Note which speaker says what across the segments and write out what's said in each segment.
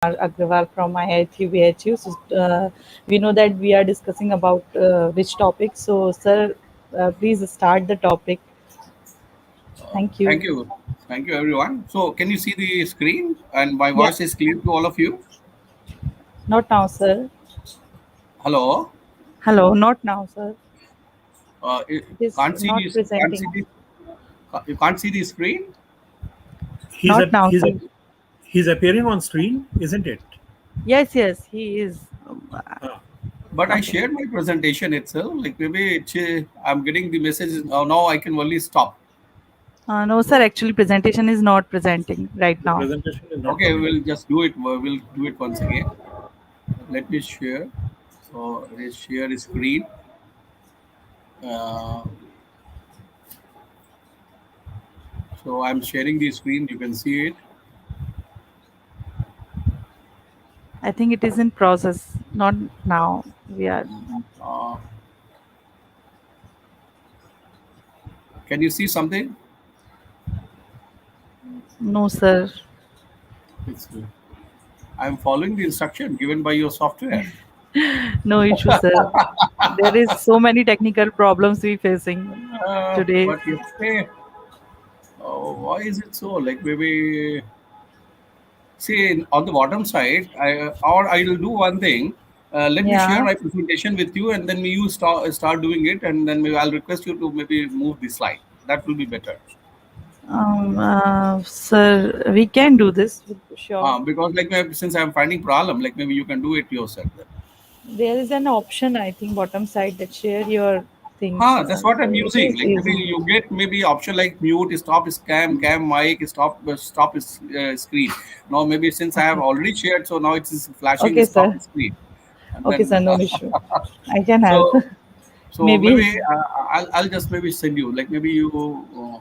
Speaker 1: Agrawal from IIT-BHU. So, we know that we are discussing about which topic. So, sir, please start the topic. Thank
Speaker 2: Thank
Speaker 1: you.
Speaker 2: you. Thank you, everyone. So, can you see the screen? And my
Speaker 1: Yeah,
Speaker 2: voice is clear to all of you?
Speaker 1: not now, sir.
Speaker 2: Hello?
Speaker 1: Hello, not now, sir.
Speaker 2: You
Speaker 1: It is
Speaker 2: can't see
Speaker 1: not
Speaker 2: this, can't see
Speaker 1: presenting.
Speaker 2: the, you can't see the screen?
Speaker 3: He's
Speaker 1: Not
Speaker 3: a
Speaker 1: now,
Speaker 3: he's a
Speaker 1: sir.
Speaker 3: he's appearing on screen, isn't it?
Speaker 1: Yes, yes, he is.
Speaker 3: Ah,
Speaker 2: But I
Speaker 1: Okay.
Speaker 2: shared my presentation itself. Like maybe I'm getting the message. Now I can only stop.
Speaker 1: No, sir. Actually, presentation is not presenting right
Speaker 3: the
Speaker 1: now.
Speaker 3: presentation is not
Speaker 2: Okay,
Speaker 3: coming up.
Speaker 2: we'll just do it. We'll do it once again. Let me share. So, let's share screen. Uh, so, I'm sharing the screen. You can see it.
Speaker 1: I think it is in process. Not now. We are.
Speaker 2: Uh, can you see something?
Speaker 1: No, sir.
Speaker 2: It's, I'm following the instruction given by your software.
Speaker 1: No issue, sir. There is so many technical problems we facing today.
Speaker 2: But yesterday, why is it so? Like maybe see on the bottom side, or I will do one thing. Let me share
Speaker 1: Yeah.
Speaker 2: my presentation with you, and then you start doing it, and then maybe I'll request you to maybe move the slide. That will be better.
Speaker 1: Sir, we can do this. Sure.
Speaker 2: Because like since I'm finding problem, like maybe you can do it yourself then.
Speaker 1: There is an option, I think, bottom side that share your things.
Speaker 2: That's what I'm
Speaker 1: So it
Speaker 2: using.
Speaker 1: is
Speaker 2: Like maybe
Speaker 1: easy.
Speaker 2: you get maybe option like mute, stop cam mic, stop screen. Now maybe since I have
Speaker 1: Okay.
Speaker 2: already shared, so now it is flashing
Speaker 1: Okay,
Speaker 2: stop
Speaker 1: sir.
Speaker 2: screen, and
Speaker 1: Okay,
Speaker 2: then
Speaker 1: sir. No issue. I can help.
Speaker 2: so
Speaker 1: Maybe.
Speaker 2: maybe I'll just maybe send you like maybe you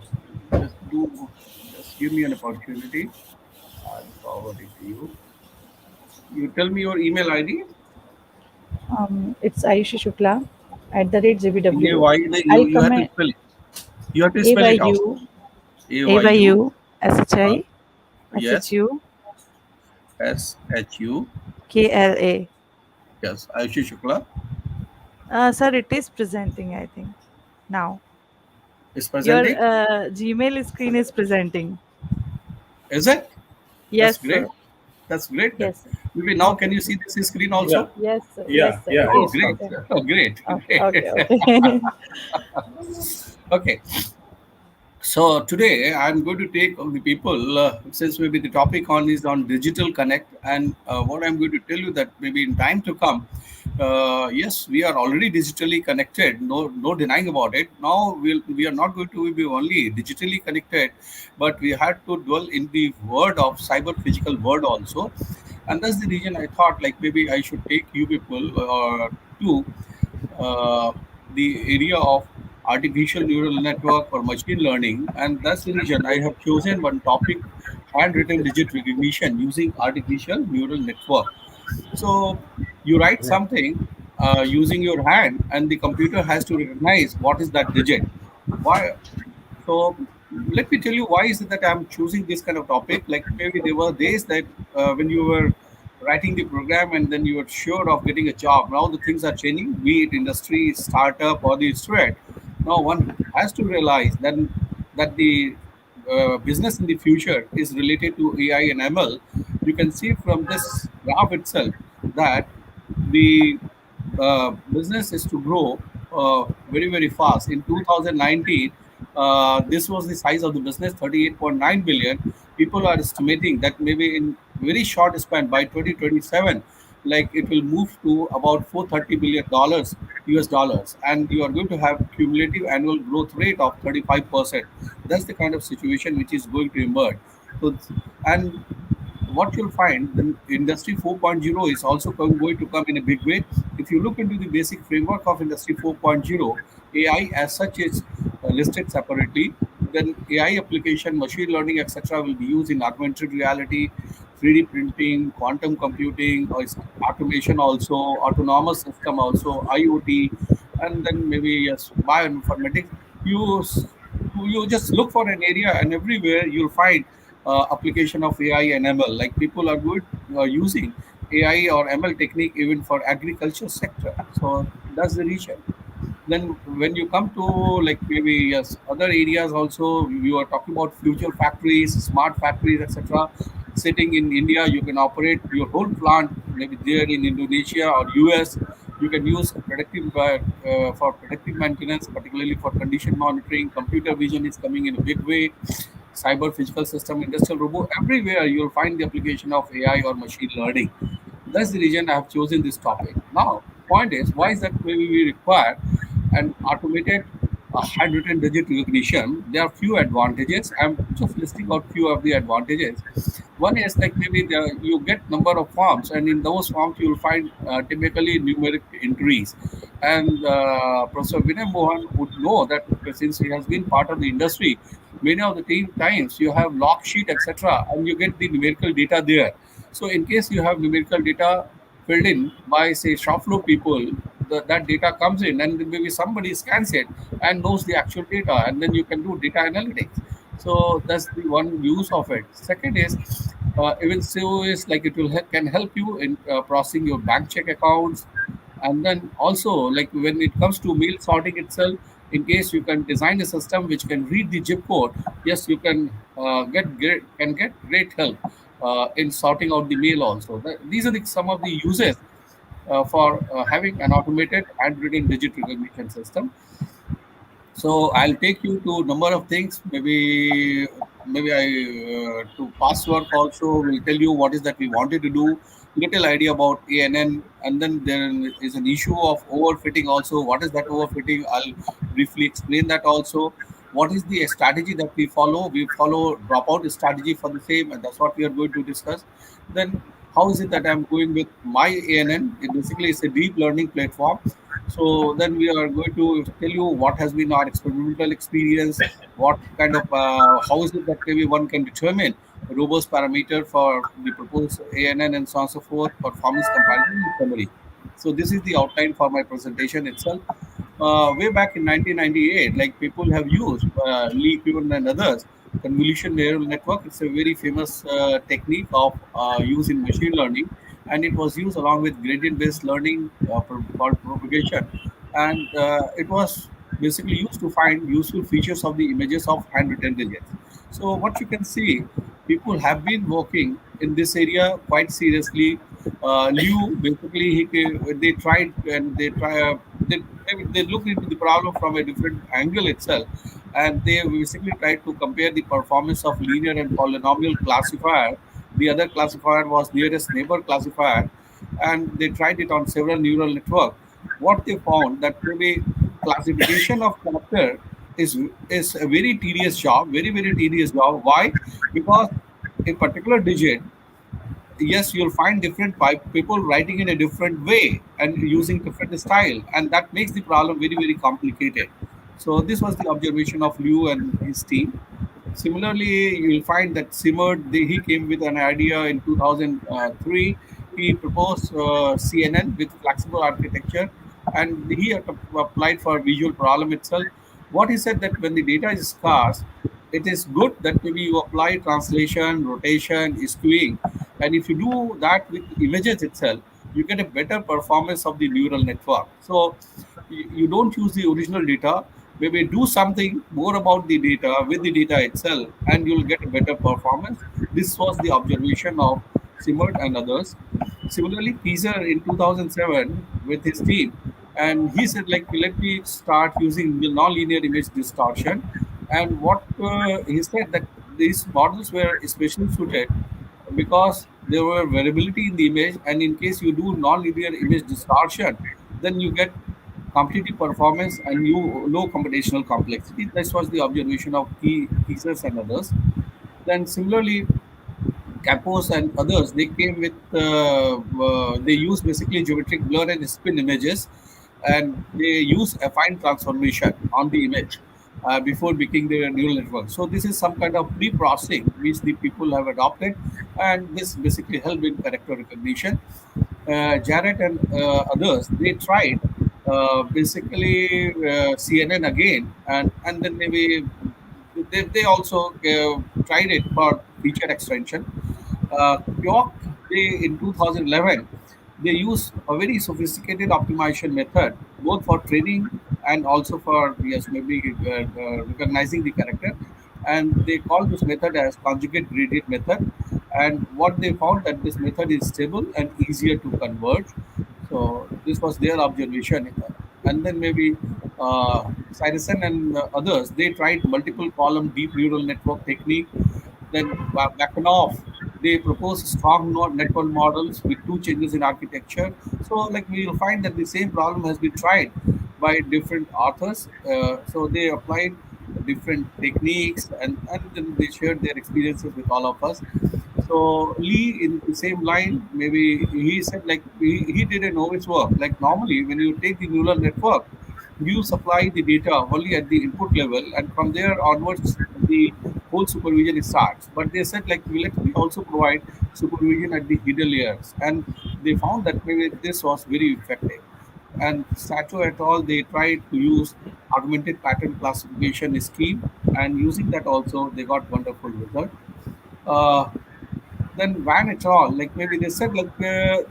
Speaker 2: just do just give me an opportunity. I'll forward it to you. You tell me your email ID.
Speaker 1: It's Ayushi Shukla at @GBW.
Speaker 2: AY,
Speaker 1: I'll
Speaker 2: you have to
Speaker 1: comment
Speaker 2: spell it. You have to spell it out.
Speaker 1: AYU,
Speaker 2: AYU.
Speaker 1: AYU, SHI,
Speaker 2: Yes.
Speaker 1: SHU,
Speaker 2: SHU.
Speaker 1: KLA.
Speaker 2: Yes, Ayushi Shukla
Speaker 1: Sir, it is presenting, I think, now.
Speaker 2: is
Speaker 1: Your
Speaker 2: presenting.
Speaker 1: Gmail screen is presenting.
Speaker 2: Is it? That's
Speaker 1: Yes,
Speaker 2: great.
Speaker 1: sir.
Speaker 2: That's great then.
Speaker 1: Yes.
Speaker 2: Maybe now can
Speaker 1: Okay.
Speaker 2: you see this screen
Speaker 3: yeah,
Speaker 2: also?
Speaker 1: Yes, sir. Yes,
Speaker 3: yeah,
Speaker 1: sir.
Speaker 3: yeah.
Speaker 2: Oh,
Speaker 1: Please.
Speaker 3: It's
Speaker 2: great.
Speaker 3: coming.
Speaker 1: Okay.
Speaker 2: Oh, great.
Speaker 1: Okay.
Speaker 2: Great.
Speaker 1: Okay. Okay.
Speaker 2: Okay. So today I'm going to take on the people since maybe the topic on is on digital connect, and what I'm going to tell you that maybe in time to come, yes, we are already digitally connected. No denying about it. Now we are not going to be only digitally connected, but we had to dwell in the world of cyber physical world also, and that's the reason I thought like maybe I should take you people to uh, the area of artificial neural network or machine learning, and that's the reason I have chosen one topic: handwritten digit recognition using artificial neural network. So you write
Speaker 3: Yeah.
Speaker 2: something using your hand, and the computer has to recognize what is that digit. Why? So let me tell you why is it that I'm choosing this kind of topic. Like maybe there were days that when you were writing the program and then you were sure of getting a job. Now the things are changing, be it industry, startup, or the student. Now one has to realize that the business in the future is related to AI and ML. You can see from this graph itself that the business is to grow very fast. In 2019, this was the size of the business, 38.9 billion. People are estimating that maybe in very short span by 2027, like it will move to about 430 billion dollars US dollars, and you are going to have cumulative annual growth rate of 35%. That's the kind of situation which is going to emerge. So, and what you'll find, the industry 4.0 is also going to come in a big way. If you look into the basic framework of industry 4.0, AI as such is listed separately. Then AI application, machine learning, etc., will be used in augmented reality, 3D printing, quantum computing, or automation also, autonomous system also, IoT, and then maybe yes, bioinformatics. You you just look for an area, and everywhere you'll find application of AI and ML. Like people are good using AI or ML technique even for agriculture sector. So that's the reason. Then when you come to like maybe yes other areas also, you are talking about future factories, smart factories, etc. Sitting in India, you can operate your whole plant maybe there in Indonesia or US. You can use predictive for predictive maintenance, particularly for condition monitoring. Computer vision is coming in a big way. Cyber physical system, industrial robot, everywhere you'll find the application of AI or machine learning. That's the reason I have chosen this topic. Now, point is, why is that we require an automated handwritten digit recognition? There are few advantages. I'm just listing out few of the advantages. One is like maybe you get number of forms, and in those forms you will find typically numeric entries. And Professor Vinay Mohan would know that since he has been part of the industry, many of the times you have log sheet, etc., and you get the numerical data there. So in case you have numerical data filled in by say shop floor people, that data comes in and then maybe somebody scans it and knows the actual data, and then you can do data analytics. So that's the one use of it. Second is even so is like it will can help you in processing your bank check accounts. And then also like when it comes to mail sorting itself, in case you can design a system which can read the zip code, yes, you can get great help in sorting out the mail also. These are some of the uses for having an automated handwritten digit recognition system. So I'll take you to number of things. Maybe I to past work also will tell you what is that we wanted to do. Little idea about ANN, and then there is an issue of overfitting also. What is that overfitting? I'll briefly explain that also. What is the strategy that we follow? We follow dropout strategy for the same, and that's what we are going to discuss. Then how is it that I'm going with my ANN? It basically is a deep learning platform. So then we are going to tell you what has been our experimental experience, what kind of how is it that maybe one can determine a robust parameter for the proposed ANN and so on and so forth, performance comparison and summary. So this is the outline for my presentation itself. Way back in 1998, like people have used Lee Kuhn and others, convolution neural network. It's a very famous technique of use in machine learning, and it was used along with gradient-based learning called propagation, and it was basically used to find useful features of the images of handwritten digits. So what you can see, people have been working in this area quite seriously. Liu basically they tried and they looked into the problem from a different angle itself, and they basically tried to compare the performance of linear and polynomial classifier. The other classifier was nearest neighbor classifier, and they tried it on several neural networks. What they found that maybe classification of character is a very tedious job, very tedious job. Why? Because a particular digit, yes, you'll find different people writing in a different way and using different style, and that makes the problem very complicated. So this was the observation of Liu and his team. Similarly, you will find that Simard, he came with an idea in 2003. He proposed CNN with flexible architecture, and he applied for visual problem itself. What he said that when the data is scarce, it is good that maybe you apply translation, rotation, skewing, and if you do that with images itself, you get a better performance of the neural network. So you don't use the original data, maybe do something more about the data with the data itself, and you'll get a better performance. This was the observation of Simert and others. Similarly, Teaser in 2007 with his team, and he said like let me start using the nonlinear image distortion. And what he said that these models were especially suited because there were variability in the image, and in case you do nonlinear image distortion, then you get competitive performance and you low computational complexity. This was the observation of Teasers and others. Then similarly, Capos and others, they came with they use basically geometric blur and spin images, and they use affine transformation on the image before making their neural network. So this is some kind of pre-processing which the people have adopted, and this basically helped in character recognition. Jarrett and others, they tried basically CNN again, and then maybe they also tried it for feature extension. Kyoc, they in 2011, they use a very sophisticated optimization method, both for training and also for, yes, maybe recognizing the character. And they call this method as conjugate gradient method. And what they found that this method is stable and easier to converge. So this was their observation. And then maybe Cyrison and others, they tried multiple column deep neural network technique. Then Bakanov, they propose strong network models with two changes in architecture. So like we will find that the same problem has been tried by different authors. So they applied different techniques, and then they shared their experiences with all of us. So Lee, in the same line, maybe he said like he did a novice work. Like normally, when you take the neural network, you supply the data only at the input level, and from there onwards, the whole supervision starts. But they said like let me also provide supervision at the hidden layers, and they found that maybe this was very effective. And Sato et al. They tried to use augmented pattern classification scheme, and using that also they got wonderful result. Uh, then Van et al. Like maybe they said like the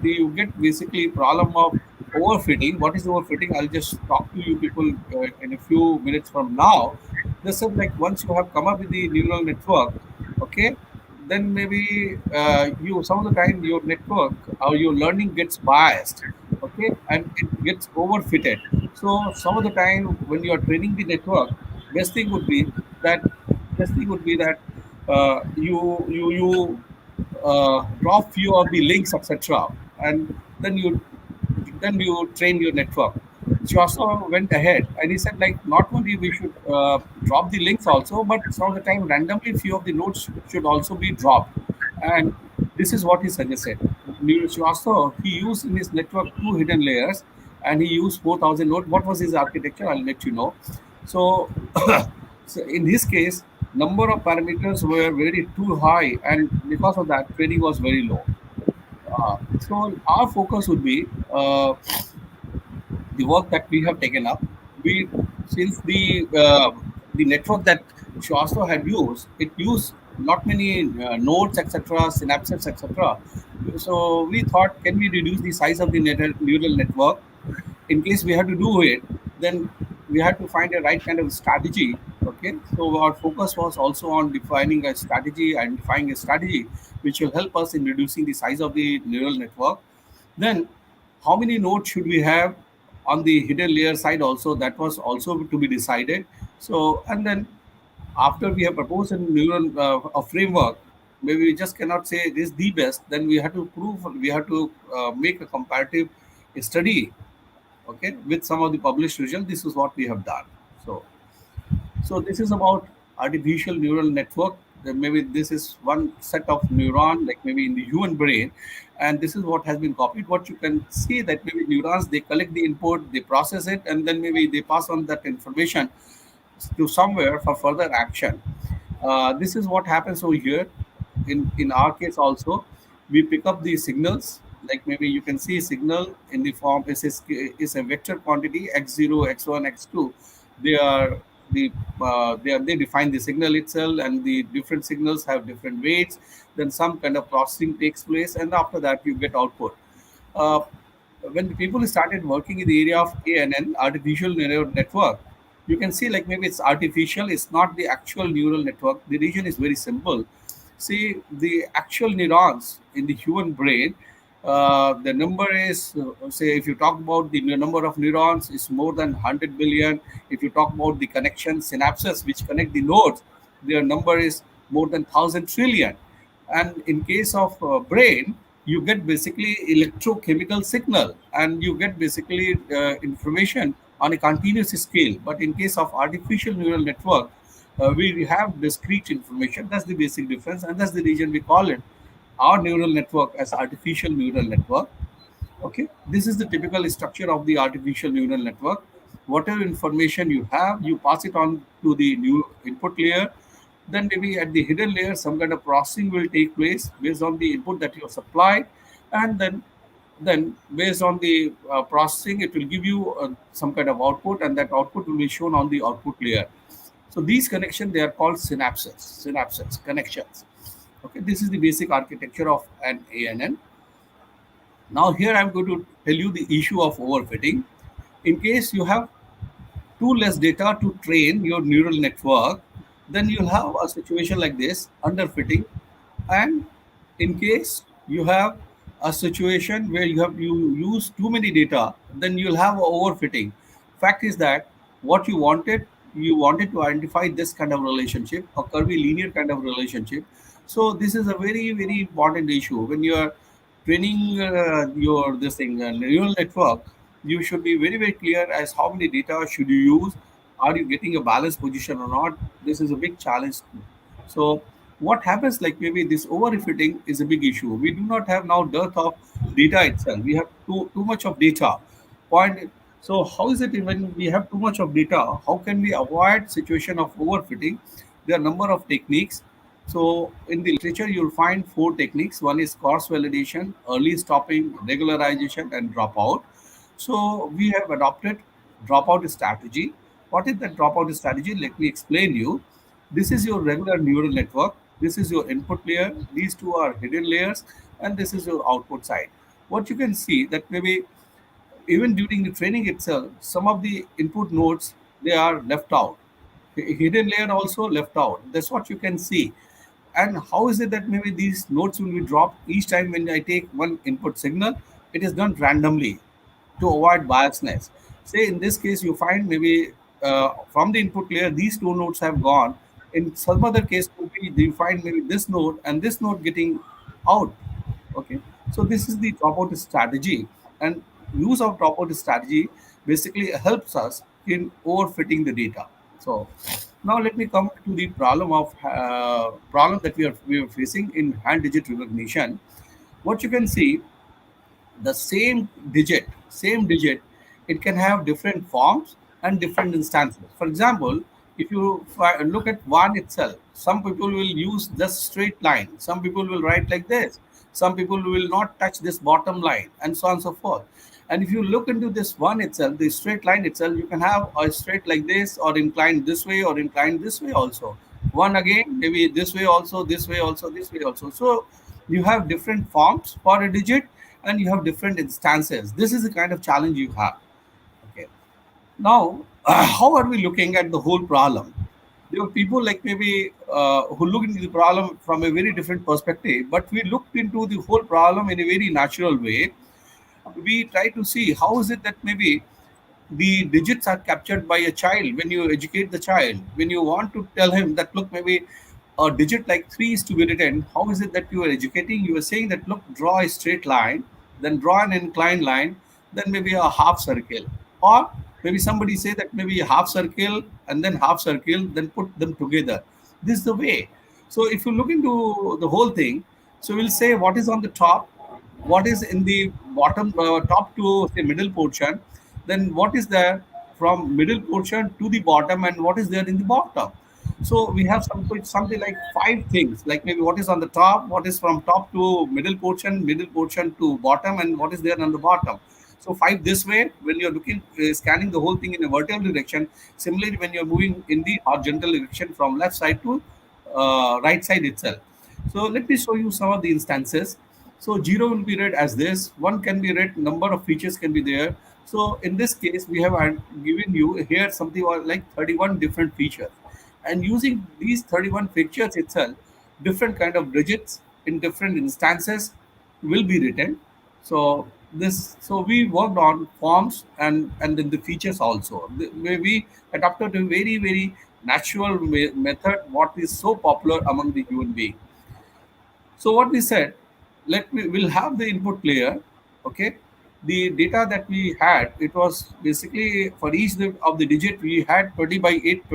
Speaker 2: you get basically problem of overfitting. What is overfitting? I'll just talk to you people in a few minutes from now. They said like once you have come up with the neural network, okay, then maybe you some of the time your network or your learning gets biased, okay, and it gets overfitted. So some of the time when you are training the network, best thing would be that best thing would be that you drop few of the links, etc., and then you train your network. She also went ahead and he said like not only we should drop the links also, but some of the time randomly few of the nodes should also be dropped. And this is what he suggested. She also he used in his network two hidden layers, and he used 4,000 nodes. What was his architecture? I'll let you know. So, so in his case, number of parameters were very too high, and because of that, training was very low. So our focus would be the work that we have taken up. We since the network that Shasta had used, it used not many nodes, etc., synapses, etc. So we thought, can we reduce the size of the neural network? In case we have to do it, then we had to find a right kind of strategy. Okay, so our focus was also on defining a strategy, identifying a strategy which will help us in reducing the size of the neural network. Then, how many nodes should we have on the hidden layer side? Also, that was also to be decided. So, and then after we have proposed a neural a framework, maybe we just cannot say this is the best. Then we have to prove, we have to make a comparative study, okay, with some of the published results. This is what we have done. So this is about artificial neural network. Then maybe this is one set of neuron, like maybe in the human brain, and this is what has been copied. What you can see that maybe neurons, they collect the input, they process it, and then maybe they pass on that information to somewhere for further action. This is what happens over here. In our case also, we pick up the signals. Like maybe you can see signal in the form is a vector quantity x0, x1, x2. They are they define the signal itself, and the different signals have different weights. Then some kind of processing takes place, and after that you get output. Uh, when the people started working in the area of ANN, artificial neural network, you can see like maybe it's artificial, it's not the actual neural network. The region is very simple. See, the actual neurons in the human brain, the number is, say, if you talk about the number of neurons, is more than 100 billion. If you talk about the connection synapses which connect the nodes, their number is more than 1,000 trillion. And in case of brain, you get basically electrochemical signal, and you get basically information on a continuous scale. But in case of artificial neural network, we have discrete information. That's the basic difference, and that's the reason we call it our neural network as artificial neural network. Okay, this is the typical structure of the artificial neural network. Whatever information you have, you pass it on to the new input layer. Then maybe at the hidden layer, some kind of processing will take place based on the input that you have supplied, and then based on the processing, it will give you some kind of output, and that output will be shown on the output layer. So these connections, they are called synapses, connections. Okay, this is the basic architecture of an ANN. Now here I'm going to tell you the issue of overfitting. In case you have too less data to train your neural network, then you'll have a situation like this, underfitting. And in case you have a situation where you use too many data, then you'll have overfitting. Fact is that what you wanted to identify this kind of relationship, a curvy linear kind of relationship. So this is a very important issue when you are training your this thing neural network. You should be very clear as how many data should you use. Are you getting a balanced position or not? This is a big challenge. So what happens, like maybe this overfitting is a big issue. We do not have now dearth of data itself. We have too much of data. Point. So how is it when we have too much of data? How can we avoid situation of overfitting? There are a number of techniques. So in the literature, you'll find four techniques. One is cross validation, early stopping, regularization, and dropout. So we have adopted dropout strategy. What is the dropout strategy? Let me explain you. This is your regular neural network. This is your input layer. These two are hidden layers, and this is your output side. What you can see that maybe even during the training itself, some of the input nodes, they are left out. Hidden layer also left out. That's what you can see. And how is it that maybe these nodes will be dropped each time when I take one input signal? It is done randomly to avoid biasness. Say in this case, you find maybe from the input layer, these two nodes have gone. In some other case, you find maybe this node and this node getting out. Okay, so this is the dropout strategy, and use of dropout strategy basically helps us in overfitting the data. So now let me come to the problem that we are facing in hand digit recognition. What you can see, the same digit, it can have different forms and different instances. For example, if you look at one itself, some people will use just straight line, some people will write like this, some people will not touch this bottom line, and so on and so forth. And if you look into this one itself, the straight line itself, you can have a straight like this, or inclined this way, or inclined this way also. One again, maybe this way also, this way also, this way also. So you have different forms for a digit, and you have different instances. This is the kind of challenge you have. Okay. Now, how are we looking at the whole problem? There are people like maybe who look into the problem from a very different perspective, but we looked into the whole problem in a very natural way. We try to see how is it that maybe the digits are captured by a child. When you educate the child, when you want to tell him that look, maybe a digit like 3 is to be written, how is it that you are educating? You are saying that look, draw a straight line, then draw an inclined line, then maybe a half circle, or maybe somebody say that maybe a half circle and then half circle, then put them together. This is the way. So if you look into the whole thing, so we'll say what is on the top, what is in the bottom, top to the middle portion, then what is there from middle portion to the bottom, and what is there in the bottom. So we have something like five things, like maybe what is on the top, what is from top to middle portion to bottom, and what is there on the bottom. So five this way when you're looking, scanning the whole thing in a vertical direction. Similarly, when you're moving in the horizontal direction from left side to right side itself. So let me show you some of the instances. So 0 will be read as this, 1 can be read, number of features can be there. So in this case, we have given you here something like 31 different features. And using these 31 features itself, different kind of digits in different instances will be written. So we worked on forms and then the features also. We adopted a very natural method, what is so popular among the human being. So what we said, we'll have the input layer. Okay, the data that we had, it was basically for each of the digit we had 20 by 8,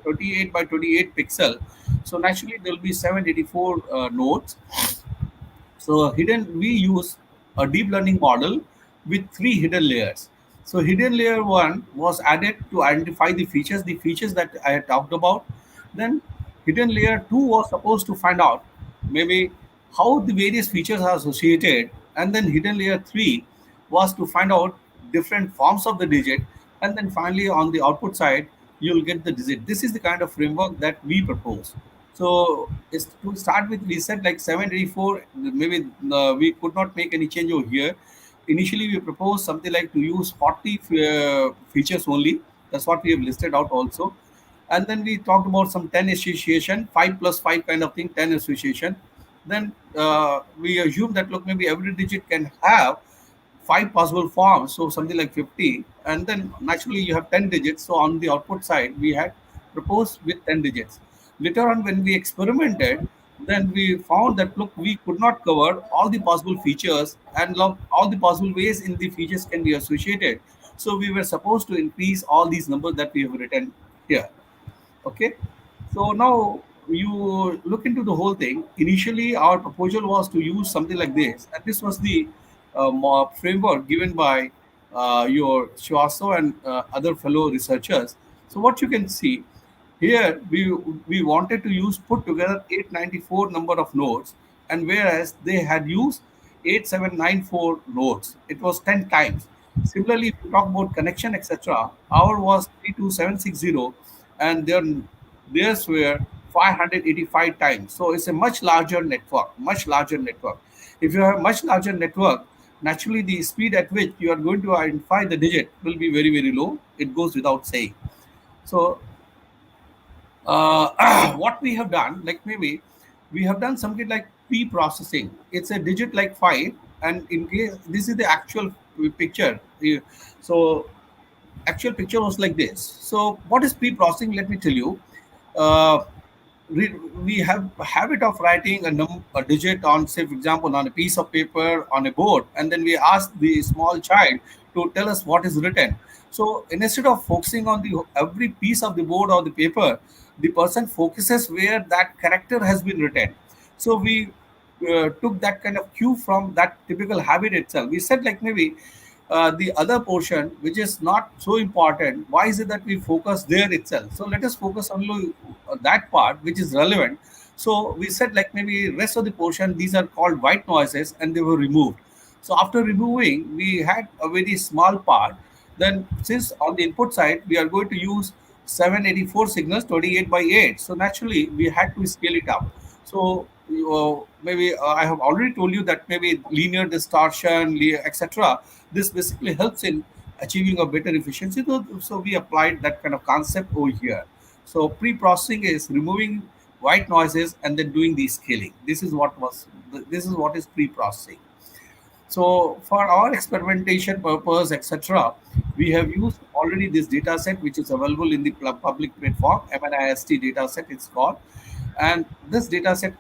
Speaker 2: 28 by 28 pixel. So naturally there will be 784 nodes. So we use a deep learning model with three hidden layers. So hidden layer one was added to identify the features that I had talked about. Then hidden layer two was supposed to find out maybe how the various features are associated. And then hidden layer three was to find out different forms of the digit. And then finally on the output side, you'll get the digit. This is the kind of framework that we propose. So is to start with, we said like 784. Maybe we could not make any change over here. Initially, we proposed something like to use 40 features only. That's what we have listed out also. And then we talked about some 10 association, 5 plus 5 kind of thing, 10 association. Then we assume that look, maybe every digit can have 5 possible forms, so something like 50. And then naturally you have 10 digits. So on the output side, we had proposed with 10 digits. Later on, when we experimented, then we found that look, we could not cover all the possible features and look, all the possible ways in the features can be associated. So we were supposed to increase all these numbers that we have written here. Okay, so now you look into the whole thing. Initially, our proposal was to use something like this, and this was the framework given by your Swaso and other fellow researchers. So what you can see here, we wanted to use put together 894 number of nodes, and whereas they had used 8794 nodes, it was 10 times. Similarly, if you talk about connection, etc., our was 32760, and theirs were 585 times. So it's a much larger network, much larger network. If you have much larger network, naturally the speed at which you are going to identify the digit will be very, very low. It goes without saying. So what we have done, like maybe we have done something like pre-processing. It's a digit like 5, and in case this is the actual picture. So actual picture was like this. So what is pre-processing? Let me tell you. Uh, we have a habit of writing a digit on, say, for example, on a piece of paper on a board, and then we ask the small child to tell us what is written. So instead of focusing on the every piece of the board or the paper, the person focuses where that character has been written. So we took that kind of cue from that typical habit itself. We said like maybe the other portion which is not so important, why is it that we focus there itself? So let us focus only that part which is relevant. So we said like maybe rest of the portion, these are called white noises, and they were removed. So after removing, we had a very small part. Then since on the input side we are going to use 784 signals, 28 by 8, so naturally we had to scale it up. So maybe I have already told you that maybe linear distortion, etc. This basically helps in achieving a better efficiency. So we applied that kind of concept over here. So pre-processing is removing white noises and then doing the scaling. This is what is pre-processing. So for our experimentation purpose, etc., we have used already this data set which is available in the public platform, MNIST data set it's called. And this data set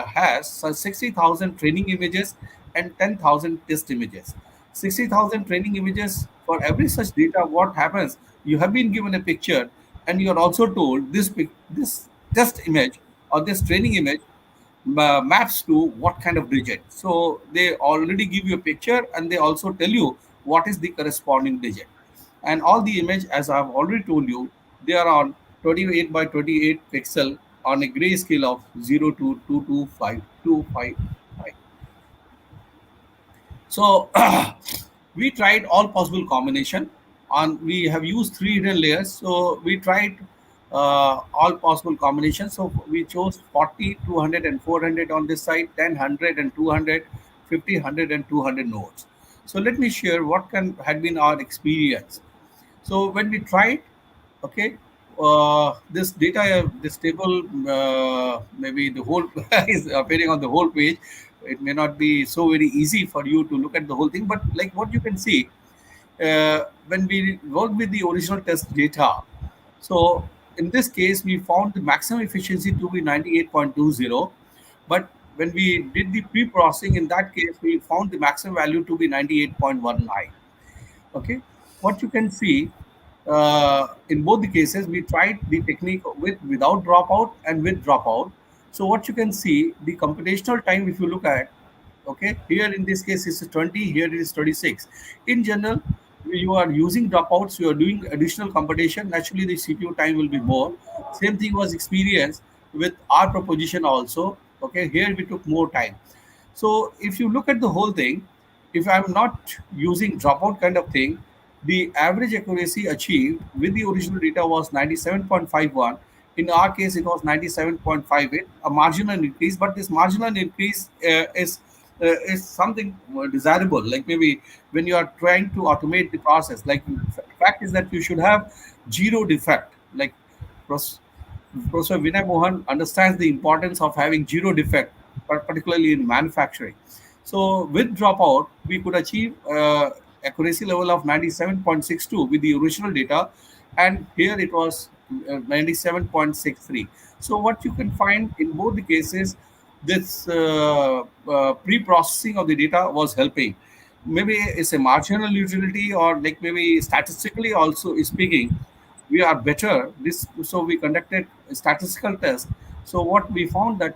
Speaker 2: has 60,000 training images and 10,000 test images. 60,000 training images. For every such data, what happens? You have been given a picture, and you are also told this test image or this training image maps to what kind of digit. So they already give you a picture, and they also tell you what is the corresponding digit. And all the image, as I've already told you, they are on 28 by 28 pixel on a gray scale of 0 to 225. So we tried all possible combination. On we have used three hidden layers. So we tried all possible combinations. So we chose 40, 200, and 400 on this side, 10, 100, and 200, 50, 100, and 200 nodes. So let me share what had been our experience. So when we tried, okay, this data, this table, maybe the whole is appearing on the whole page. It may not be so very easy for you to look at the whole thing, but like what you can see, when we work with the original test data, so in this case, we found the maximum efficiency to be 98.20, but when we did the pre-processing, in that case, we found the maximum value to be 98.19. Okay, what you can see in both the cases, we tried the technique with without dropout and with dropout. So what you can see, the computational time, if you look at, okay, here in this case is 20, here it is 36. In general, you are using dropouts, you are doing additional computation, naturally the CPU time will be more. Same thing was experienced with our proposition also. Okay, here we took more time. So if you look at the whole thing, if I'm not using dropout kind of thing, The average accuracy achieved with the original data was 97.51. In our case, it was 97.58, a marginal increase, but this marginal increase is something desirable. Like maybe when you are trying to automate the process, like fact is that you should have zero defect. Like pros- Professor Vinay Mohan understands the importance of having zero defect, particularly in manufacturing. So with dropout, we could achieve accuracy level of 97.62 with the original data, and here it was 97.63. So what you can find in both the cases, this pre-processing of the data was helping. Maybe it's a marginal utility, or like maybe statistically also speaking, we are better. This so we conducted a statistical test. So what we found that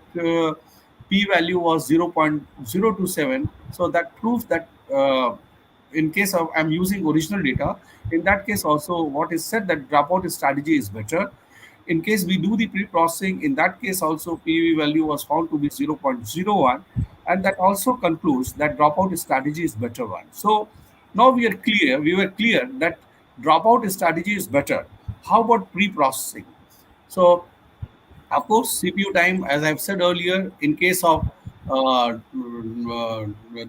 Speaker 2: p value was 0.027. So that proves that in case of I'm using original data, in that case also what is said that dropout strategy is better. In case we do the pre-processing, in that case also PV value was found to be 0.01, and that also concludes that dropout strategy is better one. So now we were clear that dropout strategy is better. How about pre-processing? So of course, CPU time, as I've said earlier, in case of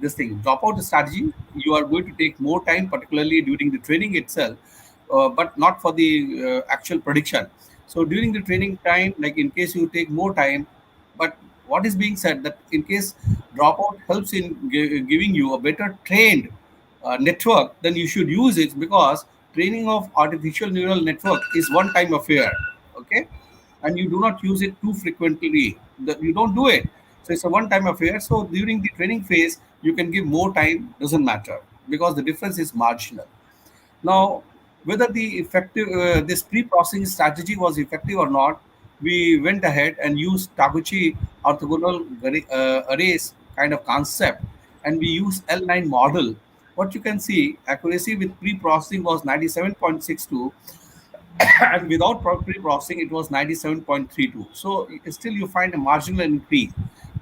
Speaker 2: this thing dropout strategy, you are going to take more time, particularly during the training itself, but not for the actual prediction. So during the training time, like in case you take more time, but what is being said that in case dropout helps in giving you a better trained network, then you should use it, because training of artificial neural network is one time affair. Okay, and you do not use it too frequently. You don't do it. So it's a one-time affair. So during the training phase, you can give more time, doesn't matter, because the difference is marginal. Now, whether the effective this pre-processing strategy was effective or not, we went ahead and used Taguchi orthogonal arrays kind of concept, and we used L9 model. What you can see, accuracy with pre-processing was 97.62, and without pre-processing it was 97.32. So still you find a marginal increase.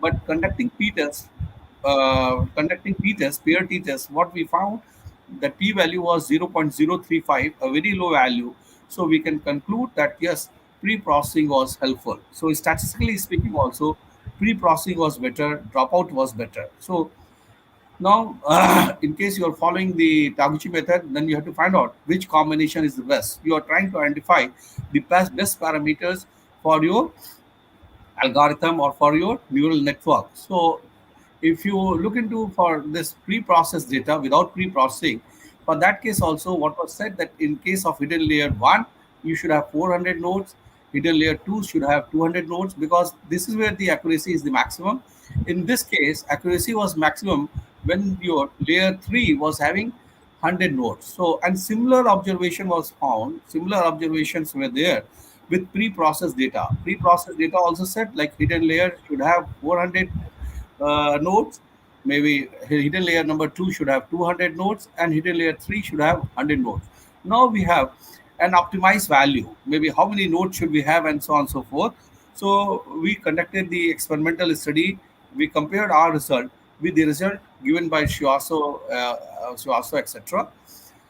Speaker 2: But conducting p-test, pair t-test, what we found, the p-value was 0.035, a very low value. So we can conclude that yes, pre-processing was helpful. So statistically speaking also, pre-processing was better, dropout was better. So now, in case you are following the Taguchi method, then you have to find out which combination is the best. You are trying to identify the best parameters for your algorithm or for your neural network. So if you look into for this pre-processed data without pre-processing, for that case also what was said that in case of hidden layer 1, you should have 400 nodes, hidden layer 2 should have 200 nodes, because this is where the accuracy is the maximum. In this case, accuracy was maximum when your layer 3 was having 100 nodes. So, and similar observation was found, similar observations were there with pre-processed data. Pre-processed data also said like hidden layer should have 400 nodes. Maybe hidden layer number 2 should have 200 nodes, and hidden layer 3 should have 100 nodes. Now we have an optimized value. Maybe how many nodes should we have, and so on and so forth. So we conducted the experimental study. We compared our result with the result given by Shuaso, etc.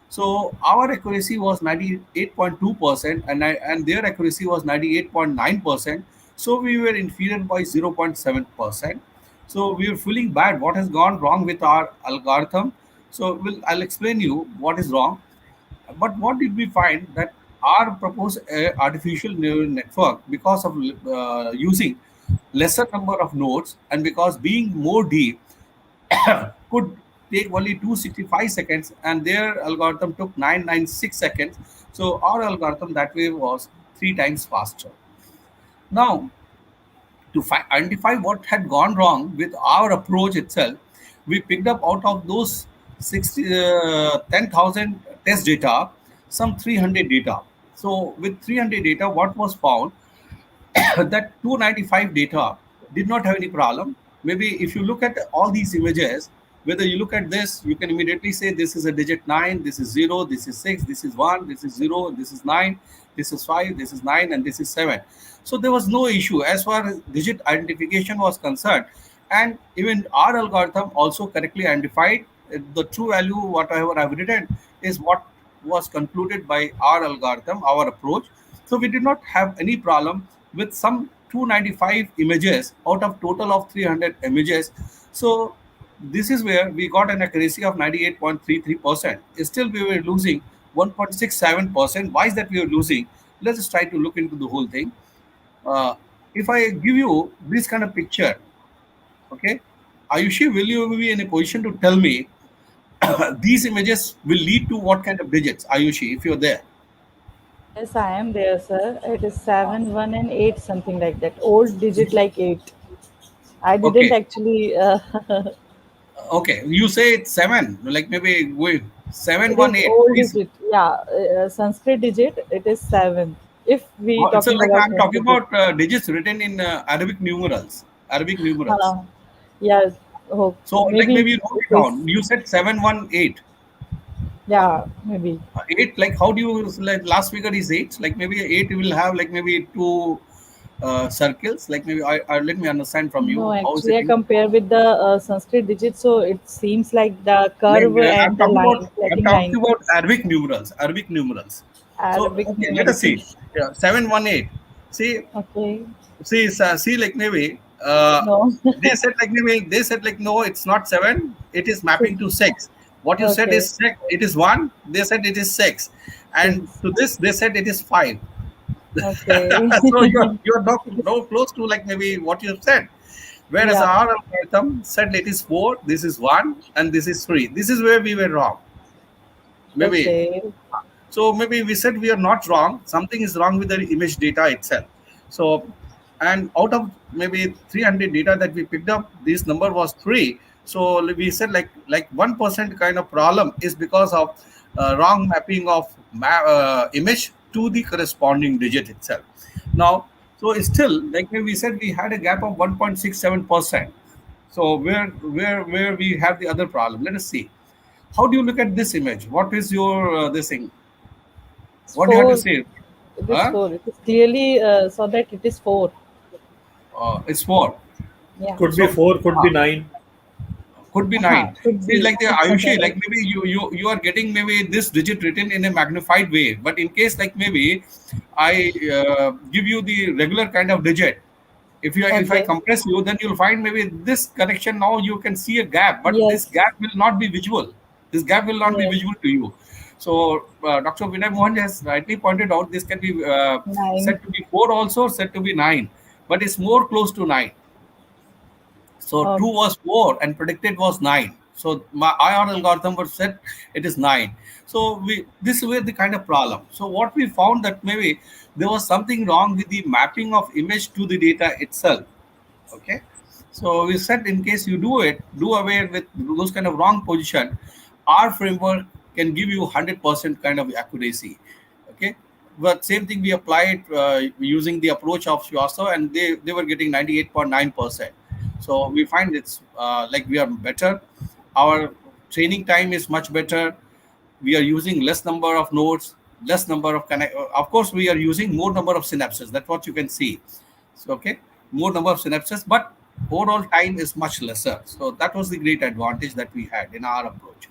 Speaker 2: So our accuracy was 98.2%, and their accuracy was 98.9%. So we were inferior by 0.7%. So we were feeling bad. What has gone wrong with our algorithm? So I'll explain you what is wrong. But what did we find that our proposed artificial neural network, because of using lesser number of nodes and because being more deep, could take only 265 seconds, and their algorithm took 996 seconds. So our algorithm that way was 3 times faster. Now, to identify what had gone wrong with our approach itself, we picked up out of those 10,000 test data, some 300 data. So with 300 data, what was found that 295 data did not have any problem. Maybe if you look at all these images, whether you look at this, you can immediately say this is a digit 9, this is 0, this is 6, this is 1, this is 0, this is 9, this is 5, this is 9, and this is 7. So there was no issue as far as digit identification was concerned. And even our algorithm also correctly identified the true value, whatever I've written, is what was concluded by our algorithm, our approach. So we did not have any problem with some 295 images out of total of 300 images. So this is where we got an accuracy of 98.33%. Still, we were losing 1.67%. Why is that we were losing? Let's just try to look into the whole thing. Uh, if I give you this kind of picture, okay, Ayushi, will you be in a position to tell me these images will lead to what kind of digits? Ayushi, if you're there.
Speaker 1: Yes, I am there, sir. It is 7, 1, and 8, something like that. Old digit like 8. I didn't
Speaker 2: Okay,
Speaker 1: actually.
Speaker 2: okay. You say it's seven, like maybe we seven
Speaker 1: It
Speaker 2: one
Speaker 1: is
Speaker 2: eight.
Speaker 1: old
Speaker 2: Please.
Speaker 1: digit. Yeah, Sanskrit digit. It is 7. If we
Speaker 2: So
Speaker 1: talking
Speaker 2: like
Speaker 1: about
Speaker 2: I'm talking
Speaker 1: Sanskrit digit.
Speaker 2: about digits written in Arabic numerals. Arabic numerals.
Speaker 1: Uh, yeah. Oh,
Speaker 2: So like maybe
Speaker 1: maybe
Speaker 2: you note
Speaker 1: it
Speaker 2: it
Speaker 1: is.
Speaker 2: down. You said 718.
Speaker 1: Yeah, maybe.
Speaker 2: Eight. Like how do you like last figure is eight? Like maybe eight will have like maybe two circles. Like maybe I let me understand from
Speaker 1: No,
Speaker 2: you. How is it?
Speaker 1: actually, I compare with the Sanskrit digit, so it seems like the
Speaker 2: Like,
Speaker 1: curve and the line,
Speaker 2: I'm
Speaker 1: flatting
Speaker 2: talking
Speaker 1: line,
Speaker 2: about Arabic numerals. Arabic numerals. So
Speaker 1: Arabic
Speaker 2: okay, let us
Speaker 1: numerals.
Speaker 2: see. Yeah, 718. See,
Speaker 1: Okay.
Speaker 2: see, like maybe
Speaker 1: No.
Speaker 2: they said like no, it's not seven. It is
Speaker 1: Six.
Speaker 2: mapping to six. What you said
Speaker 1: Okay.
Speaker 2: is six. It is one. They said it is six, and
Speaker 1: Six.
Speaker 2: to this they said it is five.
Speaker 1: Okay.
Speaker 2: So you're no close to like maybe what you said. Whereas
Speaker 1: Yeah.
Speaker 2: our algorithm said it is four, this is one, and this is three. This is where we were wrong. Maybe
Speaker 1: Okay.
Speaker 2: so maybe we said we are not wrong. Something is wrong with the image data itself. So, and out of maybe 300 data that we picked up, this number was three. So we said like 1% kind of problem is because of wrong mapping of image to the corresponding digit itself. Now, so it's still like we said we had a gap of 1.67%. So where we have the other problem? Let us see. How do you look at this image? What is your this thing?
Speaker 1: It's
Speaker 2: What do you have to
Speaker 1: 4.
Speaker 2: say?
Speaker 1: It is
Speaker 2: Huh?
Speaker 1: 4. It is clearly so that it is 4.
Speaker 2: It's four.
Speaker 1: Yeah.
Speaker 3: Could be
Speaker 2: So
Speaker 3: four, could be nine.
Speaker 2: could be nine.
Speaker 1: Could
Speaker 2: See,
Speaker 1: be.
Speaker 2: like the Ayushi, like maybe you are getting maybe this digit written in a magnified way. But in case like maybe I give you the regular kind of digit, if I
Speaker 1: Okay.
Speaker 2: compress you, then you'll find maybe this connection now you can see a gap, but this
Speaker 1: Yes.
Speaker 2: gap will not be visual. This gap will not be
Speaker 1: Yes.
Speaker 2: visual to you. So Dr. Vinay Mohan has rightly pointed out this can be
Speaker 1: 9.
Speaker 2: said to be four also, said to be nine, but it's more close to nine. So
Speaker 1: Uh,
Speaker 2: true was four and predicted was nine. So my IR algorithm was set it is nine. So we this was the kind of problem. So what we found that maybe there was something wrong with the mapping of image to the data itself. Okay. So we said in case you do it, do away with those kind of wrong position, our framework can give you 100% kind of accuracy. Okay. But same thing we applied using the approach of Shwasa and they were getting 98.9%. So we find it's like we are better. Our training time is much better. We are using less number of nodes, less number of connect. Of course, we are using more number of synapses. That's what you can see. So okay, more number of synapses, but overall time is much lesser. So that was the great advantage that we had in our approach.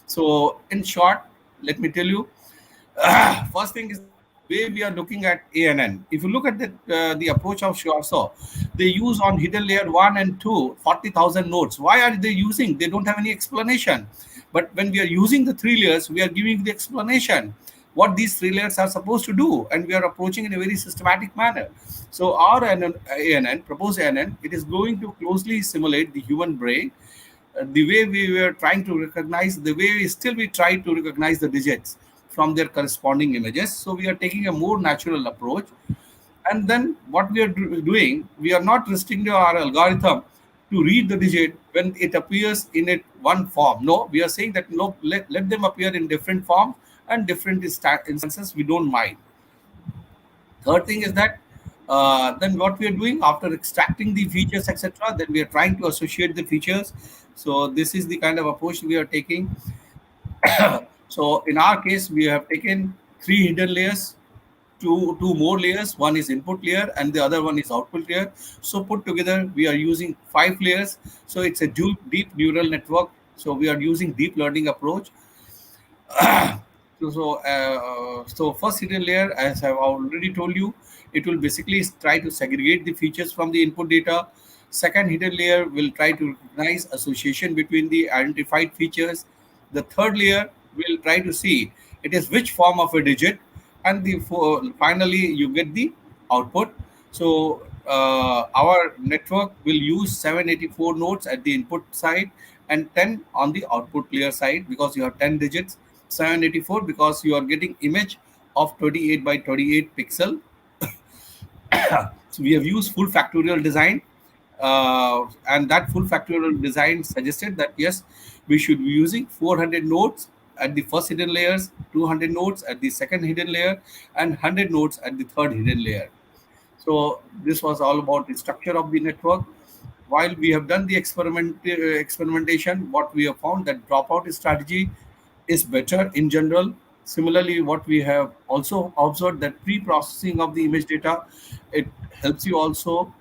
Speaker 2: So in short, let me tell you, first thing is that the way we are looking at ANN. If you look at the approach of Shivaso, they use on hidden layer 1 and 2 40,000 nodes. Why are they using? They don't have any explanation. But when we are using the three layers, we are giving the explanation what these three layers are supposed to do, and we are approaching in a very systematic manner. So our ANN, proposed ANN, it is going to closely simulate the human brain, the way we were trying to recognize, the way we try to recognize the digits from their corresponding images. So we are taking a more natural approach. And then what we are doing, we are not restricting our algorithm to read the digit when it appears in it one form. No, we are saying that no, let them appear in different forms and different instances. We don't mind. Third thing is that then what we are doing after extracting the features, etc., then we are trying to associate the features. So this is the kind of approach we are taking. So in our case, we have taken three hidden layers, two more layers. One is input layer and the other one is output layer. So put together, we are using five layers. So it's a deep neural network. So we are using deep learning approach. So first hidden layer, as I've already told you, it will basically try to segregate the features from the input data. Second hidden layer will try to recognize association between the identified features. The third layer will try to see it is which form of a digit, and finally you get the output. So our network will use 784 nodes at the input side and 10 on the output layer side, because you have 10 digits. 784 because you are getting image of 28 by 28 pixel. So we have used full factorial design, and that full factorial design suggested that yes, we should be using 400 nodes at the first hidden layers, 200 nodes at the second hidden layer, and 100 nodes at the third hidden layer. So this was all about the structure of the network. While we have done the experimentation, what we have found that dropout strategy is better in general. Similarly, what we have also observed that pre-processing of the image data, it helps you also.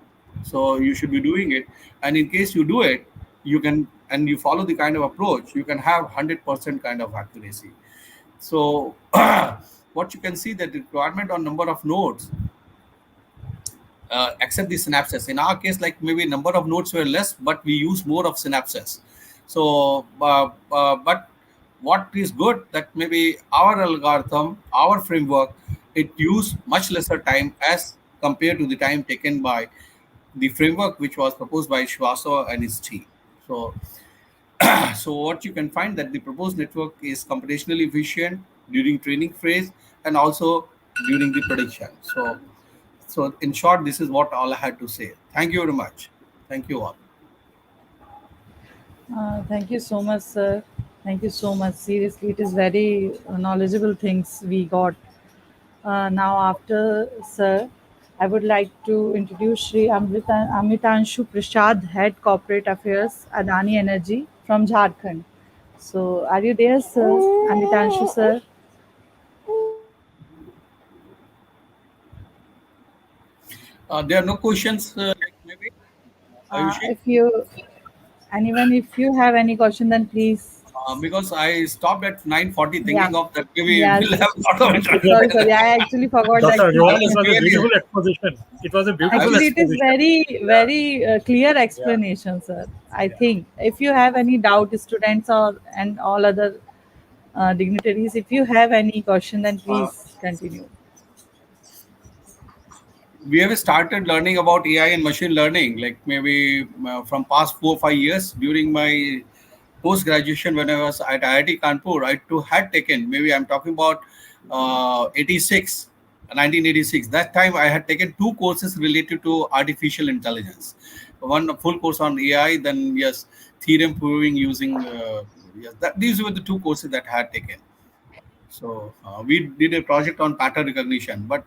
Speaker 2: So you should be doing it. And in case you do it, you can, and you follow the kind of approach, you can have 100% kind of accuracy. So what you can see that the requirement on number of nodes, accept the synapses. In our case, like maybe number of nodes were less, but we use more of synapses. So, but what is good that maybe our algorithm, our framework, it use much lesser time as compared to the time taken by the framework which was proposed by Shvaso and his team. So, so what you can find that the proposed network is computationally efficient during training phase and also during the prediction. So in short, this is what all I had to say. Thank you very much. Thank you all.
Speaker 1: Thank you so much, sir. Thank you so much. Seriously, it is very knowledgeable things we got. Now, after sir, I would like to introduce Shri Amitanshu Prasad, Head Corporate Affairs, Adani Energy from Jharkhand. So, are you there, sir? Amitanshu, sir?
Speaker 2: There are no questions, like maybe Ayushi,
Speaker 1: If you anyone, if you have any question, then please.
Speaker 2: because I stopped at 9:40
Speaker 1: Yeah.
Speaker 2: thinking of that maybe
Speaker 1: Yes.
Speaker 2: we'll have a lot of
Speaker 1: Sorry,
Speaker 2: interaction.
Speaker 1: sorry. I actually forgot that.
Speaker 3: Dr. Agarwal,
Speaker 2: I
Speaker 3: it
Speaker 2: was
Speaker 3: was a
Speaker 2: really,
Speaker 3: beautiful exposition. It was a
Speaker 2: I
Speaker 3: beautiful
Speaker 1: Actually,
Speaker 2: was,
Speaker 1: it is
Speaker 3: exposition.
Speaker 1: very,
Speaker 3: Yeah,
Speaker 1: very clear
Speaker 3: yeah,
Speaker 1: explanation, sir. I
Speaker 3: yeah.
Speaker 1: think if you have any doubt, students or and all other dignitaries, if you have any question, then
Speaker 2: uh,
Speaker 1: please continue.
Speaker 2: we have started learning about AI and machine learning, like maybe from past 4 or 5 years during my post graduation when I was at IIT Kanpur. I too had taken, maybe I'm talking about 86, 1986. That time I had taken two courses related to artificial intelligence. One full course on AI, then yes, theorem proving using yes. These were the two courses that I had taken. So we did a project on pattern recognition, but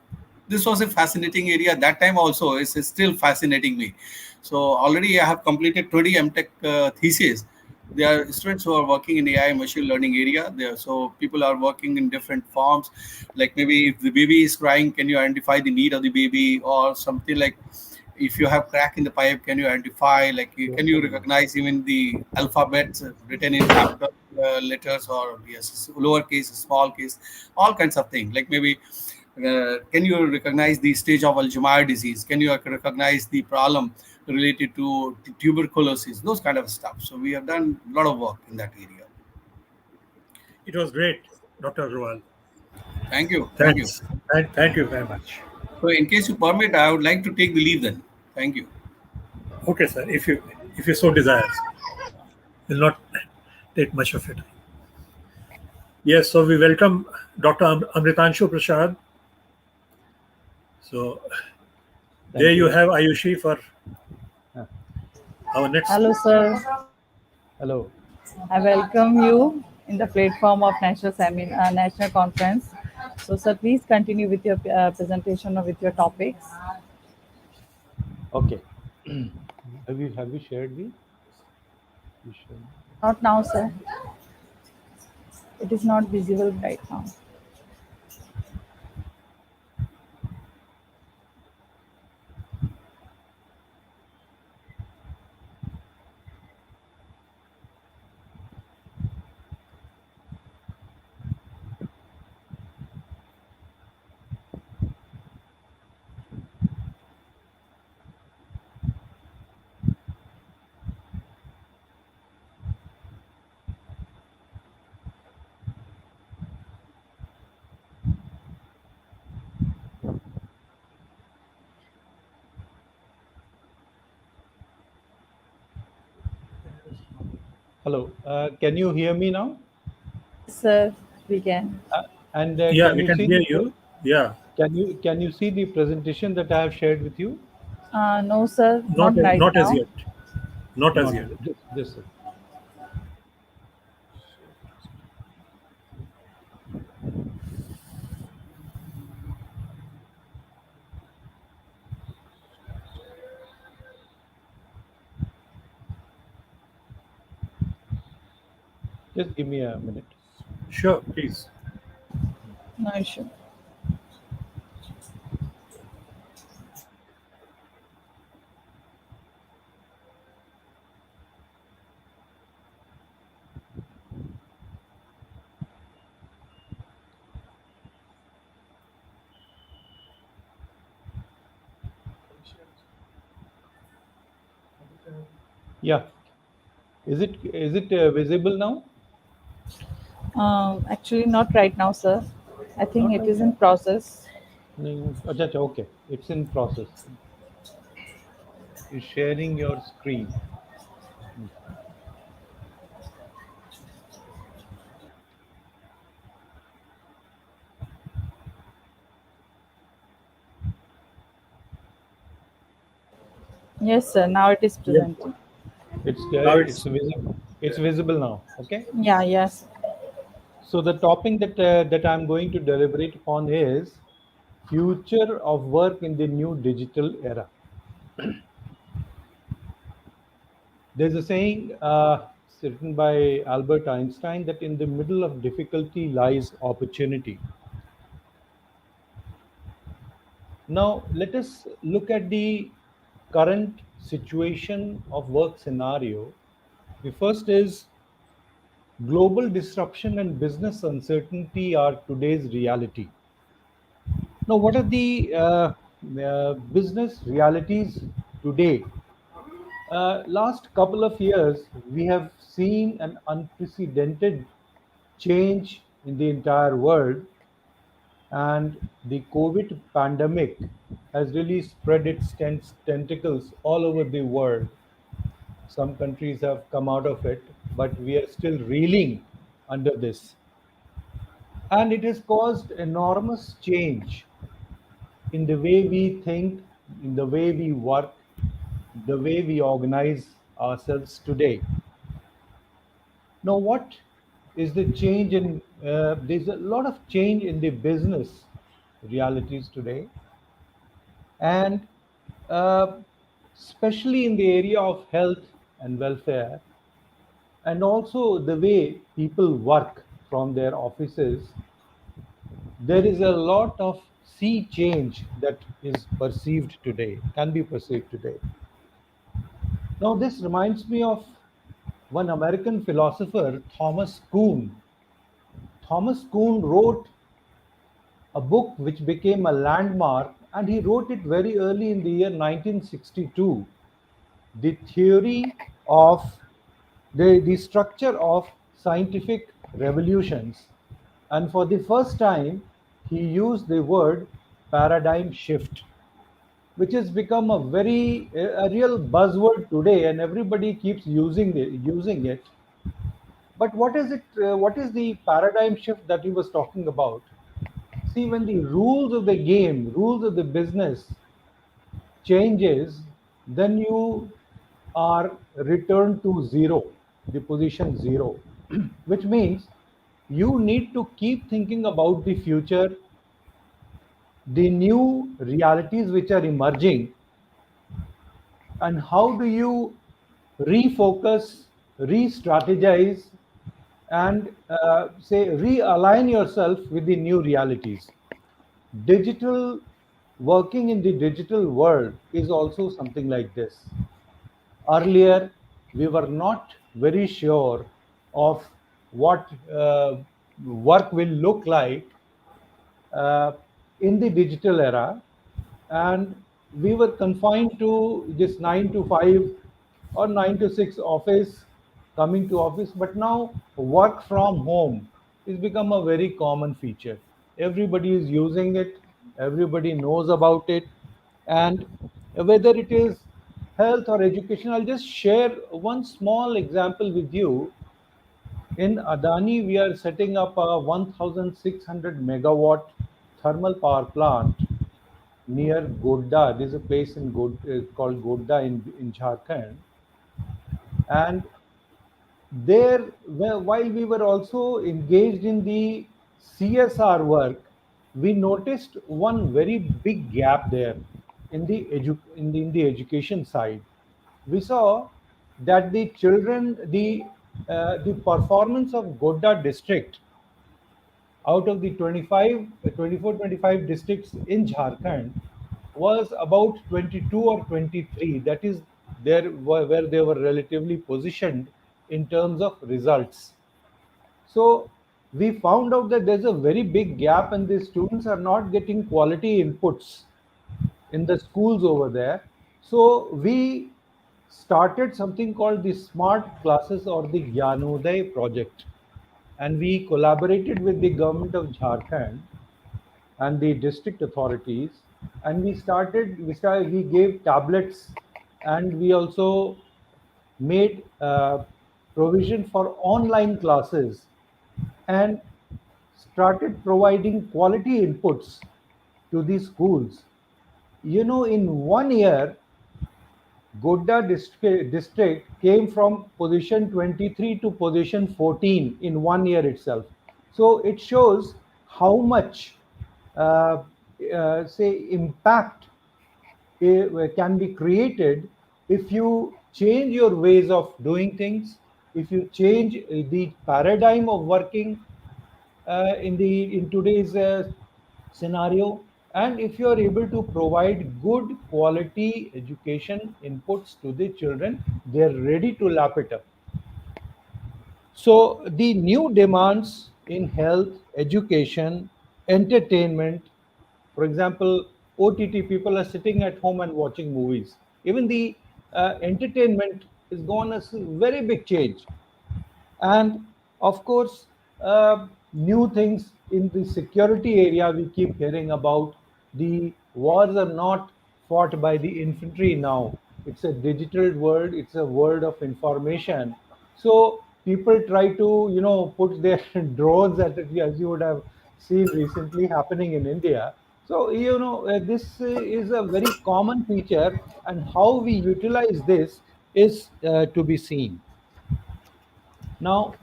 Speaker 2: this was a fascinating area that time also. It's still fascinating me. So already I have completed 20 MTech theses. There are students who are working in AI machine learning area. There, so people are working in different forms. Like maybe if the baby is crying, can you identify the need of the baby or something like? If you have crack in the pipe, can you identify, like can you recognize even the alphabets written in capital letters, or yes, lowercase, small case, all kinds of things, like maybe can you recognize the stage of Alzheimer's disease, can you recognize the problem related to tuberculosis, those kind of stuff. So we have done a lot of work in that area.
Speaker 3: It was great, Dr. Agarwal.
Speaker 2: Thank you, thank you.
Speaker 3: Thanks. Thank you very much.
Speaker 2: So in case you permit, I would like to take the leave then. Thank you.
Speaker 3: Okay, sir. If you so desires, will not take much of it. Yes. So we welcome Dr. Amritanshu Prasad. So there
Speaker 4: Thank
Speaker 3: you
Speaker 4: you.
Speaker 3: have Ayushi for
Speaker 4: Uh,
Speaker 3: our next.
Speaker 1: Hello, sir.
Speaker 4: Hello.
Speaker 1: I welcome you in the platform of national conference. So, sir, please continue with your presentation or with your topics.
Speaker 4: Okay. Have you shared the? You shared.
Speaker 1: Not now, sir. It is not visible right now.
Speaker 4: Hello. Can you hear me now?
Speaker 1: Yes, sir, we can.
Speaker 4: And
Speaker 3: Yeah,
Speaker 4: can
Speaker 3: we
Speaker 4: you
Speaker 3: can
Speaker 4: see
Speaker 3: hear you. Yeah,
Speaker 4: can you see the presentation that I have shared with you?
Speaker 1: No, sir,
Speaker 3: not
Speaker 1: not right
Speaker 3: not as
Speaker 1: now.
Speaker 3: yet. Not as
Speaker 4: Not
Speaker 3: yet.
Speaker 4: this. Just give me a minute.
Speaker 3: Sure, please.
Speaker 1: No issue.
Speaker 4: Yeah. Is it visible now?
Speaker 1: Actually, not right now, sir. I think
Speaker 4: Not
Speaker 1: it
Speaker 4: right
Speaker 1: is in
Speaker 4: now.
Speaker 1: process.
Speaker 4: No, acha, acha, okay. It's in process. You're sharing your screen.
Speaker 1: Yes, sir. Now it is
Speaker 3: Yeah.
Speaker 1: presenting.
Speaker 3: Now
Speaker 4: It's
Speaker 3: it's
Speaker 4: visible. It's visible now. Okay.
Speaker 1: Yeah, yes.
Speaker 4: So the topic that I'm going to deliberate upon is future of work in the new digital era. There's a saying written by Albert Einstein that in the middle of difficulty lies opportunity. Now, let us look at the current situation of work scenario. The first is global disruption and business uncertainty are today's reality. Now, what are the business realities today? Last couple of years, we have seen an unprecedented change in the entire world, and the COVID pandemic has really spread its tentacles all over the world. Some countries have come out of it, but we are still reeling under this. And it has caused enormous change in the way we think, in the way we work, the way we organize ourselves today. Now, what is the change in? There's a lot of change in the business realities today, and uh, especially in the area of health and welfare, and also the way people work from their offices. There is a lot of sea change that is perceived today, can be perceived today. Now, this reminds me of one American philosopher, Thomas Kuhn. Thomas Kuhn wrote a book which became a landmark, and he wrote it very early in the year 1962. The theory of the structure of scientific revolutions. And for the first time, he used the word paradigm shift, which has become a real buzzword today, and everybody keeps using it. But what is it? What is the paradigm shift that he was talking about? See, when the rules of the game, rules of the business changes, then you are returned to zero, the position zero, which means you need to keep thinking about the future, the new realities which are emerging, and how do you refocus, re-strategize, and say realign yourself with the new realities. Digital working in the digital world is also something like this. Earlier, we were not very sure of what work will look like uh, in the digital era, and we were confined to this 9 to 5 or 9 to 6 office, coming to office. But now work from home has become a very common feature. Everybody is using it, everybody knows about it, and whether it is health or education, I'll just share one small example with you. In Adani, we are setting up a 1,600 megawatt thermal power plant near Godda. There's a place in called Godda in Jharkhand. And there, while we were also engaged in the CSR work, we noticed one very big gap there in the education side. We saw that the children, the performance of Godda district out of the 25 districts in Jharkhand was about 22 or 23. That is there where they were relatively positioned in terms of results. So we found out that there's a very big gap and the students are not getting quality inputs in the schools over there. So we started something called the Smart Classes or the Gyanoday project. And we collaborated with the government of Jharkhand and the district authorities. And we gave tablets, and we also made provision for online classes and started providing quality inputs to the schools. In 1 year, district came from position 23 to position 14 in 1 year itself. So it shows how much, uh, say, impact can be created if you change your ways of doing things, if you change the paradigm of working in today's scenario, and if you are able to provide good quality education inputs to the children, they're ready to lap it up. So the new demands in health, education, entertainment, for example, OTT, people are sitting at home and watching movies. Even the entertainment is gone a very big change. And of course, new things in the security area, we keep hearing about. The wars are not fought by the infantry now. It's a digital world, it's a world of information. So people try to, put their drones at it, as you would have seen recently happening in India. So, this is a very common feature, and how we utilize this is to be seen. Now,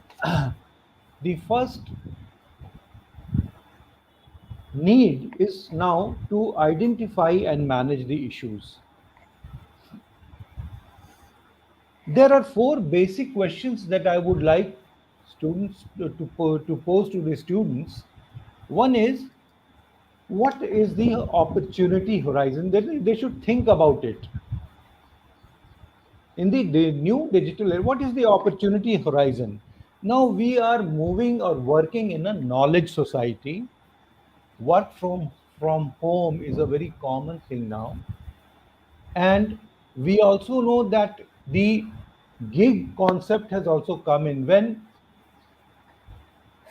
Speaker 4: the first need is now to identify and manage the issues. There are four basic questions that I would like students to pose to the students. One is, what is the opportunity horizon? They should think about it. In the new digital era, what is the opportunity horizon? Now we are moving or working in a knowledge society. Work from home is a very common thing now, and we also know that the gig concept has also come in, when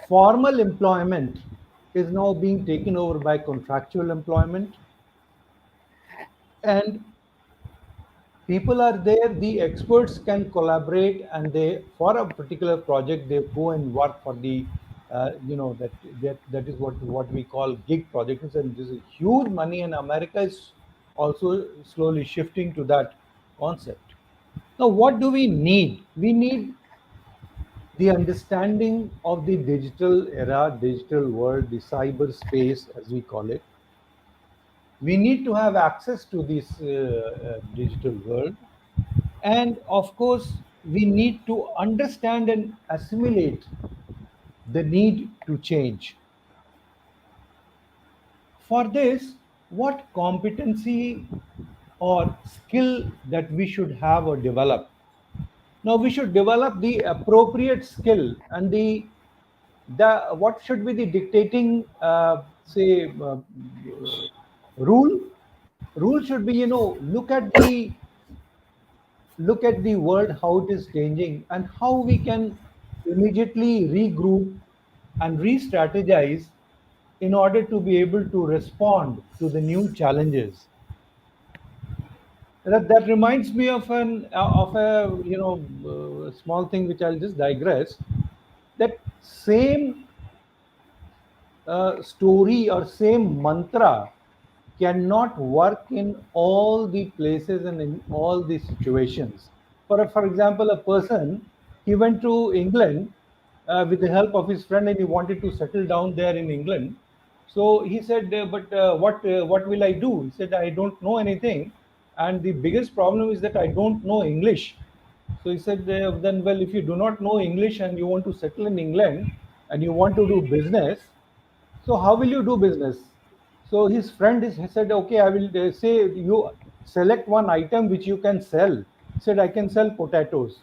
Speaker 4: formal employment is now being taken over by contractual employment, and people are there, the experts can collaborate, and they, for a particular project, they go and work for the that is what we call gig projects, and this is huge money, and America is also slowly shifting to that concept. Now what do we need? We need the understanding of the digital era, digital world, the cyberspace as we call it. We need to have access to this digital world. And of course, we need to understand and assimilate the need to change. For this, what competency or skill that we should have or develop? Now, we should develop the appropriate skill, and the what should be the dictating, say, rule. Rule should be, look at the world, how it is changing, and how we can immediately regroup and re-strategize in order to be able to respond to the new challenges. That reminds me of a small thing which I'll just digress. that same story or same mantra cannot work in all the places and in all the situations. For example, a person, he went to England with the help of his friend, and he wanted to settle down there in England. So he said, "But what will I do?" He said, "I don't know anything, and the biggest problem is that I don't know English." So he said, "Then, well, if you do not know English and you want to settle in England and you want to do business, so how will you do business?" So his friend he said, "Okay, I will say you select one item which you can sell." He said, "I can sell potatoes."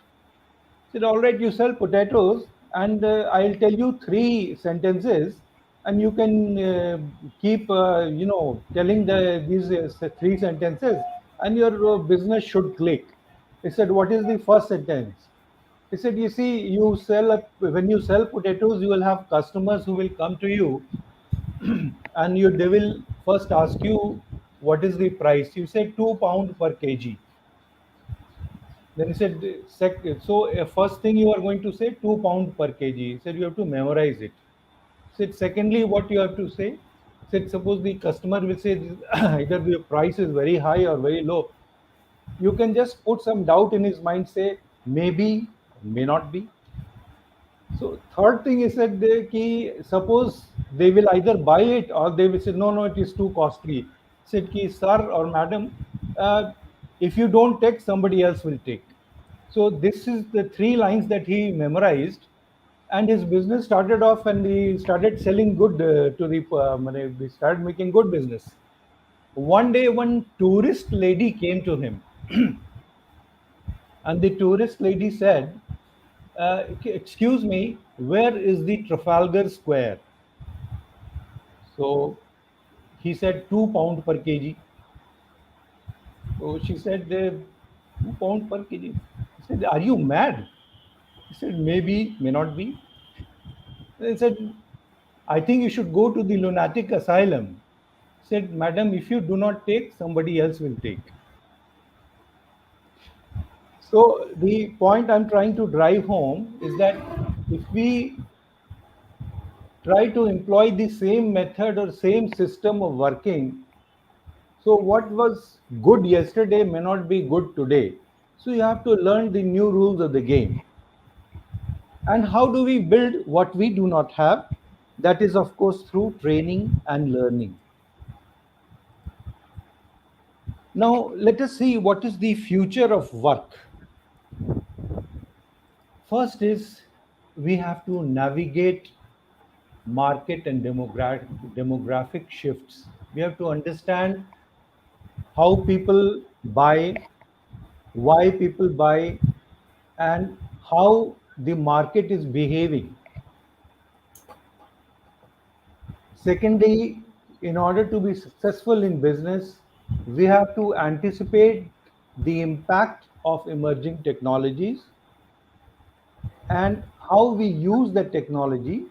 Speaker 4: He said, "All right, you sell potatoes, and I'll tell you three sentences, and you can keep, telling these three sentences, and your business should click." He said, "What is the first sentence?" He said, "You see, when you sell potatoes, you will have customers who will come to you, and they will first ask you what is the price. You say £2 per kg. Then he said, so first thing you are going to say £2 per kg." He said, "You have to memorize it." He said, "Secondly, what you have to say?" He said, "Suppose the customer will say either the price is very high or very low. You can just put some doubt in his mind, say maybe, may not be." So third thing is that suppose they will either buy it or they will say, "No, no, it is too costly." Said ki, "Sir or madam, uh, if you don't take, somebody else will take." So this is the three lines that he memorized, and his business started off, and he started selling good he started making good business. One day, one tourist lady came to him, and the tourist lady said, "Excuse me, where is the Trafalgar Square?" So he said, £2 per kg. So she said, £2 per kg. He said, "Are you mad?" He said, "Maybe, may not be." He said, "I think you should go to the lunatic asylum." He said, "Madam, if you do not take, somebody else will take." So the point I'm trying to drive home is that if we try to employ the same method or same system of working, so what was good yesterday may not be good today. So you have to learn the new rules of the game. And how do we build what we do not have? That is, of course, through training and learning. Now, let us see what is the future of work. First is we have to navigate market and demographic shifts. We have to understand how people buy, why people buy, and how the market is behaving. Secondly, in order to be successful in business, we have to anticipate the impact of emerging technologies and how we use the technology,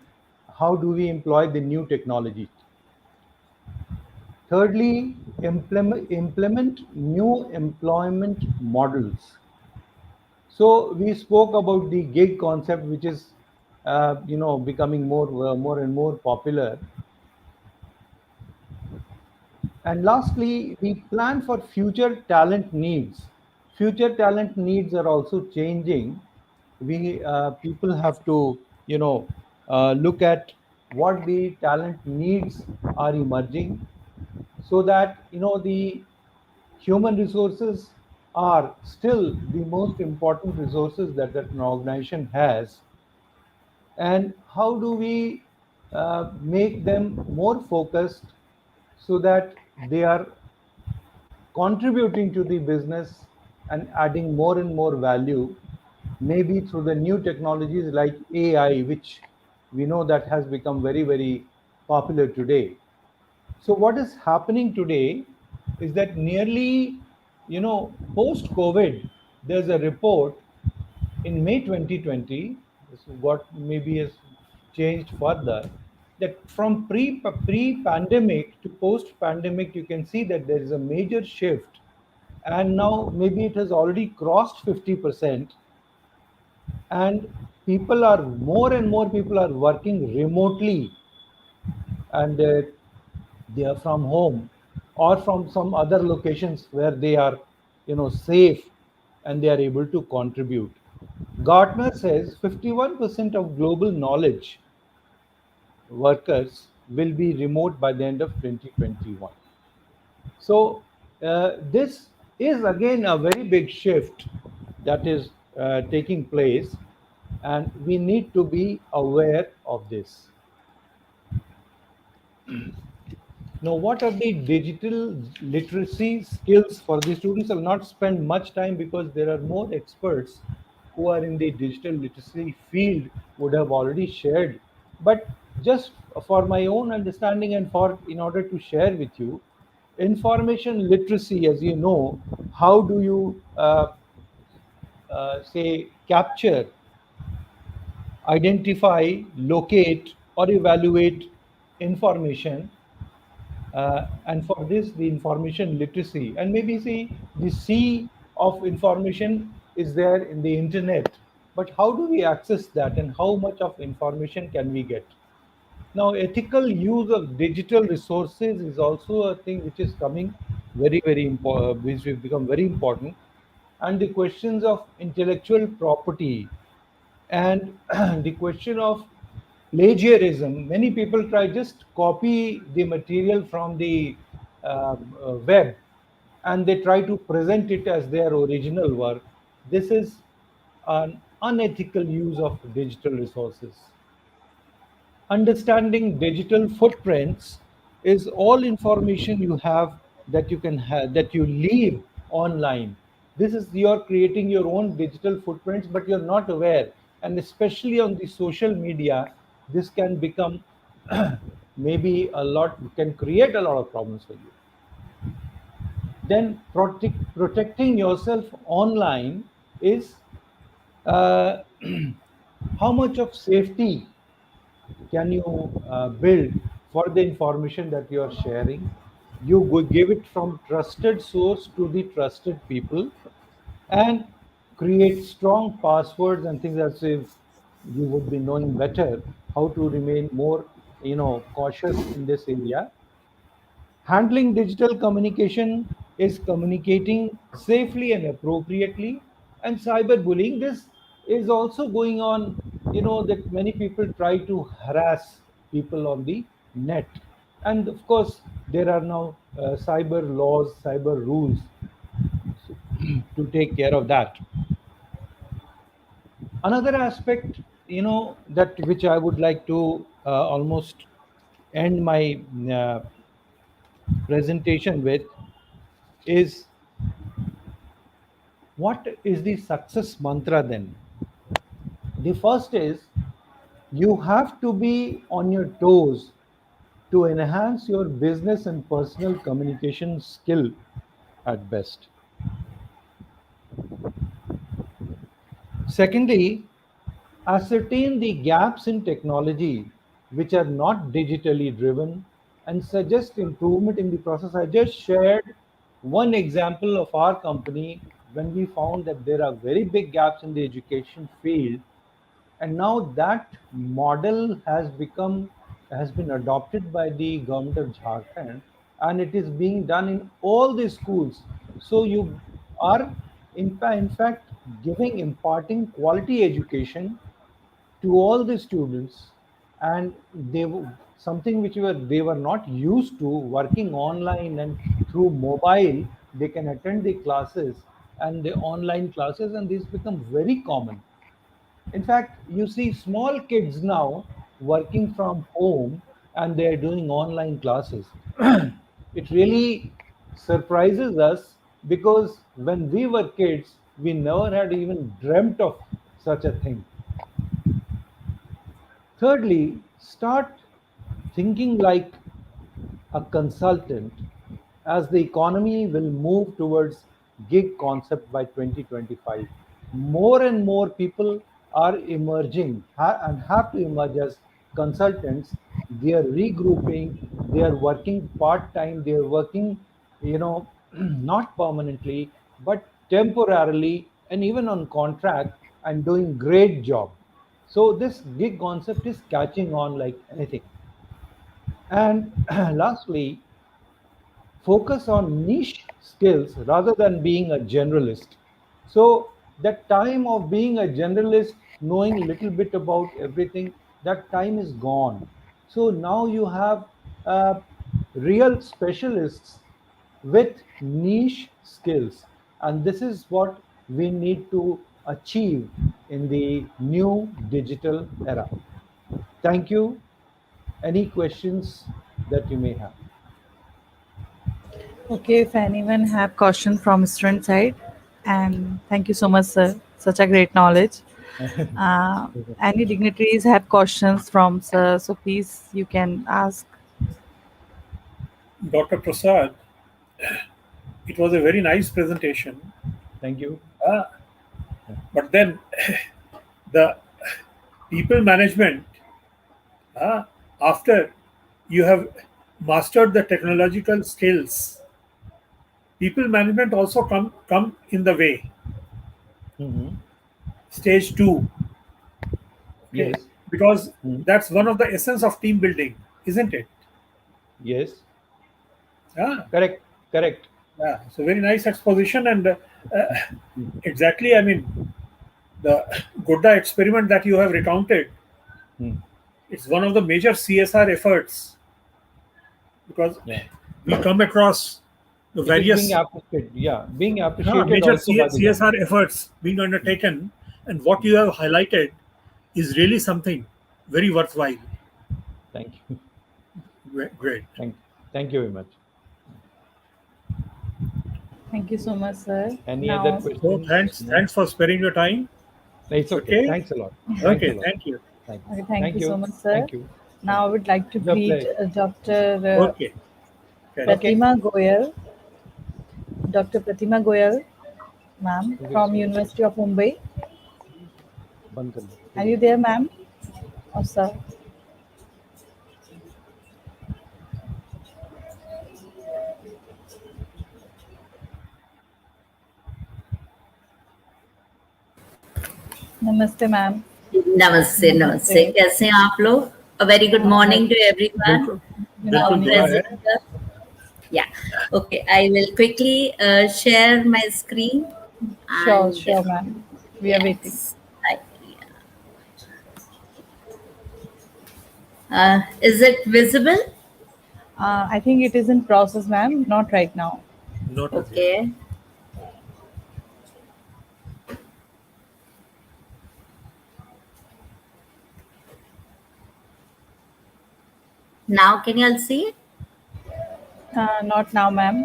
Speaker 4: how do we employ the new technology. Thirdly, implement new employment models. So we spoke about the gig concept, which is becoming more and more popular. And lastly, we plan for future talent needs. Future talent needs are also changing. We people have to look at what the talent needs are emerging, so that the human resources are still the most important resources that an organization has, and how do we make them more focused so that they are contributing to the business and adding more and more value, maybe through the new technologies like AI, which we know that has become very, very popular today. So what is happening today is that nearly, post COVID, there's a report in May 2020. This is what maybe has changed further. That from pre-pandemic to post-pandemic, you can see that there is a major shift, and now maybe it has already crossed 50%. And people are more and more people are working remotely, and they are from home or from some other locations where they are, safe, and they are able to contribute. Gartner says 51% of global knowledge workers will be remote by the end of 2021. So this is again a very big shift that is taking place, and we need to be aware of this. Now, what are the digital literacy skills for the students? I'll not spend much time because there are more experts who are in the digital literacy field would have already shared. But just for my own understanding and for in order to share with you, information literacy, as you know, how do you say capture, identify, locate, or evaluate information, and for this the information literacy, and maybe see the sea of information is there in the internet, but how do we access that and how much of information can we get? Now, ethical use of digital resources is also a thing which is coming very important, which will become very important, and the questions of intellectual property and the question of plagiarism. Many people try just copy the material from the web, and they try to present it as their original work. This is an unethical use of digital resources. Understanding digital footprints is all information you have that you can have that you leave online. This is, you're creating your own digital footprints, but you're not aware, and especially on the social media, this can become maybe a lot, can create a lot of problems for you. Then protecting yourself online is uh, how much of safety can you build for the information that you are sharing? You give it from trusted source to the trusted people, and create strong passwords and things, as if you would be knowing better how to remain more, cautious in this area. Handling digital communication is communicating safely and appropriately. And cyberbullying, this is also going on, that many people try to harass people on the net. And of course, there are now cyber laws, cyber rules to take care of that. Another aspect, that which I would like to almost end my presentation with is, what is the success mantra then? The first is, you have to be on your toes to enhance your business and personal communication skill at best. Secondly, ascertain the gaps in technology which are not digitally driven and suggest improvement in the process. I just shared one example of our company when we found that there are very big gaps in the education field, and now that model has been adopted by the government of Jharkhand, and it is being done in all the schools. So you are in fact giving imparting quality education to all the students, and something which they were not used to, working online and through mobile, they can attend the classes and the online classes, and these become very common. In fact, you see small kids now working from home and they're doing online classes. It really surprises us because when we were kids, we never had even dreamt of such a thing. Thirdly, start thinking like a consultant, as the economy will move towards gig concept by 2025. More and more people are emerging and have to emerge as consultants. They are regrouping, they are working part time, they are working, not permanently, but temporarily and even on contract, and doing great job. So this gig concept is catching on like anything. And lastly, focus on niche skills rather than being a generalist. So that time of being a generalist, knowing little bit about everything, that time is gone. So now you have uh, real specialists with niche skills, and this is what we need to achieve in the new digital era. Thank you. Any questions that you may have?
Speaker 1: Okay, if anyone have question from student side, and thank you so much, sir. Such a great knowledge. Uh, any dignitaries have questions from sir, so please you can ask.
Speaker 3: Dr. Prasad, it was a very nice presentation.
Speaker 4: Thank you.
Speaker 3: Uh, but then the people management, uh, after you have mastered the technological skills, people management also come in the way.
Speaker 4: Mhm.
Speaker 3: Stage two, okay,
Speaker 4: Yes.
Speaker 3: because
Speaker 4: Mm.
Speaker 3: that's one of the essence of team building, isn't it?
Speaker 4: Yes.
Speaker 3: Yeah,
Speaker 4: Correct. Correct.
Speaker 3: yeah. So very nice exposition and exactly. I mean, the Godda experiment that you have recounted,
Speaker 4: Mm.
Speaker 3: it's one of the major CSR efforts because
Speaker 4: Yeah.
Speaker 3: we come across the
Speaker 4: It is being
Speaker 3: various
Speaker 4: appreciated. Yeah. Being appreciated
Speaker 3: major
Speaker 4: also by the government.
Speaker 3: CSR efforts being
Speaker 4: Mm.
Speaker 3: undertaken, and what
Speaker 4: Mm.
Speaker 3: you have highlighted is really something very worthwhile.
Speaker 4: Thank you.
Speaker 3: Great.
Speaker 4: Thank you very much.
Speaker 1: Thank you so much, sir.
Speaker 4: Any other
Speaker 1: Now,
Speaker 3: So
Speaker 4: questions?
Speaker 3: thanks,
Speaker 4: No?
Speaker 3: thanks for sparing your time.
Speaker 4: It's okay.
Speaker 3: Okay,
Speaker 4: Thanks a lot. Thanks a
Speaker 3: okay,
Speaker 4: lot.
Speaker 3: thank you.
Speaker 4: Thank you.
Speaker 1: okay, thank
Speaker 4: Thank
Speaker 1: you so
Speaker 4: you.
Speaker 1: much, sir.
Speaker 4: Thank you. Thank
Speaker 1: Now, I
Speaker 4: you.
Speaker 1: would like to
Speaker 4: It's a
Speaker 1: greet
Speaker 4: pleasure.
Speaker 1: Dr.
Speaker 3: Okay, correct.
Speaker 4: Okay.
Speaker 1: Pratima Goyal, Dr. Pratima Goyal, ma'am, from University of Mumbai.
Speaker 4: बंद कर लो.
Speaker 1: Are you there, ma'am? Oh, sir. Namaste, ma'am.
Speaker 5: नमस्ते नमस्ते
Speaker 1: Namaste.
Speaker 5: कैसे हैं आप लोग a very good
Speaker 1: Very
Speaker 5: morning to everyone
Speaker 3: बिल्कुल
Speaker 1: good
Speaker 5: our
Speaker 3: बिल्कुल
Speaker 1: morning.
Speaker 3: दुआ है.
Speaker 5: presenter yeah okay I will quickly share my screen
Speaker 1: Sure,
Speaker 5: and
Speaker 1: sure, ma'am. We are waiting.
Speaker 5: yes is it visible
Speaker 1: I think it is in process, ma'am. Not right now.
Speaker 3: Not as yet.
Speaker 5: okay now can you all see it
Speaker 1: Not now, ma'am.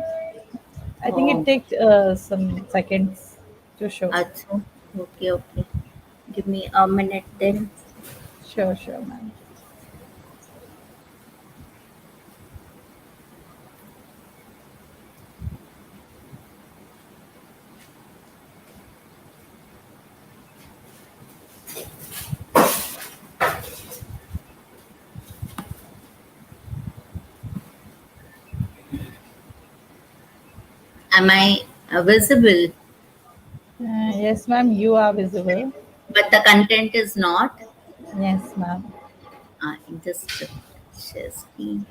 Speaker 1: I think it
Speaker 5: oh
Speaker 1: takes some seconds to show.
Speaker 5: अच्छा okay give me a minute then
Speaker 1: Sure, sure, ma'am.
Speaker 5: am I visible
Speaker 1: Yes, ma'am. You are visible.
Speaker 5: but the content is not
Speaker 1: Yes, ma'am.
Speaker 5: just share screen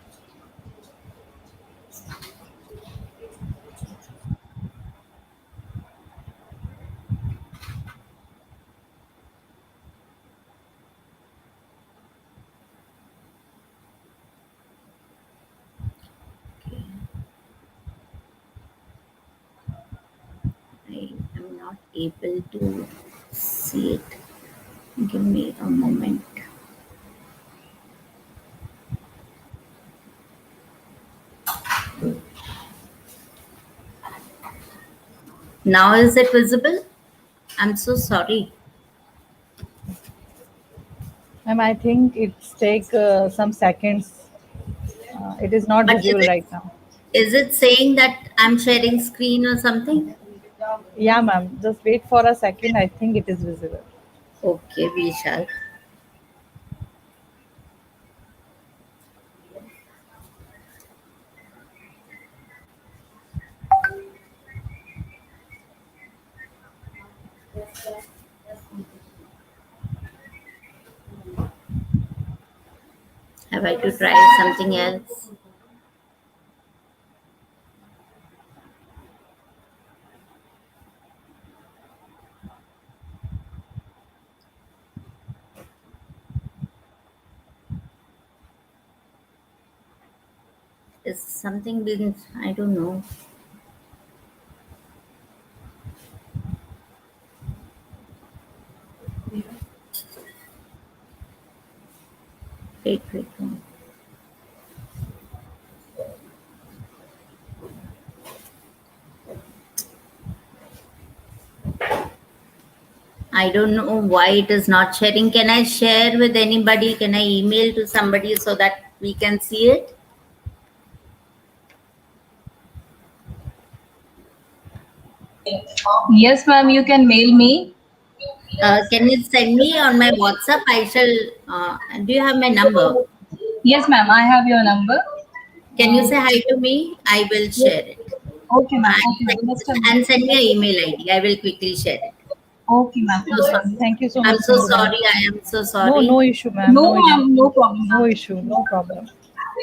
Speaker 5: I am not able to see it. Give me a moment. Now is it visible? I'm so sorry.
Speaker 1: Ma'am, I think it's take some seconds. It is not
Speaker 5: But
Speaker 1: visible right now.
Speaker 5: is it saying that I'm sharing screen or something?
Speaker 1: Yeah, ma'am. Just wait for a second. I think it is visible.
Speaker 5: Okay, we shall. Have I to try something else? Is something been, I don't know. Wait. I don't know why it is not sharing. Can I share with anybody? Can I email to somebody so that we can see it?
Speaker 6: Yes, ma'am, you can mail me.
Speaker 5: Can you send me on my WhatsApp? I shall. Do you have my number?
Speaker 6: Yes, ma'am, I have your number.
Speaker 5: Can you say hi to me? I will
Speaker 6: Yes.
Speaker 5: share it.
Speaker 6: Okay, ma'am. Okay, ma'am. Just a
Speaker 5: And
Speaker 6: minute.
Speaker 5: send me an email ID. I will quickly share it.
Speaker 6: Okay, ma'am.
Speaker 5: So
Speaker 6: Okay.
Speaker 5: sorry.
Speaker 1: Thank you so
Speaker 5: I'm
Speaker 1: much,
Speaker 5: so
Speaker 1: Simran.
Speaker 5: sorry. I am so
Speaker 1: No,
Speaker 5: sorry.
Speaker 1: no issue, ma'am.
Speaker 6: No,
Speaker 1: No issue.
Speaker 6: ma'am, no problem,
Speaker 1: No
Speaker 6: ma'am.
Speaker 1: issue. No problem.
Speaker 6: As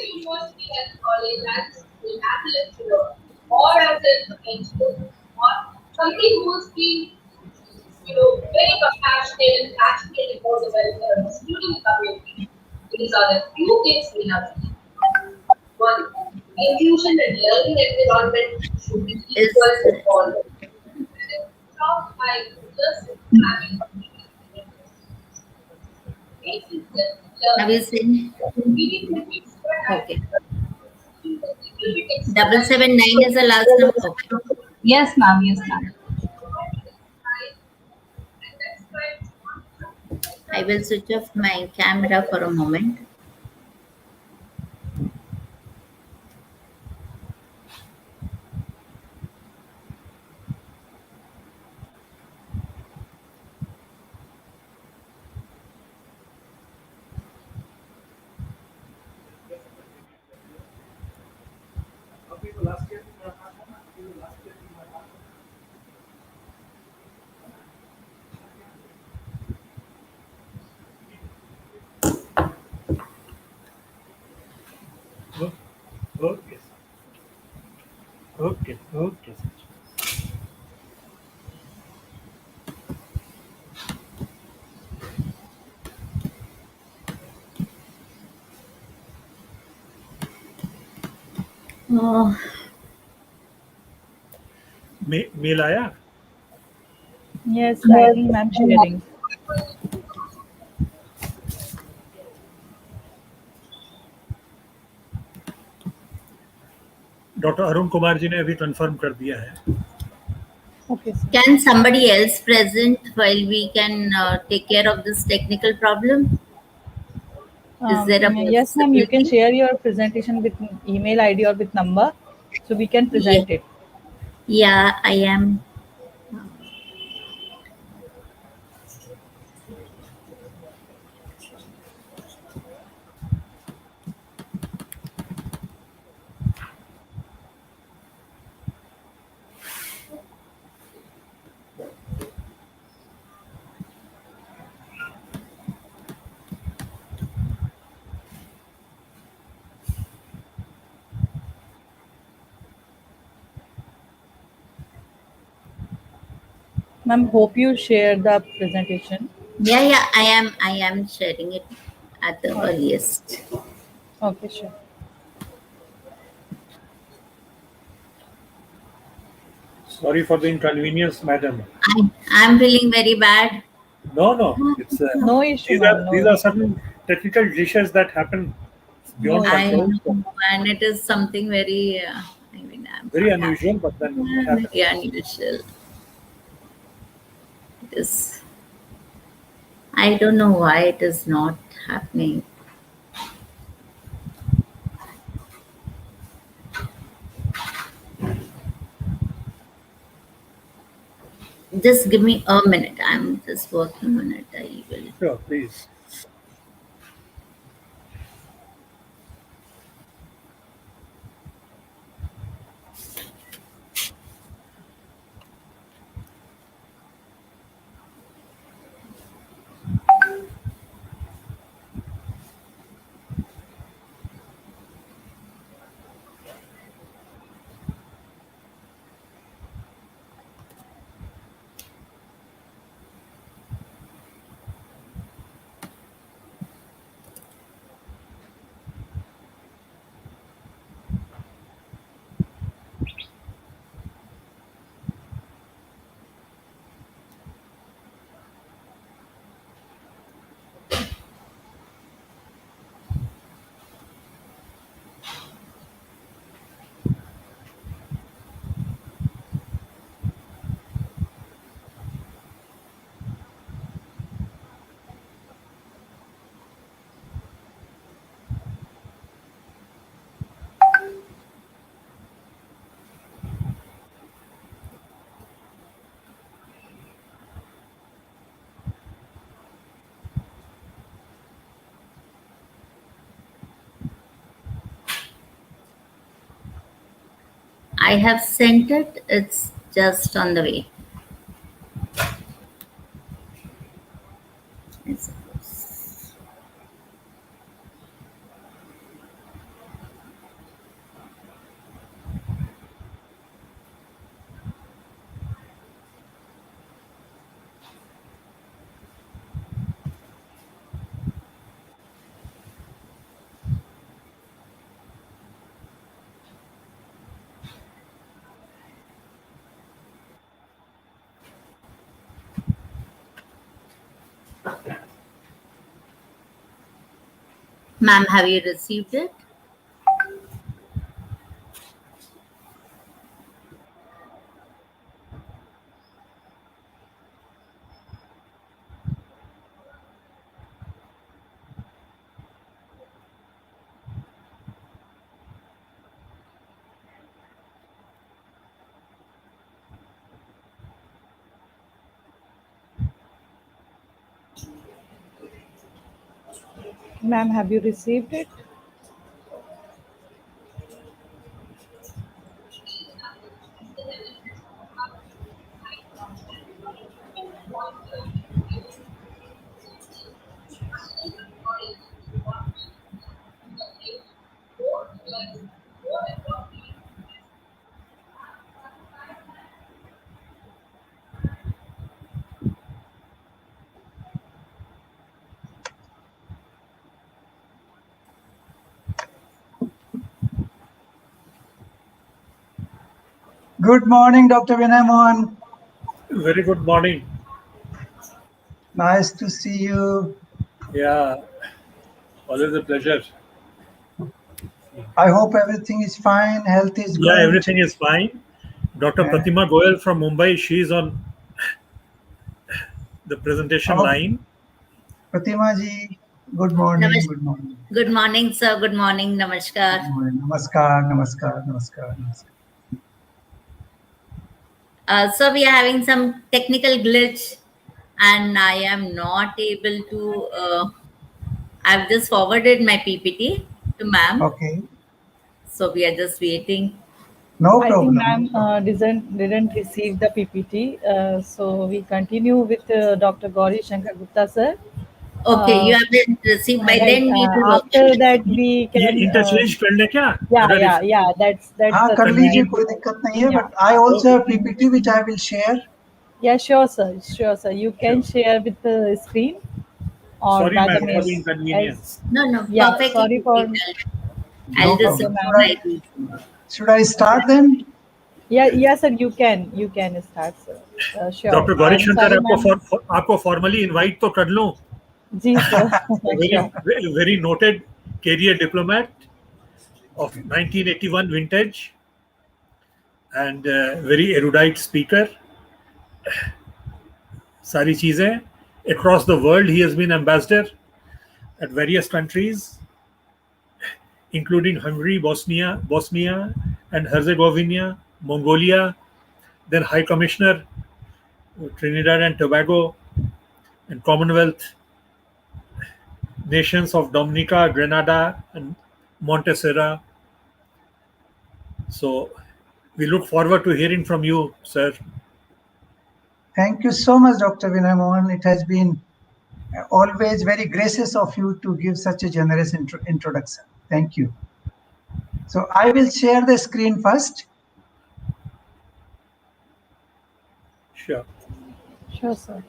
Speaker 6: a university, as a college, as a school, as a lecturer, or as an NGO, or somebody who's been, very compassionate and passionate about the welfare of the student community. These are the few things we have to do. One, inclusion and learning environment should be
Speaker 5: Is
Speaker 6: equal to all. Stop by just having basic
Speaker 5: have you
Speaker 6: learning.
Speaker 5: seen?
Speaker 6: We need to extra
Speaker 5: Okay. 779 is the last number. Okay.
Speaker 6: Yes, ma'am. Yes, ma'am.
Speaker 5: I will switch off my camera for a moment.
Speaker 3: Okay. Okay. Okay.
Speaker 5: Oh,
Speaker 3: mail आया
Speaker 1: Yes, I think ma'am sharing.
Speaker 3: Doctor Arun Kumar ji ने अभी confirm कर दिया है
Speaker 1: Okay, sir.
Speaker 5: can somebody else present while we can take care of this technical problem? Is there a
Speaker 1: Yes, ma'am. You can
Speaker 5: possibility?
Speaker 1: share your presentation with email ID or with number, so we can
Speaker 5: Yeah,
Speaker 1: present it.
Speaker 5: yeah, I am.
Speaker 1: Ma'am, hope you share the presentation.
Speaker 5: Yeah, I am sharing it at the
Speaker 1: Okay.
Speaker 5: earliest.
Speaker 1: Okay, sure.
Speaker 3: Sorry for the inconvenience madam
Speaker 5: I'm feeling very bad.
Speaker 3: no it's
Speaker 1: No issue, ma'am. No
Speaker 3: these are
Speaker 1: issue.
Speaker 3: certain technical dishes that happen
Speaker 1: No
Speaker 3: beyond
Speaker 1: issue.
Speaker 5: I
Speaker 3: control so
Speaker 5: know, and it is something very. I mean, I'm
Speaker 3: very
Speaker 5: not
Speaker 3: unusual
Speaker 5: happy.
Speaker 3: but then it happens
Speaker 5: Very unusual. It is. I don't know why it is not happening. Just give me a minute. I'm just working on it. I will.
Speaker 3: sure please
Speaker 5: I have sent it. It's just on the way. I suppose. Ma'am, have you received it?
Speaker 1: Ma'am, have you received it?
Speaker 7: Good morning, Dr. Vinay Mohan.
Speaker 3: Very good morning.
Speaker 7: Nice to see you.
Speaker 3: Yeah, always a pleasure.
Speaker 7: I hope everything is fine, health is
Speaker 3: Yeah,
Speaker 7: good.
Speaker 3: everything is fine. Dr.
Speaker 7: Yeah.
Speaker 3: Pratima Goyal from Mumbai, she's on the presentation
Speaker 7: Oh,
Speaker 3: line.
Speaker 7: Pratima ji, good morning, good morning.
Speaker 5: Good morning, sir. Good morning. Namaskar.
Speaker 7: Good morning. Namaskar, namaskar, namaskar, namaskar.
Speaker 5: So we are having some technical glitch, and I am not able to. I've just forwarded my PPT to ma'am,
Speaker 7: Okay,
Speaker 5: so we are just waiting.
Speaker 7: no
Speaker 1: I think
Speaker 7: problem, no
Speaker 1: ma'am
Speaker 7: problem.
Speaker 1: didn't receive the PPT. So we continue with Dr. Gauri Shankar Gupta sir.
Speaker 5: Okay, you
Speaker 1: Uh,
Speaker 5: have been received by
Speaker 1: right.
Speaker 5: then. We will work on
Speaker 1: After
Speaker 5: it.
Speaker 1: that we
Speaker 3: ये
Speaker 1: can.
Speaker 3: Interchange कर ले क्या
Speaker 1: Yeah,
Speaker 3: अगर
Speaker 1: yeah,
Speaker 3: if
Speaker 1: yeah. That's
Speaker 7: हाँ
Speaker 1: the
Speaker 7: कर
Speaker 1: thing.
Speaker 7: लीजिए,
Speaker 3: convenient
Speaker 7: कोई दिक्कत नहीं है,
Speaker 1: Yeah,
Speaker 7: but I also
Speaker 3: okay
Speaker 7: have PPT which I will share.
Speaker 1: yeah. Sure, sir. Sure, sir. You can
Speaker 3: sure
Speaker 1: share with the screen or
Speaker 3: sorry
Speaker 1: by the
Speaker 3: ma'am for
Speaker 1: mail.
Speaker 3: the
Speaker 7: Yes,
Speaker 3: inconvenience
Speaker 1: As
Speaker 5: No, no,
Speaker 1: yeah.
Speaker 5: perfectly
Speaker 1: Sorry for.
Speaker 5: difficult.
Speaker 7: no
Speaker 5: I'll just
Speaker 1: Okay,
Speaker 7: problem.
Speaker 1: ma'am.
Speaker 5: reply these.
Speaker 7: Should I start then?
Speaker 1: Yeah, yeah, sir. You can start, sir. Sure.
Speaker 3: Doctor Gauri
Speaker 1: I'm
Speaker 3: Shankar
Speaker 1: sorry, ma'am.
Speaker 3: आपको formally invite तो कर लूं
Speaker 1: Ji, sir.
Speaker 3: Very
Speaker 1: Sure.
Speaker 3: Very noted career diplomat of 1981 vintage and very erudite speaker सारी चीजें across the world he has been ambassador at various countries including Hungary, Bosnia and Herzegovina, Mongolia, then High Commissioner Trinidad and Tobago and Commonwealth nations of Dominica, Grenada and Montserrat. So we look forward to hearing from you, sir.
Speaker 7: Thank you so much, Dr. Vinay Mohan. It has been always very gracious of you to give such a generous introduction. Thank you. So I will share the screen first.
Speaker 3: Sure.
Speaker 1: Sure, sir.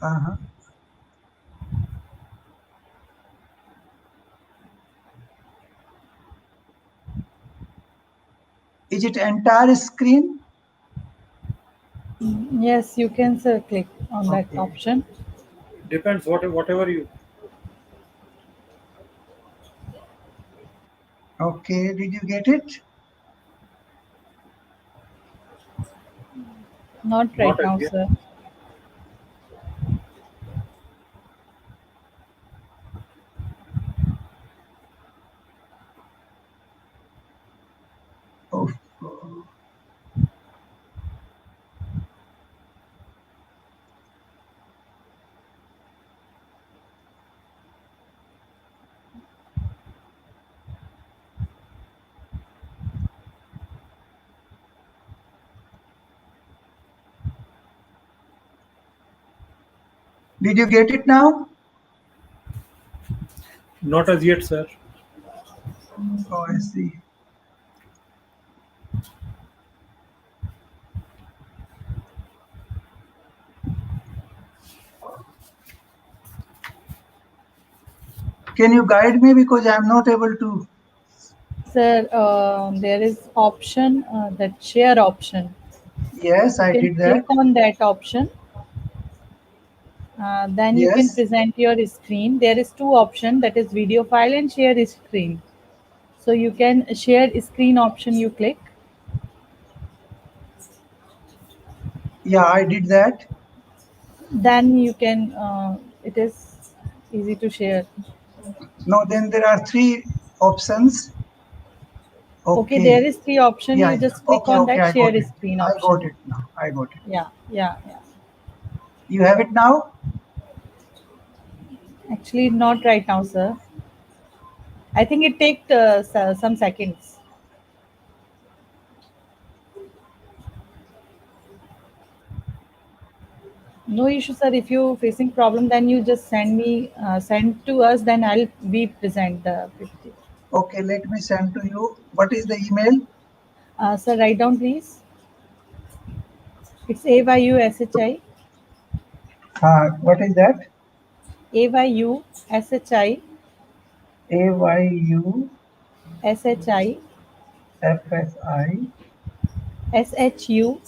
Speaker 7: Uh-huh. Is it entire screen?
Speaker 1: Yes, you can, sir, click on that
Speaker 7: Okay.
Speaker 1: option.
Speaker 3: Depends whatever you.
Speaker 7: Okay, did you get it?
Speaker 1: Not right
Speaker 3: Not as
Speaker 1: now,
Speaker 3: yet.
Speaker 1: sir.
Speaker 7: Did you get it now?
Speaker 3: Not as yet, sir.
Speaker 7: Oh, I see. Can you guide me, because I am not able to?
Speaker 1: Sir, there is option, that share option.
Speaker 7: Yes,
Speaker 1: You
Speaker 7: I
Speaker 1: can
Speaker 7: did
Speaker 1: click
Speaker 7: that.
Speaker 1: on that option. Then you can
Speaker 7: Yes.
Speaker 1: present your screen. There is two options, that is video file and share screen. So you can share screen option, you click.
Speaker 7: Yeah, I did that.
Speaker 1: Then you can, it is easy to share.
Speaker 7: No, then there are three options.
Speaker 1: Okay, there
Speaker 7: Okay.
Speaker 1: is three option.
Speaker 7: Yeah,
Speaker 1: You
Speaker 7: yeah.
Speaker 1: just click
Speaker 7: Okay,
Speaker 1: on
Speaker 7: okay,
Speaker 1: that
Speaker 7: I got
Speaker 1: share
Speaker 7: it.
Speaker 1: screen
Speaker 7: I got
Speaker 1: option.
Speaker 7: it now. I got it.
Speaker 1: Yeah, yeah, yeah.
Speaker 7: You have it now?
Speaker 1: Actually, not right now, sir. I think it takes some seconds. No issue, sir. If you facing problem, then you just send to us. Then we present the PPT.
Speaker 7: Okay, let me send to you. What is the email?
Speaker 1: Sir, write down please. It's AYUSHI,
Speaker 7: What is that?
Speaker 1: AYUSHI,
Speaker 7: AYUFSI
Speaker 1: SHI, SHU,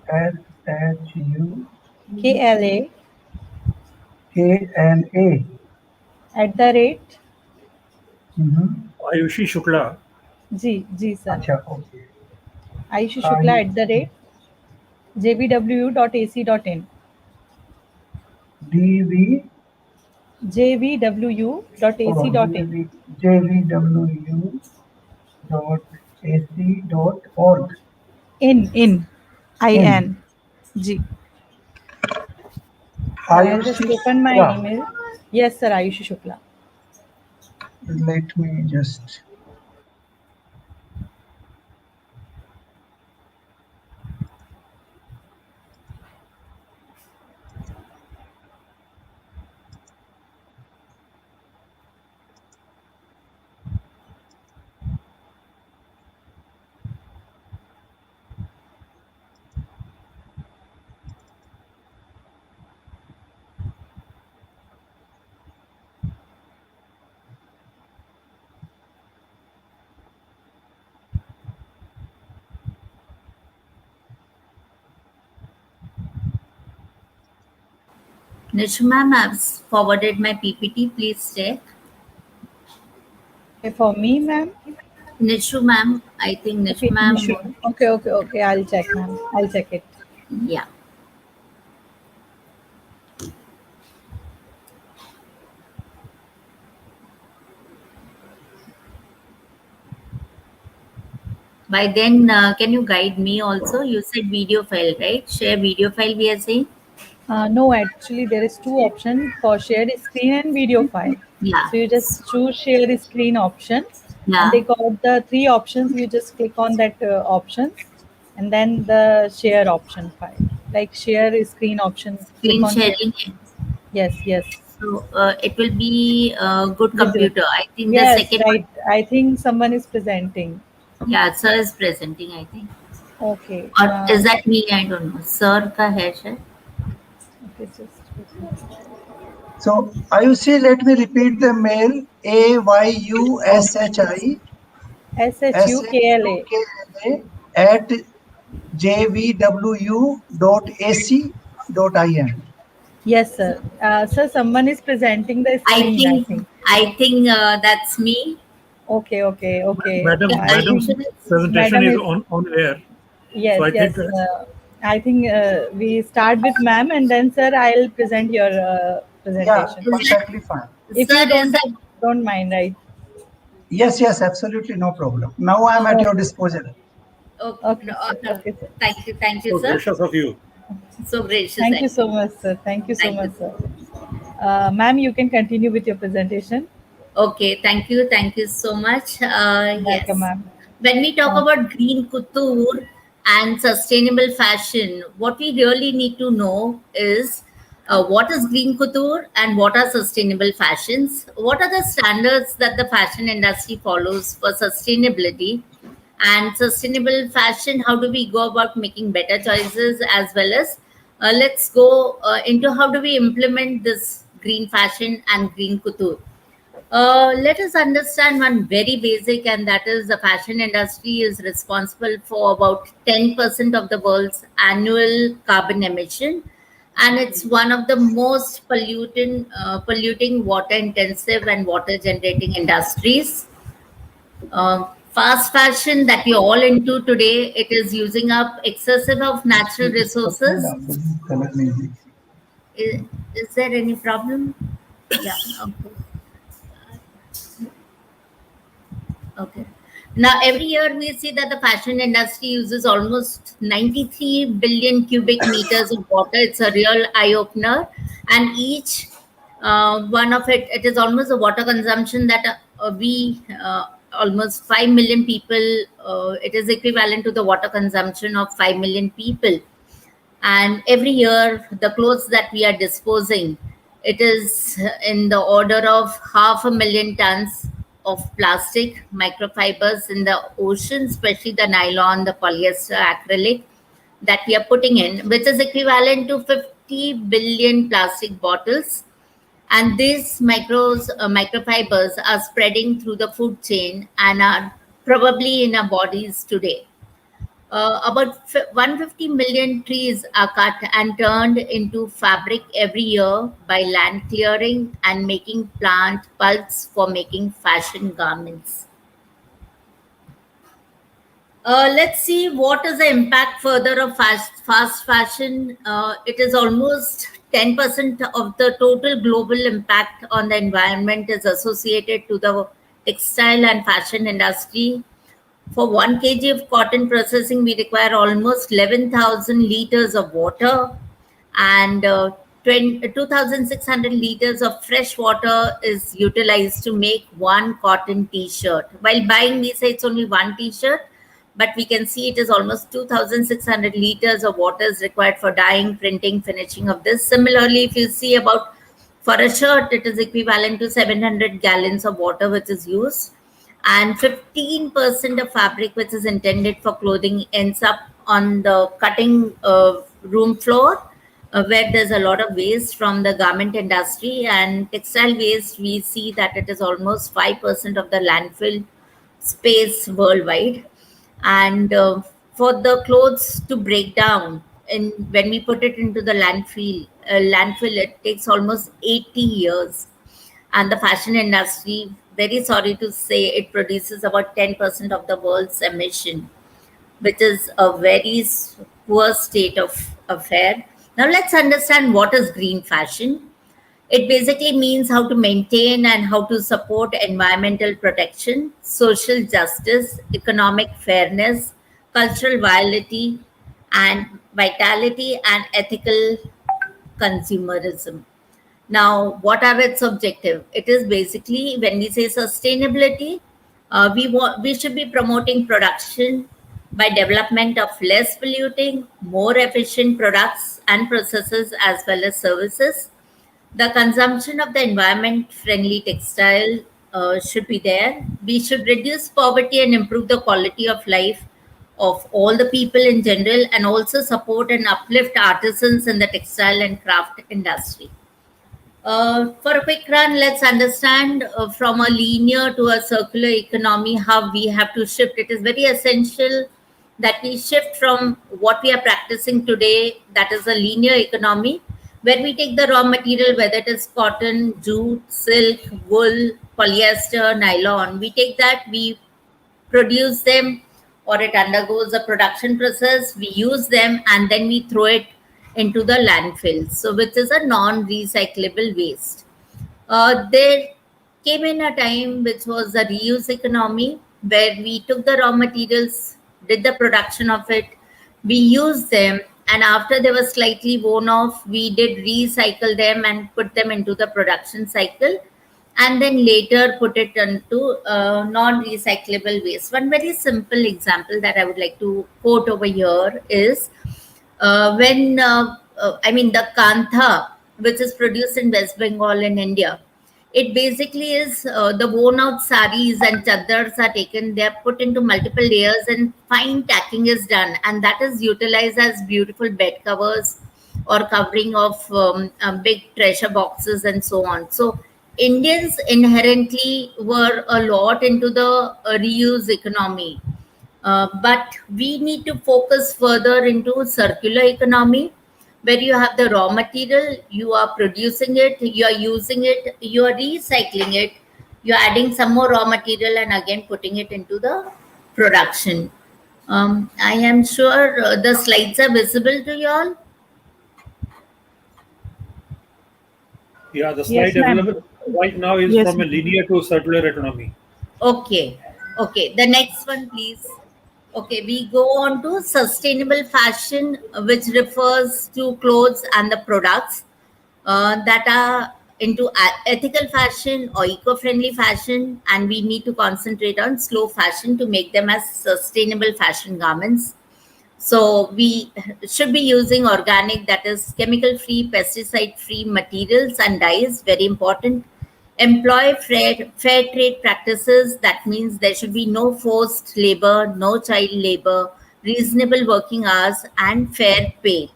Speaker 7: SHU
Speaker 1: KLA
Speaker 7: KLA.
Speaker 1: @
Speaker 7: Mm-hmm.
Speaker 3: Ayushi Shukla.
Speaker 1: Ji sir.
Speaker 7: Acha, okay.
Speaker 1: Ayushi Shukla @ jvwu.ac.in.
Speaker 7: DV
Speaker 1: jvwu.ac.in.
Speaker 7: JVWU dot AC dot org.
Speaker 1: In
Speaker 7: In
Speaker 1: IN. G. So I'll just
Speaker 7: Ayushi
Speaker 1: open my
Speaker 7: Shukla.
Speaker 1: email. Yes, sir, Ayushi Shukla.
Speaker 7: Let me just.
Speaker 5: Nishu ma'am, I've forwarded my PPT. Please check.
Speaker 1: Okay, for me, ma'am.
Speaker 5: Nishu ma'am, I think Nishu
Speaker 1: Okay,
Speaker 5: ma'am.
Speaker 1: Nishu. Okay. I'll check, ma'am. I'll check it.
Speaker 5: Yeah. By then, can you guide me also? You said video file, right? Share video file, we are saying?
Speaker 1: No, actually, there is two options for shared screen and video file.
Speaker 5: Yeah.
Speaker 1: So you just choose share screen option, and
Speaker 5: Yeah.
Speaker 1: they got the three options. You just click on that options, and then the share option file, like share screen option. Click
Speaker 5: Screen
Speaker 1: on share.
Speaker 5: sharing.
Speaker 1: Yes.
Speaker 5: So it will be a good
Speaker 1: Visible.
Speaker 5: computer. I think the
Speaker 1: Yes,
Speaker 5: second one,
Speaker 1: right. I think someone is presenting.
Speaker 5: yeah, sir is presenting, I think.
Speaker 1: Okay.
Speaker 5: Or is that me? I don't know. Sir ka hai sir?
Speaker 1: Okay,
Speaker 7: So Ayushi, let me repeat the mail. AYUSHI
Speaker 1: SHUKLA.
Speaker 7: SHUKLA at jvwu.ac.in.
Speaker 1: Yes, sir. Sir, someone is presenting the screen, I think.
Speaker 5: I think that's me.
Speaker 1: Okay. I
Speaker 3: Madam's
Speaker 1: think
Speaker 3: presentation
Speaker 1: madam
Speaker 3: is
Speaker 1: is,
Speaker 3: on air. So
Speaker 1: yes.
Speaker 3: I think
Speaker 1: I think we start with ma'am, and then sir, I'll present your
Speaker 7: Yeah,
Speaker 1: presentation.
Speaker 5: Is that,
Speaker 7: perfectly fine.
Speaker 1: If
Speaker 5: sir,
Speaker 1: you
Speaker 5: is
Speaker 1: don't
Speaker 5: that
Speaker 1: mind, right?
Speaker 7: Yes, absolutely no problem. Now I am at your
Speaker 1: Okay,
Speaker 7: disposal.
Speaker 5: okay?
Speaker 1: okay, sir. Okay, sir.
Speaker 5: Thank you,
Speaker 3: so
Speaker 5: sir.
Speaker 3: gracious of you.
Speaker 5: So gracious,
Speaker 1: Thank you so
Speaker 5: actually.
Speaker 1: much, sir. Thank you so
Speaker 5: Thank you.
Speaker 1: much, sir. Ma'am, you can continue with your presentation.
Speaker 5: Okay, thank you so much.
Speaker 1: Welcome,
Speaker 5: Yes,
Speaker 1: ma'am.
Speaker 5: when we talk
Speaker 1: Uh,
Speaker 5: about green couture and sustainable fashion, what we really need to know is What is green couture and what are sustainable fashions? What are the standards that the fashion industry follows for sustainability? And sustainable fashion, how do we go about making better choices, as well as let's go into how do we implement this green fashion and green couture. Let us understand one very basic, and that is the fashion industry is responsible for about 10% of the world's annual carbon emission, and it's one of the most polluting, water intensive, and water generating industries. Fast fashion that we all into today, it is using up excessive of natural resources. Is, is there any problem? Yeah. Okay. Okay. Now, every year we see that the fashion industry uses almost 93 billion cubic meters of water. It's a real eye opener. And each one of it, it is almost a water consumption that almost 5 million people, it is equivalent to the water consumption of 5 million people. And every year the clothes that we are disposing, it is in the order of 500,000 tons of plastic microfibers in the ocean, especially the nylon, the polyester, acrylic that we are putting in, which is equivalent to 50 billion plastic bottles. And these microfibers are spreading through the food chain and are probably in our bodies today. About 150 million trees are cut and turned into fabric every year by land clearing and making plant pulps for making fashion garments. Let's see what is the impact further of fast fashion. It is almost 10% of the total global impact on the environment is associated to the textile and fashion industry. For 1 kg of cotton processing, we require almost 11,000 liters of water, and 2,600 liters of fresh water is utilized to make one cotton t-shirt. While buying, we say it's only one t-shirt, but we can see it is almost 2,600 liters of water is required for dyeing, printing, finishing of this. Similarly, if you see about for a shirt, it is equivalent to 700 gallons of water which is used. And 15% of fabric which is intended for clothing ends up on the cutting room floor, where there's a lot of waste from the garment industry. And textile waste, we see that it is almost 5% of the landfill space worldwide. And for the clothes to break down, and when we put it into the landfill, it takes almost 80 years. And the fashion industry, very sorry to say, it produces about 10% of the world's emission, which is a very poor state of affair. Now let's understand what is green fashion. It basically means how to maintain and how to support environmental protection, social justice, economic fairness, cultural vitality, and ethical consumerism. Now, what are its objective? It is basically, when we say sustainability, we should be promoting production by development of less polluting, more efficient products and processes, as well as services. The consumption of the environment-friendly textile should be there. We should reduce poverty and improve the quality of life of all the people in general, and also support and uplift artisans in the textile and craft industry. For a quick run, let's understand from a linear to a circular economy how we have to shift. It is very essential that we shift from what we are practicing today, that is a linear economy, where we take the raw material, whether it is cotton, jute, silk, wool, polyester, nylon. We take that, we produce them, or it undergoes a production process, we use them, and then we throw it into the landfill, so which is a non-recyclable waste. There came in a time which was the reuse economy, where we took the raw materials, did the production of it, we used them, and after they were slightly worn off, we did recycle them and put them into the production cycle, and then later put it into non-recyclable waste. One very simple example that I would like to quote over here is the kantha which is produced in West Bengal in India. It basically is the worn out saris and chadars are taken, they are put into multiple layers and fine tacking is done. And that is utilized as beautiful bed covers or covering of big treasure boxes and so on. So Indians inherently were a lot into the reuse economy. But we need to focus further into circular economy, where you have the raw material, you are producing it, you are using it, you are recycling it, you are adding some more raw material and again putting it into the production. I am sure the slides are visible to you all.
Speaker 3: Yeah, the
Speaker 1: Yes,
Speaker 3: slide
Speaker 1: ma'am.
Speaker 3: available right now is
Speaker 1: Yes,
Speaker 3: from a
Speaker 1: ma'am.
Speaker 3: linear to circular economy.
Speaker 5: Okay, okay. The next one, please. Okay, we go on to sustainable fashion, which refers to clothes and the products that are into ethical fashion or eco-friendly fashion, and we need to concentrate on slow fashion to make them as sustainable fashion garments. So we should be using organic, that is chemical free, pesticide free materials and dyes, very important. Employ fair trade practices, that means there should be no forced labor, no child labor, reasonable working hours and fair pay.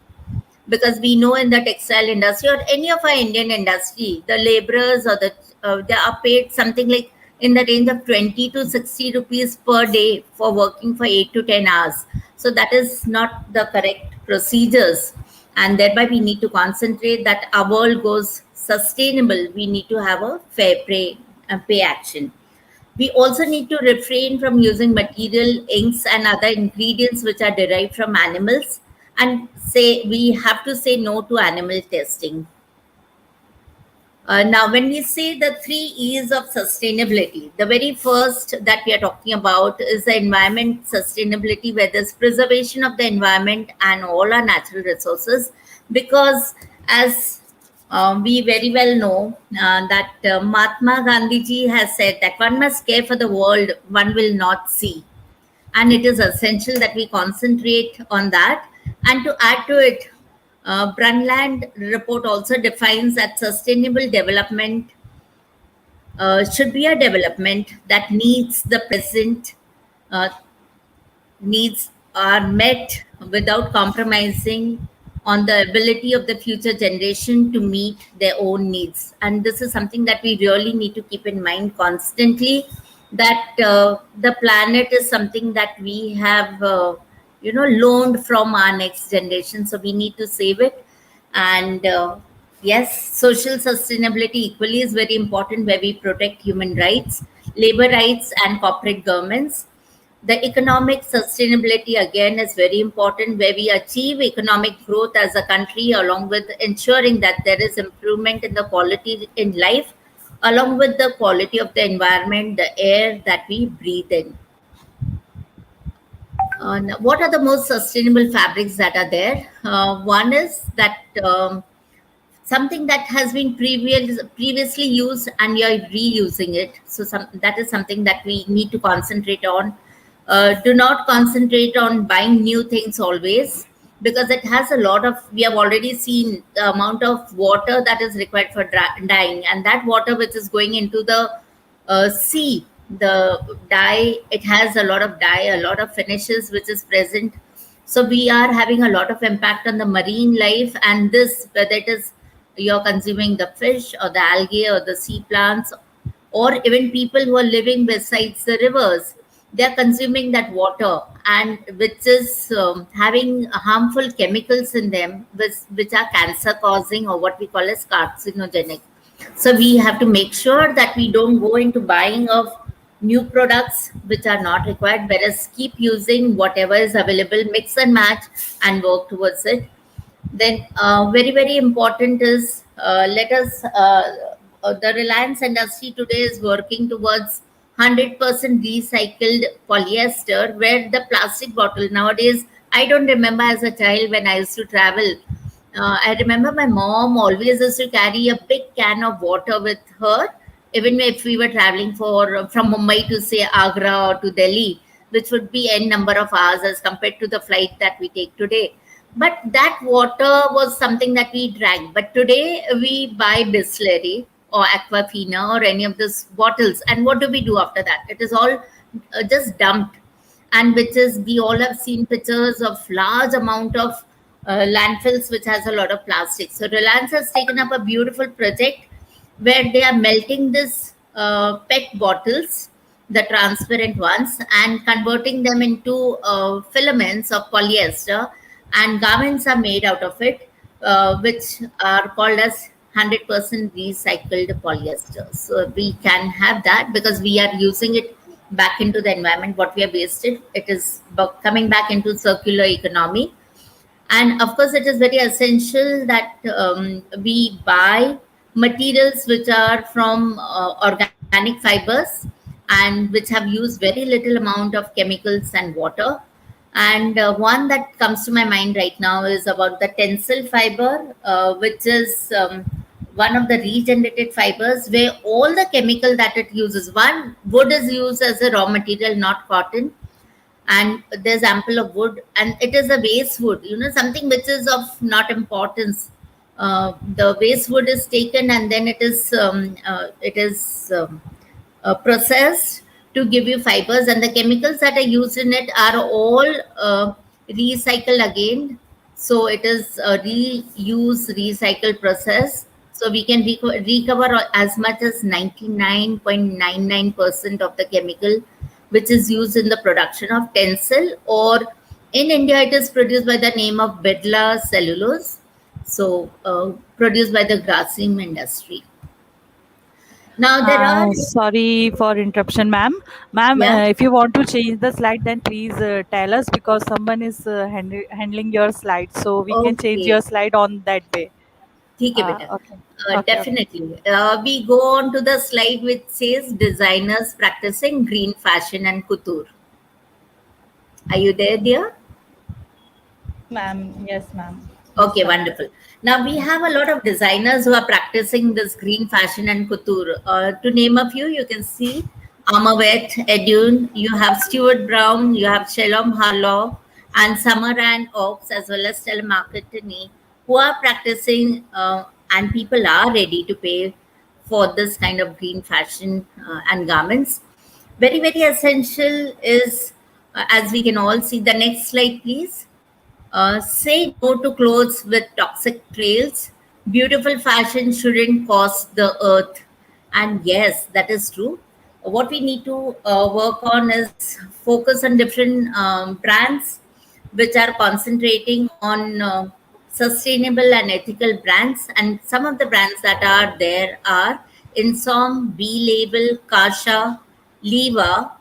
Speaker 5: Because we know in the textile industry or any of our Indian industry, the laborers or the they are paid something like in the range of 20 to 60 rupees per day for working for 8 to 10 hours. So that is not the correct procedures, and thereby we need to concentrate that our world goes sustainable. We need to have a fair pay action. We also need to refrain from using material, inks, and other ingredients which are derived from animals. And say we have to say no to animal testing. Now, when we say the three E's of sustainability, the very first that we are talking about is the environment sustainability, where there's preservation of the environment and all our natural resources. Because as we very well know that Mahatma Gandhi ji has said that one must care for the world one will not see, and it is essential that we concentrate on that. And to add to it, Brundtland report also defines that sustainable development should be a development that needs the present uh, needs are met without compromising on the ability of the future generation to meet their own needs. And this is something that we really need to keep in mind constantly, that the planet is something that we have loaned from our next generation, so we need to save it. And yes, social sustainability equally is very important, where we protect human rights, labor rights and corporate governments. The economic sustainability again is very important, where we achieve economic growth as a country, along with ensuring that there is improvement in the quality in life, along with the quality of the environment, the air that we breathe in. Now, what are the most sustainable fabrics that are there? One is that something that has been previously used and you're reusing it. So that is something that we need to concentrate on. Do not concentrate on buying new things always, because it has a lot of, we have already seen the amount of water that is required for dyeing, and that water which is going into the sea, the dye, it has a lot of dye, a lot of finishes which is present. So we are having a lot of impact on the marine life, and this, whether it is you're consuming the fish or the algae or the sea plants, or even people who are living besides the rivers, they are consuming that water, and which is having harmful chemicals in them, which are cancer causing, or what we call as carcinogenic. So we have to make sure that we don't go into buying of new products which are not required, whereas keep using whatever is available, mix and match, and work towards it. Then very, very important is let us the Reliance industry today is working towards 100% recycled polyester, where the plastic bottle nowadays, I don't remember as a child when I used to travel. I remember my mom always used to carry a big can of water with her, even if we were traveling for from Mumbai to say Agra or to Delhi, which would be n number of hours as compared to the flight that we take today. but that water was something that we drank. But today we buy Bisleri or Aquafina or any of these bottles, and what do we do after that? It is all just dumped, and which is, we all have seen pictures of large amount of landfills which has a lot of plastic. So Reliance has taken up a beautiful project where they are melting this PET bottles, the transparent ones, and converting them into filaments of polyester, and garments are made out of it, which are called as 100% recycled polyester. So we can have that because we are using it back into the environment. What we have wasted, it is coming back into circular economy. And of course, it is very essential that we buy materials which are from organic fibers, and which have used very little amount of chemicals and water. And one that comes to my mind right now is about the tencel fiber, which is one of the regenerated fibers, where all the chemical that it uses, one, wood is used as a raw material, not cotton, and there's ample of wood, and it is a waste wood, something which is of not importance. The waste wood is taken, and then it is processed to give you fibers, and the chemicals that are used in it are all recycled again. So it is a reuse recycle process, so we can recover as much as 99.99% of the chemical which is used in the production of tencel, or in India it is produced by the name of Bedla cellulose, so produced by the Grasim industry. Now there are,
Speaker 1: Sorry for interruption, ma'am. Ma'am,
Speaker 5: yeah,
Speaker 1: if you want to change the slide, then please tell us, because someone is handling your slide, so we can change
Speaker 5: okay,
Speaker 1: your slide on that way.
Speaker 5: ठीक है बेटा.
Speaker 1: Okay. Okay. Okay.
Speaker 5: Definitely. We go on to the slide which says designers practicing green fashion and couture. Are you there, dear?
Speaker 1: Ma'am, yes, ma'am.
Speaker 5: Okay, wonderful. Now we have a lot of designers who are practicing this green fashion and couture. To name a few, you can see Amawet, Edun, you have Stuart Brown, you have Shalom Harlow, and Samaran Oaks, as well as Telemarketini, who are practicing, and people are ready to pay for this kind of green fashion and garments. Very, very essential is, as we can all see, the next slide, please. Say no to clothes with toxic trails. Beautiful fashion shouldn't cost the earth. And yes, that is true. What we need to work on is focus on different brands which are concentrating on sustainable and ethical brands. And some of the brands that are there are Insom, B Label, Kasha, Leva,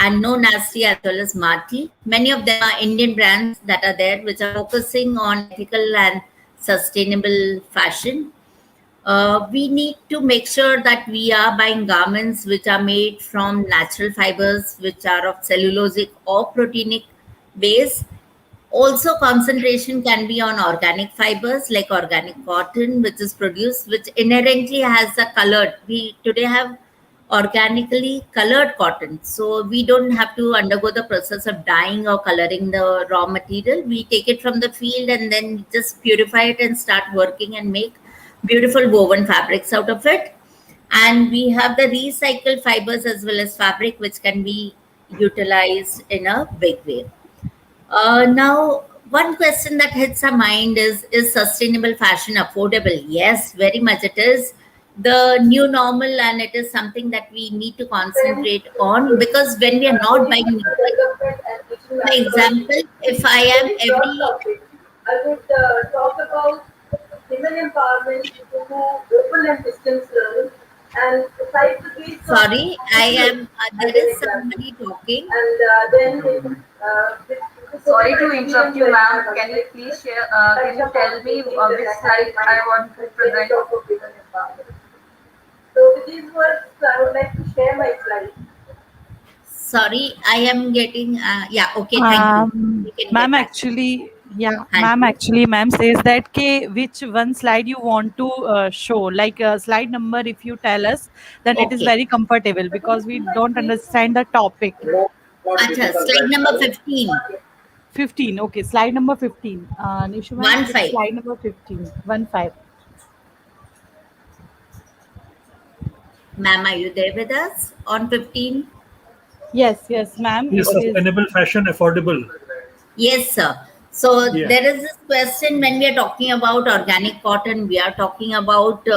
Speaker 5: and No Nasty, as well as Marty. Many of them are Indian brands that are there, which are focusing on ethical and sustainable fashion. We need to make sure that we are buying garments which are made from natural fibers, which are of cellulosic or proteinic base. Also, concentration can be on organic fibers like organic cotton, which is produced, which inherently has a colored. We today have organically colored cotton, so we don't have to undergo the process of dyeing or coloring the raw material. We take it from the field and then just purify it and start working and make beautiful woven fabrics out of it. And we have the recycled fibers as well as fabric, which can be utilized in a big way. Now, one question that hits our mind is sustainable fashion affordable? Yes, very much it is the new normal, and it is something that we need to concentrate on, because when we are not buying new things, for example, if I am every,
Speaker 6: I would talk about women empowerment through open and distance learning and side to be
Speaker 5: sorry, I am, there is somebody talking.
Speaker 6: and then
Speaker 8: Sorry to interrupt you, ma'am. Can you please share? Can you tell me which slide I want to present?
Speaker 6: So with these words, I would like to share my slide.
Speaker 5: Sorry, I am getting, yeah, okay, thank you. You can
Speaker 1: Ma'am,
Speaker 5: get back.
Speaker 1: actually, yeah,
Speaker 5: Thank
Speaker 1: ma'am says that which one slide you want to show, like slide number. If you tell us, then it is
Speaker 5: Okay.
Speaker 1: very comfortable, because we don't understand the topic.
Speaker 5: Acha, slide number 15.
Speaker 1: 15. Okay, slide number 15. Nishu ma'am,
Speaker 5: One
Speaker 1: it's
Speaker 5: five.
Speaker 1: slide number 15. 1 5.
Speaker 5: Ma'am, are you there with us on 15?
Speaker 1: Yes, yes, ma'am.
Speaker 3: Yes,
Speaker 1: It
Speaker 5: Okay.
Speaker 1: is.
Speaker 3: sustainable fashion, affordable.
Speaker 5: Yes, sir. So
Speaker 3: Yeah.
Speaker 5: there is this question when we are talking about organic cotton, we are talking about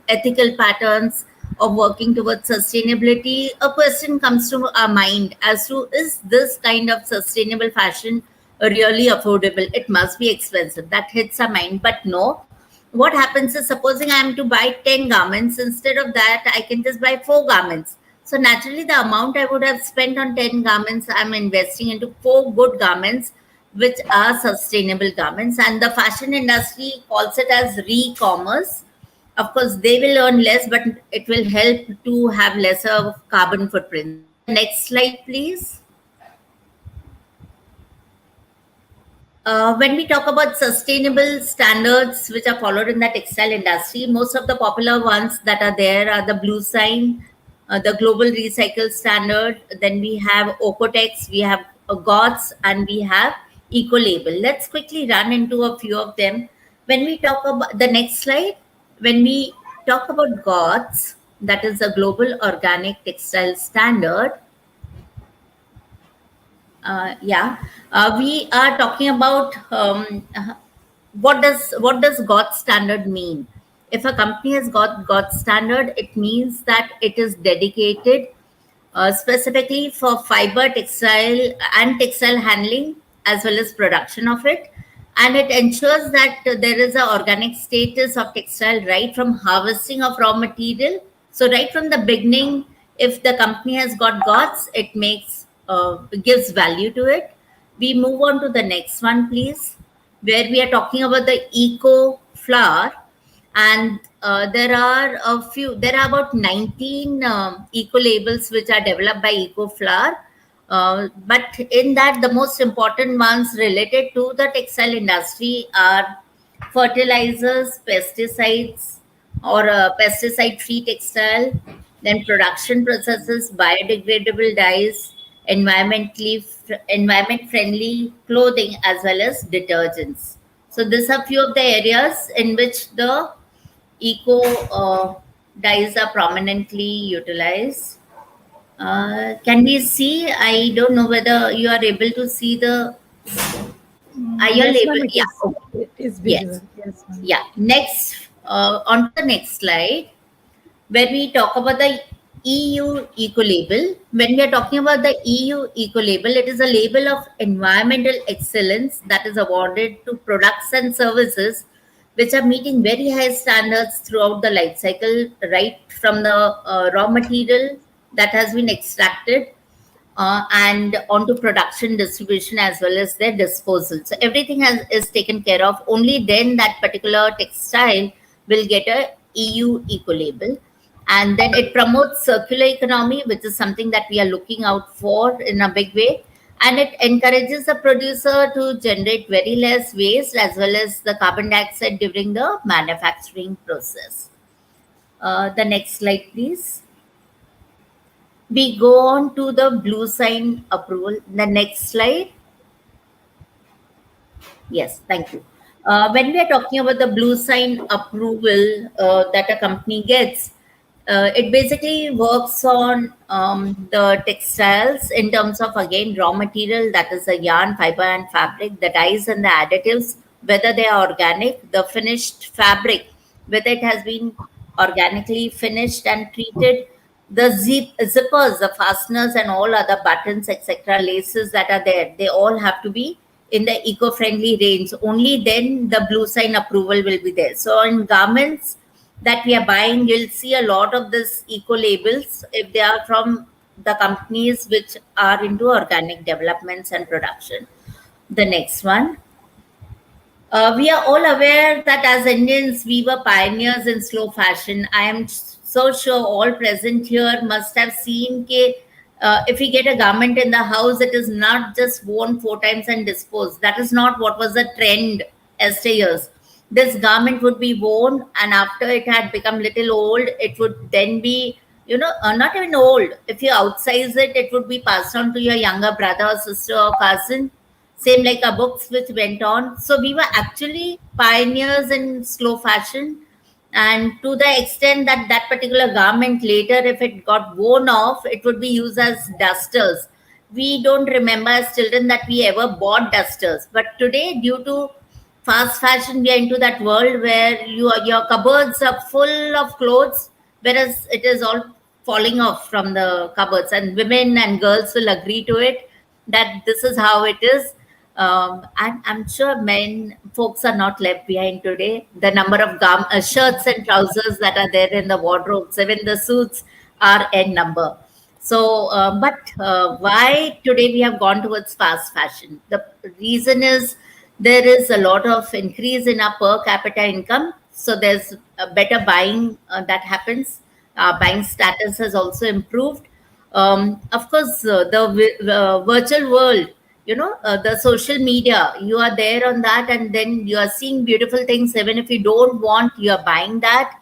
Speaker 5: ethical patterns of working towards sustainability. A question comes to our mind as to, is this kind of sustainable fashion really affordable? It must be expensive. That hits our mind. But no. What happens is, supposing I am to buy 10 garments, instead of that, I can just buy 4 garments. So naturally, the amount I would have spent on 10 garments, I'm investing into 4 good garments, which are sustainable garments. And the fashion industry calls it as re-commerce. Of course, they will earn less, but it will help to have lesser carbon footprint. So the next slide, please. When we talk about sustainable standards which are followed in the textile industry, most of the popular ones that are there are the Blue Sign, the Global Recycle Standard, then we have Ocotex, we have GOTS, and we have Eco Label. Let's quickly run into a few of them. When we talk about the next slide, when we talk about GOTS, that is the Global Organic Textile Standard. We are talking about what does God standard mean? If a company has got God standard, it means that it is dedicated specifically for fiber, textile, and textile handling as well as production of it, and it ensures that there is a organic status of textile right from harvesting of raw material. So right from the beginning, if the company has got GOTS, it makes gives value to it. We move on to the next one, please, where we are talking about the eco flour. And there are about 19 eco labels which are developed by eco flour. But in that, the most important ones related to the textile industry are fertilizers, pesticides, or pesticide free textile, then production processes, biodegradable dyes, environment friendly clothing, as well as detergents. So these are few of the areas in which the eco dyes are prominently utilized. Can we see? I don't know whether you are able to see the IR
Speaker 1: Yes,
Speaker 5: label.
Speaker 1: ma'am, it
Speaker 5: Yeah.
Speaker 1: is.
Speaker 5: Okay.
Speaker 1: It is
Speaker 5: Yes.
Speaker 1: visible. Yes, ma'am.
Speaker 5: Yeah. Next, on to the next slide, where we talk about the EU Eco Label. When we are talking about the EU Eco Label, it is a label of environmental excellence that is awarded to products and services which are meeting very high standards throughout the life cycle, right from the raw material that has been extracted and onto production, distribution, as well as their disposal. So everything is taken care of. Only then that particular textile will get a EU eco label. And then it promotes circular economy, which is something that we are looking out for in a big way. And it encourages the producer to generate very less waste as well as the carbon dioxide during the manufacturing process. The next slide, please. We go on to the blue sign approval. The next slide. Yes, thank you. When we are talking about the blue sign approval that a company gets, it basically works on the textiles in terms of, again, raw material, that is the yarn, fiber, and fabric, the dyes and the additives, whether they are organic, the finished fabric, whether it has been organically finished and treated, the zippers, the fasteners, and all other buttons, etc., laces that are there, they all have to be in the eco-friendly range. Only then the blue sign approval will be there. So in garments that we are buying, you'll see a lot of this eco labels if they are from the companies which are into organic developments and production. The next one. We are all aware that as Indians, we were pioneers in slow fashion. I am so sure all present here must have seen if we get a garment in the house, it is not just worn 4 times and disposed. That is not what was the trend yesteryears. This garment would be worn, and after it had become little old, it would then be, not even old. If you outsize it, it would be passed on to your younger brother or sister or cousin. Same like our books which went on. So we were actually pioneers in slow fashion. And to the extent that that particular garment later, if it got worn off, it would be used as dusters. We don't remember as children that we ever bought dusters. But today, due to fast fashion, we are into that world where your cupboards are full of clothes, whereas it is all falling off from the cupboards. And women and girls will agree to it that this is how it is. And I'm sure men folks are not left behind today. The number of shirts and trousers that are there in the wardrobes, even the suits, are n number. So, but why today we have gone towards fast fashion? The reason is there is a lot of increase in our per capita income. So there's a better buying that happens. Buying status has also improved. Of course, the virtual world, the social media, you are there on that, and then you are seeing beautiful things. Even if you don't want, you are buying that.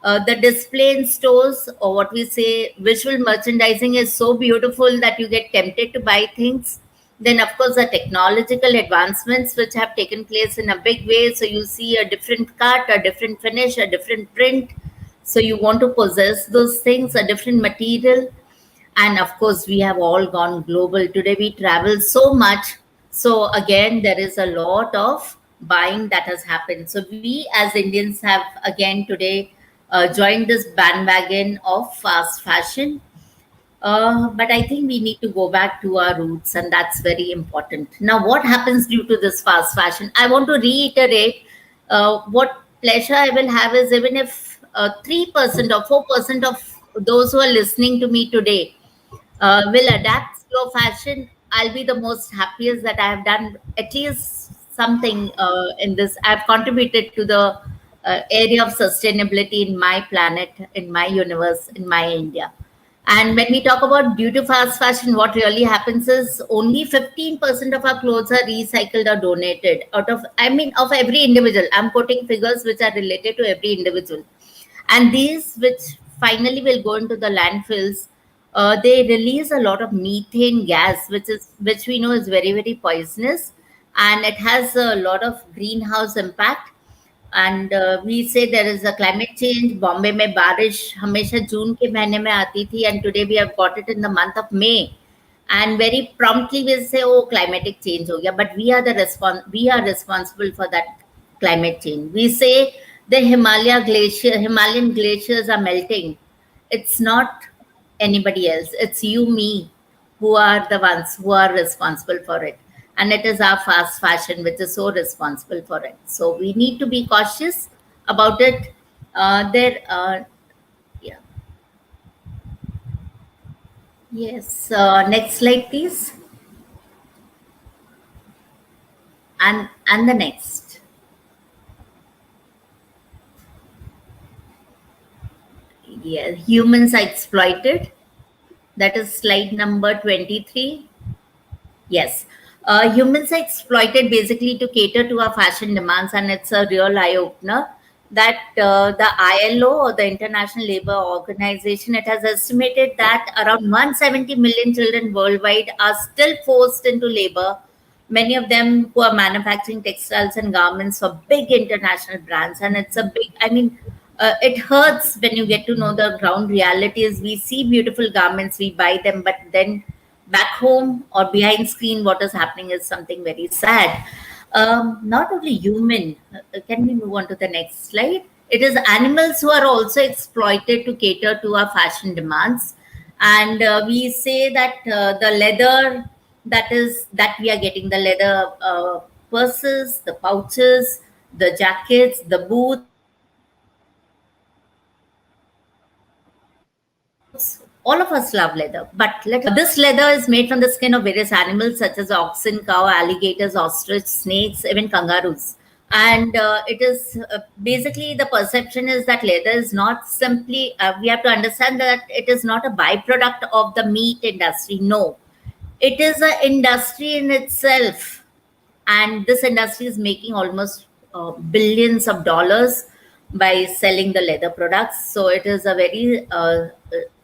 Speaker 5: The display in stores, or what we say, visual merchandising, is so beautiful that you get tempted to buy things. Then, of course, the technological advancements which have taken place in a big way. So you see a different cut, a different finish, a different print. So you want to possess those things, a different material. And of course, we have all gone global. Today, we travel so much. So again, there is a lot of buying that has happened. So we as Indians have again today joined this bandwagon of fast fashion. But I think we need to go back to our roots, and that's very important. Now, what happens due to this fast fashion? I want to reiterate what pleasure I will have is even if 3% or 4% of those who are listening to me today will adapt slow fashion, I'll be the most happiest that I have done at least something in this. I've contributed to the area of sustainability in my planet, in my universe, in my India. And when we talk about due to fast fashion, what really happens is only 15% of our clothes are recycled or donated out of, I mean, of every individual. I'm quoting figures which are related to every individual. And these, which finally will go into the landfills, they release a lot of methane gas, which we know is very, very poisonous, and it has a lot of greenhouse impact. And we say there is a climate change. Bombay में बारिश हमेशा जून के महीने में आती थी, and today we have got it in the month of May, and very promptly we say, oh, climatic change हो गया. But we are responsible for that climate change. We say the Himalayan glaciers are melting. It's not anybody else. It's you, me, who are the ones who are responsible for it. And it is our fast fashion which is so responsible for it. So we need to be cautious about it. Yeah. Yes. Next slide, please. And the next. Yeah, humans are exploited. That is slide number 23. Yes. Humans are exploited basically to cater to our fashion demands, and it's a real eye-opener that the ILO, or the International Labour Organization, it has estimated that around 170 million children worldwide are still forced into labor, many of them who are manufacturing textiles and garments for big international brands. And it's a big, I mean, it hurts when you get to know the ground reality is we see beautiful garments, we buy them, but then back home or behind screen, what is happening is something very sad. Not only human, can we move on to the next slide? It is animals who are also exploited to cater to our fashion demands. And we say that the leather that we are getting, the leather purses, the pouches, the jackets, the boots, all of us love leather. But this leather is made from the skin of various animals such as oxen, cow, alligators, ostrich, snakes, even kangaroos. And it is basically the perception is that leather is not simply, we have to understand that it is not a byproduct of the meat industry. No, it is an industry in itself. And this industry is making almost billions of dollars by selling the leather products. So it is a very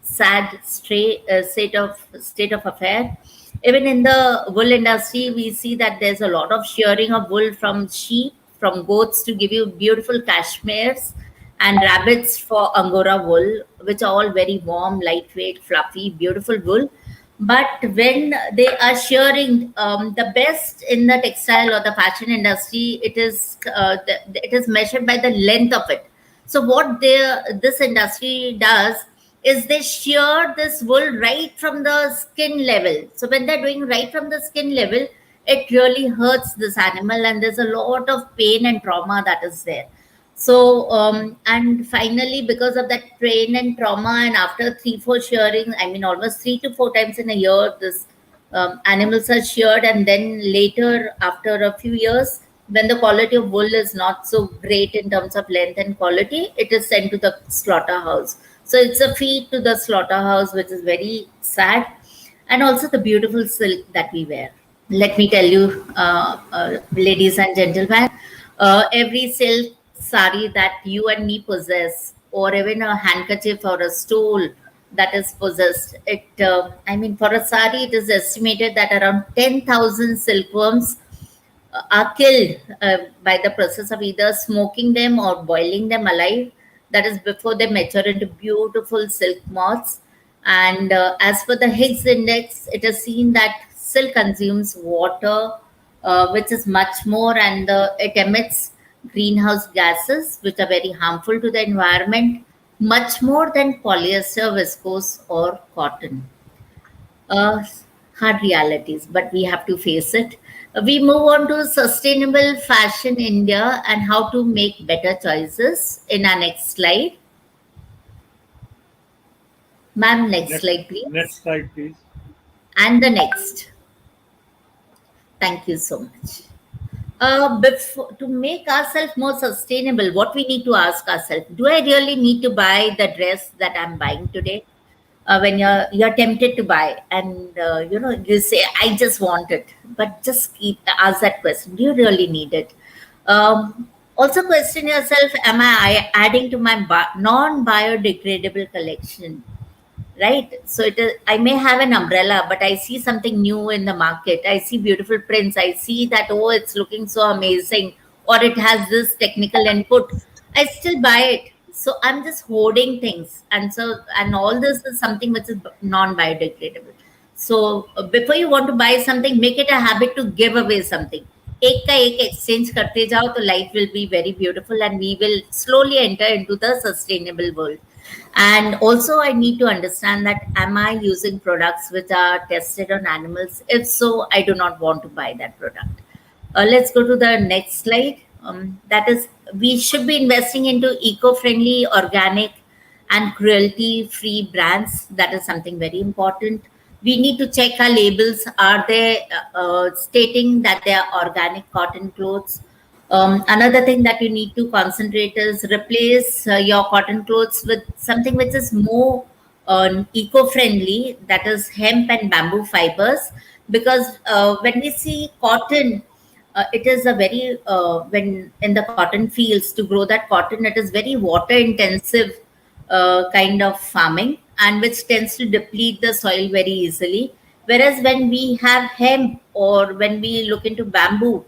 Speaker 5: sad state of affair. Even in the wool industry, we see that there's a lot of shearing of wool from sheep, from goats to give you beautiful cashmeres, and rabbits for Angora wool, which are all very warm, lightweight, fluffy, beautiful wool. But when they are shearing, the best in the textile or the fashion industry, it is measured by the length of it. So what this industry does is they shear this wool right from the skin level. So when they're doing right from the skin level, it really hurts this animal, and there's a lot of pain and trauma that is there. So and finally, because of that pain and trauma, and after 3-4 shearing, I mean almost 3 to 4 times in a year, this animals are sheared, and then later, after a few years, when the quality of wool is not so great in terms of length and quality, it is sent to the slaughterhouse. So it's a feed to the slaughterhouse, which is very sad. And also the beautiful silk that we wear. Let me tell you, ladies and gentlemen, every silk sari that you and me possess, or even a handkerchief or a stole that is possessed, I mean, for a sari, it is estimated that around 10,000 silkworms are killed by the process of either smoking them or boiling them alive. That is before they mature into beautiful silk moths. And as for the Higgs index, it is seen that silk consumes water, which is much more, and it emits greenhouse gases, which are very harmful to the environment, much more than polyester, viscose, or cotton. uh, Hard realities, but we have to face it. We move on to sustainable fashion India and how to make better choices in our next slide. Ma'am, next
Speaker 3: Next,
Speaker 5: slide, please.
Speaker 3: next slide, please.
Speaker 5: And the next. Thank you so much. To make ourselves more sustainable, what we need to ask ourselves: do I really need to buy the dress that I'm buying today? When you're tempted to buy, and you say, I just want it, but just keep ask that question: do you really need it? Also question yourself: am I adding to my non-biodegradable collection? Right, so I may have an umbrella, but I see something new in the market, I see beautiful prints, I see that, oh, it's looking so amazing, or it has this technical input, I still buy it. So I'm just hoarding things, and all this is something which is non-biodegradable. So before you want to buy something, make it a habit to give away something. एक का एक exchange करते जाओ, तो life will be very beautiful, and we will slowly enter into the sustainable world. And also, I need to understand that, am I using products which are tested on animals? If so, I do not want to buy that product. Let's go to the next slide. That is, we should be investing into eco-friendly, organic, and cruelty-free brands. That is something very important. We need to check our labels. Are they stating that they are organic cotton clothes? Another thing that you need to concentrate is replace your cotton clothes with something which is more eco-friendly, that is hemp and bamboo fibers. Because when we see cotton, it is a very, when in the cotton fields, to grow that cotton, it is very water intensive kind of farming, and which tends to deplete the soil very easily. Whereas when we have hemp, or when we look into bamboo,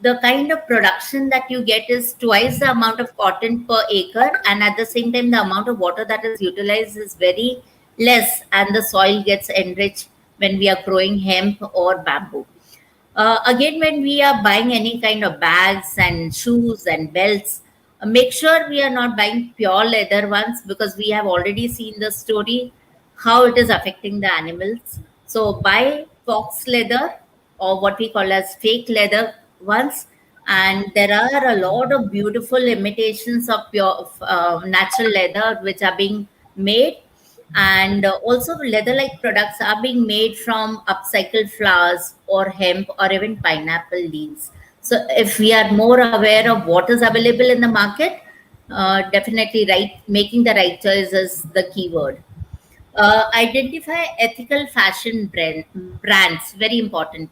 Speaker 5: the kind of production that you get is twice the amount of cotton per acre, and at the same time, the amount of water that is utilized is very less, and the soil gets enriched when we are growing hemp or bamboo. Again, when we are buying any kind of bags and shoes and belts, make sure we are not buying pure leather ones, because we have already seen the story how it is affecting the animals. So buy fox leather, or what we call as fake leather ones. And there are a lot of beautiful imitations of pure natural leather which are being made. And also leather like products are being made from upcycled flowers or hemp or even pineapple leaves. So if we are more aware of what is available in the market, definitely making the right choice is the keyword. Identify ethical fashion brands, very important.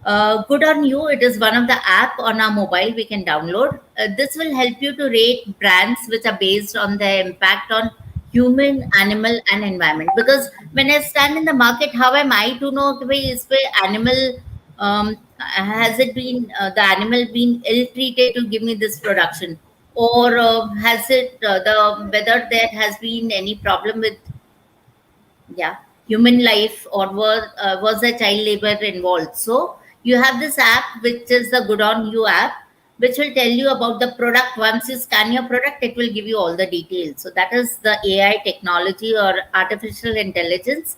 Speaker 5: Good on You, it is one of the app on our mobile we can download. This will help you to rate brands which are based on their impact on human, animal, and environment. Because when I stand in the market, how am I to know कि भाई इस पे animal has it been the animal been ill treated to give me this production, or has it the whether there has been any problem with yeah human life, or was the child labor involved. So you have this app which is the Good On You app, which will tell you about the product. Once you scan your product, it will give you all the details. So that is the AI technology, or artificial intelligence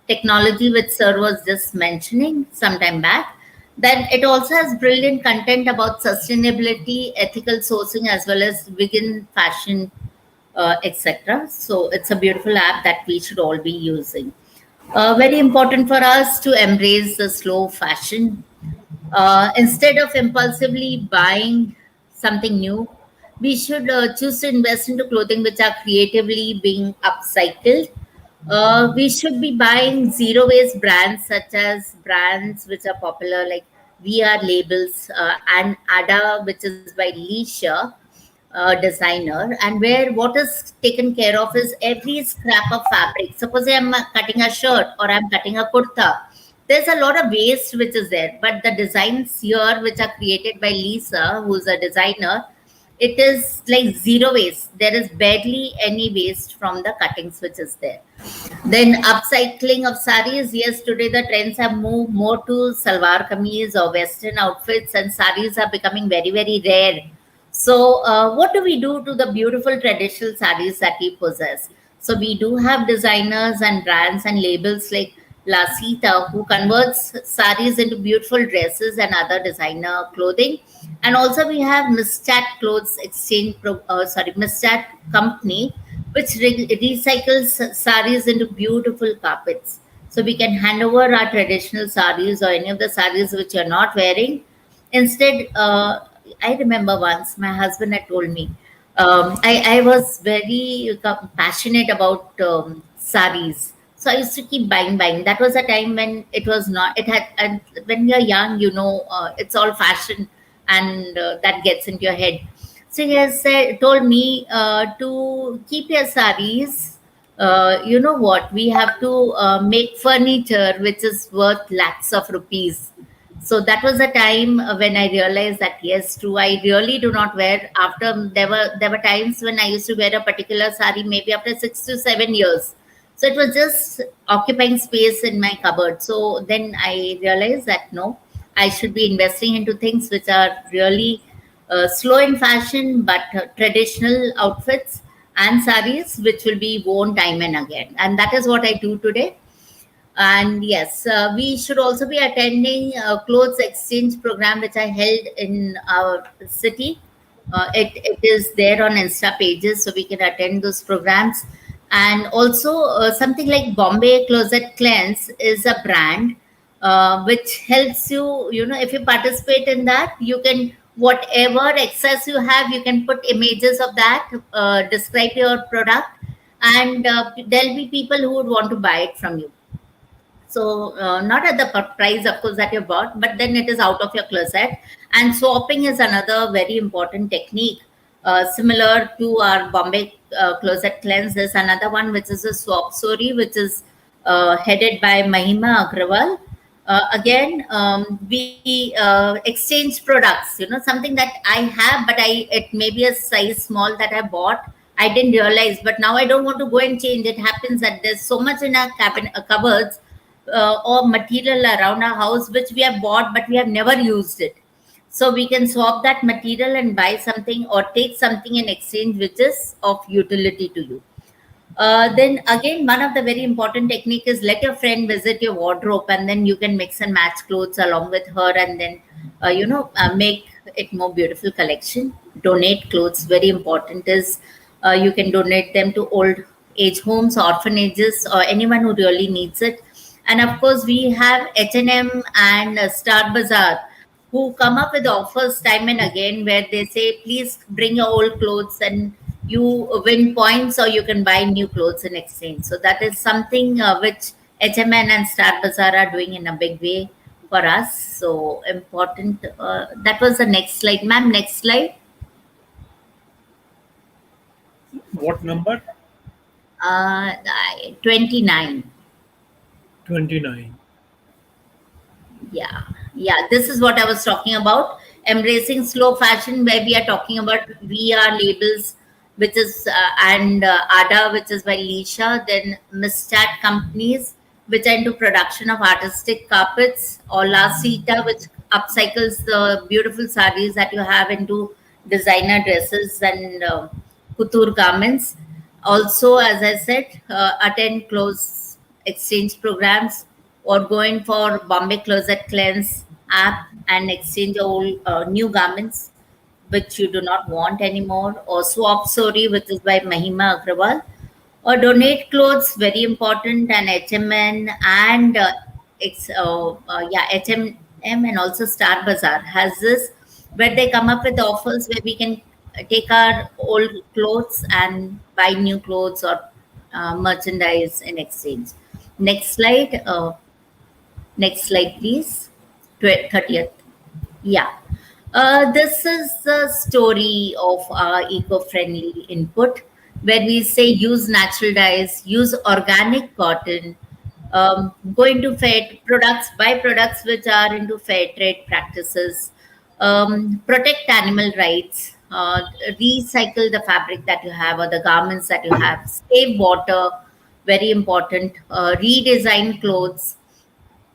Speaker 5: technology, which sir was just mentioning some time back. Then it also has brilliant content about sustainability, ethical sourcing, as well as vegan fashion, etc. So it's a beautiful app that we should all be using. Very important for us to embrace the slow fashion. Instead of impulsively buying something new, we should choose to invest into clothing which are creatively being upcycled. We should be buying zero waste brands, such as brands which are popular like VR Labels and Ada, which is by Leisha designer, and where what is taken care of is every scrap of fabric. Suppose I'm cutting a shirt or I'm cutting a kurta, there's a lot of waste which is there, but the designs here which are created by Lisa, who's a designer, it is like zero waste. There is barely any waste from the cuttings which is there. Then upcycling of saris. Yes, today the trends have moved more to salwar kameez or western outfits, and saris are becoming very, very rare. So, what do we do to the beautiful traditional saris that we possess? So, we do have designers and brands and labels like La Sita, who converts saris into beautiful dresses and other designer clothing. And also, we have Mistat Clothes Exchange, Mistat Company, which recycles saris into beautiful carpets. So, we can hand over our traditional saris or any of the saris which you're not wearing. Instead, I remember once my husband had told me, I was very passionate about saris. So I used to keep buying. That was a time when it was not, it had, and when you're young, it's all fashion, and that gets into your head. So he has told me to keep your saris. You know what? We have to make furniture which is worth lakhs of rupees. So that was a time when I realized that yes, true. I really do not wear. After there were times when I used to wear a particular sari maybe after 6 to 7 years. So it was just occupying space in my cupboard. So then I realized that no, I should be investing into things which are really slow in fashion, but traditional outfits and saris which will be worn time and again. And that is what I do today. And yes, we should also be attending a clothes exchange program which I held in our city. It is there on Insta pages, so we can attend those programs. And also, something like Bombay Closet Cleanse is a brand which helps you. If you participate in that, you can, whatever excess you have, you can put images of that, describe your product, and there'll be people who would want to buy it from you. So not at the price, of course, that you bought, but then it is out of your closet. And swapping is another very important technique, similar to our Bombay closet cleanse. There's another one which is a swap story, which is headed by Mahima Agrawal. Again, we exchange products. Something that I have, but it may be a size small that I bought. I didn't realize, but now I don't want to go and change. It happens that there's so much in our cupboards or material around our house which we have bought but we have never used it. So we can swap that material and buy something or take something in exchange which is of utility to you. Then again, one of the very important technique is let your friend visit your wardrobe, and then you can mix and match clothes along with her, and then make it more beautiful collection. Donate clothes. Very important is you can donate them to old age homes, orphanages, or anyone who really needs it. And of course, we have H&M and Star Bazaar, who come up with offers time and again where they say, please bring your old clothes and you win points, or you can buy new clothes in exchange. So that is something which H&M and Star Bazaar are doing in a big way for us. So important. That was the next slide. Ma'am, next slide.
Speaker 3: What number?
Speaker 5: 29.
Speaker 3: 29.
Speaker 5: Yeah, this is what I was talking about. Embracing slow fashion, where we are talking about VR labels, which is and Ada, which is by Lisha. Then Mistat companies, which are into production of artistic carpets, or La Sita, which upcycles the beautiful sarees that you have into designer dresses and couture garments. Also, as I said, attend clothes exchange programs, or going for Bombay Closet Cleanse app and exchange old new garments which you do not want anymore, or Swap Story, which is by Mahima Agrawal, or donate clothes, very important, and HMN and HMM, and also Star Bazaar has this, where they come up with offers where we can take our old clothes and buy new clothes or merchandise in exchange. Next slide. Next slide, please. 30th. Yeah. This is the story of our eco-friendly input, where we say use natural dyes, use organic cotton, go into fair products, buy products which are into fair trade practices, protect animal rights, recycle the fabric that you have or the garments that you have, save water, very important, redesign clothes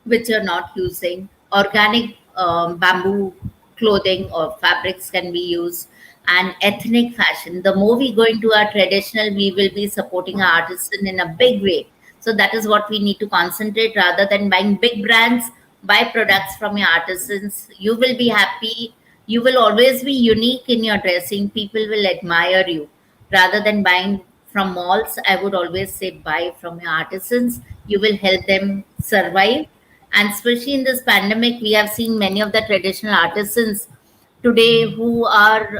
Speaker 5: which you're not using. Organic bamboo clothing or fabrics can be used, and ethnic fashion. The more we go into our traditional, we will be supporting our artisan in a big way. So that is what we need to concentrate rather than buying big brands. Buy products from your artisans. You will be happy. You will always be unique in your dressing. People will admire you rather than buying from malls. I would always say buy from your artisans. You will help them survive, and especially in this pandemic, we have seen many of the traditional artisans today who are,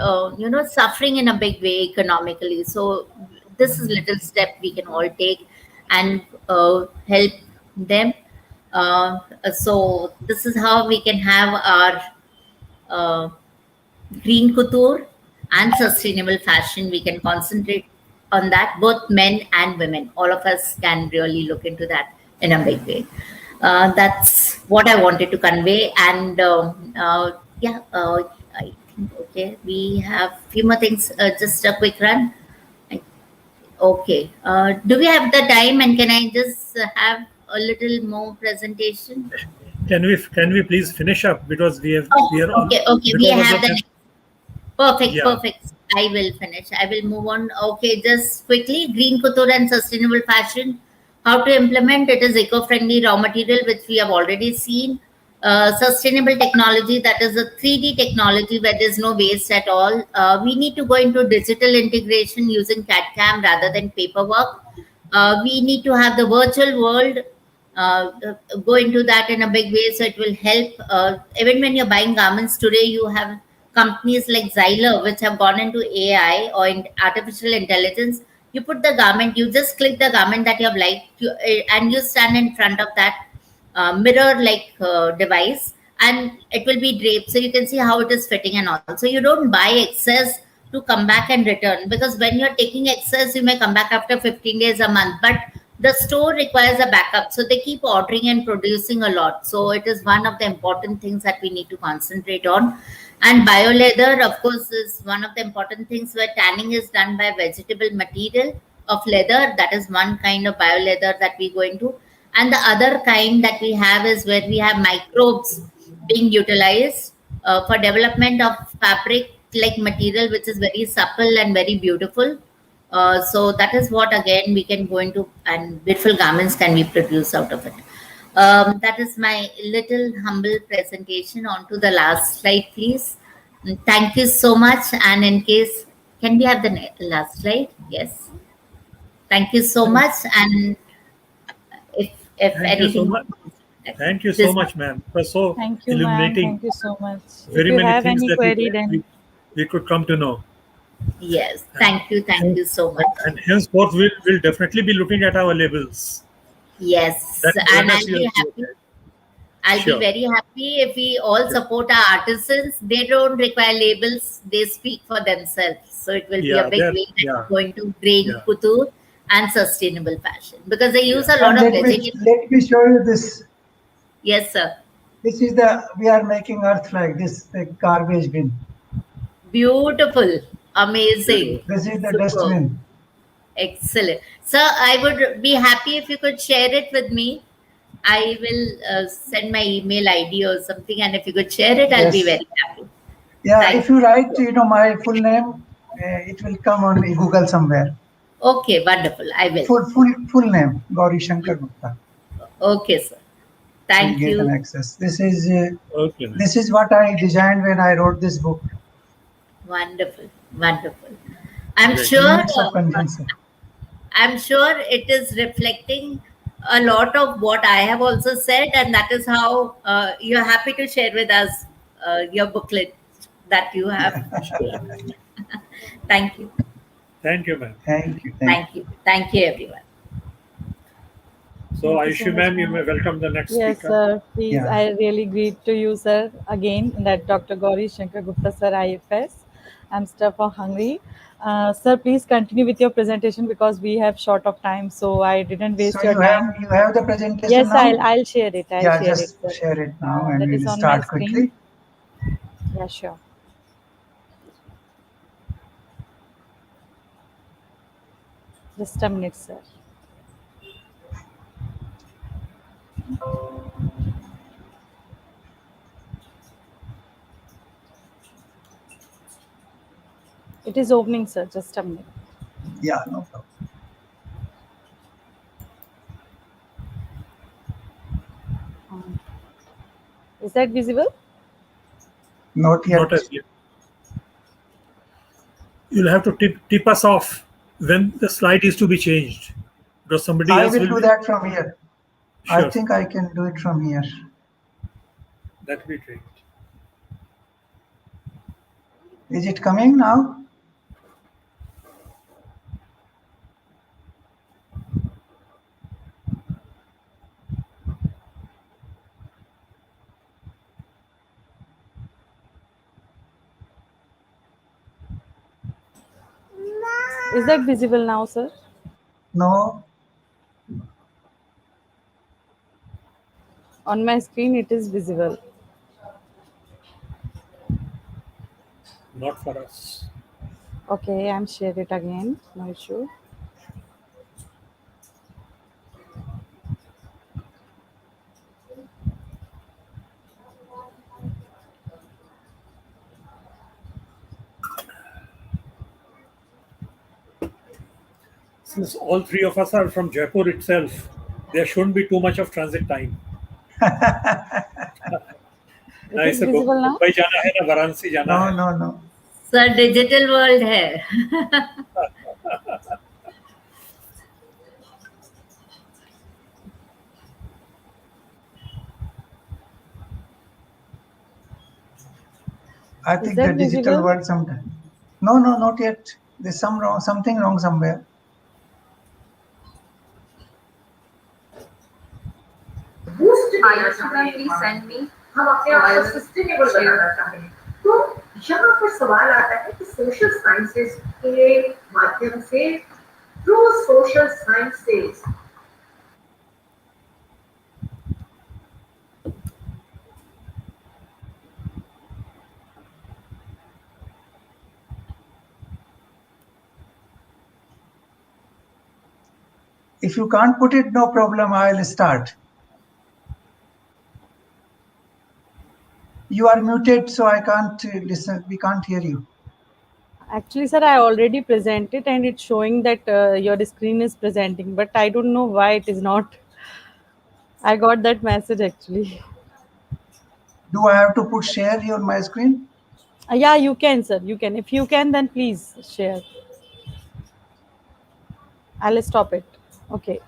Speaker 5: suffering in a big way economically. So this is little step we can all take and help them. So this is how we can have our uh, green couture and sustainable fashion. We can concentrate on that, both men and women. All of us can really look into that in a big way. That's what I wanted to convey. And I think, okay, we have few more things, just a quick run. Okay. Do we have the time, and can I just have a little more presentation?
Speaker 3: Can we please finish up, because we are all,
Speaker 5: Okay. We
Speaker 3: because
Speaker 5: have
Speaker 3: of
Speaker 5: the
Speaker 3: the,
Speaker 5: next. Perfect,
Speaker 3: yeah.
Speaker 5: perfect. I will finish. I will move on. Okay, just quickly, green couture and sustainable fashion. How to implement it is eco-friendly raw material, which we have already seen. Sustainable technology, that is a 3D technology where there's no waste at all. We need to go into digital integration using CAD/CAM rather than paperwork. We need to have the virtual world, uh, go into that in a big way, so it will help. Even when you're buying garments today, you have companies like Xyler which have gone into AI or in artificial intelligence. You put the garment, you just click the garment that you have liked, and you stand in front of that mirror like device, and it will be draped so you can see how it is fitting and all. So you don't buy excess to come back and return, because when you're taking excess you may come back after 15 days, a month, but the store requires a backup, so they keep ordering and producing a lot. So it is one of the important things that we need to concentrate on. And bio leather, of course, is one of the important things, where tanning is done by vegetable material of leather. That is one kind of bio leather that we go into. And the other kind that we have is where we have microbes being utilized for development of fabric like material, which is very supple and very beautiful. So that is what again we can go into, and beautiful garments can be produced out of it. That is my little humble presentation. On to the last slide, please. Thank you so much. And in case, can we have the last slide? Yes. Thank you so much. And if
Speaker 3: Thank you so
Speaker 5: anything,
Speaker 3: much. Thank you so
Speaker 5: this,
Speaker 3: much, ma'am. It was so
Speaker 1: Thank you, ma'am.
Speaker 3: illuminating.
Speaker 1: Thank you so much. If
Speaker 3: Very
Speaker 1: you
Speaker 3: many
Speaker 1: have
Speaker 3: things
Speaker 1: any
Speaker 3: that
Speaker 1: query, then
Speaker 3: we could come to know.
Speaker 5: yes,
Speaker 3: And,
Speaker 5: thank you so much.
Speaker 3: and henceforth, we'll definitely be looking at our labels.
Speaker 5: Yes,
Speaker 3: That
Speaker 5: and
Speaker 3: awareness
Speaker 5: I'll
Speaker 3: you
Speaker 5: be
Speaker 3: have
Speaker 5: happy.
Speaker 3: created.
Speaker 5: I'll be
Speaker 3: Sure.
Speaker 5: very happy if we all
Speaker 3: Sure.
Speaker 5: support our artisans. They don't require labels, they speak for themselves. So it will be a
Speaker 3: Yeah,
Speaker 5: big way that
Speaker 3: yeah,
Speaker 5: we're going to green
Speaker 3: yeah,
Speaker 5: couture and sustainable fashion, because they use a
Speaker 7: And
Speaker 5: lot of vegetable.
Speaker 7: let me show you this.
Speaker 5: Yes, sir.
Speaker 7: This is we are making Earth flag. This the garbage bin.
Speaker 5: Beautiful, amazing,
Speaker 7: This is the
Speaker 5: superb,
Speaker 7: dustbin.
Speaker 5: excellent. Sir, I would be happy if you could share it with me. I will send my email ID or something, and if you could share it, I'll be
Speaker 7: Yes.
Speaker 5: very happy.
Speaker 7: Yeah.
Speaker 5: Thank
Speaker 7: If you write,
Speaker 5: you.
Speaker 7: my full name, it will come on Google somewhere.
Speaker 5: Okay, wonderful. I will.
Speaker 7: Full name, Gauri Shankar Gupta.
Speaker 5: Okay, sir.
Speaker 7: So you
Speaker 5: Thank
Speaker 7: get an
Speaker 5: you.
Speaker 7: access. This
Speaker 3: Okay, ma'am.
Speaker 7: is what I designed when I wrote this book.
Speaker 5: Wonderful, wonderful. I'm
Speaker 3: Great.
Speaker 5: sure.
Speaker 7: Limits of consumption.
Speaker 5: I'm sure it is reflecting a lot of what I have also said, and that is how you're happy to share with us your booklet that you have.
Speaker 3: Sure.
Speaker 5: Thank you.
Speaker 3: Thank you, ma'am.
Speaker 7: Thank you.
Speaker 5: Thank you. Thank you, everyone.
Speaker 3: So,
Speaker 1: Thank you so
Speaker 3: Ayushi
Speaker 1: much,
Speaker 3: ma'am, you
Speaker 1: ma'am.
Speaker 3: may welcome the next
Speaker 1: Yes,
Speaker 3: speaker.
Speaker 1: sir. Please,
Speaker 7: Yeah.
Speaker 1: I really greet to you, sir, again, that Dr. Gauri Shankar Gupta, sir, IFS. I'm Staff for Hungary. Sir, please continue with your presentation because we have short of time, so I didn't waste
Speaker 7: So
Speaker 1: your time.
Speaker 7: you have the presentation
Speaker 1: Yes,
Speaker 7: now?
Speaker 1: I'll share it. I'll
Speaker 7: Yeah,
Speaker 1: share it,
Speaker 7: just
Speaker 1: sir.
Speaker 7: share it now and
Speaker 1: That is
Speaker 7: we'll
Speaker 1: on my
Speaker 7: start
Speaker 1: screen.
Speaker 7: quickly.
Speaker 1: Yeah, sure. Just a minute, sir. It is opening, sir. Just a minute.
Speaker 7: Yeah, no problem.
Speaker 1: Is that visible?
Speaker 7: Not yet.
Speaker 3: Not as yet. You'll have to tip us off when the slide is to be changed, because somebody
Speaker 7: I
Speaker 3: else
Speaker 7: will
Speaker 3: will
Speaker 7: do
Speaker 3: be.
Speaker 7: that from here. I
Speaker 3: Sure.
Speaker 7: think I can do it from here.
Speaker 3: That'd be great.
Speaker 7: Is it coming now?
Speaker 1: Is that visible now, sir?
Speaker 7: No.
Speaker 1: On my screen, it is visible.
Speaker 3: Not for us.
Speaker 1: Okay, I'm share it again. No issue.
Speaker 3: Since all three of us are from Jaipur itself, there shouldn't be too much of transit time.
Speaker 1: It is visible now?
Speaker 3: Mumbai जाना है ना वाराणसी जाना
Speaker 7: No,
Speaker 3: है.
Speaker 7: no, no.
Speaker 5: Sir, digital world hai.
Speaker 7: I
Speaker 1: Is
Speaker 7: think the
Speaker 1: that
Speaker 7: digital
Speaker 1: visible?
Speaker 7: world sometime. No, not yet. There's something wrong somewhere.
Speaker 8: Ayushi, please send me.
Speaker 9: हम अपने आप को sustainable बनाना चाहते हैं तो यहाँ पर सवाल आता है कि सोशल साइंसेज के माध्यम से through social sciences
Speaker 7: If you can't put it, no problem. I'll start. You are muted, so I can't listen. We can't hear you.
Speaker 1: Actually, sir, I already presented and it's showing that your screen is presenting, but I don't know why it is not. I got that message actually.
Speaker 7: Do I have to put share here on my screen?
Speaker 1: Yeah, you can, sir. You can. If you can, then please share. I'll stop it. Okay.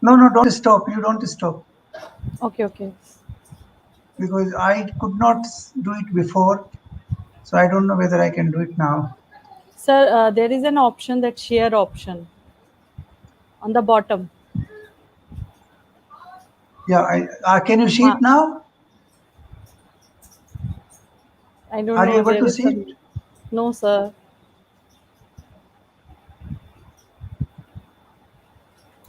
Speaker 7: No, don't stop. You don't stop.
Speaker 1: Okay.
Speaker 7: Because I could not do it before. So I don't know whether I can do it now.
Speaker 1: Sir, there is an option, that share option on the bottom.
Speaker 7: Yeah, can you see it now?
Speaker 1: I don't
Speaker 7: Are
Speaker 1: know.
Speaker 7: you able
Speaker 1: There
Speaker 7: to
Speaker 1: is
Speaker 7: see
Speaker 1: some...
Speaker 7: it?
Speaker 1: No, sir.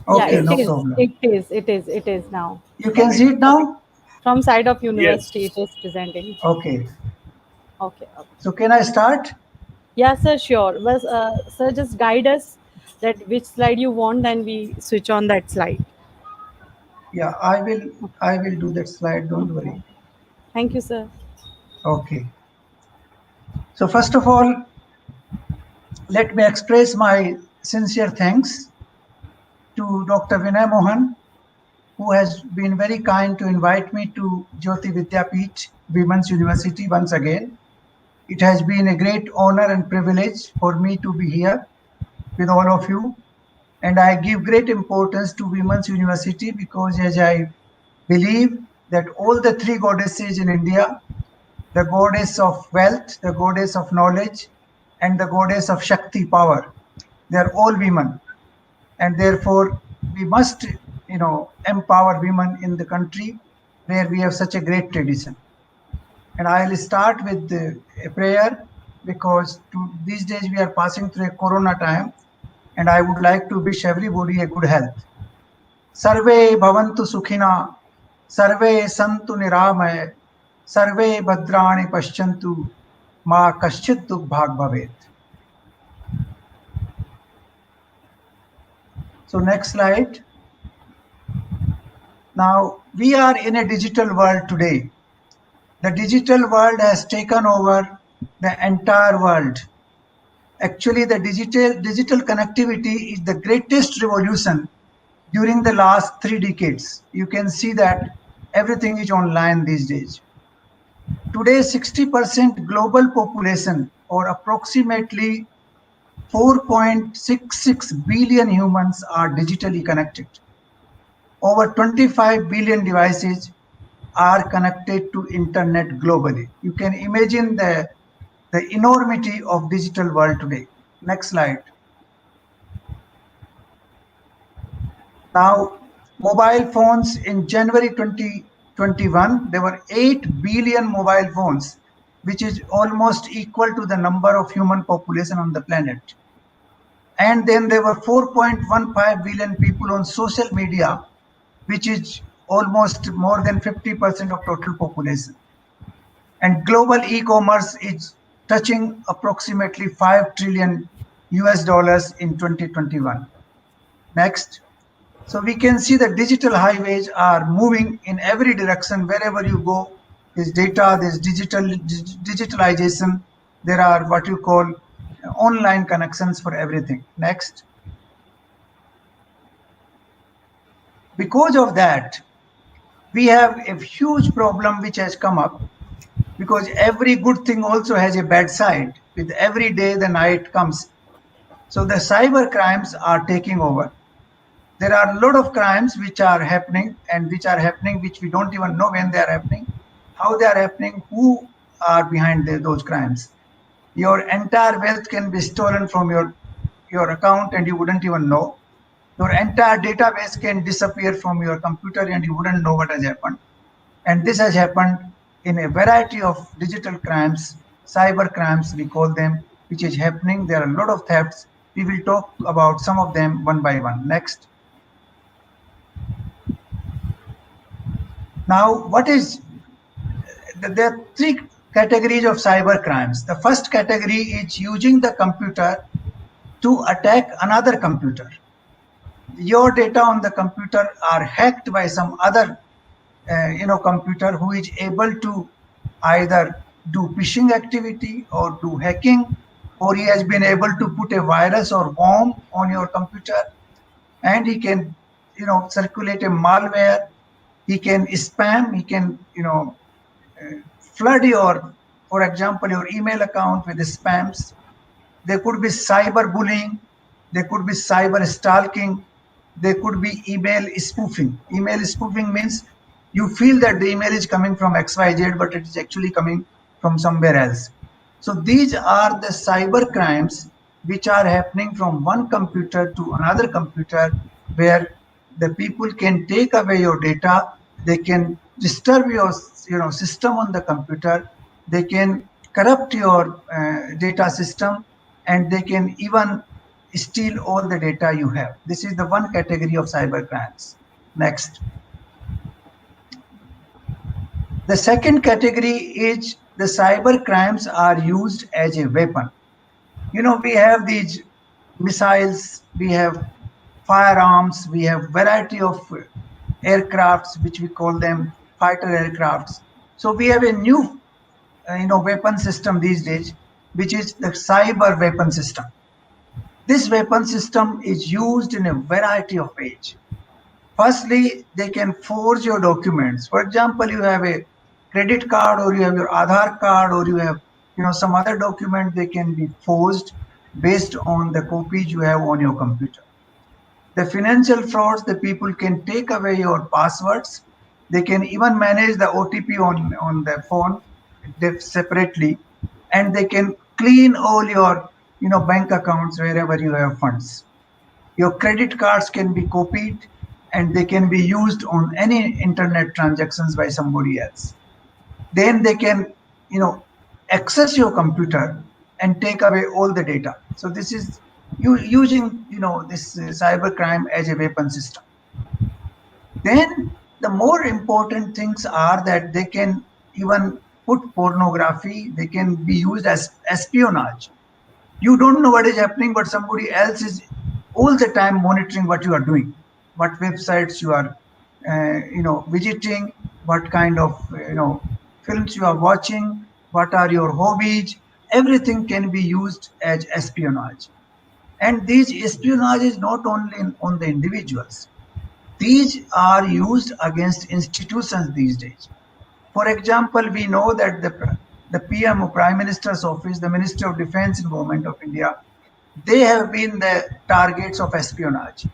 Speaker 1: Yeah,
Speaker 7: Okay,
Speaker 1: it
Speaker 7: no
Speaker 1: is.
Speaker 7: problem.
Speaker 1: It is now.
Speaker 7: You can see it
Speaker 1: Okay.
Speaker 7: now?
Speaker 1: From side of
Speaker 3: Yes.
Speaker 1: university, it is presenting.
Speaker 7: Okay.
Speaker 1: Okay. Okay.
Speaker 7: So can I start?
Speaker 1: Yeah, sir. Sure. But sir, just guide us that which slide you want, then we switch on that slide.
Speaker 7: Yeah, I will do that slide, don't worry.
Speaker 1: Thank you, sir.
Speaker 7: Okay. So first of all, let me express my sincere thanks to Dr. Vinay Mohan, who has been very kind to invite me to Jyoti Vidyapeeth Women's University once again. It has been a great honor and privilege for me to be here with all of you. And I give great importance to Women's University because as I believe that all the three goddesses in India, the goddess of wealth, the goddess of knowledge, and the goddess of Shakti power, they are all women. And therefore, we must, empower women in the country where we have such a great tradition. And I'll start with a prayer because these days we are passing through a corona time, and I would like to wish everybody a good health. Sarve bhavantu sukhina, sarve santu niramay, sarve bhadrani paschantu, ma kaschit dukh bhag bhavet. So next slide. Now we are in a digital world today. The digital world has taken over the entire world. Actually, the digital connectivity is the greatest revolution during the last 3 decades. You can see that everything is online these days. Today, 60% global population, or approximately 4.66 billion humans, are digitally connected. Over 25 billion devices are connected to internet globally. You can imagine the enormity of digital world today. Next slide. Now, mobile phones in January 2021, there were 8 billion mobile phones, which is almost equal to the number of human population on the planet. And then there were 4.15 billion people on social media, which is almost more than 50% of total population. And global e-commerce is touching approximately 5 trillion US dollars in 2021. Next. So we can see the digital highways are moving in every direction. Wherever you go, there's data, there's digitalization. There are what you call online connections for everything. Next. Because of that, we have a huge problem which has come up, because every good thing also has a bad side. With every day the night comes. So the cyber crimes are taking over. There are a lot of crimes which are happening which we don't even know when they are happening, how they are happening, who are behind those crimes. Your entire wealth can be stolen from your account and you wouldn't even know. Your entire database can disappear from your computer and you wouldn't know what has happened. And this has happened in a variety of digital crimes, cyber crimes we call them, which is happening. There are a lot of thefts. We will talk about some of them one by one. Next. Now, there are three categories of cyber crimes. The first category is using the computer to attack another computer. Your data on the computer are hacked by some other computer who is able to either do phishing activity or do hacking, or he has been able to put a virus or worm on your computer, and he can circulate a malware. He can spam, he can flood for example, your email account with spams. There could be cyber bullying, there could be cyber stalking, there could be email spoofing. Email spoofing means you feel that the email is coming from XYZ, but it is actually coming from somewhere else. So these are the cyber crimes which are happening from one computer to another computer, where the people can take away your data, they can disturb your system on the computer, they can corrupt your data system, and they can even steal all the data you have. This is the one category of cyber crimes. Next. The second category is the cyber crimes are used as a weapon. We have these missiles, we have firearms, we have variety of aircrafts, which we call them fighter aircrafts. So we have a new weapon system these days, which is the cyber weapon system. This weapon system is used in a variety of ways. Firstly, they can forge your documents. For example, you have a credit card, or you have your Aadhaar card, or you have some other document. They can be forged based on the copies you have on your computer. The financial frauds, the people can take away your passwords. They can even manage the OTP on the phone separately, and they can clean all your bank accounts wherever you have funds. Your credit cards can be copied, and they can be used on any internet transactions by somebody else. Then they can access your computer and take away all the data. So this is using this cyber crime as a weapon system. Then the more important things are that they can even put pornography. They can be used as espionage. You don't know what is happening, but somebody else is all the time monitoring what you are doing, what websites you are visiting, what kind of films you are watching, what are your hobbies. Everything can be used as espionage. And these espionage is not only on the individuals. These are used against institutions these days. For example, we know that the PM or Prime Minister's office, the Minister of Defense and Government of India, they have been the targets of espionage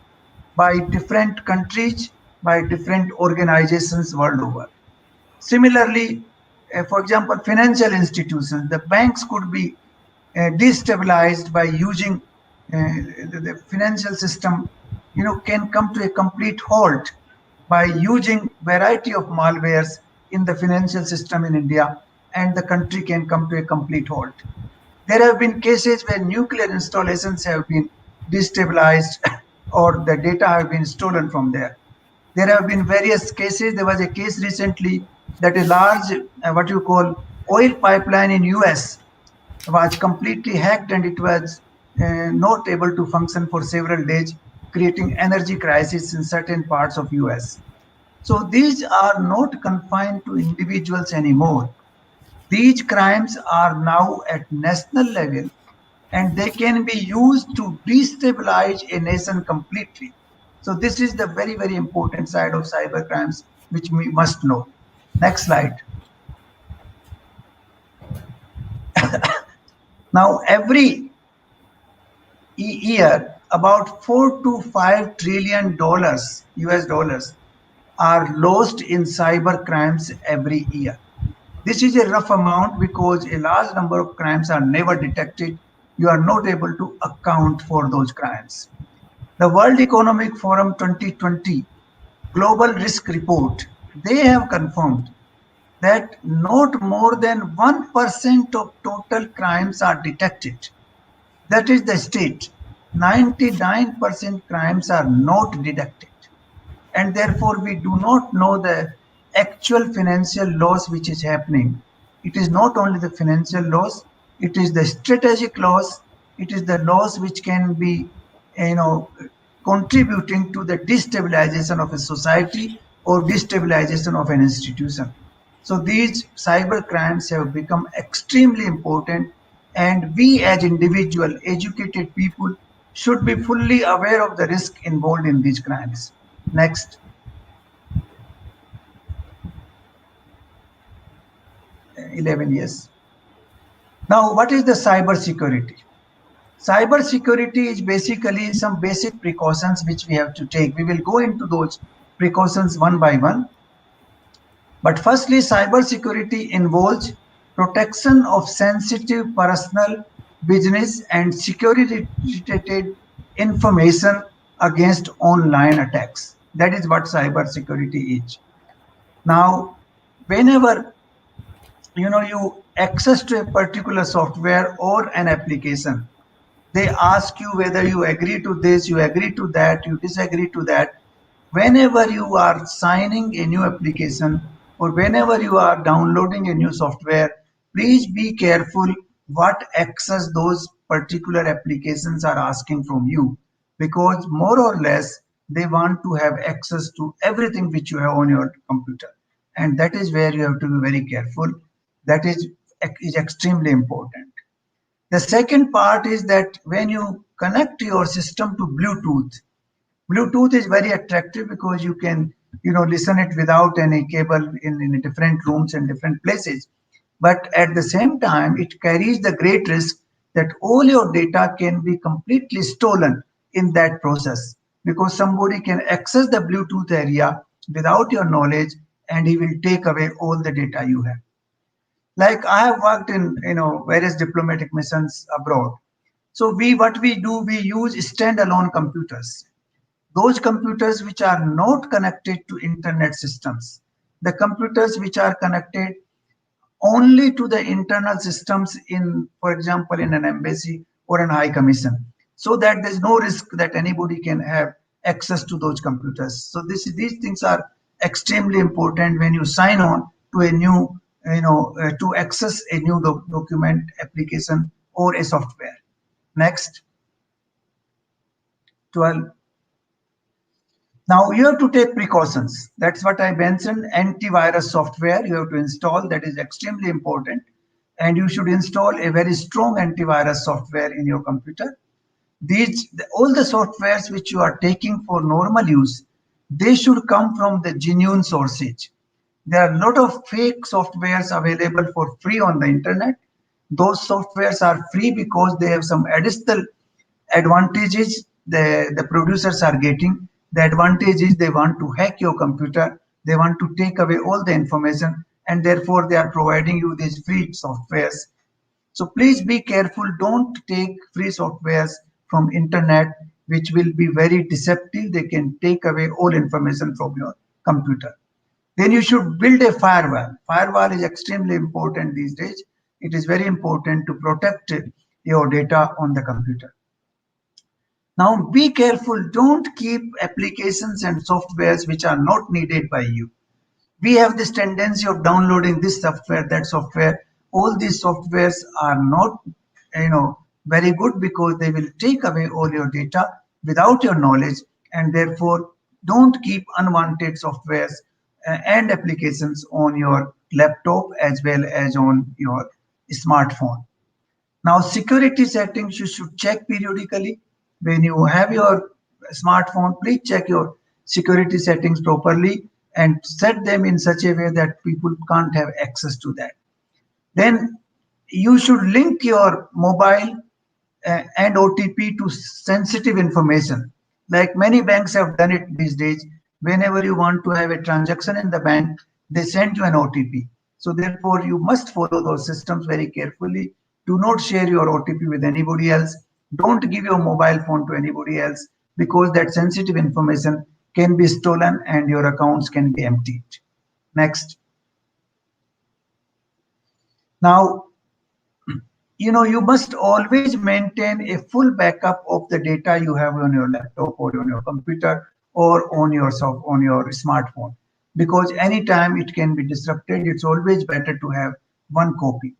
Speaker 7: by different countries, by different organizations world over. Similarly, for example, financial institutions, the banks could be destabilized by using the financial system, can come to a complete halt by using variety of malwares in the financial system in India, and the country can come to a complete halt. There have been cases where nuclear installations have been destabilized or the data have been stolen from there. There have been various cases. There was a case recently that a large, what you call oil pipeline in US was completely hacked, and it was not able to function for several days, creating energy crisis in certain parts of US. So these are not confined to individuals anymore. These crimes are now at national level, and they can be used to destabilize a nation completely. So this is the very, very important side of cyber crimes, which we must know. Next slide. Now, every year, about $4 to $5 trillion US dollars are lost in cyber crimes every year. This is a rough amount because a large number of crimes are never detected. You are not able to account for those crimes. The World Economic Forum 2020 Global Risk Report, they have confirmed that not more than 1% of total crimes are detected. That is the state. 99% crimes are not detected. And therefore, we do not know the actual financial loss which is happening. It is not only the financial loss, it is the strategic loss, it is the loss which can be, contributing to the destabilization of a society or destabilization of an institution. So these cyber crimes have become extremely important, and we as individual educated people should be fully aware of the risk involved in these crimes. Next. 11 years. Now, what is the cyber security? Cyber security is basically some basic precautions which we have to take. We will go into those precautions one by one. But firstly, cyber security involves protection of sensitive personal, business, and security-related information against online attacks. That is what cyber security is. Now, whenever you access to a particular software or an application, They ask you whether you agree to this, you agree to that, you disagree to that. Whenever you are signing a new application or whenever you are downloading a new software, please be careful what access those particular applications are asking from you, because more or less they want to have access to everything which you have on your computer, and that is where you have to be very careful. That is extremely important. The second part is that when you connect your system to Bluetooth is very attractive because you can, listen it without any cable in different rooms and different places. But at the same time, it carries the great risk that all your data can be completely stolen in that process, because somebody can access the Bluetooth area without your knowledge, and he will take away all the data you have. Like I have worked in various diplomatic missions abroad. So we use standalone computers, those computers which are not connected to internet systems, the computers which are connected only to the internal systems in, for example, in an embassy or an high commission, so that there's no risk that anybody can have access to those computers. So these things are extremely important when you sign on to a new, to access a new document, application, or a software. Next, 12. Now you have to take precautions. That's what I mentioned. Antivirus software you have to install. That is extremely important. And you should install a very strong antivirus software in your computer. All the softwares which you are taking for normal use, they should come from the genuine sources. There are a lot of fake softwares available for free on the internet. Those softwares are free because they have some additional advantages the producers are getting. The advantage is they want to hack your computer, they want to take away all the information, and therefore they are providing you these free softwares. So please be careful, don't take free softwares from internet, which will be very deceptive. They can take away all information from your computer. Then you should build a firewall. Firewall is extremely important these days. It is very important to protect your data on the computer. Now be careful, don't keep applications and softwares which are not needed by you. We have this tendency of downloading this software, that software. All these softwares are not, very good, because they will take away all your data without your knowledge, and therefore don't keep unwanted softwares and applications on your laptop as well as on your smartphone. Now, security settings you should check periodically. When you have your smartphone, please check your security settings properly and set them in such a way that people can't have access to that. Then you should link your mobile and OTP to sensitive information. Like many banks have done it these days. Whenever you want to have a transaction in the bank, they send you an OTP. So therefore, you must follow those systems very carefully. Do not share your OTP with anybody else. Don't give your mobile phone to anybody else, because that sensitive information can be stolen and your accounts can be emptied. Next. Now, you must always maintain a full backup of the data you have on your laptop or on your computer or on your smartphone, because anytime it can be disrupted. It's always better to have one copy.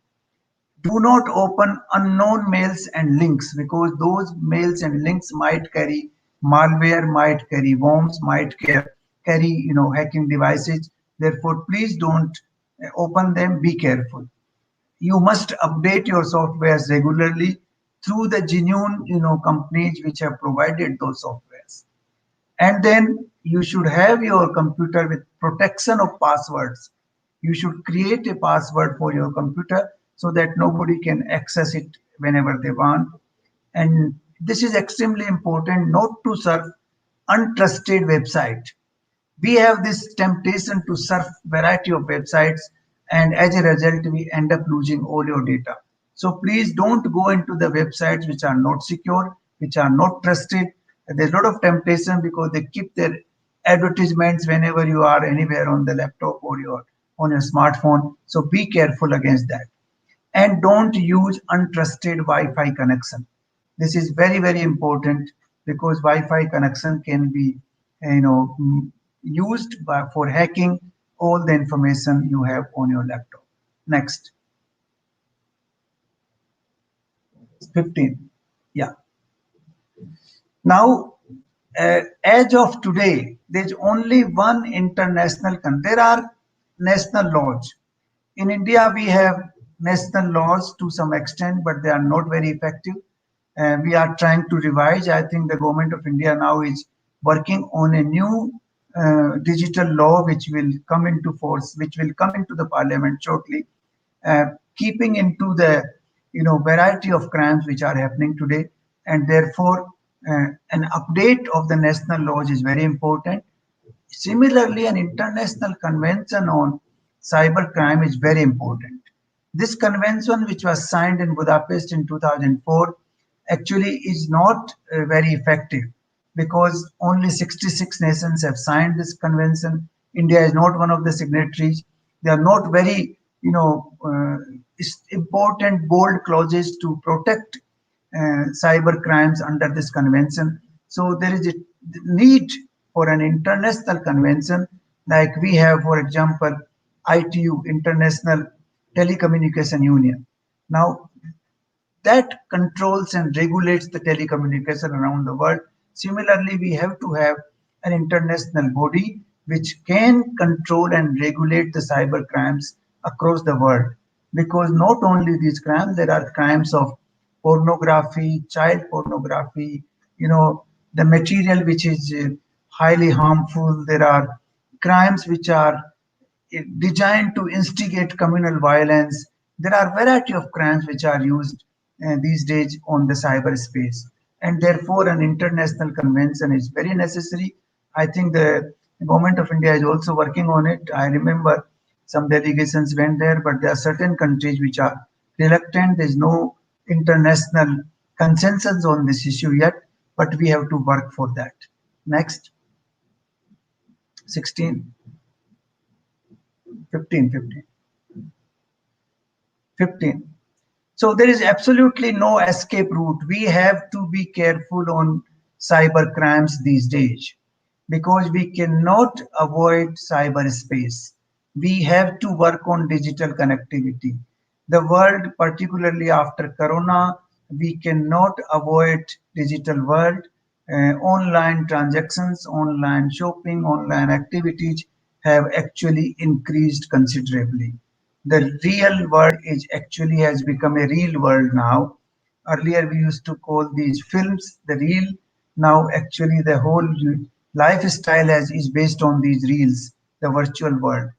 Speaker 7: Do not open unknown mails and links, because those mails and links might carry malware, might carry worms, might carry hacking devices. Therefore, please don't open them. Be careful. You must update your softwares regularly through the genuine companies which have provided those softwares. And then you should have your computer with protection of passwords. You should create a password for your computer so that nobody can access it whenever they want. And this is extremely important, not to surf untrusted website. We have this temptation to surf variety of websites, and as a result we end up losing all your data. So please don't go into the websites which are not secure, which are not trusted. There's a lot of temptation because they keep their advertisements whenever you are anywhere on the laptop or on your smartphone. So be careful against that. And don't use untrusted Wi-Fi connection. This is very, very important because Wi-Fi connection can be, you know, used for hacking all the information you have on your laptop. Next, 15. Yeah. Now, as of today, there's only one international. There are national laws. In India, we have national laws to some extent, but they are not very effective. We are trying to revise. I think the government of India now is working on a new digital law which will come into force, which will come into the parliament shortly, uh, keeping into the variety of crimes which are happening today, and therefore an update of the national laws is very important. Similarly, an international convention on cybercrime is very important. This convention, which was signed in Budapest in 2004, actually is not very effective because only 66 nations have signed this convention. India is not one of the signatories. They are not very, important bold clauses to protect cyber crimes under this convention. So there is a need for an international convention like we have, for example, ITU, International Telecommunication Union. Now, that controls and regulates the telecommunication around the world. Similarly, we have to have an international body which can control and regulate the cyber crimes across the world. Because not only these crimes, there are crimes of pornography, child pornography, the material which is highly harmful. There are crimes which are designed to instigate communal violence. There are variety of crimes which are used these days on the cyberspace, and therefore an international convention is very necessary. I think the government of India is also working on it. I remember some delegations went there, but there are certain countries which are reluctant. There is no international consensus on this issue yet, but we have to work for that. Next, 16, 15, 15. 15. So there is absolutely no escape route. We have to be careful on cyber crimes these days because we cannot avoid cyberspace. We have to work on digital connectivity. The world, particularly after Corona, we cannot avoid digital world. Online transactions, online shopping, online activities have actually increased considerably. The real world is actually has become a real world now. Earlier we used to call these films the real. Now actually the whole lifestyle is based on these reels, the virtual world.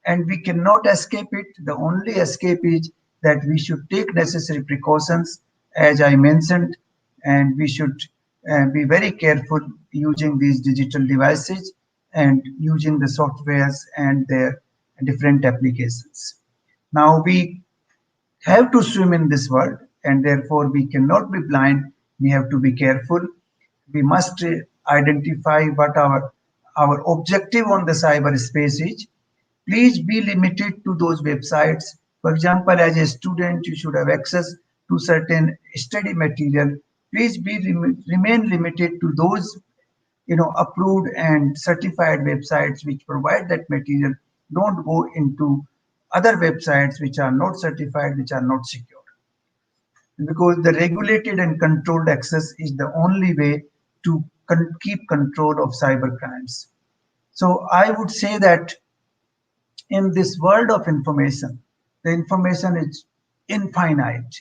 Speaker 7: And we cannot escape it. The only escape is that we should take necessary precautions, as I mentioned, and we should be very careful using these digital devices and using the softwares and their different applications. Now we have to swim in this world, and therefore we cannot be blind. We have to be careful. We must identify what our objective on the cyberspace is. Please be limited to those websites. For example, as a student, you should have access to certain study material. Please remain limited to those approved and certified websites which provide that material. Don't go into other websites which are not certified, which are not secure, because the regulated and controlled access is the only way to keep control of cyber crimes. So I would say that in this world of information, the information is infinite.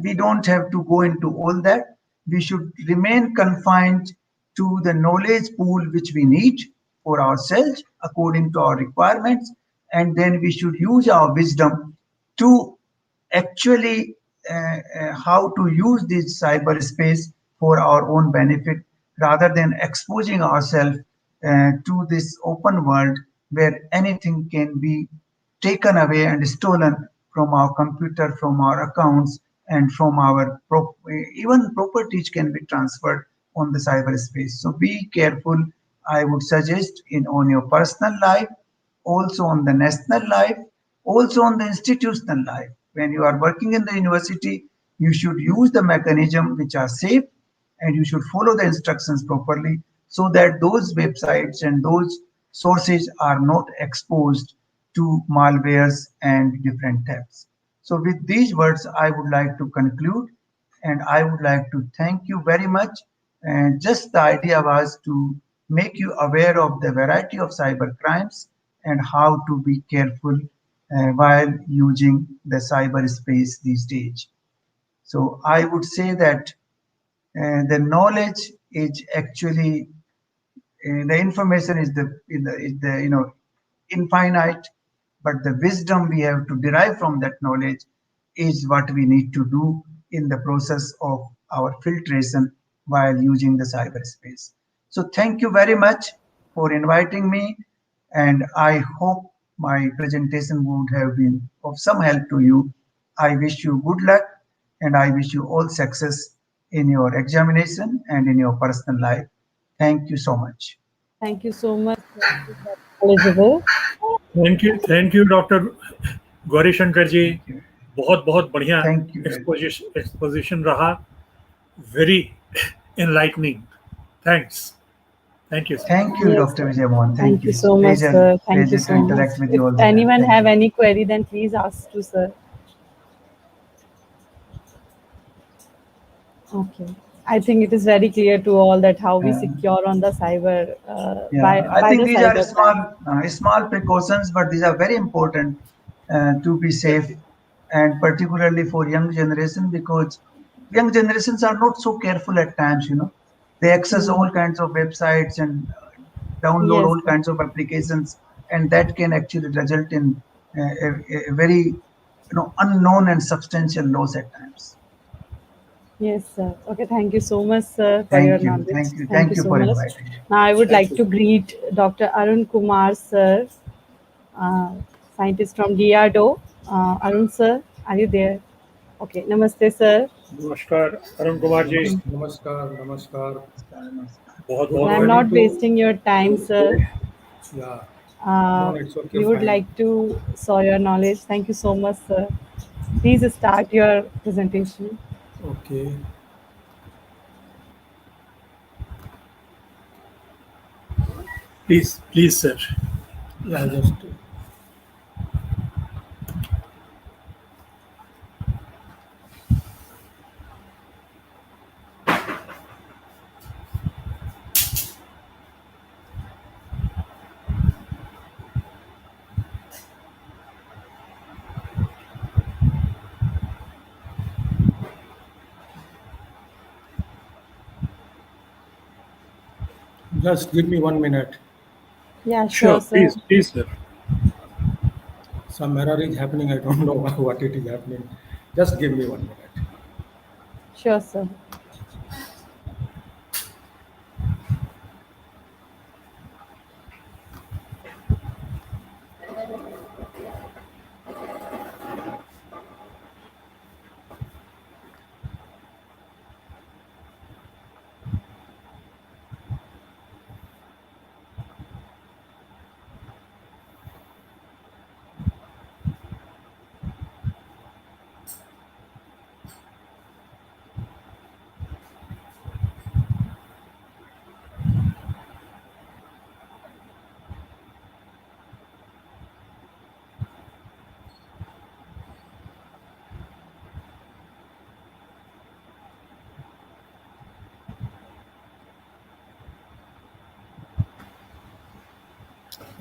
Speaker 7: We don't have to go into all that. We should remain confined to the knowledge pool which we need for ourselves according to our requirements, and then we should use our wisdom to actually how to use this cyberspace for our own benefit rather than exposing ourselves to this open world where anything can be taken away and stolen from our computer, from our accounts, and from our even properties can be transferred on the cyberspace. So be careful. I would suggest in on your personal life, also on the national life, also on the institutional life. When you are working in the university, You should use the mechanism which are safe, and you should follow the instructions properly so that those websites and those sources are not exposed to malwares and different thefts. So with these words, I would like to conclude, and I would like to thank you very much. And just the idea was to make you aware of the variety of cyber crimes and how to be careful while using the cyberspace these days. So I would say that the knowledge is actually the information is the infinite, but the wisdom we have to derive from that knowledge is what we need to do in the process of our filtration while using the cyberspace. So thank you very much for inviting me, and I hope my presentation would have been of some help to you. I wish you good luck, and I wish you all success in your examination and in your personal life. Thank you so much.
Speaker 1: Thank you so much. Sir. It is very knowledgeable.
Speaker 3: Thank you doctor Gauri Shankar ji.
Speaker 7: Thank you.
Speaker 3: बहुत बहुत बढ़िया
Speaker 7: Thank you very much.
Speaker 3: Exposition रहा. Very enlightening. Thanks. Thank you, sir.
Speaker 7: Thank you,
Speaker 1: Yes,
Speaker 7: Dr.
Speaker 1: sir.
Speaker 7: Vijay.
Speaker 1: Thank you so much,
Speaker 7: Pleasure,
Speaker 1: sir. Thank you
Speaker 7: pleasure
Speaker 1: so
Speaker 7: to
Speaker 1: much.
Speaker 7: interact with you all
Speaker 1: If
Speaker 7: the time.
Speaker 1: anyone
Speaker 7: Thank
Speaker 1: have
Speaker 7: you.
Speaker 1: any query, then please ask to sir. Okay. I think it is very clear to all that how we secure on the cyber
Speaker 7: Yeah, I
Speaker 1: by
Speaker 7: think
Speaker 1: the
Speaker 7: these are
Speaker 1: cyber crime.
Speaker 7: small precautions, but these are very important to be safe, and particularly for young generation, because young generations are not so careful at times. They access all kinds of websites and download
Speaker 1: Yes,
Speaker 7: all
Speaker 1: sir.
Speaker 7: kinds of applications, and that can actually result in a very unknown and substantial loss at times.
Speaker 1: Yes, sir. Okay, thank you so much, sir, for your
Speaker 7: Thank you,
Speaker 1: knowledge.
Speaker 7: thank you,
Speaker 1: Thank
Speaker 7: thank
Speaker 1: you
Speaker 7: you
Speaker 1: so
Speaker 7: for
Speaker 1: much.
Speaker 7: inviting me.
Speaker 1: Now, I would
Speaker 3: Thank
Speaker 1: like
Speaker 3: you.
Speaker 1: to greet Dr. Arun Kumar, sir, scientist from DRDO. Arun, sir, are you there? Okay, namaste, sir.
Speaker 3: नमस्कार अरुण कुमार जी.
Speaker 10: नमस्कार नमस्कार.
Speaker 3: बहुत
Speaker 10: Good
Speaker 3: बहुत
Speaker 1: I'm
Speaker 10: morning
Speaker 1: not
Speaker 10: to
Speaker 1: wasting your time, sir.
Speaker 10: yeah. No, it's okay.
Speaker 1: We would
Speaker 10: Fine.
Speaker 1: like to saw your knowledge. Thank you so much, sir. Please start your presentation.
Speaker 10: Okay.
Speaker 3: Please sir.
Speaker 10: Yeah, just give me 1 minute.
Speaker 1: Yeah,
Speaker 3: Sure,
Speaker 1: sir.
Speaker 3: please sir.
Speaker 10: Some error is happening. I don't know what it is happening. Just give me 1 minute.
Speaker 1: Sure, sir.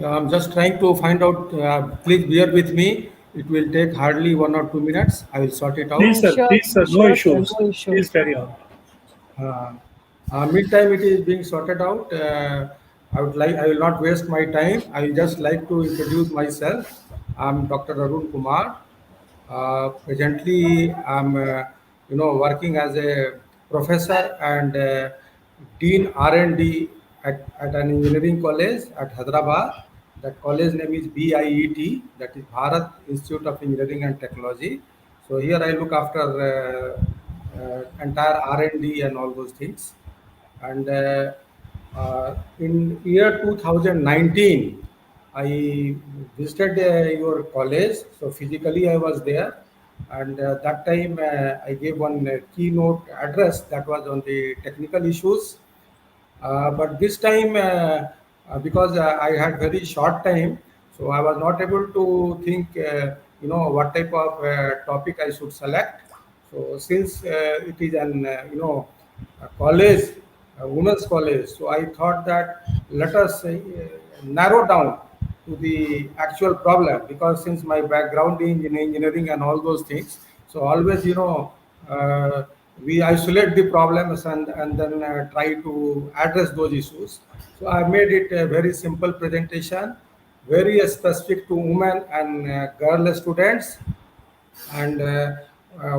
Speaker 10: I'm just trying to find out. Please bear with me. It will take hardly 1 or 2 minutes. I will sort it out.
Speaker 3: Please sir, no
Speaker 1: Sure,
Speaker 3: issues.
Speaker 1: sir, no issues.
Speaker 3: Please carry on.
Speaker 10: Meantime, it is being sorted out. I will not waste my time. I will just like to introduce myself. I'm Dr. Arun Kumar. Presently, I'm working as a professor and dean R&D at an engineering college at Hyderabad. That college name is BIET, that is Bharat Institute of Engineering and Technology. So here I look after entire R&D and all those things. And in year 2019, I visited your college. So physically I was there. and that time I gave one keynote address that was on the technical issues. But this time, because I had very short time, so I was not able to think, what type of topic I should select. So since it is an, a college, a women's college, so I thought that let us narrow down to the actual problem, because since my background in engineering and all those things, so always, uh, we isolate the problems and then try to address those issues. So I made it a very simple presentation, very specific to women and girl students, and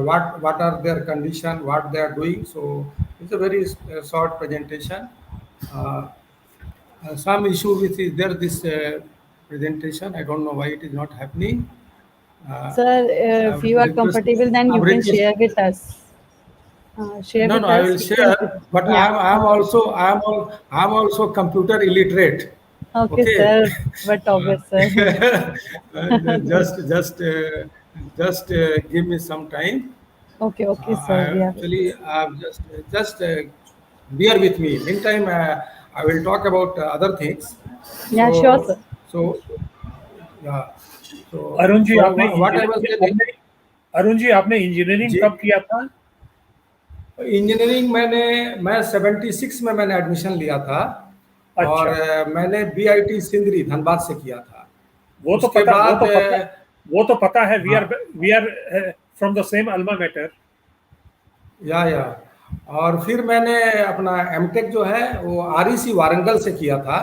Speaker 10: what are their condition, what they are doing. So it's a very short presentation. Uh, some issue with is there this presentation. I don't know why it is not happening. Uh,
Speaker 1: Sir,
Speaker 10: I
Speaker 1: if
Speaker 10: would
Speaker 1: you are
Speaker 10: request.
Speaker 1: comfortable, then
Speaker 10: I
Speaker 1: you
Speaker 10: would
Speaker 1: can
Speaker 10: request.
Speaker 1: share with us. Share
Speaker 10: No,
Speaker 1: with
Speaker 10: no, I
Speaker 1: us.
Speaker 10: will
Speaker 1: We can.
Speaker 10: share, but
Speaker 1: Yeah.
Speaker 10: I'm also computer illiterate.
Speaker 1: Okay,
Speaker 10: Okay.
Speaker 1: sir. But obvious, sir.
Speaker 10: And just give me some time.
Speaker 1: Okay, okay,
Speaker 10: I
Speaker 1: sir. We have it.
Speaker 10: actually I've just bear with me. Meantime, I will talk about other things.
Speaker 1: Yeah, sure,
Speaker 10: So
Speaker 1: sir.
Speaker 10: so yeah.
Speaker 3: Arun ji आपने
Speaker 10: What I was telling.
Speaker 3: Arun ji आपने engineering
Speaker 10: जी,
Speaker 3: कब किया था?
Speaker 10: Engineering मैं 76 में मैंने admission लिया था, और
Speaker 3: अच्छा,
Speaker 10: मैंने बीआईटी सिंदरी धनबाद से किया था।
Speaker 3: वो तो
Speaker 10: उसके
Speaker 3: पता वो
Speaker 10: बाद
Speaker 3: तो पता वो तो पता है.
Speaker 10: हाँ,
Speaker 3: we are from the same alma mater.
Speaker 10: या और फिर मैंने अपना एमटेक जो है वो आरईसी वारंगल से किया था।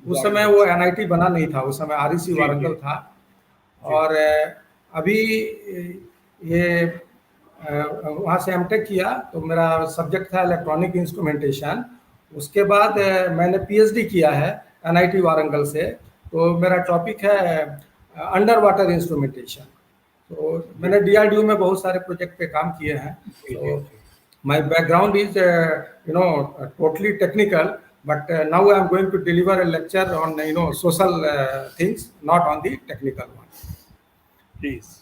Speaker 10: उस समय
Speaker 3: वारंगल
Speaker 10: वो
Speaker 3: से.
Speaker 10: एनआईटी बना नहीं था, उस समय आरईसी
Speaker 3: जी जी
Speaker 10: वारंगल था।
Speaker 3: जी.
Speaker 10: और अभी ये वहाँ से एमटेक किया तो मेरा सब्जेक्ट था इलेक्ट्रॉनिक इंस्ट्रूमेंटेशन। उसके बाद मैंने पीएचडी किया है एनआईटी वारंगल से, तो मेरा टॉपिक है अंडर वाटर इंस्ट्रूमेंटेशन। तो मैंने डीआरडीओ में बहुत सारे प्रोजेक्ट पे काम किए हैं।
Speaker 3: जी जी
Speaker 10: तो
Speaker 3: जी.
Speaker 10: my background is totally technical, but now I am going to deliver a lecture on social things, not on the technical one.
Speaker 3: Please.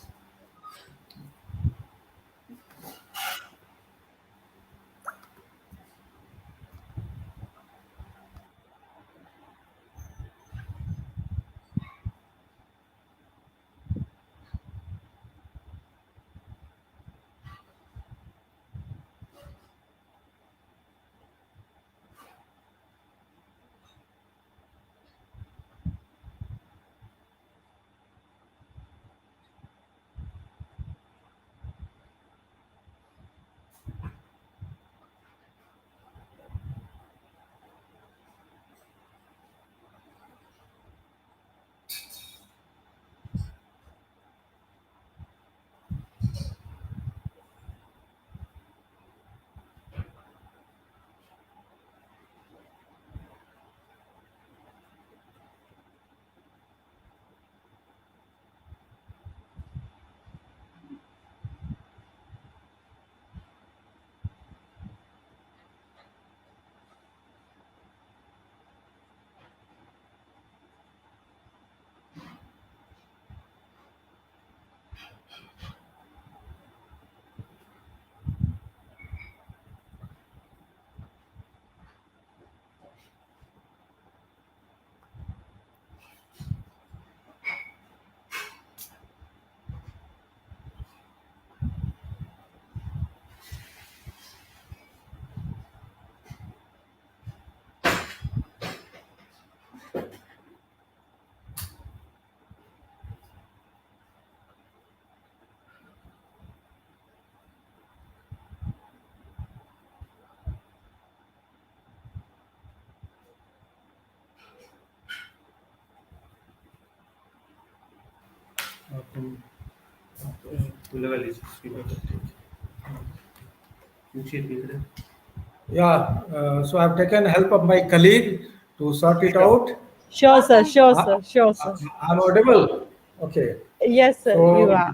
Speaker 10: Yeah, so I've taken help of my colleague to sort it
Speaker 3: Sure.
Speaker 10: out.
Speaker 1: Sure, sir. Sure,
Speaker 10: Uh,
Speaker 1: sir. Sure, sir.
Speaker 10: I'm audible. Okay.
Speaker 1: Yes, sir. You
Speaker 10: So
Speaker 1: are.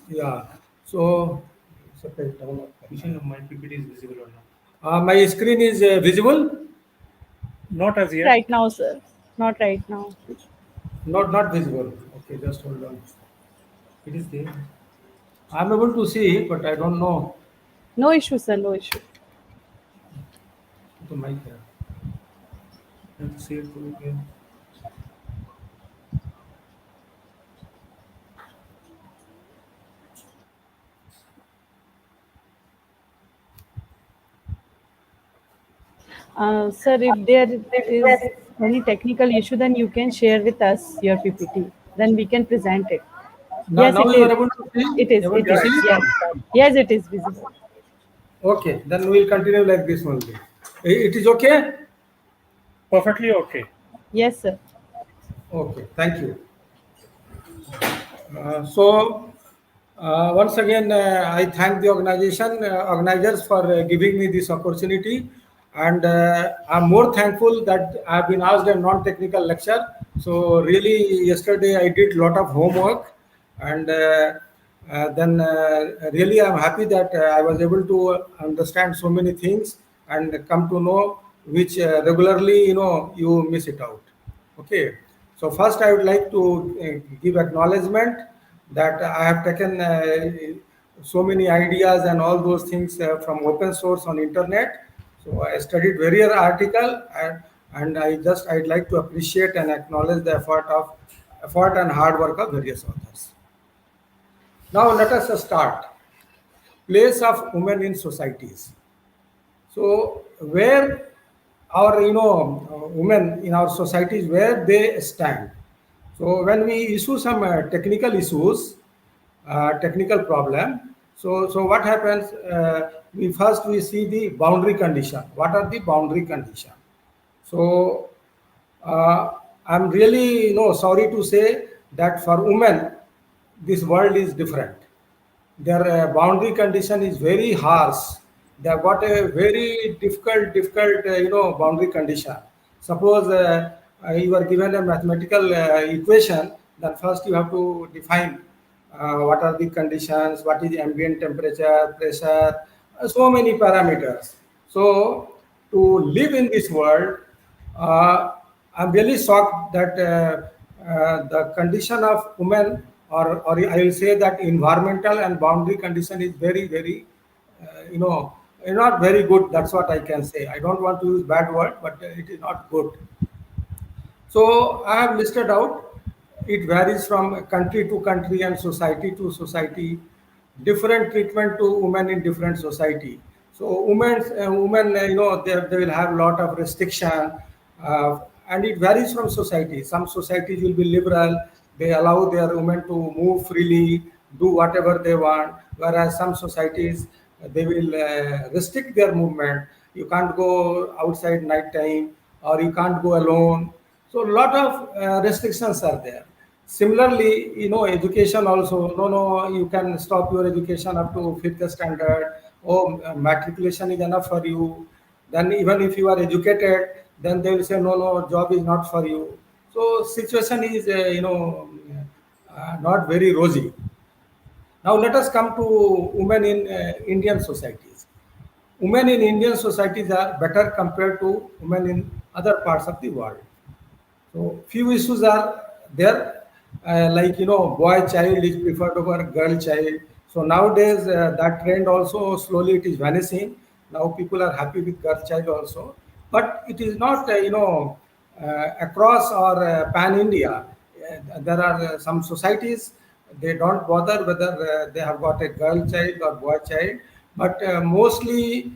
Speaker 10: yeah, so
Speaker 3: My PPT is visible or not?
Speaker 10: my screen is visible.
Speaker 3: Not as yet.
Speaker 1: Right now, sir. Not right now.
Speaker 10: Not visible. Okay, just hold on.
Speaker 3: It is there.
Speaker 10: I'm able to see, but I don't know
Speaker 1: No issue, sir. No issue.
Speaker 10: the mic here. Let's see it again.
Speaker 1: Sir, if there is any technical issue, then you can share with us your PPT. Then we can present it. Yes,
Speaker 10: Now
Speaker 1: it
Speaker 10: you
Speaker 1: is.
Speaker 10: are able to see?
Speaker 1: It is.
Speaker 10: Able
Speaker 1: It
Speaker 10: to
Speaker 1: is.
Speaker 10: see?
Speaker 1: Yes. Yes, it is visible.
Speaker 10: Okay, then we'll continue like this only. It is okay?
Speaker 3: Perfectly okay.
Speaker 1: Yes, sir.
Speaker 10: Okay, thank you. Once again, I thank the organizers for giving me this opportunity, and I'm more thankful that I've been asked a non-technical lecture. So really, yesterday I did a lot of homework, and then really I'm happy that I was able to understand so many things and come to know which regularly, you miss it out. Okay. So first, I would like to give acknowledgement that I have taken so many ideas and all those things from open source on internet. So I studied various article, and I'd like to appreciate and acknowledge the effort and hard work of various authors. Now let us start. Place of women in societies. So where our women in our societies, where they stand. So when we issue some technical issues, technical problem, so what happens? We see the boundary condition. What are the boundary condition? So uh, I'm really sorry to say that for women, this world is different. Their boundary condition is very harsh. They have got a very difficult boundary condition. Suppose you are given a mathematical equation, then first you have to define what are the conditions, what is the ambient temperature, pressure, so many parameters. So to live in this world, I'm really shocked that the condition of women, or I will say that environmental and boundary condition is very, not very good. That's what I can say. I don't want to use bad word, but it is not good. So I have listed out. It varies from country to country and society to society. Different treatment to women in different society. So women, they will have a lot of restriction, and it varies from society. Some societies will be liberal; they allow their women to move freely, do whatever they want. Whereas some societies, they will restrict their movement. You can't go outside night time, or you can't go alone. So a lot of restrictions are there. Similarly, education also. No, you can stop your education up to fifth standard. Oh, matriculation is enough for you. Then even if you are educated, then they will say no, job is not for you. So situation is not very rosy. Now let us come to women in Indian societies. Women in Indian societies are better compared to women in other parts of the world. So few issues are there, like boy child is preferred over girl child. So nowadays that trend also slowly it is vanishing. Now people are happy with girl child also, but it is not across or pan India. There are some societies, they don't bother whether they have got a girl child or boy child, but mostly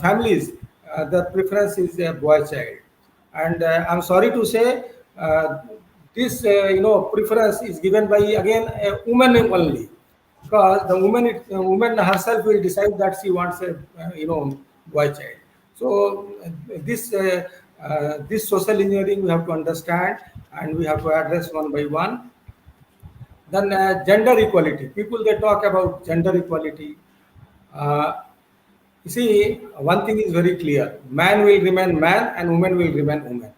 Speaker 10: families, the preference is a boy child. And I'm sorry to say, this preference is given by again a woman only, because the woman herself will decide that she wants a boy child. So this social engineering we have to understand, and we have to address one by one. Then gender equality. People, they talk about gender equality. Uh, you see, one thing is very clear: man will remain man, and woman will remain woman.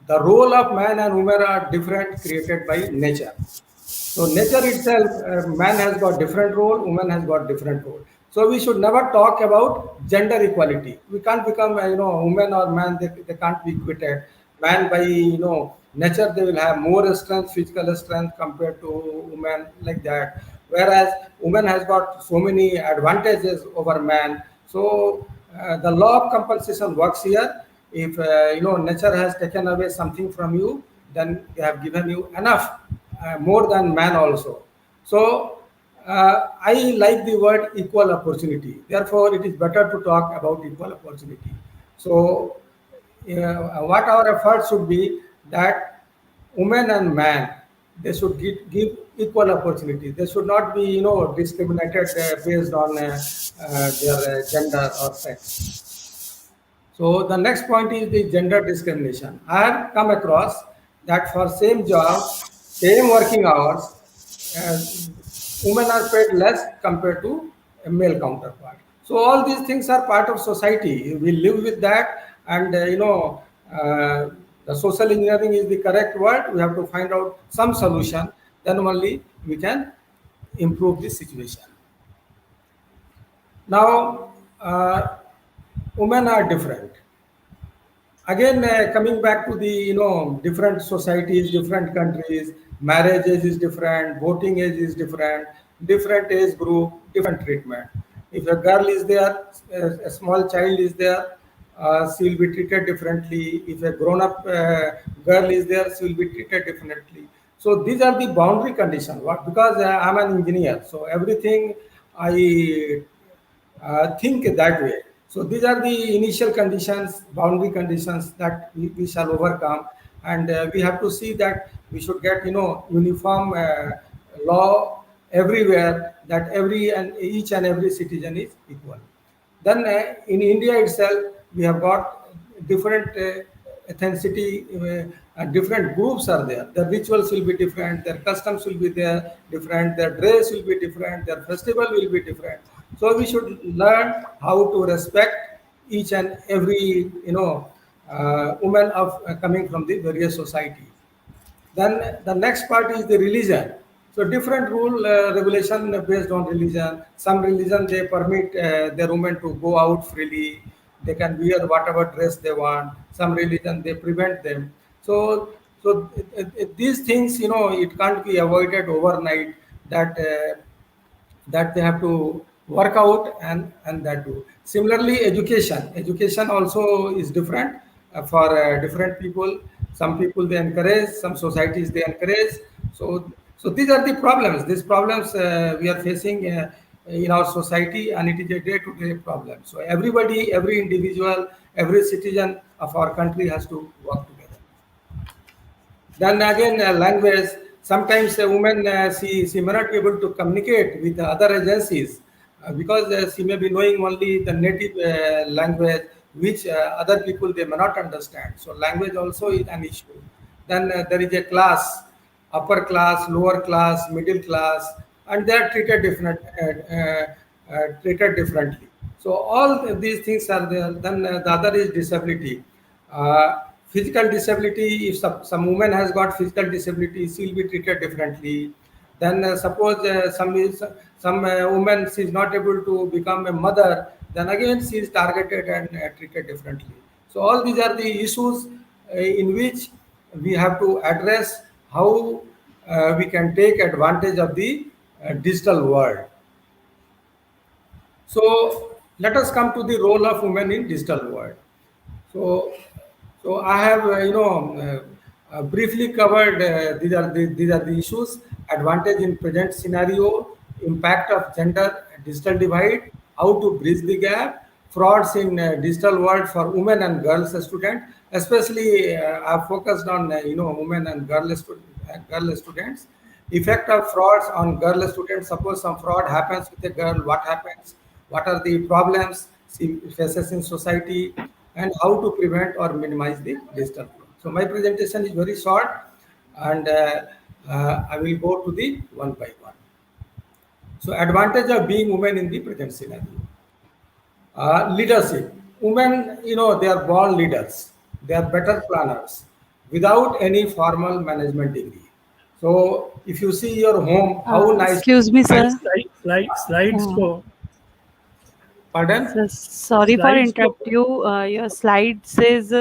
Speaker 10: The role of man and woman are different, created by nature. So nature itself, man has got different role, woman has got different role. So we should never talk about gender equality. We can't become, woman or man, they can't be equated. Man by, nature they will have more strength, physical strength compared to women, like that. Whereas woman has got so many advantages over man. So the law of compensation works here. If nature has taken away something from you, then they have given you enough, more than man also. So I like the word equal opportunity. Therefore, it is better to talk about equal opportunity. So, what our effort should be that women and man they should give equal opportunity. They should not be discriminated based on their gender or sex. So the next point is the gender discrimination. I have come across that for same job, same working hours, uh, women are paid less compared to a male counterpart. So all these things are part of society. We live with that, and the social engineering is the correct word. We have to find out some solution. Then only we can improve this situation. Now, women are different. Again, coming back to the different societies, different countries, marriage age is different, voting age is different age group, different treatment. If a girl is there, a small child is there, she will be treated differently. If a grown-up girl is there, she will be treated differently. So these are the boundary conditions. What? Because I'm an engineer, so everything I think that way. So these are the initial conditions, boundary conditions that we shall overcome, and we have to see that we should get uniform law everywhere, that every and each and every citizen is equal. Then in India itself, we have got different ethnicity, different groups are there. Their rituals will be different, their customs will be there different, their dress will be different, their festival will be different. So we should learn how to respect each and every woman of coming from the various societies. Then the next part is the religion. So different rule regulation based on religion. Some religion they permit their women to go out freely. They can wear whatever dress they want. Some religion they prevent them. So these things it can't be avoided overnight. That they have to work out, and that do. Similarly, education also is different for different people. Some people they encourage, some societies they encourage. So these are the problems. These problems we are facing in our society, and it is a day-to-day problem. So everybody, every individual, every citizen of our country has to work together. Then again, language. Sometimes a woman she may not be able to communicate with other agencies because she may be knowing only the native language, which other people they may not understand. So language also is an issue. Then there is a class, upper class, lower class, middle class, and they are treated differently. So all these things are there. Then the other is disability. Physical disability, if some woman has got physical disability, she will be treated differently. Then suppose some woman she is not able to become a mother, then again she is targeted and treated differently. So all these are the issues in which we have to address how we can take advantage of the digital world. So let us come to the role of women in digital world. So I have briefly covered these are the issues: advantage in present scenario, impact of gender digital divide, how to bridge the gap, frauds in digital world for women and girls students. Especially, I've focused on women and girl students. Effect of frauds on girl students. Suppose some fraud happens with a girl, what happens? What are the problems she faces in society, and how to prevent or minimize the digital fraud. So my presentation is very short, and I will go to the one by one. So advantage of being women in the present scenario. Leadership. Women, they are born leaders. They are better planners without any formal management degree. So if you see your home, how nice.
Speaker 1: Excuse me, sir.
Speaker 3: Slides go.
Speaker 10: Pardon?
Speaker 1: Sir, sorry for
Speaker 3: Slides go.
Speaker 1: interrupt you. Your slide says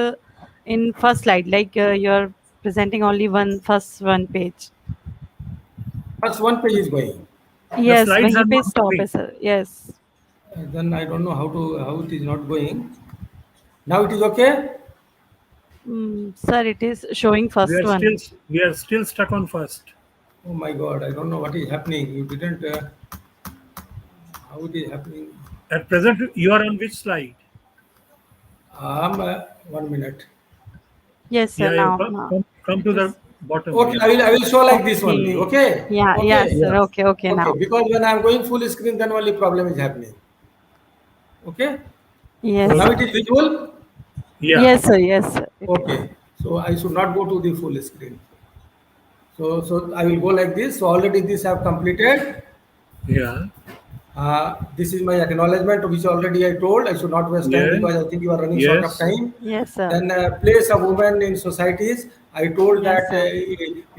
Speaker 1: in first slide, like your presenting only first one page.
Speaker 10: First one page is going.
Speaker 3: The
Speaker 1: Yes,
Speaker 3: slides are
Speaker 1: वहीं पे
Speaker 3: not
Speaker 1: stop
Speaker 3: moving.
Speaker 1: है sir. Yes.
Speaker 10: Then I don't know how it is not going. Now it is okay.
Speaker 1: Sir, it is showing
Speaker 3: We
Speaker 1: first
Speaker 3: are still
Speaker 1: one.
Speaker 3: we are still stuck on first.
Speaker 10: Oh my God, I don't know what is happening. You didn't. How it is happening?
Speaker 3: At present, you are on which slide?
Speaker 10: 1 minute.
Speaker 1: Yes, sir.
Speaker 3: Yeah, you
Speaker 1: Now,
Speaker 3: come,
Speaker 1: now
Speaker 3: come, come
Speaker 1: it
Speaker 3: to
Speaker 1: is
Speaker 3: the bottom.
Speaker 10: Okay,
Speaker 3: Yeah.
Speaker 10: I will show like this only.
Speaker 1: okay.
Speaker 10: Okay,
Speaker 1: Yeah, yes,
Speaker 10: okay,
Speaker 1: sir.
Speaker 3: Yeah.
Speaker 1: Okay, okay.
Speaker 10: okay.
Speaker 1: Now,
Speaker 10: Because when I am going full screen, then only problem is happening. Okay.
Speaker 1: yes,
Speaker 10: Now
Speaker 3: Okay.
Speaker 10: it
Speaker 1: sir.
Speaker 10: is visible.
Speaker 3: Yeah.
Speaker 1: Yes, sir. Yes, sir. It is.
Speaker 10: Okay. So I should not go to the full screen. So I will go like this. So already this I have completed.
Speaker 3: Yeah.
Speaker 10: This is my acknowledgement, which already I told. I should not waste time
Speaker 3: Yeah.
Speaker 10: because I think you are running short of
Speaker 3: Yes.
Speaker 10: time.
Speaker 1: Yes, sir.
Speaker 10: Then place of women in societies. I told
Speaker 1: Yes,
Speaker 10: that
Speaker 1: sir.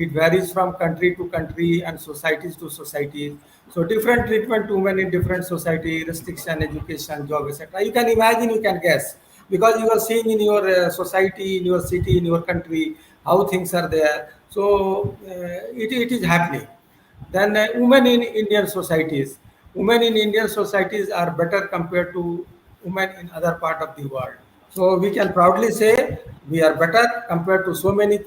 Speaker 10: it varies from country to country and societies to societies. So different treatment to women in different society, restriction, education, job, etc. You can imagine, you can guess, because you are seeing in your society, in your city, in your country, how things are there. So it is happening. Then women in Indian societies. Women in Indian societies are better compared to women in other part of the world. So we can proudly say we are better compared to so many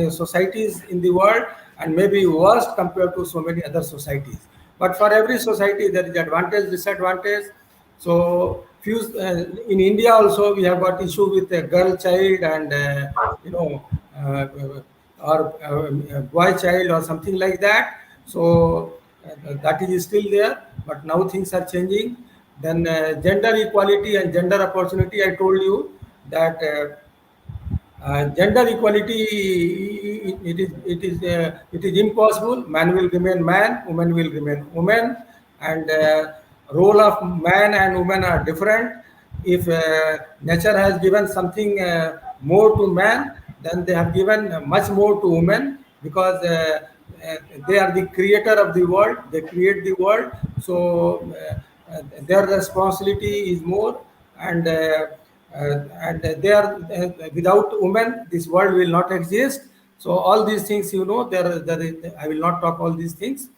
Speaker 10: societies in the world, and maybe worse compared to so many other societies. But for every society, there is advantage, disadvantage. So few in India also we have got issue with a girl child and you know uh, or boy child or something like that. So that is still there, but now things are changing. Then gender equality and gender opportunity. I told you that gender equality, it is impossible. Man will remain man, woman will remain woman, and role of man and woman are different. If nature has given something more to man, then they have given much more to women, because they are the creator of the world. They create the world, so their responsibility is more, and they are without women, this world will not exist. So all these things, I will not talk all these things.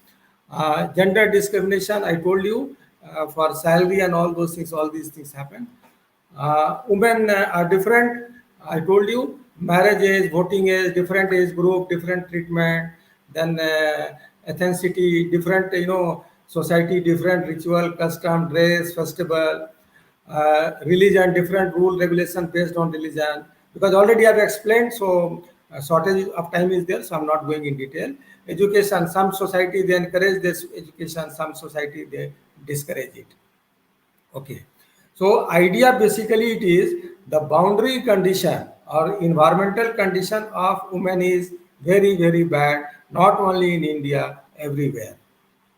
Speaker 10: Gender discrimination, I told you, for salary and all those things, all these things happen. Women are different. I told you, marriage age, voting age, different age group, different treatment. Then ethnicity, different, society, different ritual, custom, dress, festival, religion, different rule, regulation based on religion. Because already I've explained, so shortage of time is there, so I'm not going in detail. Education, some society they encourage this education, some society they discourage it. Okay. So idea basically it is the boundary condition or environmental condition of women is very, very bad, not only in India, everywhere.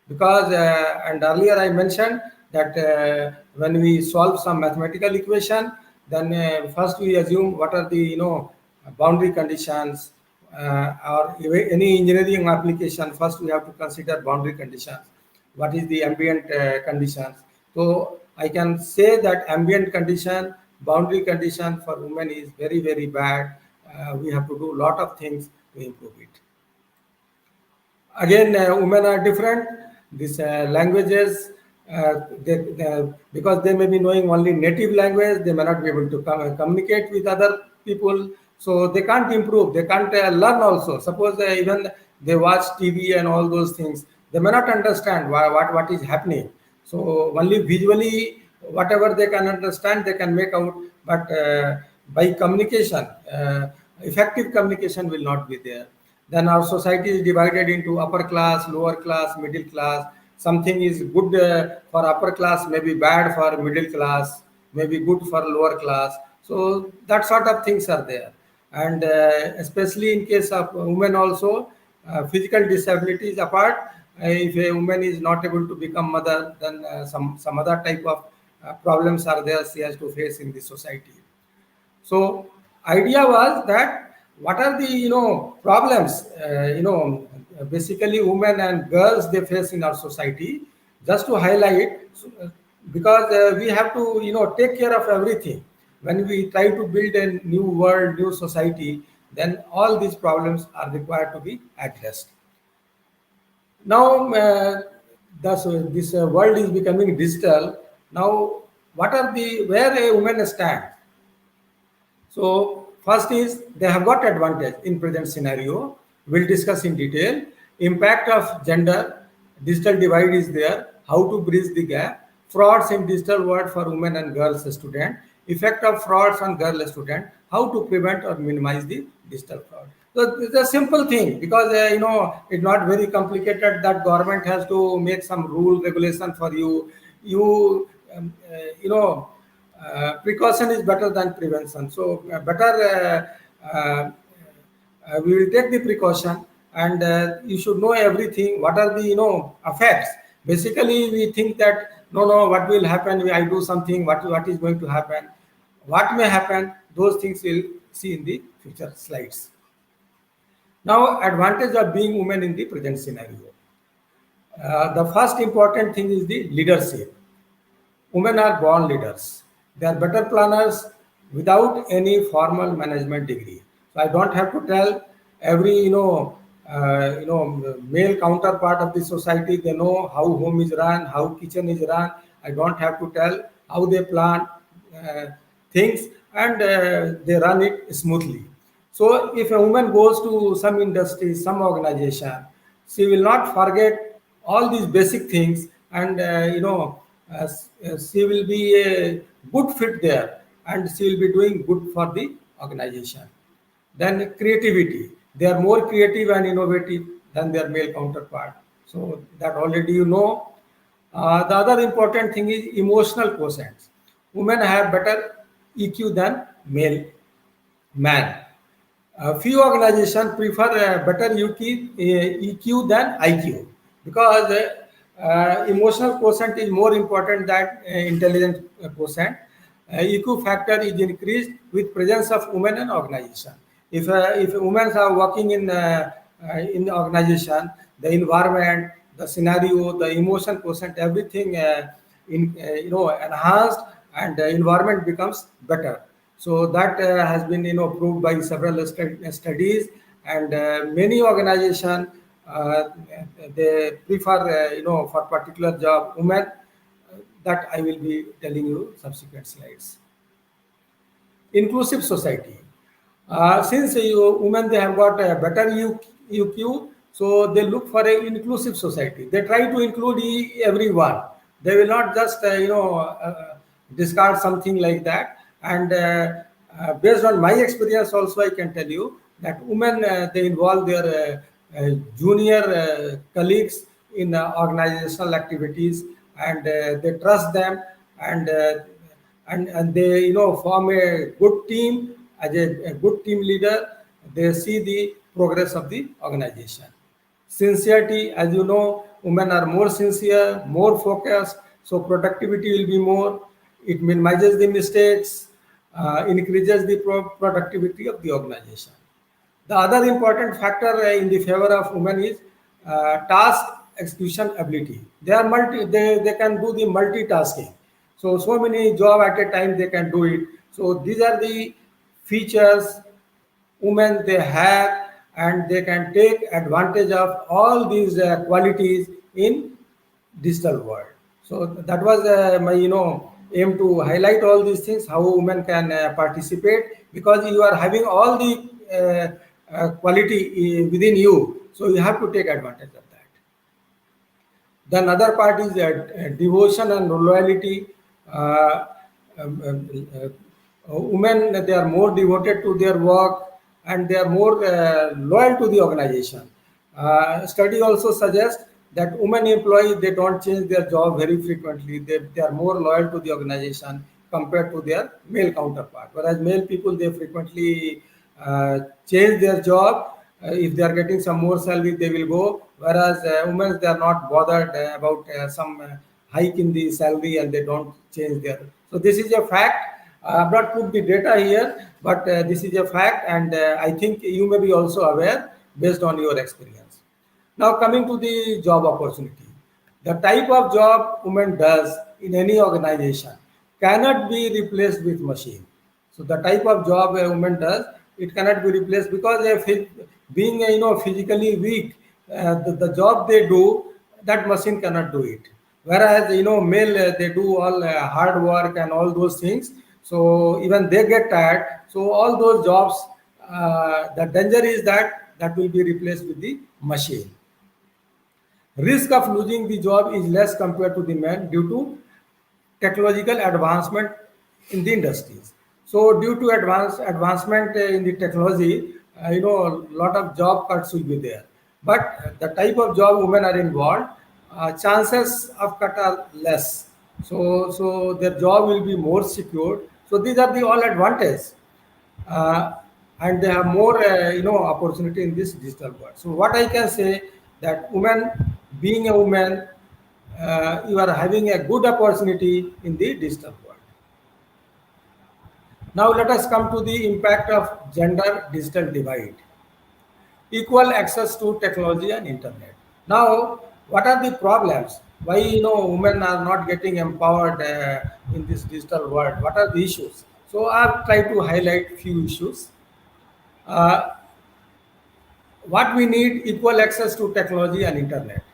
Speaker 10: Because, and earlier I mentioned that when we solve some mathematical equation, then first we assume what are the, boundary conditions, or any engineering application, first we have to consider boundary conditions. What is the ambient conditions? So I can say that ambient condition, boundary condition for women is very, very bad. We have to do a lot of things to improve it. Again, women are different. These languages, because they may be knowing only native language, they may not be able to communicate with other people. So they can't improve. They can't learn also. Suppose even they watch TV and all those things, they may not understand what is happening. So only visually, whatever they can understand, they can make out. But by communication, effective communication will not be there. Then our society is divided into upper class, lower class, middle class. Something is good for upper class, maybe bad for middle class, maybe good for lower class. So that sort of things are there. And especially in case of women also, physical disabilities apart, if a woman is not able to become mother, then some other type of problems are there she has to face in the society. So idea was that what are the problems basically women and girls they face in our society, just to highlight, because we have to take care of everything. When we try to build a new world, new society, then all these problems are required to be addressed. Now, this world is becoming digital. Now, what are the where a woman stands? So first is they have got advantage in present scenario. We'll discuss in detail. Impact of gender, digital divide is there. How to bridge the gap. Frauds in digital world for women and girls student. Effect of frauds on girl student. How to prevent or minimize the digital fraud. So it's a simple thing because it's not very complicated that government has to make some rule regulation for you. Precaution is better than prevention. So better we will take the precaution, and you should know everything. What are the effects? Basically, we think that no, what will happen? I do something. What is going to happen? What may happen? Those things we'll see in the future slides. Now, advantage of being women in the present scenario. The first important thing is the leadership. Women are born leaders. They are better planners without any formal management degree. So I don't have to tell every male counterpart of the society. They know how home is run, how kitchen is run. I don't have to tell how they plan things, and they run it smoothly. So if a woman goes to some industry, some organization, she will not forget all these basic things, and she will be a good fit there, and she will be doing good for the organization. Then creativity. They are more creative and innovative than their male counterpart. So that already you know. The other important thing is emotional quotient. Women have better EQ than man. Few organizations prefer better EQ than IQ because emotional quotient is more important than intelligence quotient. EQ factor is increased with presence of women in organization. If women are working in the organization, the environment, the scenario, the emotion quotient, everything enhanced, and the environment becomes better. So that has been proved by several studies, and many organizations they prefer for particular job women. That I will be telling you subsequent slides. Inclusive society. Since women they have got a better EQ, so they look for an inclusive society. They try to include everyone. They will not just discard something like that. And based on my experience also, I can tell you that women they involve their junior colleagues in organizational activities, and they trust them, and they form a good team. As a good team leader, they see the progress of the organization. Sincerity, as you know, women are more sincere, more focused, so productivity will be more. It minimizes the mistakes, increases the productivity of the organization. The other important factor in the favor of women is task execution ability. They can do the multitasking. So many jobs at a time they can do it. So these are the features women they have, and they can take advantage of all these qualities in digital world. So that was my aim to highlight all these things, how women can participate, because you are having all the quality within you, so you have to take advantage of that. The another part is devotion and loyalty. Women they are more devoted to their work, and they are more loyal to the organization. Study also suggests that women employees they don't change their job very frequently. They are more loyal to the organization compared to their male counterpart. Whereas male people they frequently change their job. If they are getting some more salary, they will go. Whereas women they are not bothered about some hike in the salary, and they don't change their. So this is a fact. I have not put the data here, but this is a fact, and I think you may be also aware based on your experience. Now coming to the job opportunity. The type of job women does in any organization cannot be replaced with machine. So the type of job a woman does it cannot be replaced because being physically weak, the job they do, that machine cannot do it. Whereas male, they do all hard work and all those things, so even they get tired. So all those jobs, the danger is that will be replaced with the machine. Risk of losing the job is less compared to the men due to technological advancement in the industries. So due to advancement in the technology, a lot of job cuts will be there. But the type of job women are involved, chances of cut are less. So their job will be more secure. So these are the all advantages. Uh, and they have more opportunity in this digital world. So what I can say, that women, being a woman, you are having a good opportunity in the digital world. Now let us come to the impact of gender digital divide. Equal access to technology and internet. Now, what are the problems? Why women are not getting empowered in this digital world? What are the issues? So I've tried to highlight few issues. Uh, what we need: equal access to technology and internet.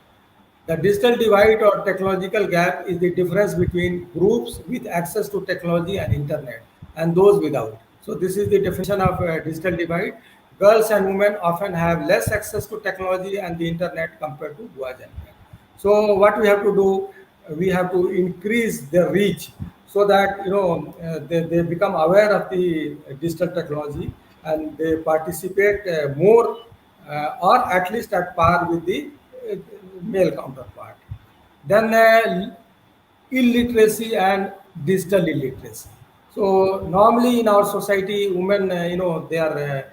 Speaker 10: The digital divide or technological gap is the difference between groups with access to technology and internet and those without. So this is the definition of digital divide. Girls and women often have less access to technology and the internet compared to boys and men. So what we have to do, we have to increase their reach so that they become aware of the digital technology and they participate more or at least at par with the uh, male counterpart. Then illiteracy and digital illiteracy. So normally in our society, women, their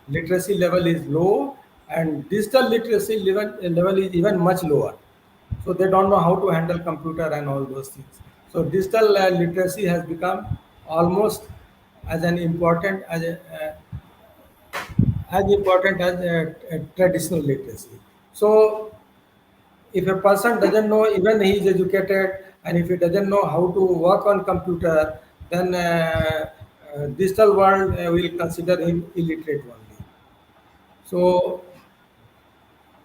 Speaker 10: literacy level is low, and digital literacy level is even much lower. So they don't know how to handle computer and all those things. So digital literacy has become almost as an important as important as a traditional literacy. So if a person doesn't know, even he is educated, and if he doesn't know how to work on computer, then digital world will consider him illiterate only. So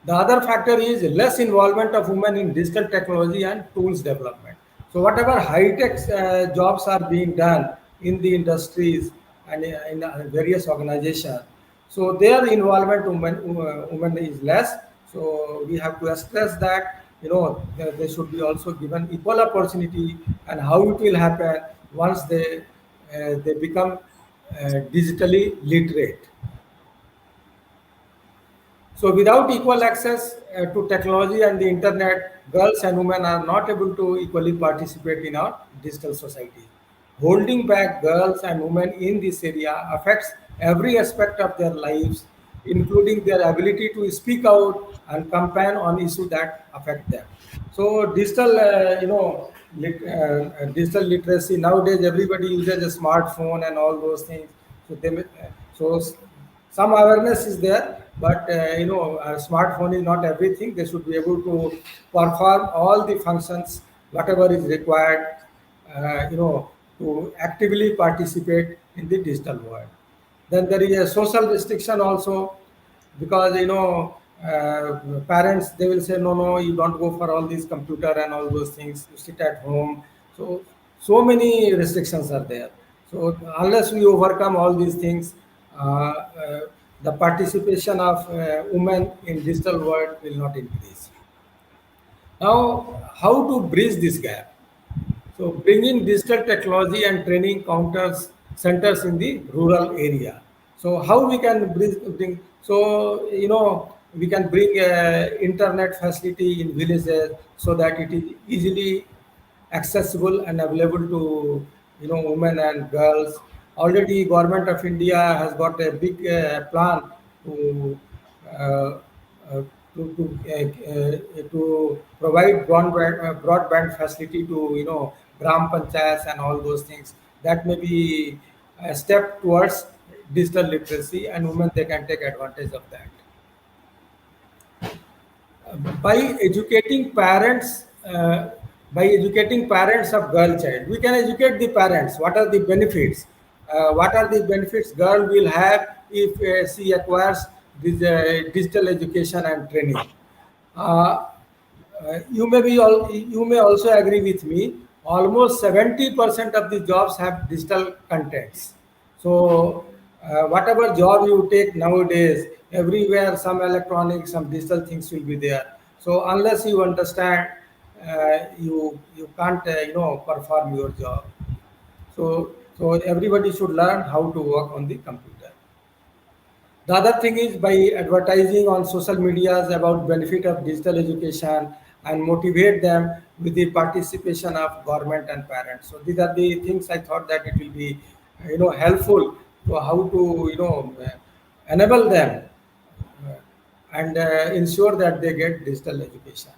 Speaker 10: the other factor is less involvement of women in digital technology and tools development. So whatever high-tech jobs are being done in the industries and in various organizations, so their involvement women is less. So we have to stress that they should be also given equal opportunity, and how it will happen once they become digitally literate. So without equal access to technology and the internet, girls and women are not able to equally participate in our digital society. Holding back girls and women in this area affects every aspect of their lives, including their ability to speak out and campaign on issues that affect them. So digital, digital literacy nowadays, everybody uses a smartphone and all those things. So so some awareness is there, but a smartphone is not everything. They should be able to perform all the functions whatever is required, to actively participate in the digital world. Then there is a social restriction also, because parents, they will say, no, you don't go for all these computer and all those things, you sit at home. So many restrictions are there. So unless we overcome all these things, the participation of women in digital world will not increase. Now, how to bridge this gap? So bringing digital technology and training counters centers in the rural area. So how we can bring, so we can bring internet facility in villages so that it is easily accessible and available to women and girls. Already government of India has got a big plan to uh, uh, to provide broadband facility to gram panchayats and all those things. That may be a step towards digital literacy, and women, they can take advantage of that. By educating parents, by educating parents of girl child, we can educate the parents what are the benefits, what are the benefits girl will have if she acquires this digital education and training. Uh, you may also agree with me. Almost 70% of the jobs have digital contents. So whatever job you take nowadays, everywhere some electronics, some digital things will be there. So unless you understand, you can't perform your job. So everybody should learn how to work on the computer. The other thing is by advertising on social medias about benefit of digital education and motivate them with the participation of government and parents. So these are the things I thought that it will be, helpful to how to, enable them and ensure that they get digital education.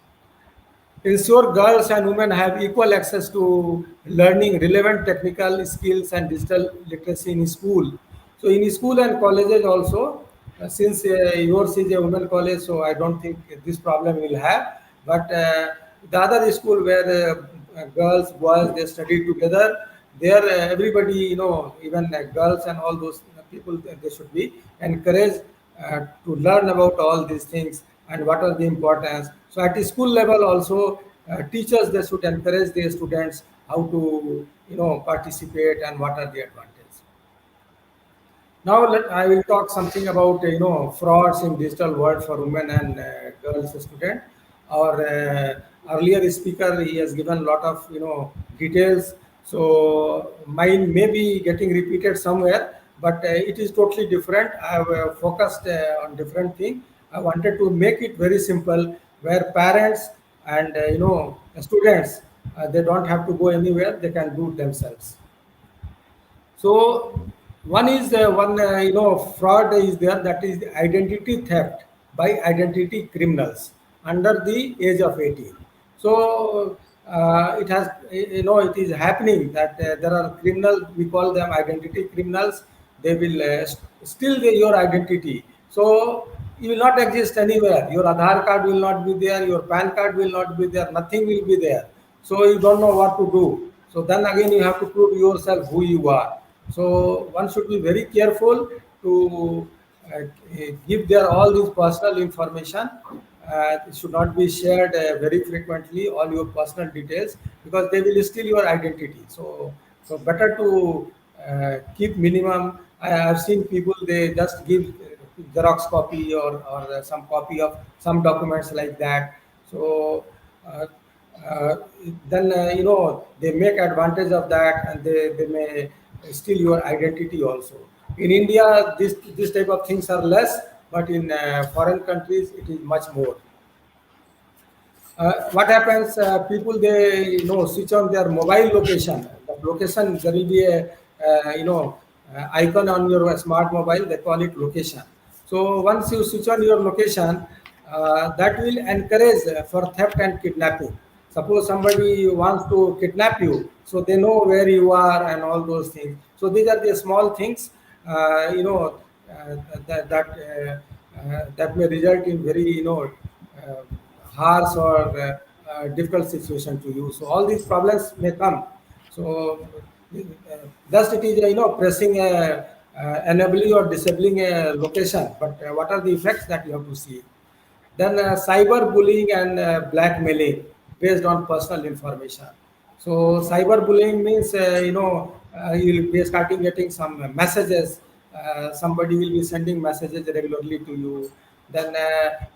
Speaker 10: Ensure girls and women have equal access to learning relevant technical skills and digital literacy in school. So in school and colleges also, since yours is a women college, so I don't think this problem will have. But the other school where girls, boys, they study together, there everybody, even girls and all those people, they should be encouraged to learn about all these things and what are the importance. So at the school level also, teachers, they should encourage their students how to participate and what are the advantages. Now I will talk something about frauds in digital world for women and girls student. Our earlier speaker, he has given a lot of details. So mine may be getting repeated somewhere, but it is totally different. I have focused on different thing. I wanted to make it very simple, where parents and students, they don't have to go anywhere; they can do themselves. So one is fraud is there, that is identity theft by identity criminals under the age of 18. So it has it is happening that there are criminals, we call them identity criminals. They will steal your identity. So you will not exist anywhere. Your Aadhaar card will not be there. Your PAN card will not be there. Nothing will be there. So you don't know what to do. So then again you have to prove yourself who you are. So one should be very careful to give their all this personal information. It should not be shared very frequently, all your personal details, because they will steal your identity. So better to keep minimum. I have seen people, they just give Xerox copy or some copy of some documents like that. So uh, uh, then they make advantage of that, and they may steal your identity also. In India, this type of things are less, but in foreign countries it is much more. What happens? People, they switch on their mobile location. The location, there will be a icon on your smart mobile. They call it location. So once you switch on your location, that will encourage for theft and kidnapping. Suppose somebody wants to kidnap you, so they know where you are and all those things. So these are the small things, that may result in very uh, harsh or difficult situation to you. So all these problems may come. So thus it is pressing a enabling or disabling a location. But what are the effects that you have to see? Then cyber bullying and blackmailing based on personal information. So cyber bullying means you'll be starting getting some messages. Somebody will be sending messages regularly to you. Then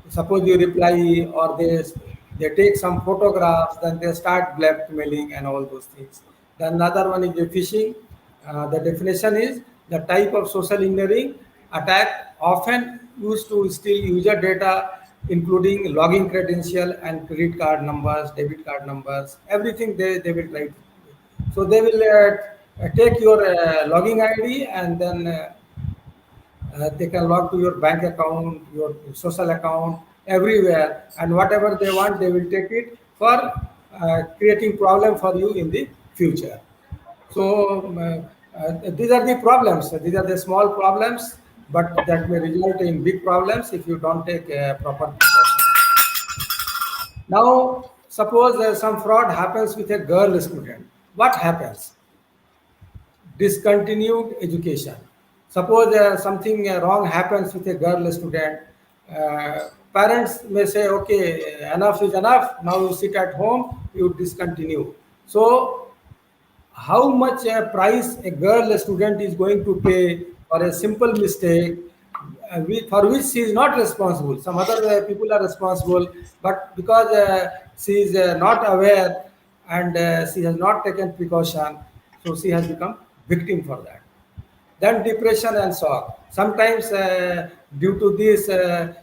Speaker 10: suppose you reply, or they take some photographs. Then they start blackmailing and all those things. Then another one is the phishing. The definition is the type of social engineering attack often used to steal user data, including login credential and credit card numbers, debit card numbers, everything they will try to do. So they will take your login ID, and then they can log to your bank account, your social account, everywhere, and whatever they want, they will take it for creating problem for you in the future. So these are the problems. These are the small problems, but that may result in big problems if you don't take proper precaution. Now, suppose some fraud happens with a girl student. What happens? discontinued education. Suppose something wrong happens with a girl student, parents may say, okay, enough is enough, now you sit at home, you discontinue. So how much a price a girl student is going to pay for a simple mistake, for which she is not responsible. Some other people are responsible, but because she is not aware and she has not taken precaution, so she has become victim for that. Then depression and shock. Sometimes due to this, the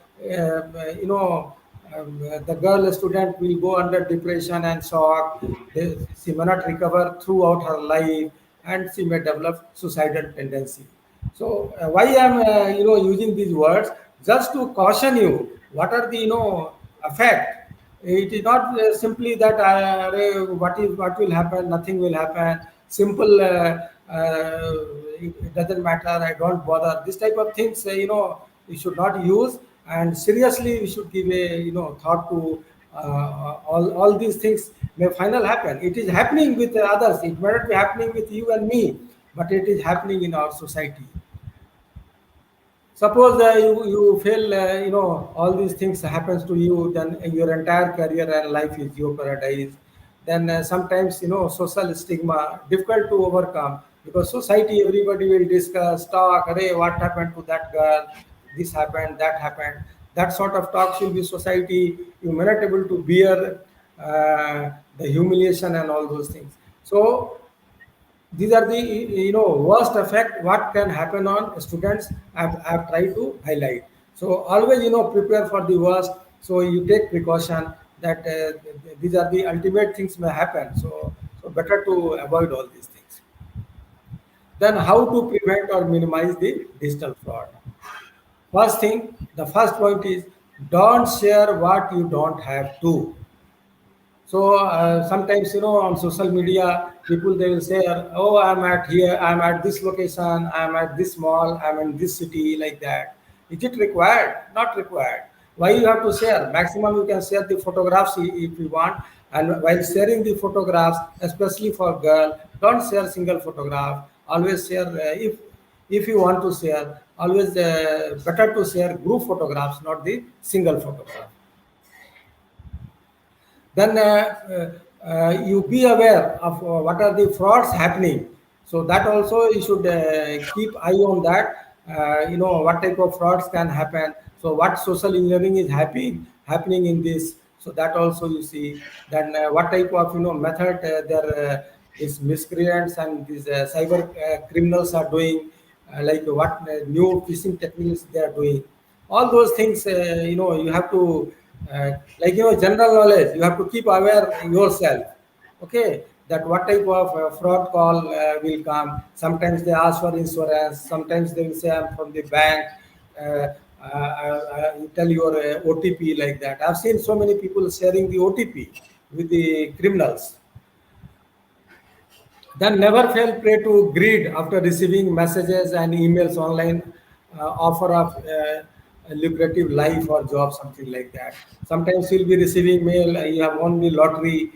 Speaker 10: girl student will go under depression and shock. She may not recover throughout her life, and she may develop suicidal tendency. So why I am using these words, just to caution you what are the effect. It is not simply that what will happen, nothing will happen. Simple, it doesn't matter. I don't bother. This type of things, we should not use. And seriously, we should give a thought to all these things may finally happen. It is happening with others. It may not be happening with you and me, but it is happening in our society. Suppose you feel all these things happens to you, then your entire career and life is your paradise. Then sometimes social stigma difficult to overcome, because society, everybody will discuss, talk, array, what happened to that girl, this happened, that happened. That sort of talks will be society. You may not able to bear the humiliation and all those things. So these are the worst effect what can happen on students. I've tried to highlight. So always prepare for the worst. So you take precaution that these are the ultimate things may happen. So better to avoid all these things. Then how to prevent or minimize the digital fraud? First thing, the first point is, don't share what you don't have to. So sometimes on social media, people they will say, "Oh, I'm at here, I'm at this location, I'm at this mall, I'm in this city," like that. Is it required? Not required. Why you have to share? Maximum you can share the photographs if you want. And while sharing the photographs, especially for girl, don't share single photograph. Always share if you want to share. Always better to share group photographs, not the single photograph. Then you be aware of what are the frauds happening. So that also you should keep eye on that. What type of frauds can happen. So what social engineering is happening in this. So that also you see. Then what type of method these miscreants and these cyber criminals are doing. Like what new phishing techniques they are doing. All those things you have to general knowledge, you have to keep aware yourself. Okay, that what type of fraud call will come. Sometimes they ask for insurance, sometimes they will say, I'm from the bank, you tell your OTP, like that. I've seen so many people sharing the OTP with the criminals. Then never feel prey to greed after receiving messages and emails online, offer of a lucrative life or job, something like that. Sometimes you'll be receiving mail, you have won the lottery.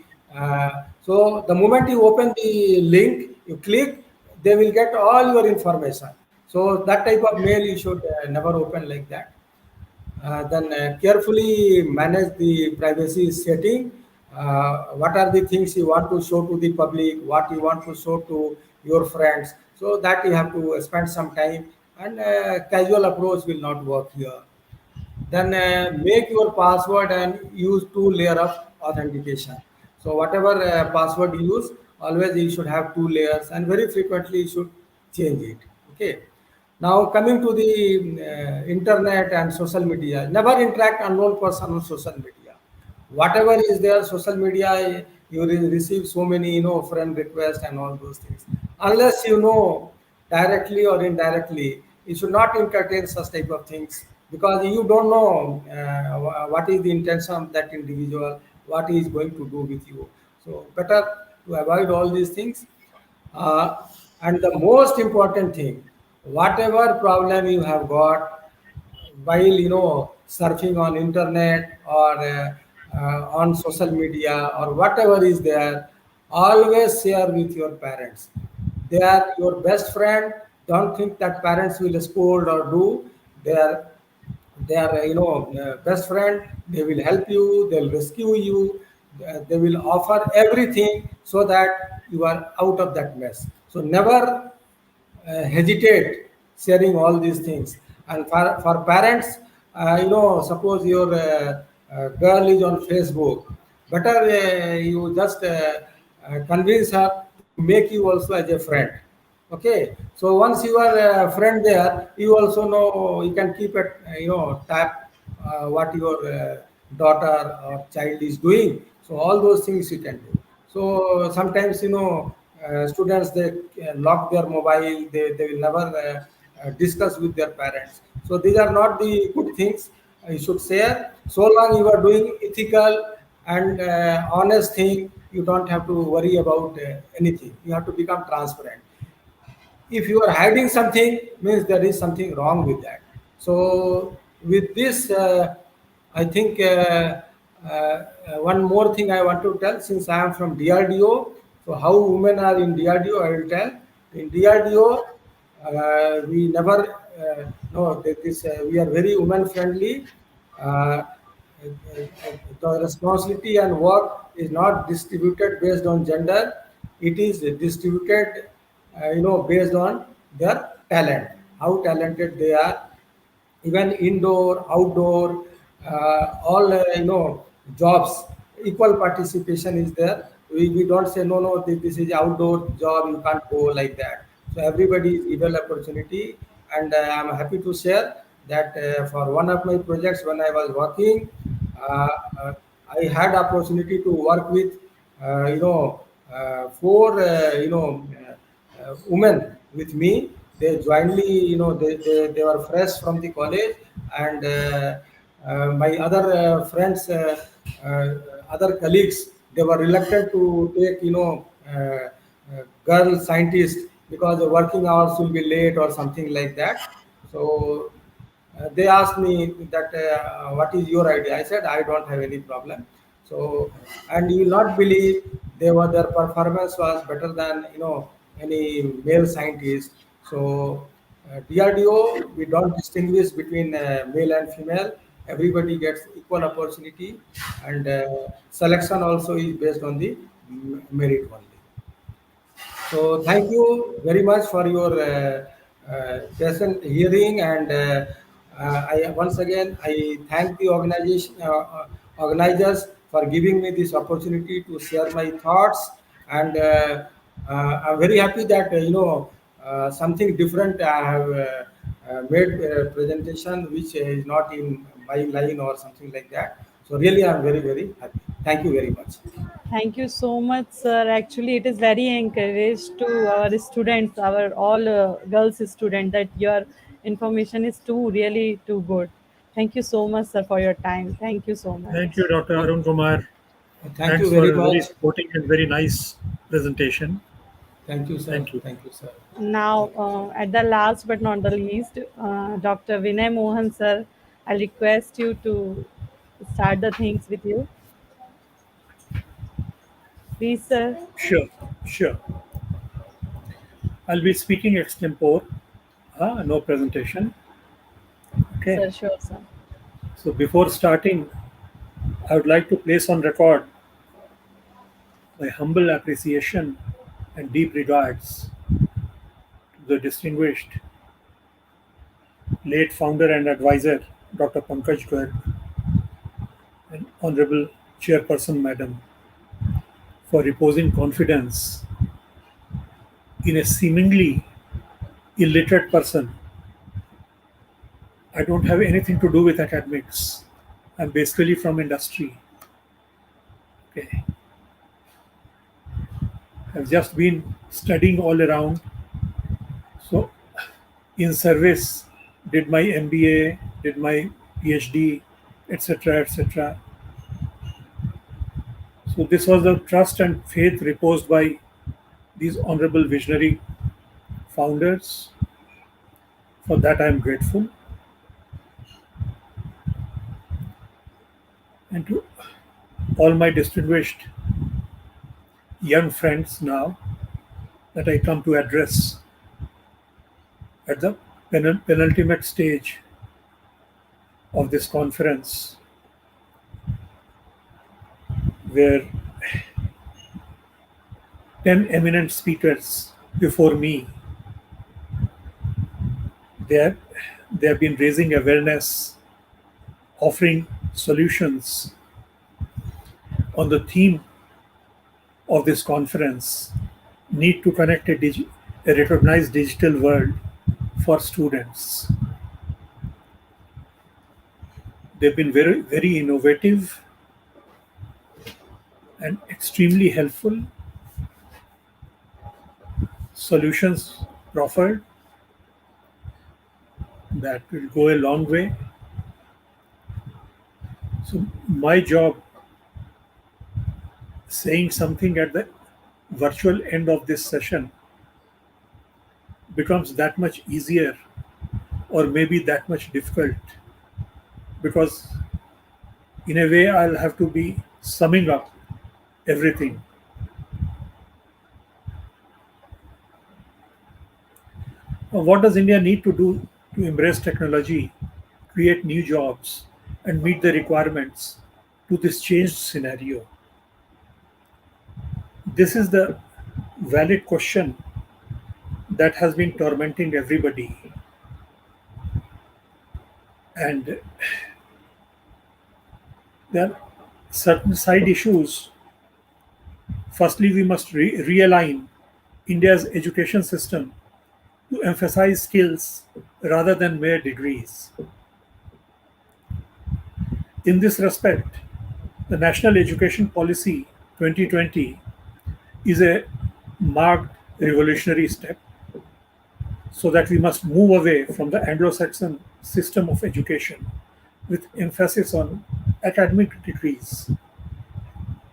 Speaker 10: So the moment you open the link, you click, they will get all your information. So that type of mail you should never open like that. Then carefully manage the privacy setting. What are the things you want to show to the public, what you want to show to your friends. So that you have to spend some time, and casual approach will not work here. Then make your password and use 2-layer of authentication. So whatever password you use, always you should have 2 layers, and very frequently you should change it. Okay. Now coming to the internet and social media, never interact unknown person on social media. Whatever is there, social media, you will receive so many friend requests and all those things. Unless directly or indirectly, you should not entertain such type of things, because you don't know what is the intention of that individual, what he is going to do with you. So better to avoid all these things. And the most important thing, whatever problem you have got while surfing on internet or on social media or whatever is there, always share with your parents. They are your best friend. Don't think that parents will scold or do. They are best friend. They will help you, they'll rescue you, they will offer everything so that you are out of that mess. So never hesitate sharing all these things. And for parents, suppose your girl is on Facebook, better you just convince her to make you also as a friend. Okay, so once you are a friend there, you also know you can keep it, tap what your daughter or child is doing. So all those things you can do. So sometimes students, they lock their mobile. They will never discuss with their parents. So these are not the good things you should share. So long you are doing ethical and honest thing, you don't have to worry about anything. You have to become transparent. If you are hiding something, means there is something wrong with that. So with this, I think one more thing I want to tell, since I am from DRDO. So how women are in DRDO, I will tell. In DRDO, we never no this we are very women friendly. uh, the responsibility and work is not distributed based on gender. It is distributed based on their talent, how talented they are. Even indoor, outdoor, all jobs, equal participation is there. We don't say no, no, this is outdoor job, you can't go like that. So everybody is equal opportunity. And I'm happy to share that for one of my projects when I was working, uh, uh, I had opportunity to work with four women with me. They jointly, they were fresh from the college. And my other friends, other colleagues, they were reluctant to take girl scientist because the working hours will be late or something like that. So they asked me that what is your idea. I said I don't have any problem. So, and you will not believe, their performance was better than any male scientist. So DRDO, we don't distinguish between male and female. Everybody gets equal opportunity. And selection also is based on the merit only. So thank you very much for your patient hearing. And I once again I thank the organizers for giving me this opportunity to share my thoughts. And I'm very happy that something different I have made a presentation which is not in my line or something like that. So really I'm very happy. Thank you very much.
Speaker 1: Thank you so much, sir. Actually, it is very encouraged to our students, our all girls students, that your information is too really too good. Thank you so much, sir, for your time. Thank you so much.
Speaker 3: Thank you, Dr. Arun Kumar.
Speaker 10: Thank you
Speaker 3: Thanks for
Speaker 10: very
Speaker 3: a very
Speaker 10: much.
Speaker 3: sporting and very nice presentation.
Speaker 10: Thank you, sir.
Speaker 3: Thank you.
Speaker 10: Thank you, sir.
Speaker 1: Now, at the last but not the least, Dr. Vinay Mohan, sir, I'll request you to start the things with you. Please, sir.
Speaker 3: Sure, sure. I'll be speaking extempore, no presentation. Okay.
Speaker 1: Sir, sure, sir.
Speaker 3: So before starting, I would like to place on record my humble appreciation and deep regards to the distinguished late founder and advisor, Dr. Pankaj Garg, and Honorable Chairperson Madam, for reposing confidence in a seemingly illiterate person. I don't have anything to do with academics. I'm basically from industry. Okay. I've just been studying all around. So, in service, did my MBA, did my PhD, etc., etc. So, this was the trust and faith reposed by these honorable visionary founders. For that, I am grateful. And to all my distinguished young friends now, that I come to address at the penultimate stage of this conference, where 10 eminent speakers before me, they have, they have been raising awareness, offering solutions on the theme of this conference: need to connect a recognized digital world for students. They've been very, very innovative and extremely helpful. Solutions proffered that will go a long way. So, my job, saying something at the virtual end of this session, becomes that much easier, or maybe that much difficult, because in a way I'll have to be summing up everything. What does India need to do to embrace technology, create new jobs, and meet the requirements to this changed scenario? This is the valid question that has been tormenting everybody. And there are certain side issues. Firstly, we must realign India's education system to emphasize skills rather than mere degrees. In this respect, the National Education Policy 2020 is a marked revolutionary step, so that we must move away from the Anglo-Saxon system of education with emphasis on academic degrees,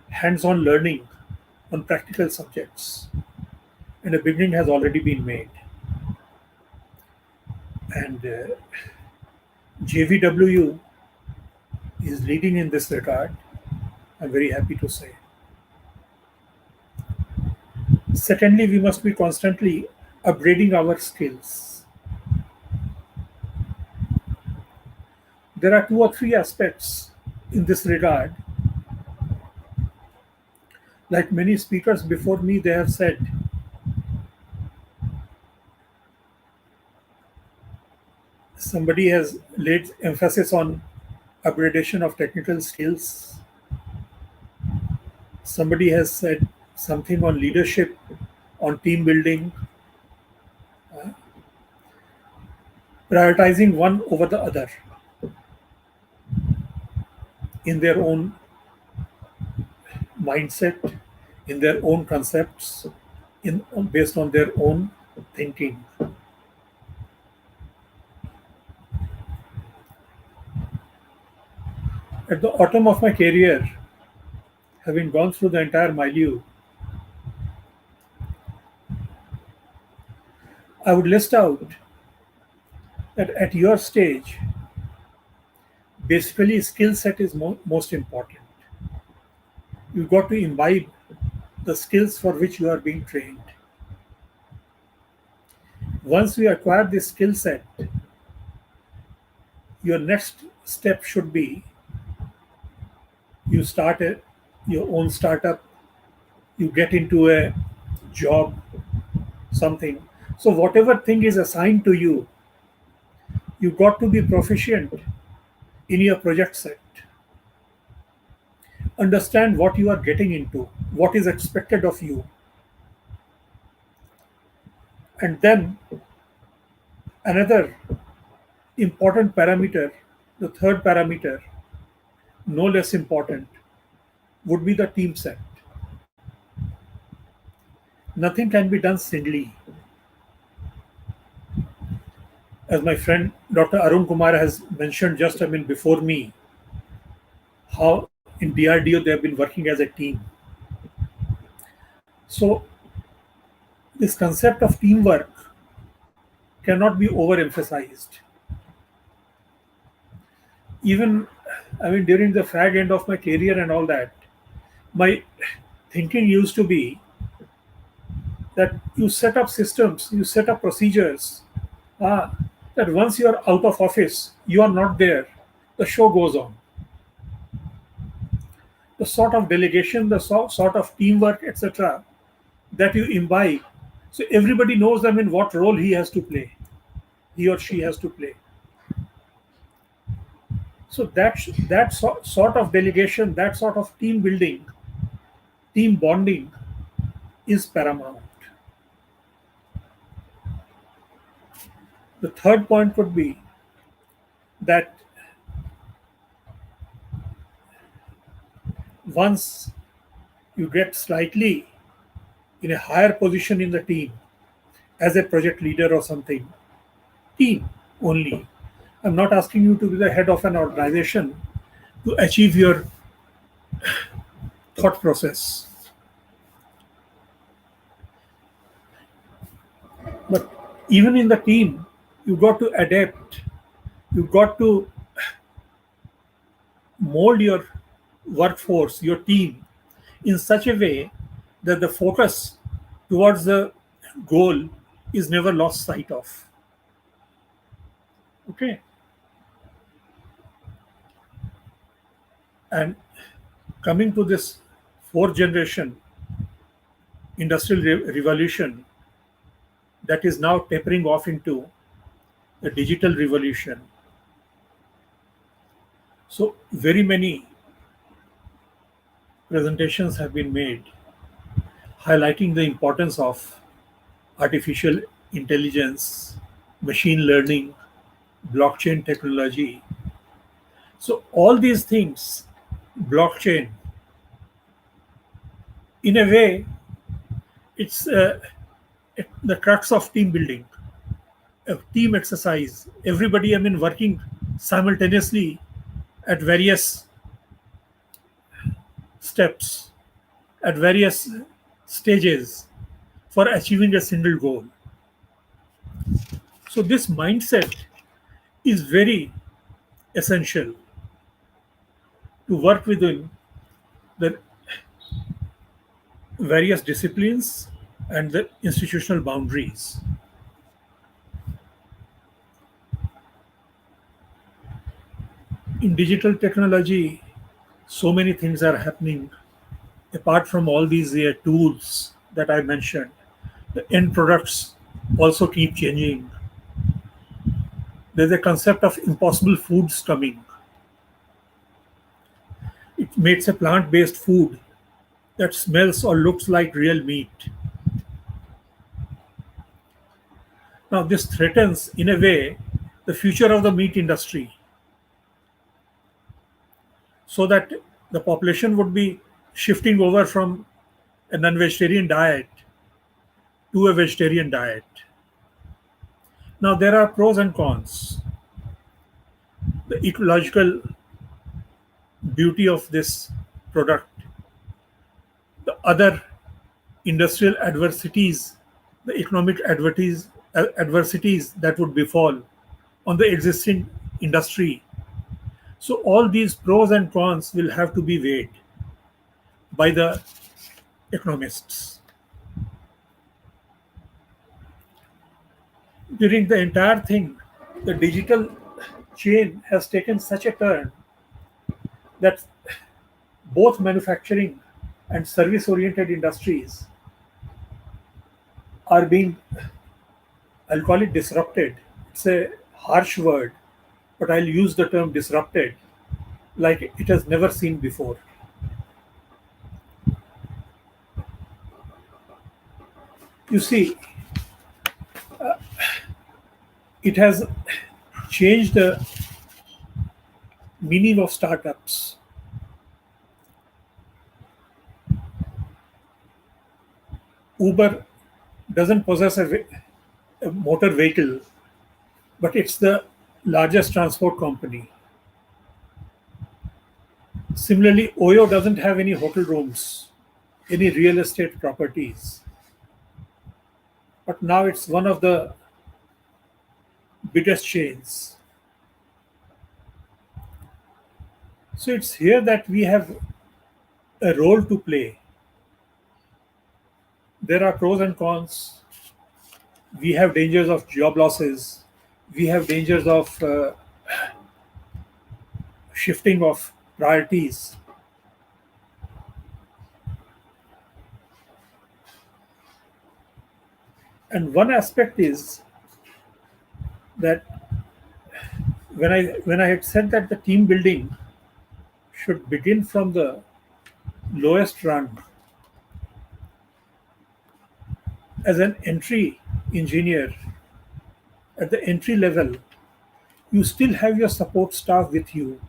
Speaker 3: hands-on learning on practical subjects, and a beginning has already been made. And JVWU is leading in this regard, I'm very happy to say. Secondly, we must be constantly upgrading our skills. There are 2 or 3 aspects in this regard. Like many speakers before me, they have said, somebody has laid emphasis on upgradation of technical skills. Somebody has said something on leadership, on team building, prioritizing one over the other in their own mindset, in their own concepts, based on their own thinking. At the autumn of my career, having gone through the entire milieu, I would list out that at your stage, basically skill set is most important. You've got to imbibe the skills for which you are being trained. Once you acquire this skill set, your next step should be you start your own startup, you get into a job, something. So whatever thing is assigned to you, you got to be proficient in your project set. Understand what you are getting into, what is expected of you. And then another important parameter, the third parameter, no less important, would be the team set. Nothing can be done singly. As my friend Dr. Arun Kumar has mentioned just before me, how in DRDO they have been working as a team. So this concept of teamwork cannot be overemphasized. Even during the fag end of my career and all that, my thinking used to be that you set up systems, you set up procedures, that once you are out of office, you are not there, the show goes on. The sort of delegation, the sort of teamwork, etc., that you imbibe. So everybody knows, I mean, what role he has to play, he or she has to play. So sort of delegation, that sort of team building, team bonding is paramount. The third point would be that once you get slightly in a higher position in the team as a project leader or something, team only. I'm not asking you to be the head of an organization to achieve your thought process. But even in the team, you got to adapt. You got to mold your workforce, your team, in such a way that the focus towards the goal is never lost sight of. Okay. And coming to this fourth generation industrial revolution that is now tapering off into the digital revolution. So, very many presentations have been made highlighting the importance of artificial intelligence, machine learning, blockchain technology. So, all these things, blockchain, in a way, it's the crux of team building, a team exercise. Everybody, I mean, working simultaneously at various steps, at various stages for achieving a single goal. So, this mindset is very essential to work within the various disciplines and the institutional boundaries. In digital technology, so many things are happening. Apart from all these tools that I mentioned, the end products also keep changing. There's a concept of impossible foods coming. It makes a plant-based food that smells or looks like real meat. Now, this threatens, in a way, the future of the meat industry, so that the population would be shifting over from a non-vegetarian diet to a vegetarian diet. Now, there are pros and cons. The ecological beauty of this product, the other industrial adversities, the economic adversities that would befall on the existing industry. So, all these pros and cons will have to be weighed by the economists. During the entire thing, the digital chain has taken such a turn that both manufacturing and service oriented industries are being, I'll call it disrupted. It's a harsh word, but I'll use the term disrupted like it has never seen before. You see, it has changed the meaning of startups. Uber doesn't possess a motor vehicle, but it's the largest transport company. Similarly, Oyo doesn't have any hotel rooms, any real estate properties, but now it's one of the biggest chains. So it's here that we have a role to play. there are pros and cons. We have dangers of job losses. We have dangers of shifting of priorities. And one aspect is that when I had said that the team building should begin from the lowest rung, as an entry engineer at the entry level, you still have your support staff with you,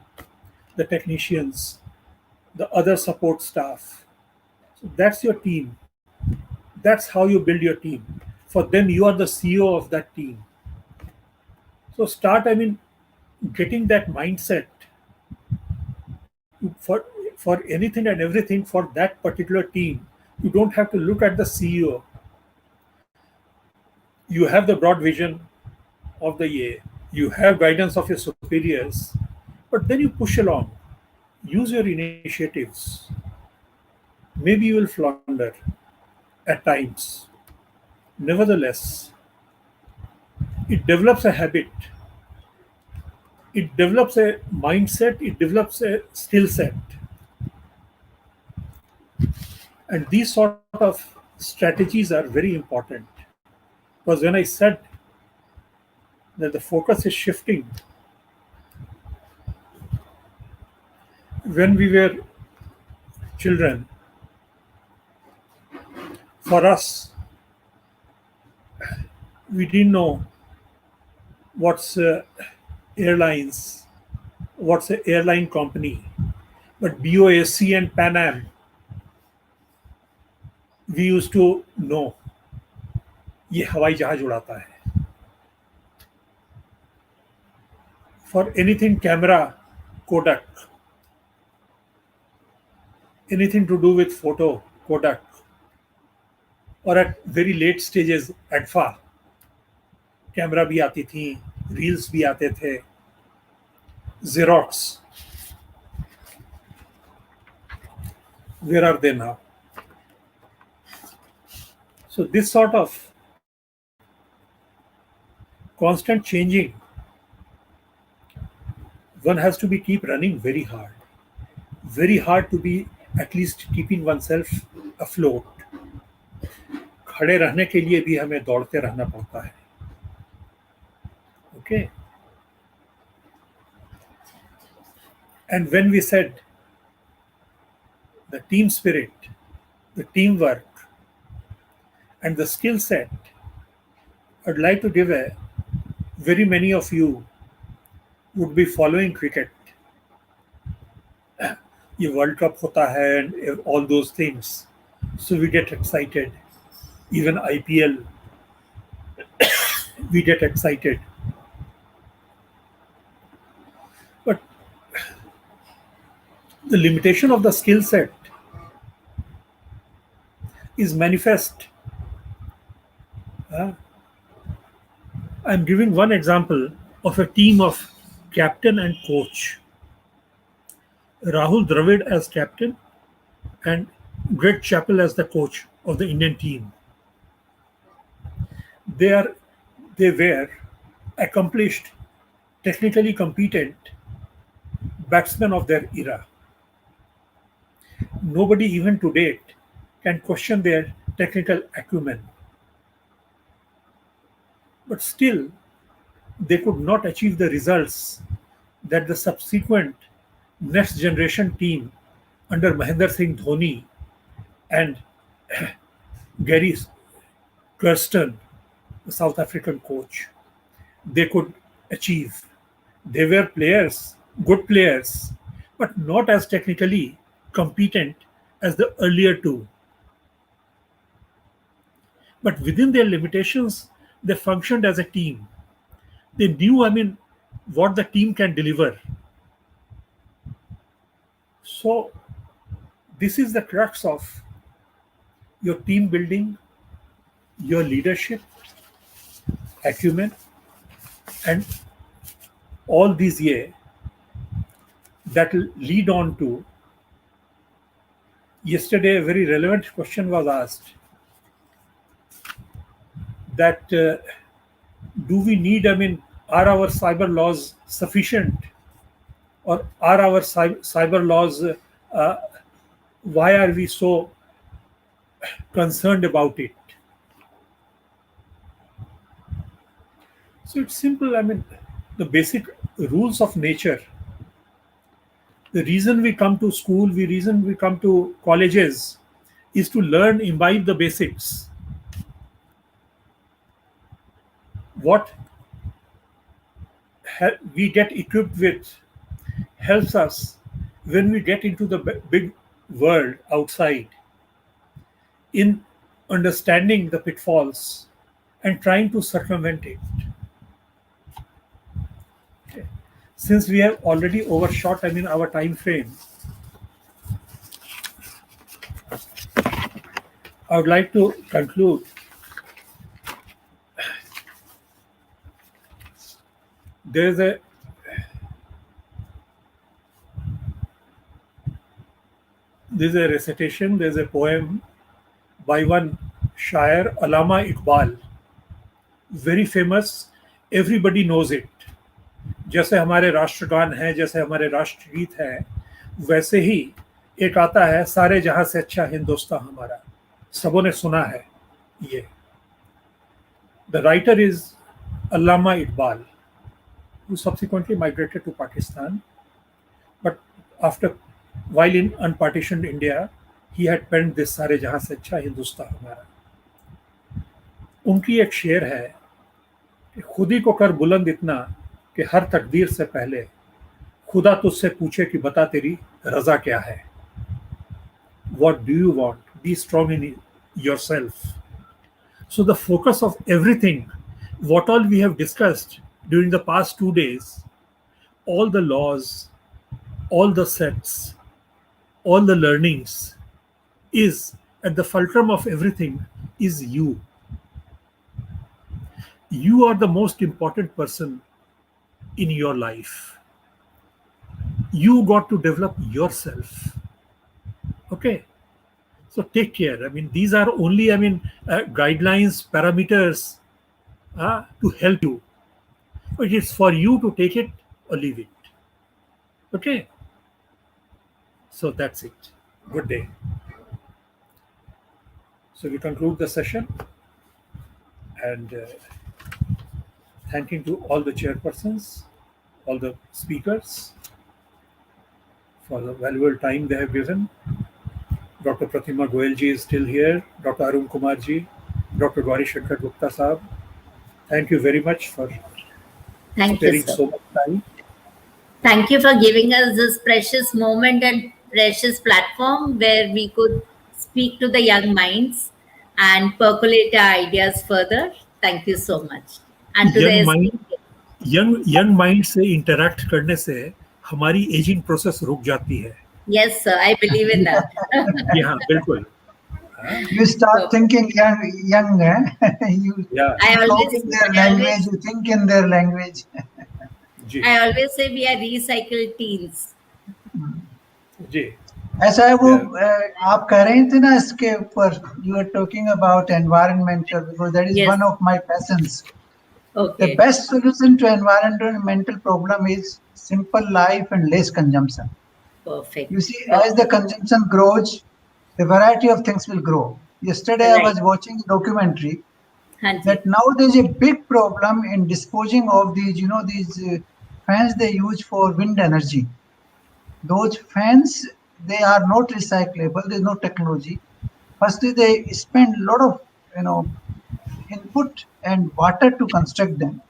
Speaker 3: the technicians, the other support staff. So that's your team. That's how you build your team. For them, you are the CEO of that team. So start, getting that mindset for anything and everything for that particular team. You don't have to look at the CEO. You have the broad vision of the EA. You have guidance of your superiors, but then you push along. Use your initiatives. Maybe you will flounder at times. Nevertheless, it develops a habit, it develops a mindset, it develops a skill set. And these sort of strategies are very important. Because when I said that the focus is shifting, when we were children, for us, we didn't know what's airlines, what's an airline company. But BOAC and Pan Am, we used to know ये हवाई जहाज उड़ाता है. For anything camera, Kodak. Anything to do with photo, Kodak. Or at very late stages, ADFA. Camera भी आती थी, reels भी आते थे, Xerox. Where are they now? So this sort of constant changing, one has to be keep running very hard to be at least keeping oneself afloat. खड़े रहने के लिए भी हमें दौड़ते रहना पड़ता है. Okay. And when we said the team spirit, the teamwork, and the skill set, I'd like to give a very many of you would be following cricket. ये World Cup होता है and all those things. So we get excited. Even IPL, we get excited. But the limitation of the skill set is manifest. I'm giving one example of a team of captain and coach. Rahul Dravid as captain and Greg Chappell as the coach of the Indian team. They were accomplished, technically competent batsmen of their era. Nobody even to date can question their technical acumen. But still, they could not achieve the results that the subsequent next generation team under Mahendra Singh Dhoni and Gary Kirsten, the South African coach, they could achieve. They were players, good players, but not as technically competent as the earlier two. But within their limitations, they functioned as a team. They knew, what the team can deliver. So, this is the crux of your team building, your leadership, acumen, and all these that will lead on to. Yesterday, a very relevant question was asked that do we need, are our cyber laws sufficient, or are our cyber laws, why are we so concerned about it? So it's simple. The basic rules of nature. The reason we come to school, the reason we come to colleges is to learn, imbibe the basics. What we get equipped with helps us when we get into the big world outside in understanding the pitfalls and trying to circumvent it. Okay. Since we have already overshot our time frame, I would like to conclude. There's a recitation, there's a poem by one Shair, Allama Iqbal, very famous, everybody knows it. जैसे हमारे राष्ट्रगान हैं, जैसे हमारे राष्ट्रगीत हैं, वैसे ही एक आता है, सारे जहां से अच्छा हिंदुस्तान हमारा, सबों ने सुना है ये. The writer is Allama Iqbal, who subsequently migrated to Pakistan, but while in unpartitioned India, he had penned this सारे जहां से अच्छा हिंदुस्तान हमारा. उनकी एक शेर है कि खुद ही को कर बुलंद इतना कि हर तकदीर से पहले खुदा तुझसे पूछे कि बता तेरी रजा क्या है. What do you want? Be strong in yourself. So the focus of everything, what all we have discussed during the past 2 days, all the laws, all the sets, all the learnings, is at the fulcrum of everything is you. You are the most important person in your life. You got to develop yourself. Okay. So take care. These are only, guidelines, parameters to help you. But it's for you to take it or leave it. Okay. So that's it. Good day. So we conclude the session, and thanking to all the chairpersons, all the speakers for the valuable time they have given. Dr. Pratima Goyal ji is still here, Dr. Arun Kumar ji, Dr. Gauri Shankar Gupta Saab. Thank you very much for sparing so much time.
Speaker 5: Thank you for giving us this precious moment and precious platform where we could speak to the young minds and percolate our ideas further. Thank you so much. And to
Speaker 3: young mind से interact करने से हमारी aging process रुक जाती है.
Speaker 5: Yes, sir. I believe in that.
Speaker 3: Yeah, बिल्कुल.
Speaker 7: You start thinking young, you talk in their language, you think in their language.
Speaker 5: I always say we are recycled teens.
Speaker 3: जी.
Speaker 7: ऐसा है वो आप कह रहे थे ना इसके ऊपर, you are talking about environmental, because that is one of my passions.
Speaker 5: Okay.
Speaker 7: The best solution to environmental problem is simple life and less consumption.
Speaker 5: Perfect.
Speaker 7: You see, as the consumption grows, the variety of things will grow. Yesterday I was watching a documentary that now there's a big problem in disposing of these, these fans they use for wind energy. Those fans, they are not recyclable. There's no technology. Firstly, they spend a lot of, input and water to construct them,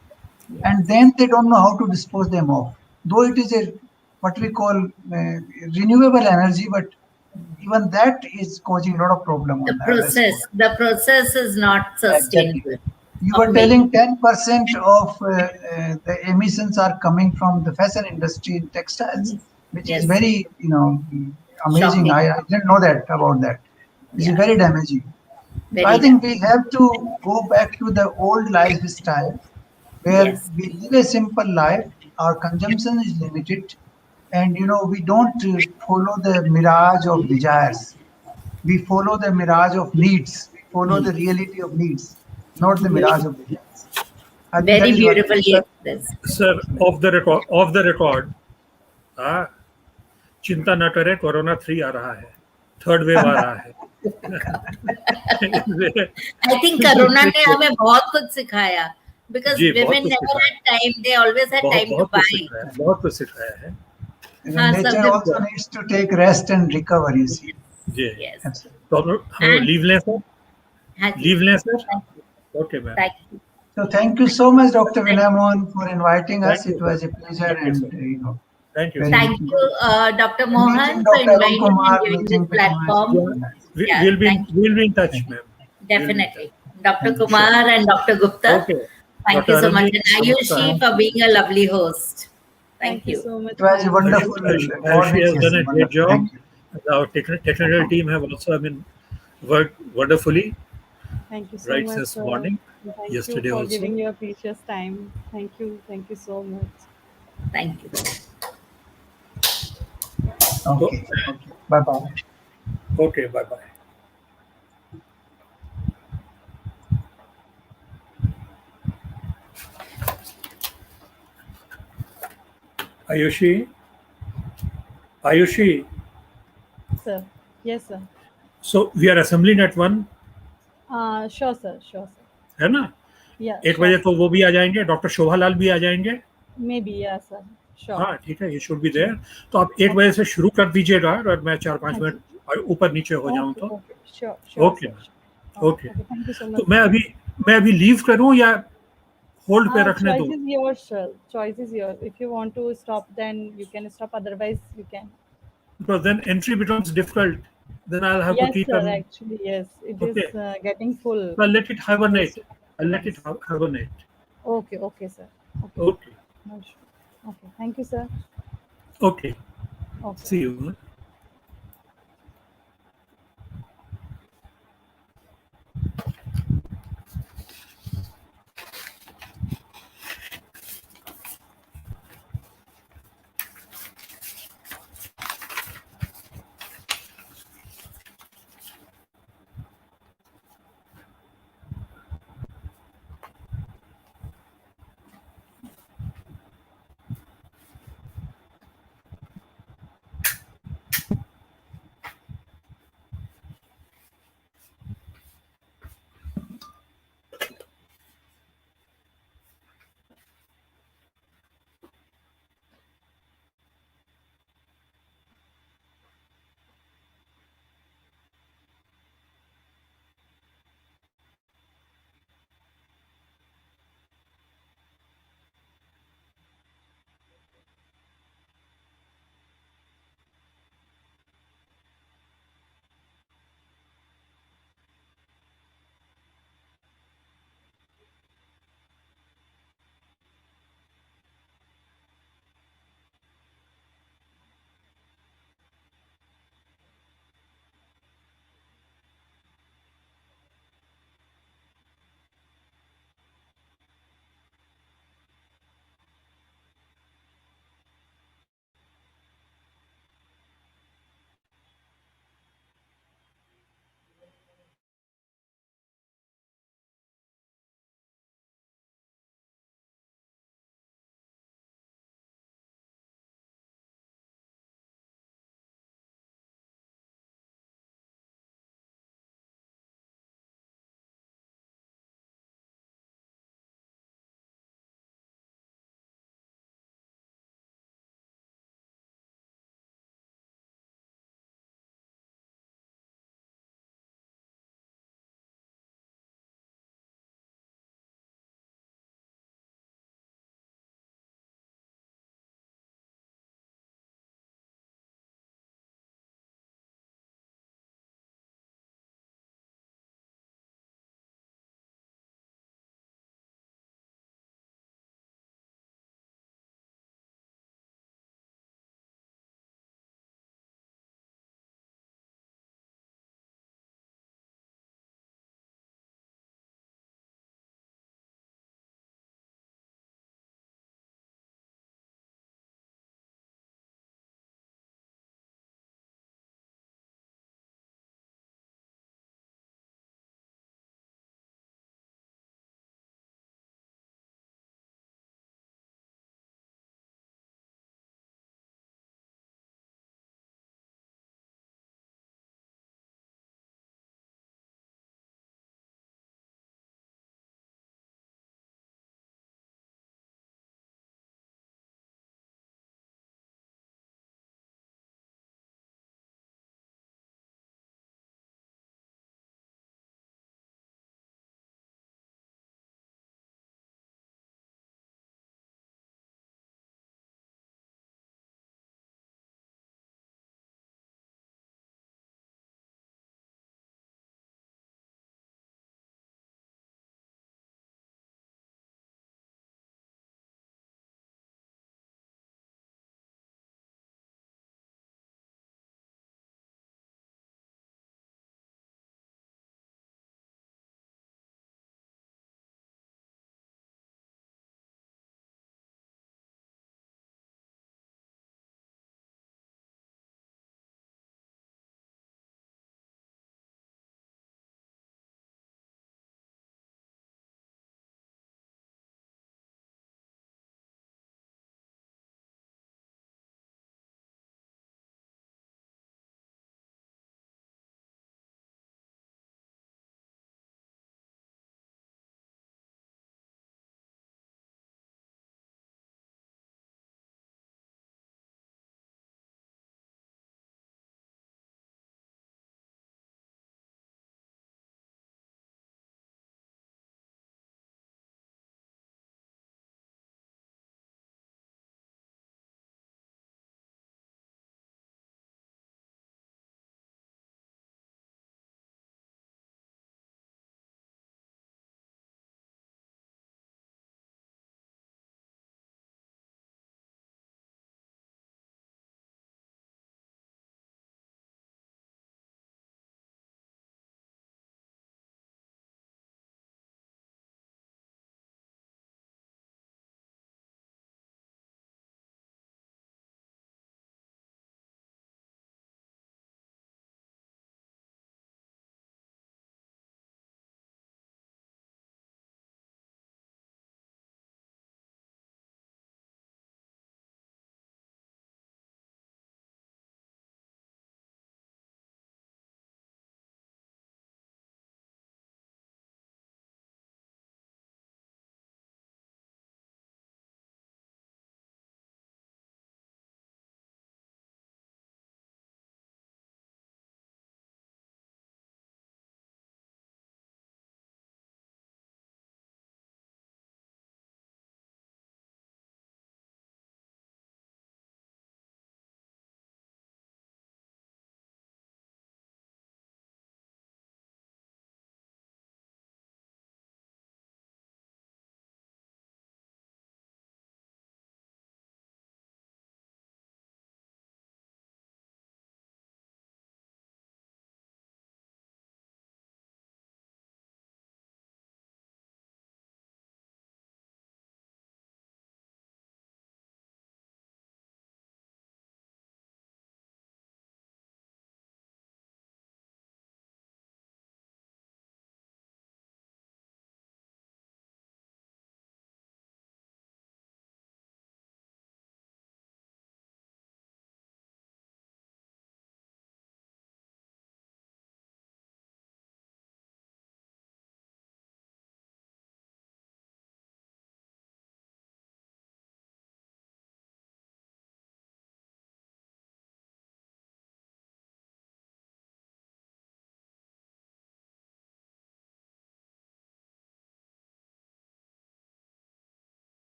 Speaker 7: and then they don't know how to dispose them off. Though it is a what we call renewable energy, but even that is causing a lot of problem.
Speaker 5: The process is not sustainable.
Speaker 7: You were telling 10% of the emissions are coming from the fashion industry and textiles, which is very, amazing.
Speaker 5: Shocking.
Speaker 7: I didn't know about that. It's very damaging. I think we have to go back to the old lifestyle where we live a simple life, our consumption is limited, and we don't follow the mirage of desires. We follow the mirage of needs, follow the reality of needs. not the mirage of the hills. I think that
Speaker 5: Very
Speaker 7: is what.
Speaker 5: beautifully expressed.
Speaker 3: Sir of the record चिंता न करें, corona 3 आ रहा है, third wave आ रहा है.
Speaker 5: I think Corona ने हमें बहुत कुछ सिखाया, because
Speaker 3: जी, बहुत
Speaker 5: women
Speaker 3: कुछ
Speaker 5: never
Speaker 3: सिखाया.
Speaker 5: had time. They always had time to
Speaker 3: बहुत कुछ
Speaker 5: buy.
Speaker 3: सिखाया, बहुत कुछ सिखाया है.
Speaker 5: हाँ,
Speaker 7: Nature
Speaker 5: सब
Speaker 7: also needs to take rest and recover, you see.
Speaker 3: Ji.
Speaker 5: Yes.
Speaker 7: Absolutely.
Speaker 3: तो हम
Speaker 5: And-
Speaker 3: लीव लें सर?
Speaker 5: हाँ जी.
Speaker 3: लीव लें sir?
Speaker 5: Thank you.
Speaker 3: Okay ma'am.
Speaker 5: Thank you.
Speaker 7: So thank you so much, Dr. Vinay Mohan, for inviting us.
Speaker 3: Thank you.
Speaker 7: It was a pleasure,
Speaker 3: Thank you,
Speaker 7: and
Speaker 3: sir. Thank you.
Speaker 7: very
Speaker 5: Thank you, Dr. Mohan,
Speaker 7: meeting
Speaker 5: for
Speaker 7: Dr. Arun
Speaker 5: inviting
Speaker 7: Kumar,
Speaker 5: and giving
Speaker 7: meeting
Speaker 5: this platform. Yeah,
Speaker 3: We'll
Speaker 5: thank you.
Speaker 3: be in touch, ma'am.
Speaker 5: Definitely. Dr.
Speaker 7: Thank you.
Speaker 5: Kumar and Dr. Gupta.
Speaker 3: Okay.
Speaker 5: Thank
Speaker 3: Dr.
Speaker 5: you so
Speaker 3: Arun
Speaker 5: much.
Speaker 3: ji,
Speaker 5: And Ayushi
Speaker 3: namaskar.
Speaker 5: for being a lovely host. Thank you.
Speaker 1: so much.
Speaker 7: It was a
Speaker 1: ma'am.
Speaker 7: wonderful
Speaker 3: Ayushi has done a great
Speaker 7: wonderful.
Speaker 3: job.
Speaker 7: Thank you.
Speaker 3: Our technical team have also, worked wonderfully
Speaker 1: Thank you so
Speaker 3: right
Speaker 1: much,
Speaker 3: since
Speaker 1: sir.
Speaker 3: morning.
Speaker 1: And thank
Speaker 3: Yesterday
Speaker 1: you for
Speaker 3: also.
Speaker 1: giving your precious time. Thank you. Thank you so much.
Speaker 5: Thank you.
Speaker 7: Okay. Okay. Bye bye.
Speaker 3: Okay, bye-bye. Ayushi?
Speaker 1: Sir. Yes, sir.
Speaker 3: So we are assembling at 1,
Speaker 1: Sure, sir. Sure, sir.
Speaker 3: है ना?
Speaker 1: Yeah.
Speaker 3: 1
Speaker 1: sure,
Speaker 3: बजे
Speaker 1: sir.
Speaker 3: तो वो भी आ जाएंगे, doctor Shobhalal भी आ जाएंगे.
Speaker 1: Maybe, yeah, sir. Sure.
Speaker 3: हाँ, ठीक है, ये शुड बी देयर. तो आप 1 बजे से शुरू कर दीजिएगा और मैं 4-5
Speaker 1: हाँ
Speaker 3: मिनट ऊपर नीचे हो जाऊं
Speaker 1: Okay,
Speaker 3: तो.
Speaker 1: okay. Sure,
Speaker 3: okay
Speaker 1: sir.
Speaker 3: Ma'am. Okay.
Speaker 1: Okay, thank you so much.
Speaker 3: तो मैं अभी लीव करूं या होल्ड पे रखने
Speaker 1: Choice
Speaker 3: दूं?
Speaker 1: is yours, sir. Choice is yours. If you want to stop, then you can stop. Otherwise, you can.
Speaker 3: Because then entry becomes difficult. Then I'll have to
Speaker 1: Yes,
Speaker 3: keep
Speaker 1: sir.
Speaker 3: on.
Speaker 1: Actually, yes. It is
Speaker 3: Okay.
Speaker 1: getting full.
Speaker 3: So I'll let it hibernate.
Speaker 1: Yes.
Speaker 3: I'll let it hibernate.
Speaker 1: Okay, okay, sir. Okay.
Speaker 3: Okay.
Speaker 1: No issue. Okay. Thank you, sir.
Speaker 3: Okay.
Speaker 1: Okay.
Speaker 3: See you.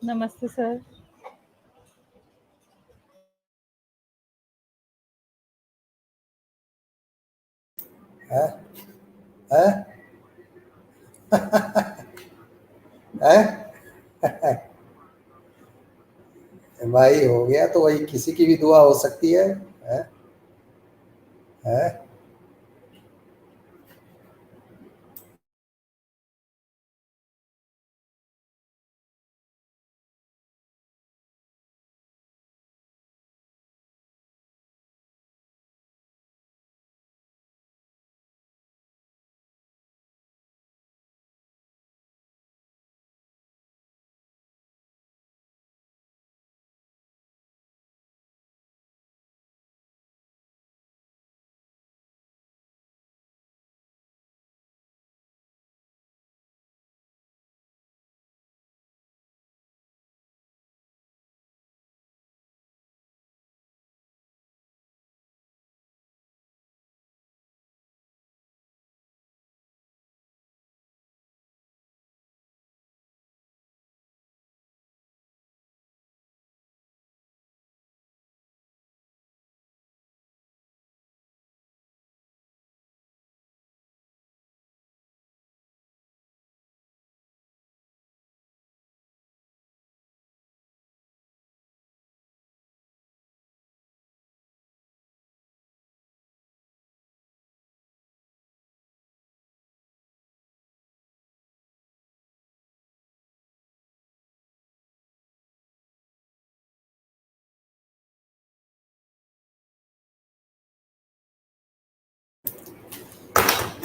Speaker 1: Namaste, sir.
Speaker 11: हैं हैं हैं भाई हो गया तो वही किसी की भी दुआ हो सकती है हैं हैं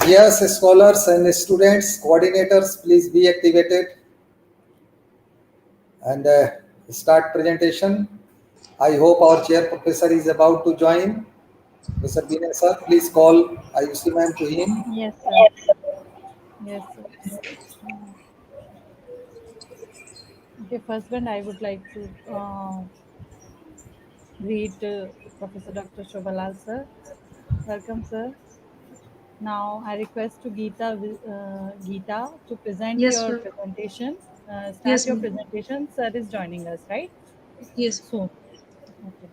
Speaker 11: Yes, scholars and students, coordinators, please be activated and start presentation. I hope our chair professor is about to join. Mr. Binay sir, please call Ayushi ma'am to him.
Speaker 1: Yes, sir. Yes, sir. Okay, first one, I would like to greet Professor Dr. Shobalal, sir. Welcome, sir. Now, I request to Geeta to present
Speaker 12: Yes,
Speaker 1: your
Speaker 12: sir.
Speaker 1: presentation. Start
Speaker 12: Yes,
Speaker 1: your
Speaker 12: ma'am.
Speaker 1: presentation. Sir is joining us, right?
Speaker 12: Yes.
Speaker 1: Soon. Okay.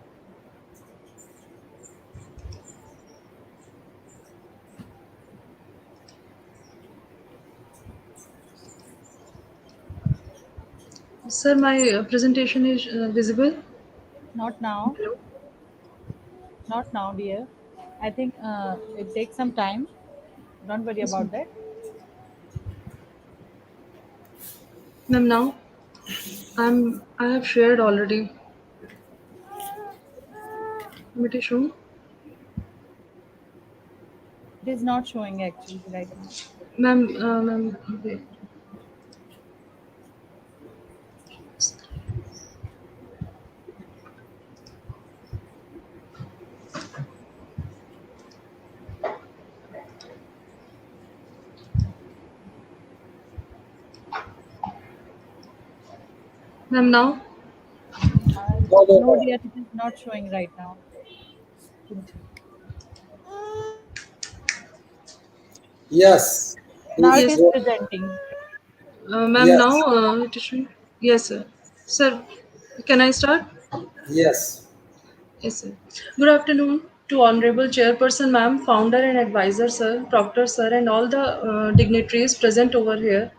Speaker 12: Sir, my presentation is visible.
Speaker 1: Not now.
Speaker 12: Hello.
Speaker 1: Not now, dear. I think it takes some time. Don't worry
Speaker 12: Yes,
Speaker 1: about
Speaker 12: ma'am.
Speaker 1: that.
Speaker 12: Ma'am, now I have shared already. It is shown.
Speaker 1: It is not showing actually right now.
Speaker 12: Ma'am, wait. Ma'am, now.
Speaker 11: No, no,
Speaker 1: No,
Speaker 11: no.
Speaker 1: dear, it is not showing right now.
Speaker 11: Yes,
Speaker 1: Now it
Speaker 11: please
Speaker 12: Yes.
Speaker 1: is
Speaker 11: go.
Speaker 1: presenting.
Speaker 12: Ma'am, now
Speaker 11: Yes,
Speaker 12: it is showing. Yes, sir. Sir, can I start?
Speaker 11: yes.
Speaker 12: Yes, sir. Good afternoon to Honorable Chairperson, ma'am, founder and advisor, sir, Proctor, sir, and all the dignitaries present over here.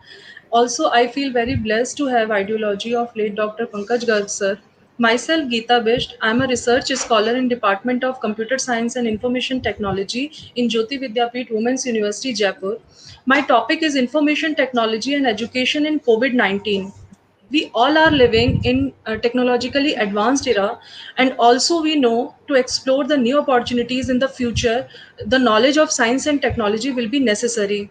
Speaker 12: Also, I feel very blessed to have ideology of late Dr. Pankaj Garg, sir. Myself, Geeta Bisht, I'm a research scholar in Department of Computer Science and Information Technology in Jyoti Vidyapeeth Women's University, Jaipur. My topic is information technology and education in COVID-19. We all are living in a technologically advanced era, and also we know to explore the new opportunities in the future, the knowledge of science and technology will be necessary.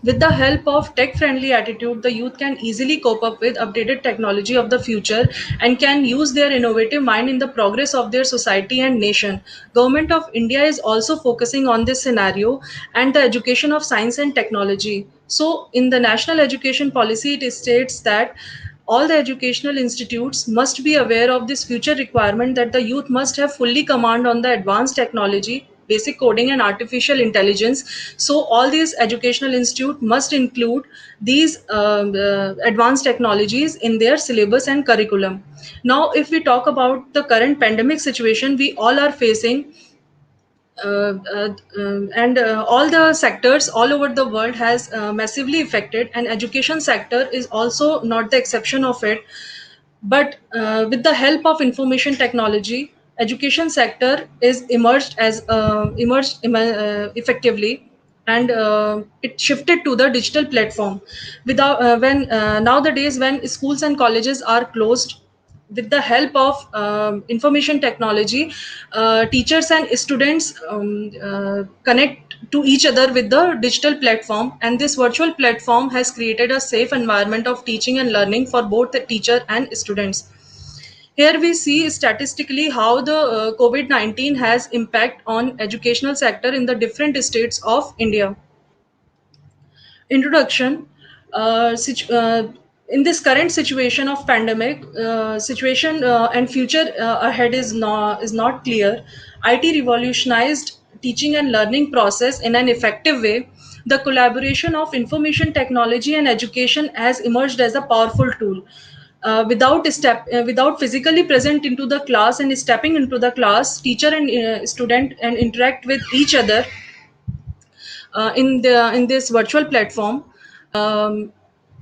Speaker 12: With the help of tech-friendly attitude, the youth can easily cope up with updated technology of the future and can use their innovative mind in the progress of their society and nation. Government of India is also focusing on this scenario and the education of science and technology. So, in the national education policy, it states that all the educational institutes must be aware of this future requirement that the youth must have fully command on the advanced technology basic coding and artificial intelligence. So all these educational institute must include these advanced technologies in their syllabus and curriculum. Now, if we talk about the current pandemic situation we all are facing, and all the sectors all over the world has massively affected, and education sector is also not the exception of it. But with the help of information technology, education sector is emerged effectively, and it shifted to the digital platform. Without when Nowadays, when schools and colleges are closed, with the help of information technology, teachers and students connect to each other with the digital platform, and this virtual platform has created a safe environment of teaching and learning for both the teacher and students. Here we see statistically how the COVID-19 has impact on educational sector in the different states of India. Introduction. In this current situation of pandemic situation, and future ahead is not clear. IT revolutionized teaching and learning process in an effective way. The collaboration of information technology and education has emerged as a powerful tool. Without physically present into the class and stepping into the class, teacher and student and interact with each other in this virtual platform. Um,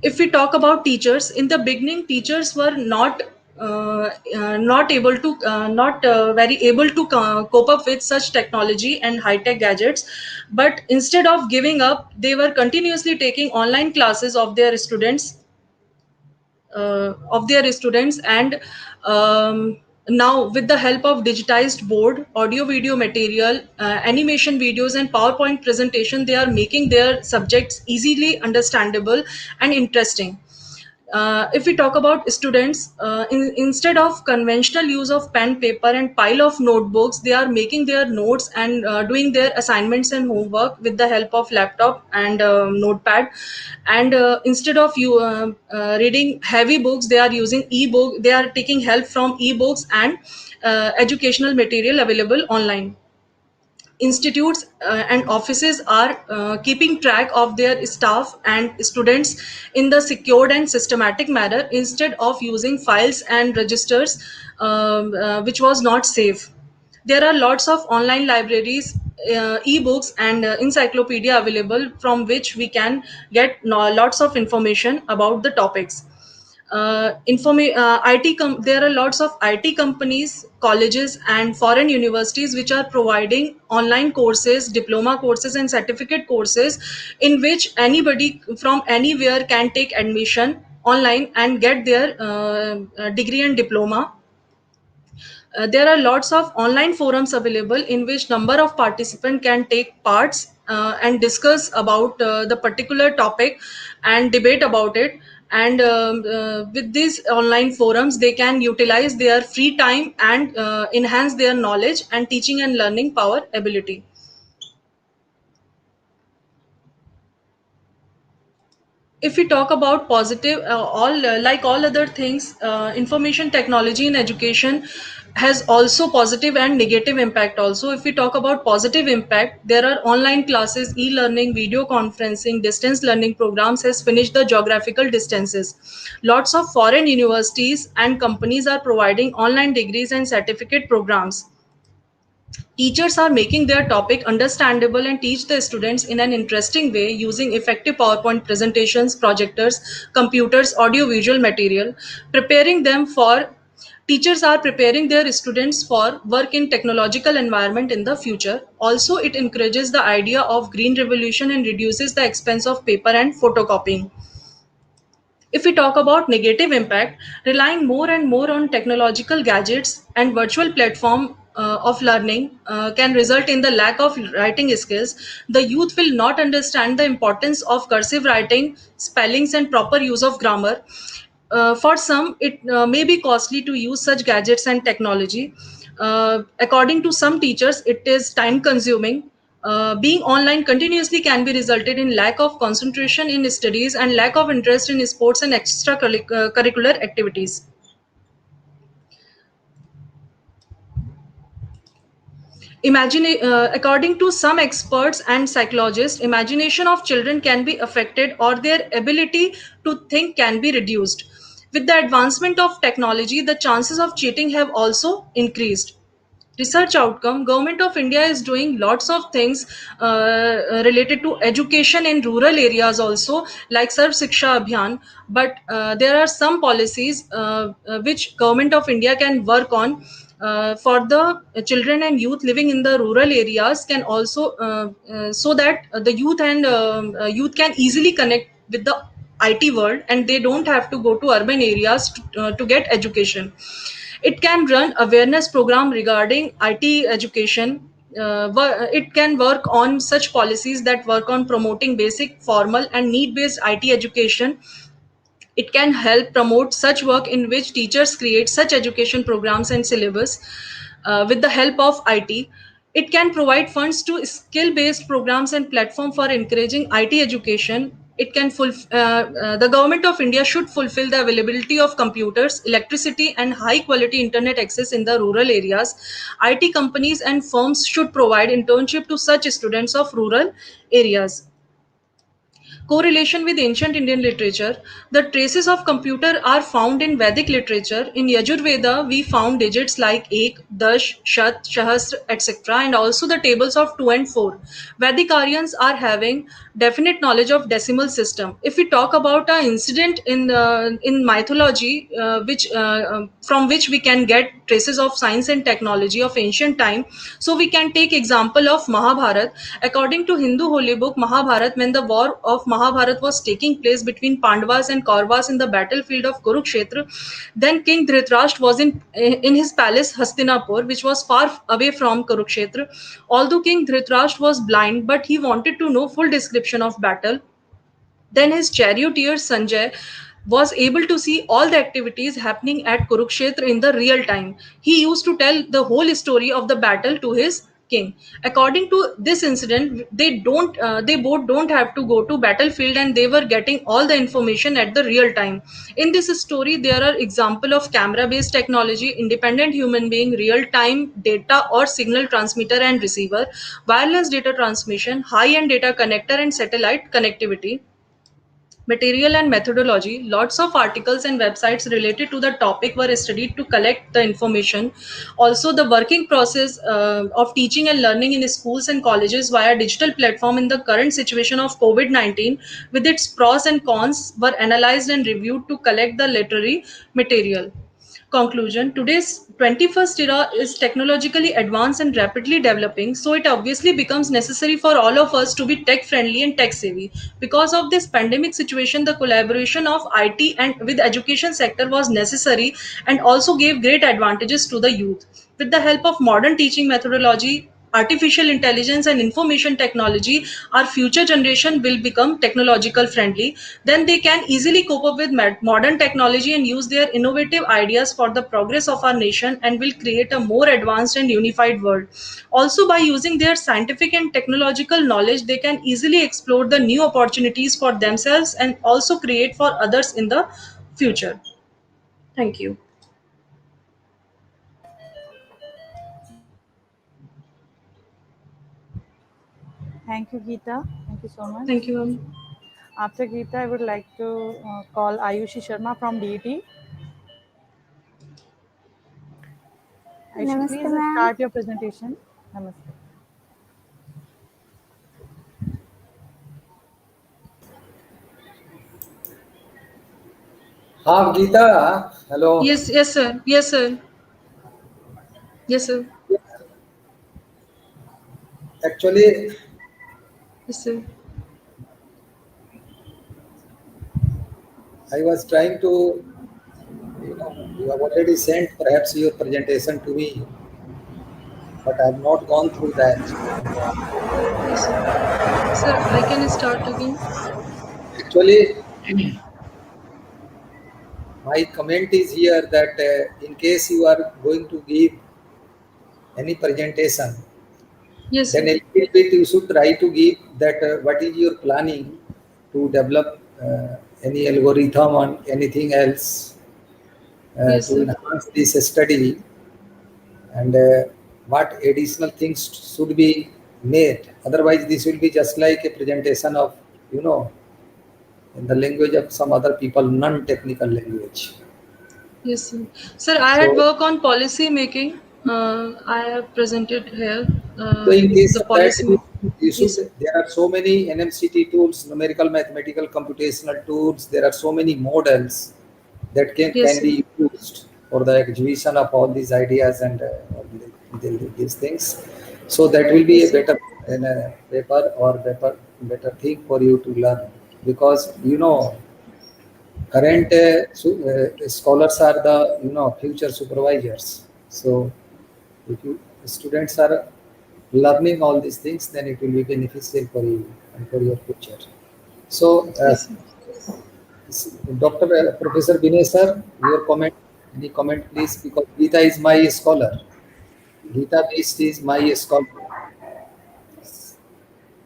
Speaker 12: if we talk about teachers, in the beginning, teachers were not very able to cope up with such technology and high tech gadgets. But instead of giving up, they were continuously taking online classes of their students, and now with the help of digitized board, audio video material, animation videos and PowerPoint presentation, they are making their subjects easily understandable and interesting. If we talk about students, instead of conventional use of pen, paper, and pile of notebooks, they are making their notes and doing their assignments and homework with the help of laptop and notepad. And instead of you reading heavy books, they are using ebook. They are taking help from ebooks and educational material available online. Institutes and offices are keeping track of their staff and students in the secured and systematic manner, instead of using files and registers, which was not safe. There are lots of online libraries, ebooks, and encyclopedia available, from which we can get lots of information about the topics. There are lots of IT companies, colleges, and foreign universities which are providing online courses, diploma courses, and certificate courses, in which anybody from anywhere can take admission online and get their degree and diploma. There are lots of online forums available, in which number of participants can take parts and discuss about the particular topic and debate about it. And with these online forums, they can utilize their free time and enhance their knowledge and teaching and learning power ability. If we talk about positive, all like all other things, information technology in education has also positive and negative impact also. If we talk about positive impact, there are online classes, e-learning, video conferencing, distance learning programs has finished the geographical distances. Lots of foreign universities and companies are providing online degrees and certificate programs. Teachers are making their topic understandable and teach the students in an interesting way using effective PowerPoint presentations, projectors, computers, audio-visual material, preparing them for Teachers are preparing their students for work in technological environment in the future. Also, it encourages the idea of green revolution and reduces the expense of paper and photocopying. If we talk about negative impact, relying more and more on technological gadgets and virtual platform of learning can result in the lack of writing skills. The youth will not understand the importance of cursive writing, spellings, and proper use of grammar. For some, it may be costly to use such gadgets and technology. According to some teachers, it is time consuming. Being online continuously can be resulted in lack of concentration in studies and lack of interest in sports and extracurricular activities. According to some experts and psychologists, imagination of children can be affected or their ability to think can be reduced. With the advancement of technology, the chances of cheating have also increased. Research outcome: government of India is doing lots of things related to education in rural areas also, like Sarv Shiksha Abhiyan. But there are some policies which government of India can work on for the children and youth living in the rural areas, can also so that the youth can easily connect with the IT world, and they don't have to go to urban areas to get education. It can run awareness program regarding IT education. It can work on such policies that work on promoting basic, formal, and need-based IT education. It can help promote such work in which teachers create such education programs and syllabus with the help of IT. It can provide funds to skill-based programs and platform for encouraging IT education. The government of India should fulfill the availability of computers, electricity, and high-quality internet access in the rural areas. IT companies and firms should provide internship to such students of rural areas. Correlation with ancient Indian literature. The traces of computer are found in Vedic literature. In Yajurveda, we found digits like Ek, Dash, Shat, Shahasra, etc., and also the tables of 2 and 4. Vedic Aryans are having definite knowledge of decimal system. If we talk about an incident in mythology, which from which we can get traces of science and technology of ancient time, so we can take example of Mahabharat. According to Hindu holy book Mahabharat, when the war of Mahabharat was taking place between Pandavas and Kauravas in the battlefield of Kurukshetra, then King Dhritarashtra was in his palace Hastinapur, which was far away from Kurukshetra. Although King Dhritarashtra was blind, but he wanted to know full description of battle. Then his charioteer Sanjay was able to see all the activities happening at Kurukshetra in the real time. He used to tell the whole story of the battle to his king. According to this incident, they both don't have to go to battlefield, and they were getting all the information at the real time. In this story, there are example of camera based technology, independent human being, real time data or signal transmitter and receiver, wireless data transmission, high end data connector, and satellite connectivity. Material and methodology. Lots of articles and websites related to the topic were studied to collect the information. Also, the working process of teaching and learning in schools and colleges via digital platform in the current situation of COVID-19, with its pros and cons, were analyzed and reviewed to collect the literary material. Conclusion: today's 21st era is technologically advanced and rapidly developing, so it obviously becomes necessary for all of us to be tech friendly and tech savvy. Because of this pandemic situation, the collaboration of IT and with education sector was necessary and also gave great advantages to the youth. With the help of modern teaching methodology, artificial intelligence, and information technology, our future generation will become technological friendly. Then they can easily cope up with modern technology and use their innovative ideas for the progress of our nation, and will create a more advanced and unified world. Also, by using their scientific and technological knowledge, they can easily explore the new opportunities for themselves and also create for others in the future. Thank you.
Speaker 1: Thank you, Geeta. Thank you so much.
Speaker 12: Thank you, ma'am.
Speaker 1: After Geeta, I would like to call Ayushi Sharma from DET. Ayushi,
Speaker 13: Namaste,
Speaker 1: please
Speaker 13: ma'am.
Speaker 1: start your presentation. Namaste.
Speaker 11: हाँ Geeta, hello.
Speaker 12: Yes, sir. Yes, sir. Yes, sir.
Speaker 11: Actually,
Speaker 12: Yes, sir.
Speaker 11: I was trying to, you have already sent perhaps your presentation to me, but I have not gone through that.
Speaker 12: Yes, sir. Sir, I can start again.
Speaker 11: Actually, my comment is here that in case you are going to give any presentation,
Speaker 12: Yes,
Speaker 11: then
Speaker 12: sir.
Speaker 11: a little bit you should try to give that what is your planning to develop any algorithm or anything else
Speaker 12: Yes,
Speaker 11: to
Speaker 12: sir.
Speaker 11: enhance this study. And what additional things should be made. Otherwise, this will be just like a presentation of, in the language of some other people, non-technical language.
Speaker 12: Yes, sir. Sir, I had
Speaker 11: So,
Speaker 12: work on policy making. I have presented here
Speaker 11: so in case
Speaker 12: the
Speaker 11: of that,
Speaker 12: policy.
Speaker 11: you
Speaker 12: Yes,
Speaker 11: should.
Speaker 12: sir.
Speaker 11: There are so many NMCT tools, numerical, mathematical, computational tools. There are so many models that
Speaker 12: Yes,
Speaker 11: can
Speaker 12: sir.
Speaker 11: be used for the exhibition of all these ideas and all these things. So that will be
Speaker 12: Yes,
Speaker 11: a
Speaker 12: sir.
Speaker 11: better paper or better thing for you to learn, because current scholars are the future supervisors. So if you students are learning all these things, then it will be beneficial for you and for your future. So,
Speaker 12: Yes, sir.
Speaker 11: Dr. Professor Binay sir, your comment, any comment please, because Gita is my scholar. Gita based is my scholar.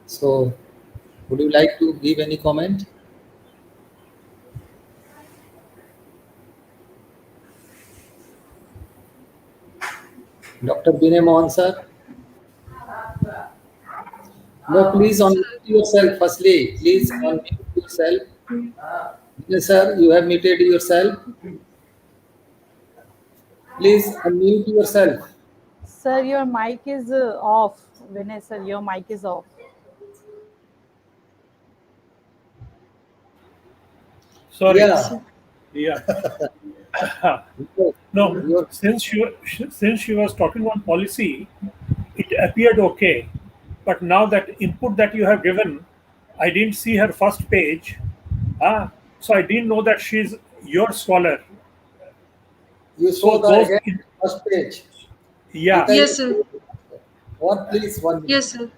Speaker 11: So, would you like to give any comment? Dr. Binay Mohan sir? No, please
Speaker 12: Sir,
Speaker 11: unmute yourself firstly. Please unmute yourself. Binay sir, you have muted yourself. Please unmute yourself.
Speaker 1: Sir, your mic is off. Vinay, sir, your mic is off.
Speaker 3: Sorry.
Speaker 11: Yeah.
Speaker 12: sir.
Speaker 3: Yeah.
Speaker 11: Your,
Speaker 3: No,
Speaker 11: your
Speaker 3: since she was talking on policy, it appeared okay. But now that input that you have given, I didn't see her first page. So I didn't know that she's your scholar.
Speaker 11: You
Speaker 3: So
Speaker 11: show the
Speaker 3: those,
Speaker 11: again first page.
Speaker 3: yeah.
Speaker 11: Gita
Speaker 12: Yes,
Speaker 11: is
Speaker 12: sir.
Speaker 11: one, please, 1 minute.
Speaker 12: Yes, sir.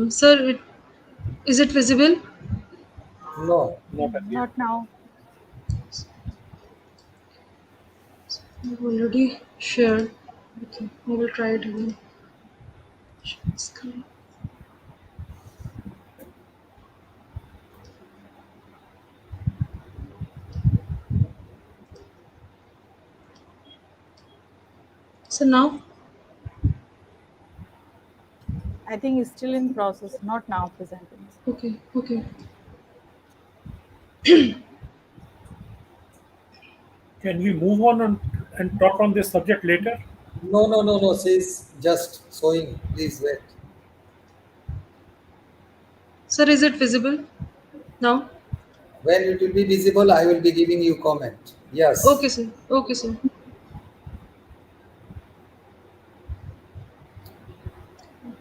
Speaker 12: Sir, is it visible?
Speaker 11: No.
Speaker 3: Not appeared.
Speaker 1: Not now.
Speaker 12: I've already shared. Okay, I will try it again. Share screen. So now,
Speaker 1: I think it's still in process, not now presenting.
Speaker 12: okay, okay.
Speaker 3: Can we move on and talk on this subject later?
Speaker 11: No. She's just showing. Please wait.
Speaker 12: Sir, is it visible now?
Speaker 11: When it will be visible, I will be giving you comment. Yes.
Speaker 12: Okay, sir. Okay, sir.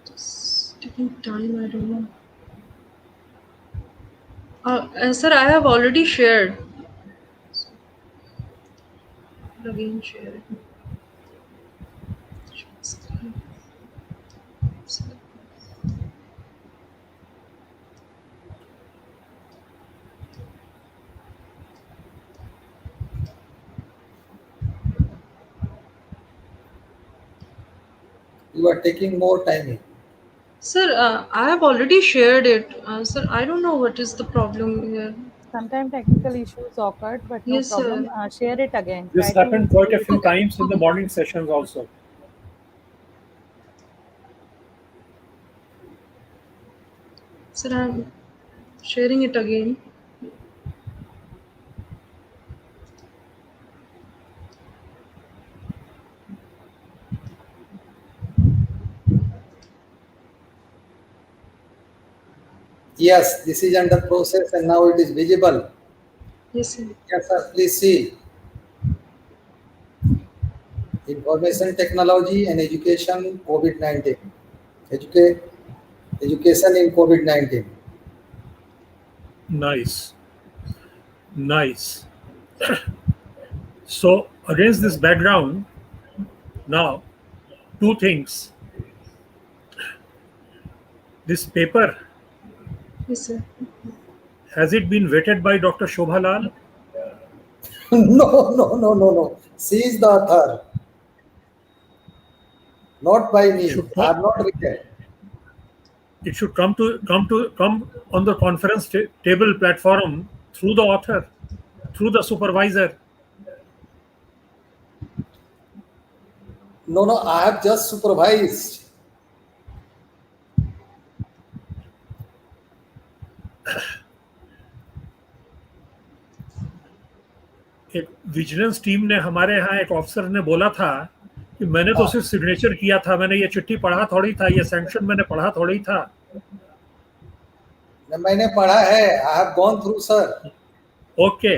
Speaker 12: It's taking time. I don't know. Sir, I have already shared. I'll again share it. Share screen.
Speaker 11: You are taking more timing.
Speaker 12: Sir, I have already shared it. Sir, I don't know what is the problem here.
Speaker 1: Sometimes technical issues occurred, but no
Speaker 12: Yes,
Speaker 1: problem.
Speaker 12: sir.
Speaker 1: Share it again.
Speaker 3: This
Speaker 1: Try to
Speaker 3: happened quite a
Speaker 1: share it
Speaker 3: few
Speaker 1: again.
Speaker 3: times in the morning sessions also.
Speaker 12: Sir, I'm sharing it again.
Speaker 11: Yes, this is under process and now it is visible.
Speaker 12: Yes, sir.
Speaker 11: Yes, sir. Please see. Information technology and education COVID-19. Education in COVID-19.
Speaker 3: Nice. Nice. So against this background, now two things. This paper,
Speaker 12: Yes, sir.
Speaker 3: has it been vetted by Dr. Shobha Lal?
Speaker 11: No. She is the author.
Speaker 10: Not by me.
Speaker 3: Should
Speaker 10: I have not written.
Speaker 3: it should come on the conference table platform through the author, through the supervisor.
Speaker 10: No, no, I have just supervised.
Speaker 3: एक vigilance team ने हमारे यहाँ एक officer ने बोला था कि मैंने तो सिर्फ सिग्नेचर किया था, मैंने ये चिट्ठी पढ़ा थोड़ी था, ये सैंक्शन मैंने पढ़ा थोड़ी था.
Speaker 10: मैंने पढ़ा है. I have gone through, sir.
Speaker 3: Okay,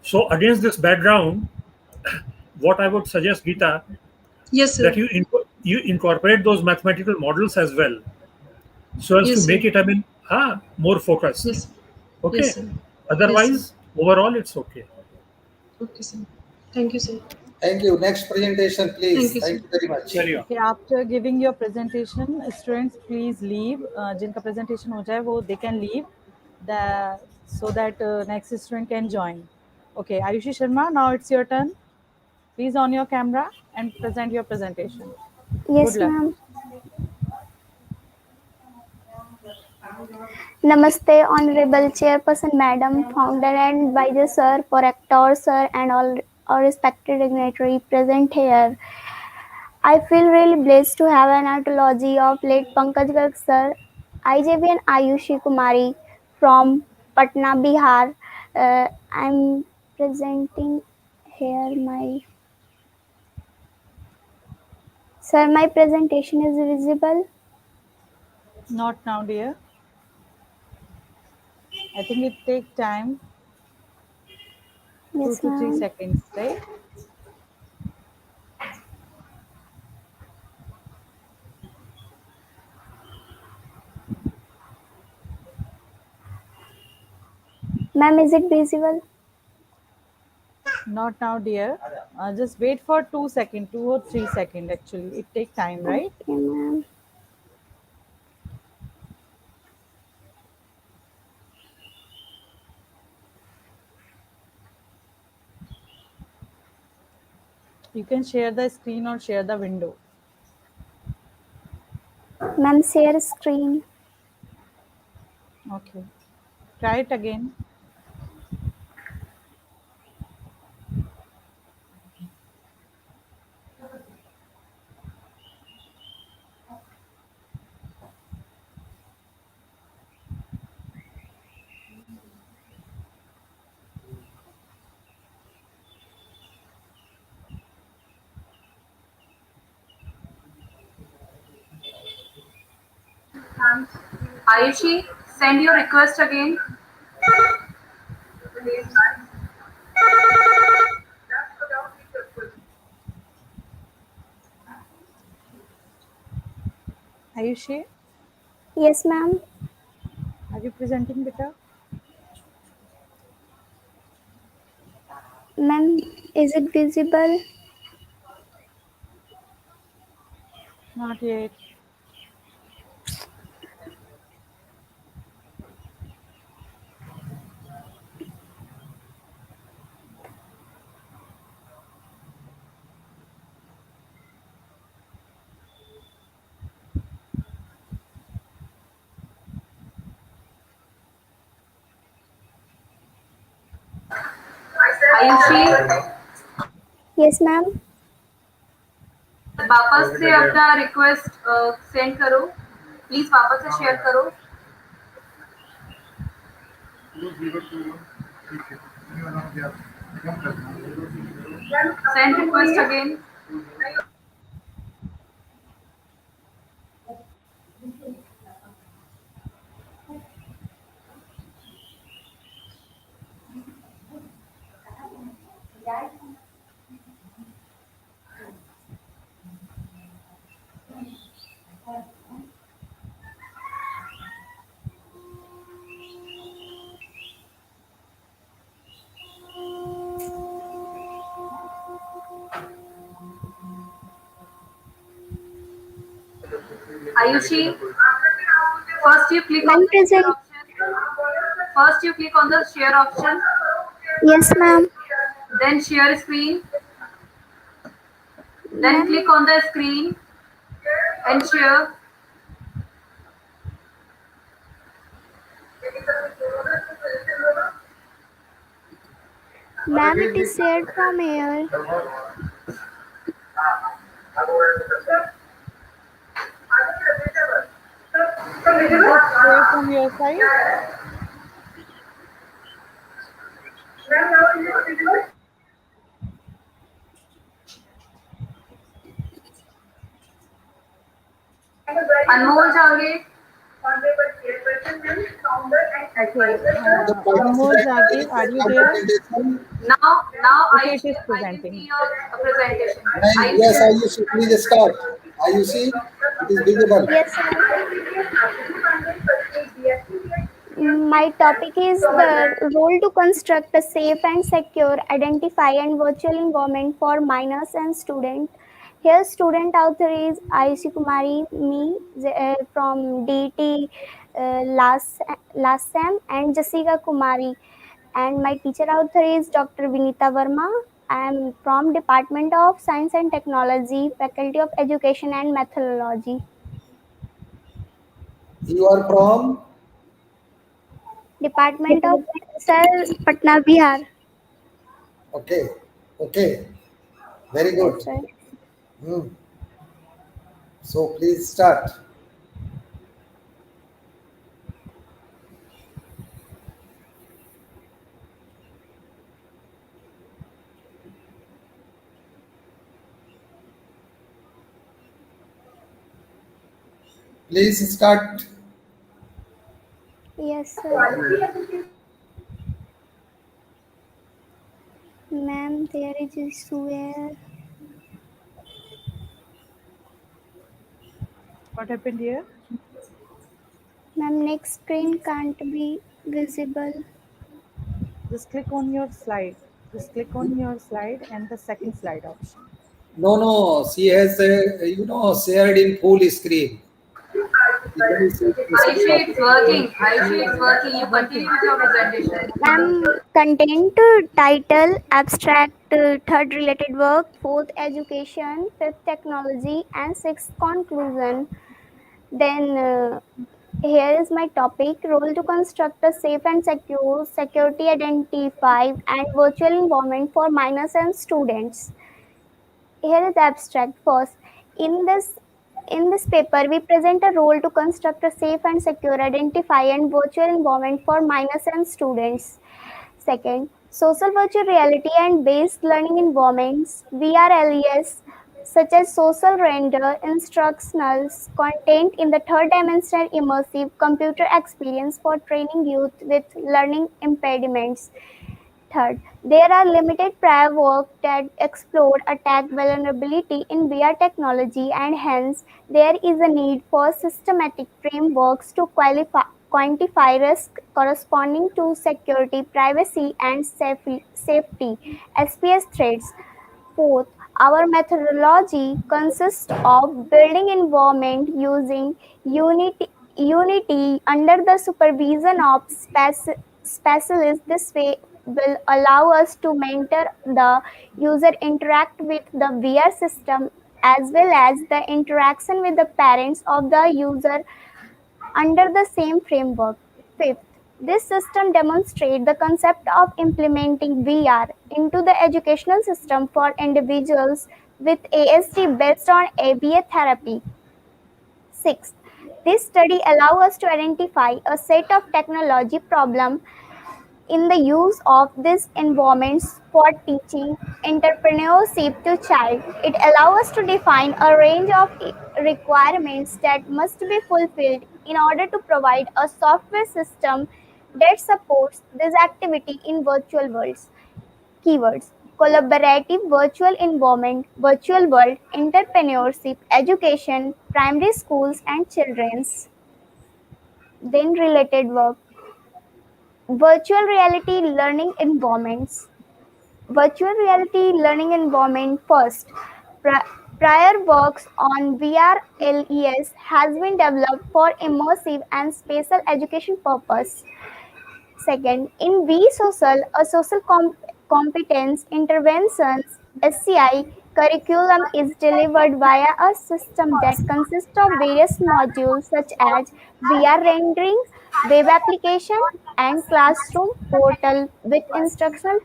Speaker 3: so against this background, what I would suggest, Geeta,
Speaker 12: Yes, sir.
Speaker 3: that you incorporate those mathematical models as well, so as
Speaker 12: Yes,
Speaker 3: to make
Speaker 12: sir.
Speaker 3: it, more focused.
Speaker 12: Yes.
Speaker 3: Okay.
Speaker 12: Yes, sir.
Speaker 3: Otherwise,
Speaker 12: Yes,
Speaker 3: overall, it's okay.
Speaker 12: Okay, sir. Thank you, sir.
Speaker 10: Thank you. Next presentation, please.
Speaker 12: Thank you,
Speaker 10: Thank you very much.
Speaker 1: Okay, after giving your presentation, students please leave. जिनका presentation हो जाए वो they can leave, so that next student can join. Okay, Ayushi Sharma, now it's your turn. Please on your camera and present your presentation.
Speaker 13: Yes,
Speaker 1: Good luck.
Speaker 13: ma'am. Namaste, Honorable Chairperson, Madam, Founder and Advisor, Sir, Rector, Sir, and all respected dignitaries present here. I feel really blessed to have an anthology of late Pankaj Garg, Sir. IJB and Ayushi Kumari from Patna, Bihar. I'm presenting here Sir, my presentation is visible.
Speaker 1: Not now, dear. I think it takes time.
Speaker 13: Yes,
Speaker 1: 2 to 3
Speaker 13: ma'am.
Speaker 1: seconds, right?
Speaker 13: Ma'am, is it visible?
Speaker 1: Not now, dear. Just wait for 2 seconds, 2 or 3 seconds actually. It takes time, right?
Speaker 13: Okay, ma'am.
Speaker 1: You can share the screen or share the window.
Speaker 13: Ma'am, share screen.
Speaker 1: Okay. Try it again.
Speaker 8: Ayushi, send your request again.
Speaker 1: Ayushi,
Speaker 13: Yes, ma'am.
Speaker 1: are you presenting, beta?
Speaker 13: Ma'am, is it visible?
Speaker 1: Not yet.
Speaker 8: Ayushi
Speaker 13: Yes, ma'am.
Speaker 8: वापस से अपना request send करो please वापस से share करो send request again Ayushi, first you click on
Speaker 13: Ma'am,
Speaker 8: the share
Speaker 13: present.
Speaker 8: option. First you click on the share option,
Speaker 13: Yes, ma'am.
Speaker 8: then share screen, then
Speaker 13: Ma'am.
Speaker 8: click on the screen, And cheer.
Speaker 13: Ma'am, it is shared from here.
Speaker 1: Is it clear from your side?
Speaker 8: Anmol Jage.
Speaker 1: Okay.
Speaker 11: The
Speaker 1: Anmol
Speaker 11: participant
Speaker 1: Jagir,
Speaker 11: is
Speaker 1: are you
Speaker 11: the
Speaker 1: there?
Speaker 11: presentation.
Speaker 8: Now
Speaker 1: Okay, it is
Speaker 8: I can
Speaker 1: presenting.
Speaker 8: see your presentation.
Speaker 11: Yes, Ayushi, please start. Ayushi, it is visible.
Speaker 13: Yes, sir. My topic is the role to construct a safe and secure, identify and virtual environment for minors and students. Here, student author is Ayushi Kumari, me from DT last sem, and Jessica Kumari. And my teacher author is Dr. Vinita Verma. I am from Department of Science and Technology, Faculty of Education and Methodology.
Speaker 11: You are from?
Speaker 13: Department of Sir Patna, Bihar.
Speaker 11: Okay, okay, very good.
Speaker 13: Yes, sir.
Speaker 11: Hmm. So please start. Please start.
Speaker 13: Yes, sir. Ma'am, there is issue here.
Speaker 1: What happened here?
Speaker 13: Ma'am, next screen can't be visible.
Speaker 1: Just click on your slide. Just click on your slide and the second slide option.
Speaker 11: No, no, she has, shared in full screen.
Speaker 8: Aishi, it's working. Aishi, it's working. You continue with your presentation.
Speaker 13: Ma'am, content, title, abstract, third related work, fourth education, fifth technology, and sixth conclusion. Then here is my topic, role to construct a safe and secure, security identify and virtual environment for minors and students. Here is abstract first. In this paper, we present a role to construct a safe and secure, identify and virtual environment for minors and students. Second, social virtual reality and based learning environments, VRLES, such as social render, instructionals, content in the third dimensional immersive computer experience for training youth with learning impediments. Third, there are limited prior work that explored attack vulnerability in VR technology, and hence there is a need for systematic frameworks to quantify risk corresponding to security, privacy, and safety SPS threats. Fourth, our methodology consists of building environment using Unity under the supervision of specialists. This way will allow us to mentor the user, interact with the VR system, as well as the interaction with the parents of the user under the same framework. Fifth, this system demonstrates the concept of implementing VR into the educational system for individuals with ASD based on ABA therapy. Sixth, this study allows us to identify a set of technology problems in the use of these environments for teaching entrepreneurship to child. It allows us to define a range of requirements that must be fulfilled in order to provide a software system that supports this activity in virtual worlds. Keywords: collaborative virtual environment, virtual world, entrepreneurship, education, primary schools and children's. Then related work. Virtual reality learning environments. Virtual reality learning environment first. Prior works on VR LES has been developed for immersive and spatial education purpose. Second, in V social, a social competence interventions SCI Curriculum is delivered via a system that consists of various modules such as VR rendering, web application, and classroom portal with instructional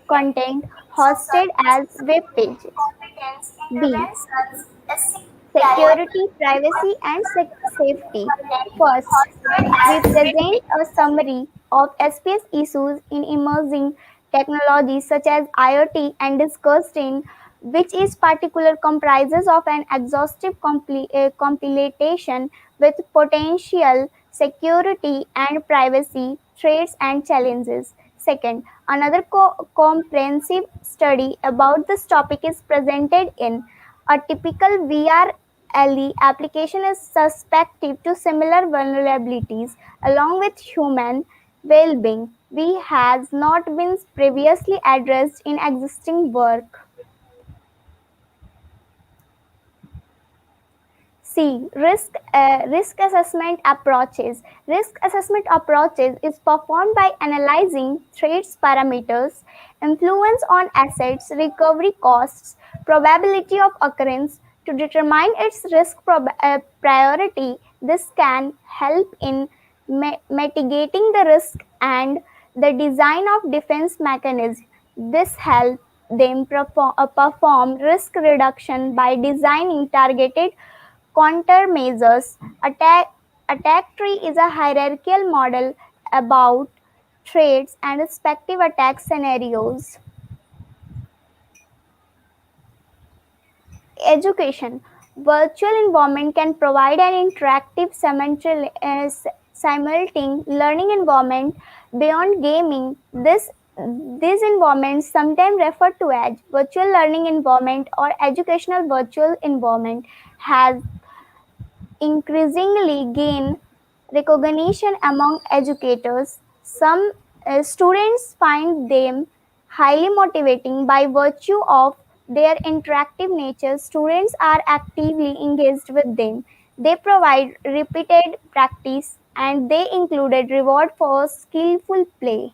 Speaker 13: content hosted as web pages. B. Security, privacy, and safety. First, we present a summary of SPS issues in emerging technologies such as IoT and discussed in which is particular comprises of an exhaustive compilation with potential security and privacy threats and challenges. Second, another comprehensive study about this topic is presented in a typical VR LE application is susceptible to similar vulnerabilities along with human well-being, which has not been previously addressed in existing work. C. Risk assessment approaches. Risk assessment approaches is performed by analyzing threats parameters, influence on assets, recovery costs, probability of occurrence to determine its risk priority. This can help in mitigating the risk and the design of defense mechanisms. This helps them perform risk reduction by designing targeted countermeasures. Attack tree is a hierarchical model about threats and respective attack scenarios. Education. Virtual environment can provide an interactive simultaneous learning environment beyond gaming. These environments, sometimes referred to as virtual learning environment or educational virtual environment, has increasingly gain recognition among educators. Some students find them highly motivating by virtue of their interactive nature. Students are actively engaged with them. They provide repeated practice and they included reward for skillful play.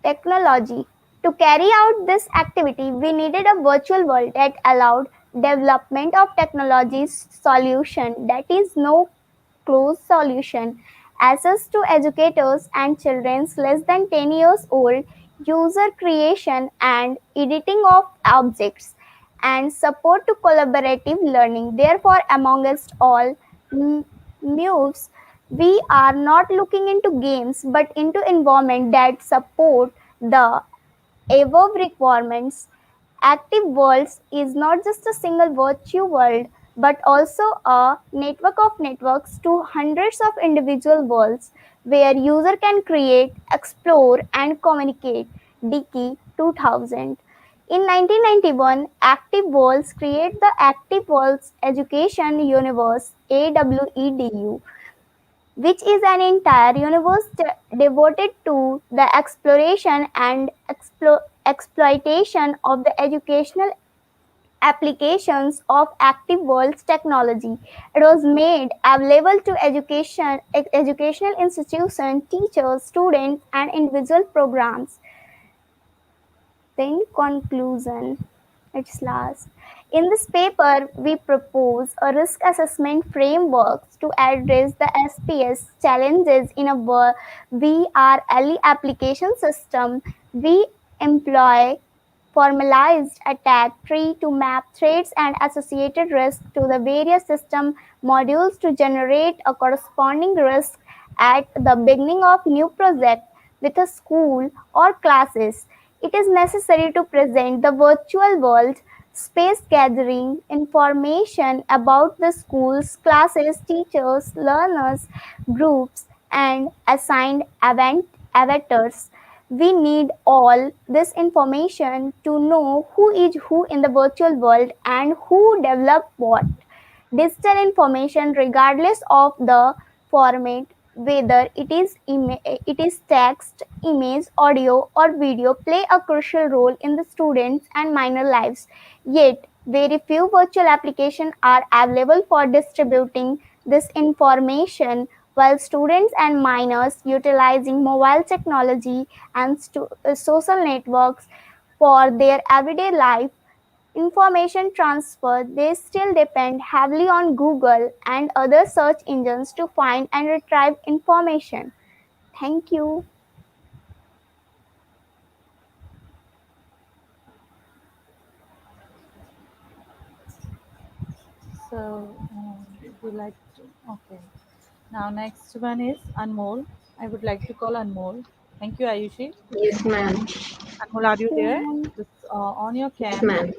Speaker 13: Technology. To carry out this activity, we needed a virtual world that allowed development of technology solution that is no closed solution. Access to educators and children less than 10 years old, user creation and editing of objects, and support to collaborative learning. Therefore, amongst all moves, we are not looking into games but into environment that support the above requirements. Active worlds is not just a single virtual world but also a network of networks to hundreds of individual worlds where user can create, explore and communicate. Dickey 2000. In 1991, Active Worlds created the Active Worlds Education Universe AWEDU, which is an entire universe devoted to the exploration and exploitation of the educational applications of Active Worlds technology. It was made available to educational institutions, teachers, students, and individual programs. Then conclusion. It's last. In this paper, we propose a risk assessment framework to address the SPS challenges in a VRLE application system. We employ formalized attack tree to map threats and associated risks to the various system modules to generate a corresponding risk at the beginning of new project with a school or classes. It is necessary to present the virtual world space gathering information about the schools, classes, teachers, learners, groups, and assigned avatars. We need all this information to know who is who in the virtual world and who developed what. Digital information, regardless of the format, whether it is text, image, audio, or video, play a crucial role in the students' and minor lives. Yet, very few virtual applications are available for distributing this information, while students and minors utilizing mobile technology and social networks for their everyday life information transfer, they still depend heavily on Google and other search engines to find and retrieve information. Thank you.
Speaker 1: So, we like to, okay. Now, next one is Anmol. I would like to call Anmol. Thank you, Ayushi.
Speaker 9: Yes, ma'am.
Speaker 1: Anmol, are you there? Just on your
Speaker 9: Yes,
Speaker 1: cam.
Speaker 9: ma'am.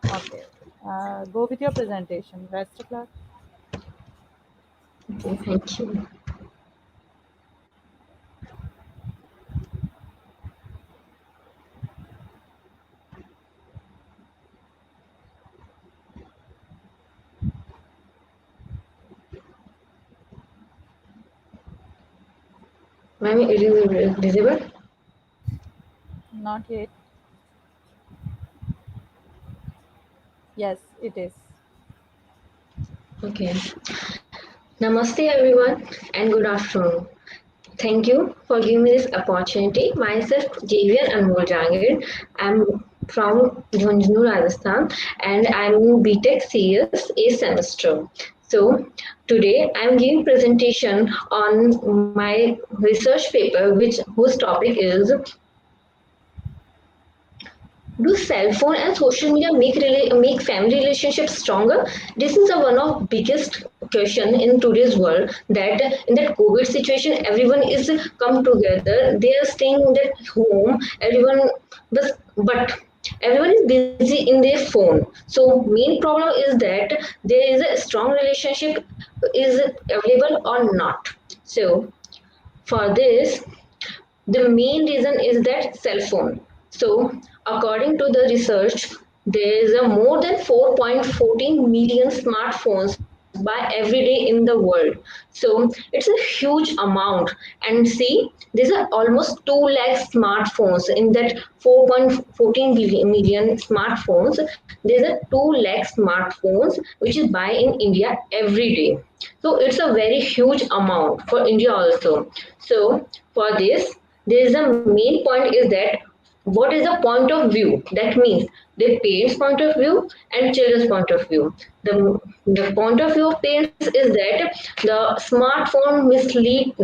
Speaker 1: Okay. Go with your presentation. Best of luck.
Speaker 9: Okay, thank you. Ma'am, it is visible?
Speaker 1: Not yet. Yes, it is.
Speaker 9: Okay. Namaste, everyone, and good afternoon. Thank you for giving me this opportunity. Myself, Javier Anmol Jangir. I'm from Jhunjhunu, Rajasthan, and I'm in BTech CS A semester. So today I'm giving presentation on my research paper, which whose topic is, do cell phone and social media make family relationships stronger? This is a one of biggest question in today's world, that in that COVID situation everyone is come together. They are staying in their home. Everyone, but everyone is busy in their phone. So main problem is that there is a strong relationship is available or not. So for this, the main reason is that cell phone. So, according to the research, there is a more than 4.14 million smartphones by every day in the world. So, it's a huge amount. And see, there's a almost 2 lakh smartphones in that 4.14 million smartphones. There's a 2 lakh smartphones which is buy in India every day. So, it's a very huge amount for India also. So, for this, there is a main point is that what is the point of view, that means the parents point of view and children's point of view. The point of view of parents is that the smartphone misleading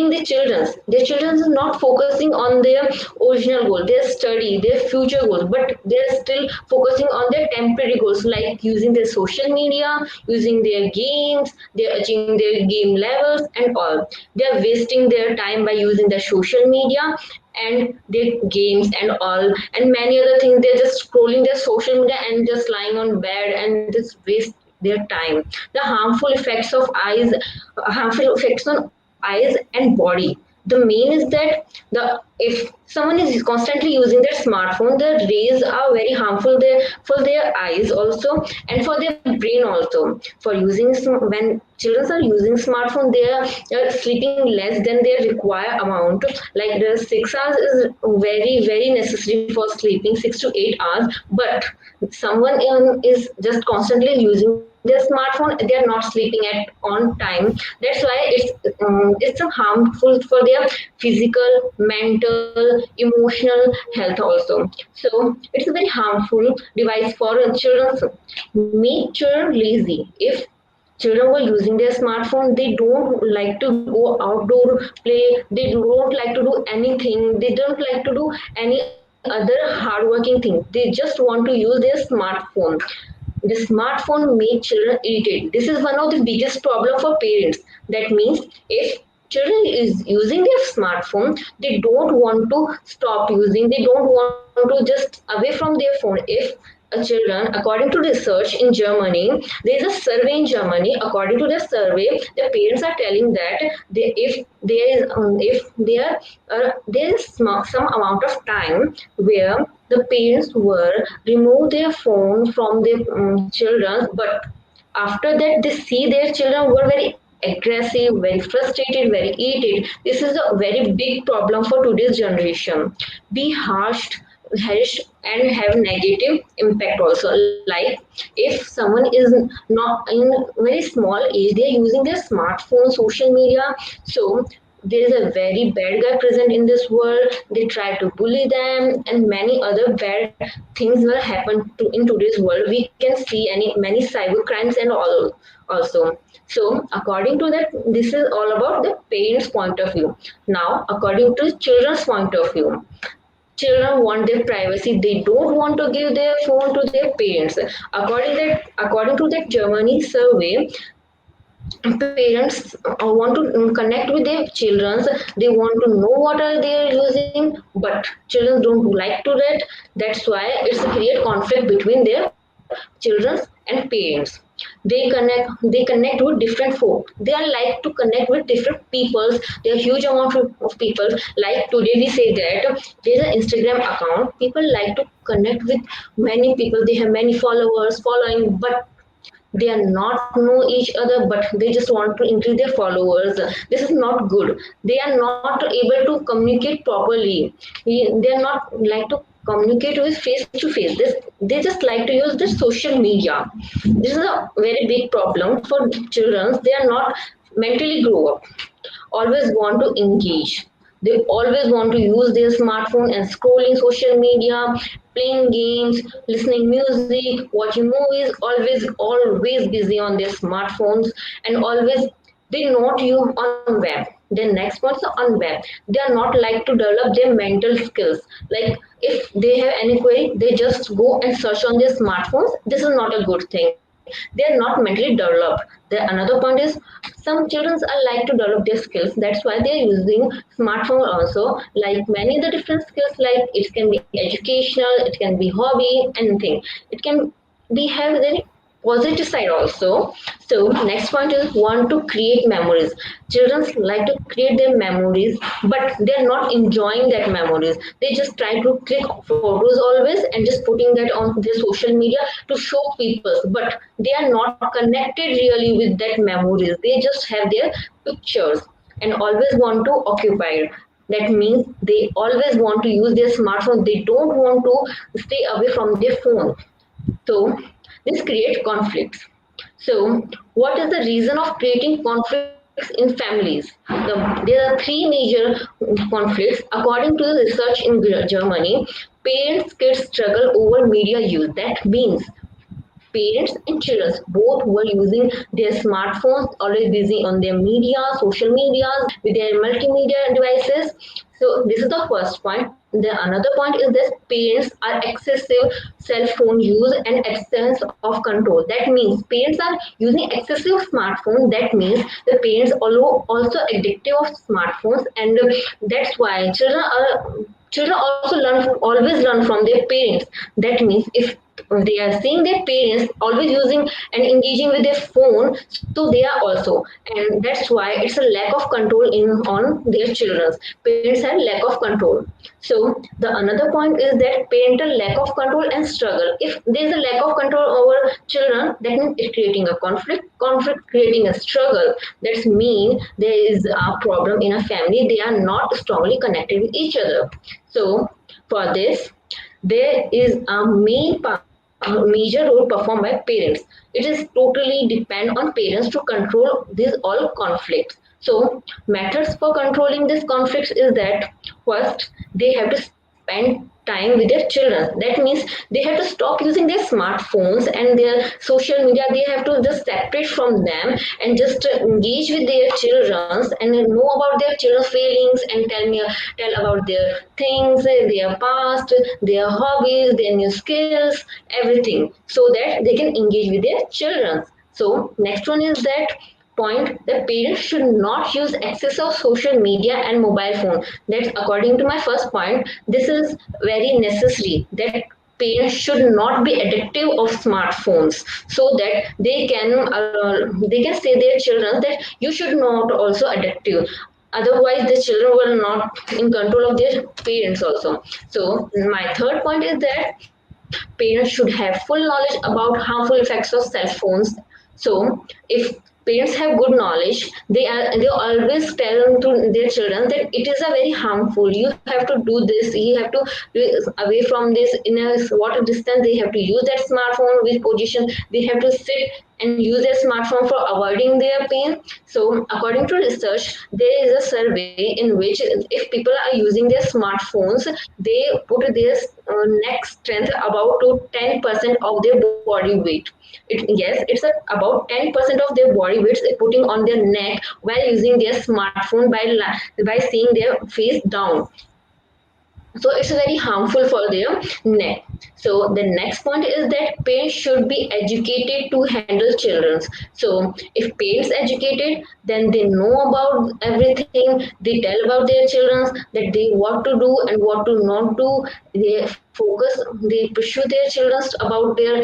Speaker 9: the children. The children are not focusing on their original goal, their study, their future goals, but they're still focusing on their temporary goals, like using their social media, using their games, they're achieving their game levels and all. They're wasting their time by using the social media and their games and all, and many other things. They're just scrolling their social media and just lying on bed and just waste their time. The harmful effects on eyes and body. The main is that the if someone is constantly using their smartphone, the rays are very harmful there for their eyes also and for their brain also. For using when children are using smartphone, they are sleeping less than their required amount. Like the 6 hours is very necessary for sleeping, 6 to 8 hours. But someone is just constantly using their smartphone, they are not sleeping at on time. That's why it's a harmful for their physical, mental, emotional health also. So it's a very harmful device for children. Make children lazy. If children were using their smartphone, they don't like to go outdoor play, they don't like to do anything, they don't like to do any other hardworking thing, they just want to use their smartphone. The smartphone makes children irritated. This is one of the biggest problem for parents. That means if children is using their smartphone, they don't want to stop using, they don't want to just away from their phone. If a children, according to research in Germany, there is a survey in Germany. According to the survey, the parents are telling that there is some amount of time where the parents were remove their phone from their children, but after that they see their children were very aggressive, very frustrated, very irritated. This is a very big problem for today's generation. Be harsh and have negative impact also. Like if someone is not in very small age, they are using their smartphone, social media. So there is a very bad guy present in this world. They try to bully them, and many other bad things will happen in today's world. We can see many cyber crimes and all also. So according to that, this is all about the parents' point of view. Now, according to children's point of view, children want their privacy. They don't want to give their phone to their parents. According to that Germany survey, parents want to connect with their children. They want to know what are they using, but children don't like to that. That's why it's create conflict between their children and parents. They connect with different folk. They are like to connect with different peoples. There are huge amount of people. Like today we say that there's an Instagram account. People like to connect with many people. They have many followers following, but they are not know each other, but they just want to increase their followers. This is not good. They are not able to communicate properly. They are not like to communicate with face to face. They just like to use this social media. This is a very big problem for children. They are not mentally grow up, always want to engage. They always want to use their smartphone and scrolling social media, playing games, listening music, watching movies, always busy on their smartphones, and always they not you on web. The next point is on web. They are not like to develop their mental skills. Like if they have any query, they just go and search on their smartphones. This is not a good thing. They are not mentally developed. The another point is some children are like to develop their skills. That's why they are using smartphone also. Like many of the different skills, like it can be educational, it can be hobby, anything. It can be have very positive side also. So next point is want to create memories. Children like to create their memories, but they're not enjoying that memories. They just try to click photos always and just putting that on their social media to show people, but they are not connected really with that memories. They just have their pictures and always want to occupy it. That means they always want to use their smartphone. They don't want to stay away from their phone. So this creates conflicts. So what is the reason of creating conflicts in families? There are three major conflicts. According to the research in Germany, parents kids struggle over media use. That means parents and children both were using their smartphones, always busy on their media, social medias, with their multimedia devices. So this is the first point. The another point is that parents are excessive cell phone use and excess of control. That means parents are using excessive smartphone. That means the parents also addictive of smartphones, and that's why children also always learn from their parents. That means if they are seeing their parents always using and engaging with their phone, so they are also, and that's why it's a lack of control in on their children. Parents have lack of control. So the another point is that parental lack of control and struggle. If there is a lack of control over children, that means it's creating a conflict creating a struggle. That's mean there is a problem in a family. They are not strongly connected with each other. So for this, there is a major role performed by parents. It is totally depend on parents to control these all conflicts. So methods for controlling these conflicts is that first they have to spend time with their children. That means they have to stop using their smartphones and their social media. They have to just separate from them and just engage with their children and know about their children's feelings and tell about their things, their past, their hobbies, their new skills, everything, so that they can engage with their children. So next one is that point that parents should not use excess of social media and mobile phone. That's according to my first point. This is very necessary that parents should not be addictive of smartphones, so that they can say their children that you should not also addictive. Otherwise the children will not in control of their parents also. So my third point is that parents should have full knowledge about harmful effects of cell phones. So if parents have good knowledge, they always tell to their children that it is a very harmful. You have to do this. You have to be away from this. In a what distance they have to use that smartphone, which position they have to sit and use their smartphone for avoiding their pain. So, according to research, there is a survey in which if people are using their smartphones, they put their neck strength about to 10% of their body weight. Yes, it's about 10% of their body weight they're putting on their neck while using their smartphone by seeing their face down. So it's very harmful for their neck. So the next point is that parents should be educated to handle children. So if parents educated, then they know about everything. They tell about their children that they what to do and what to not do. They focus, they pursue their children about their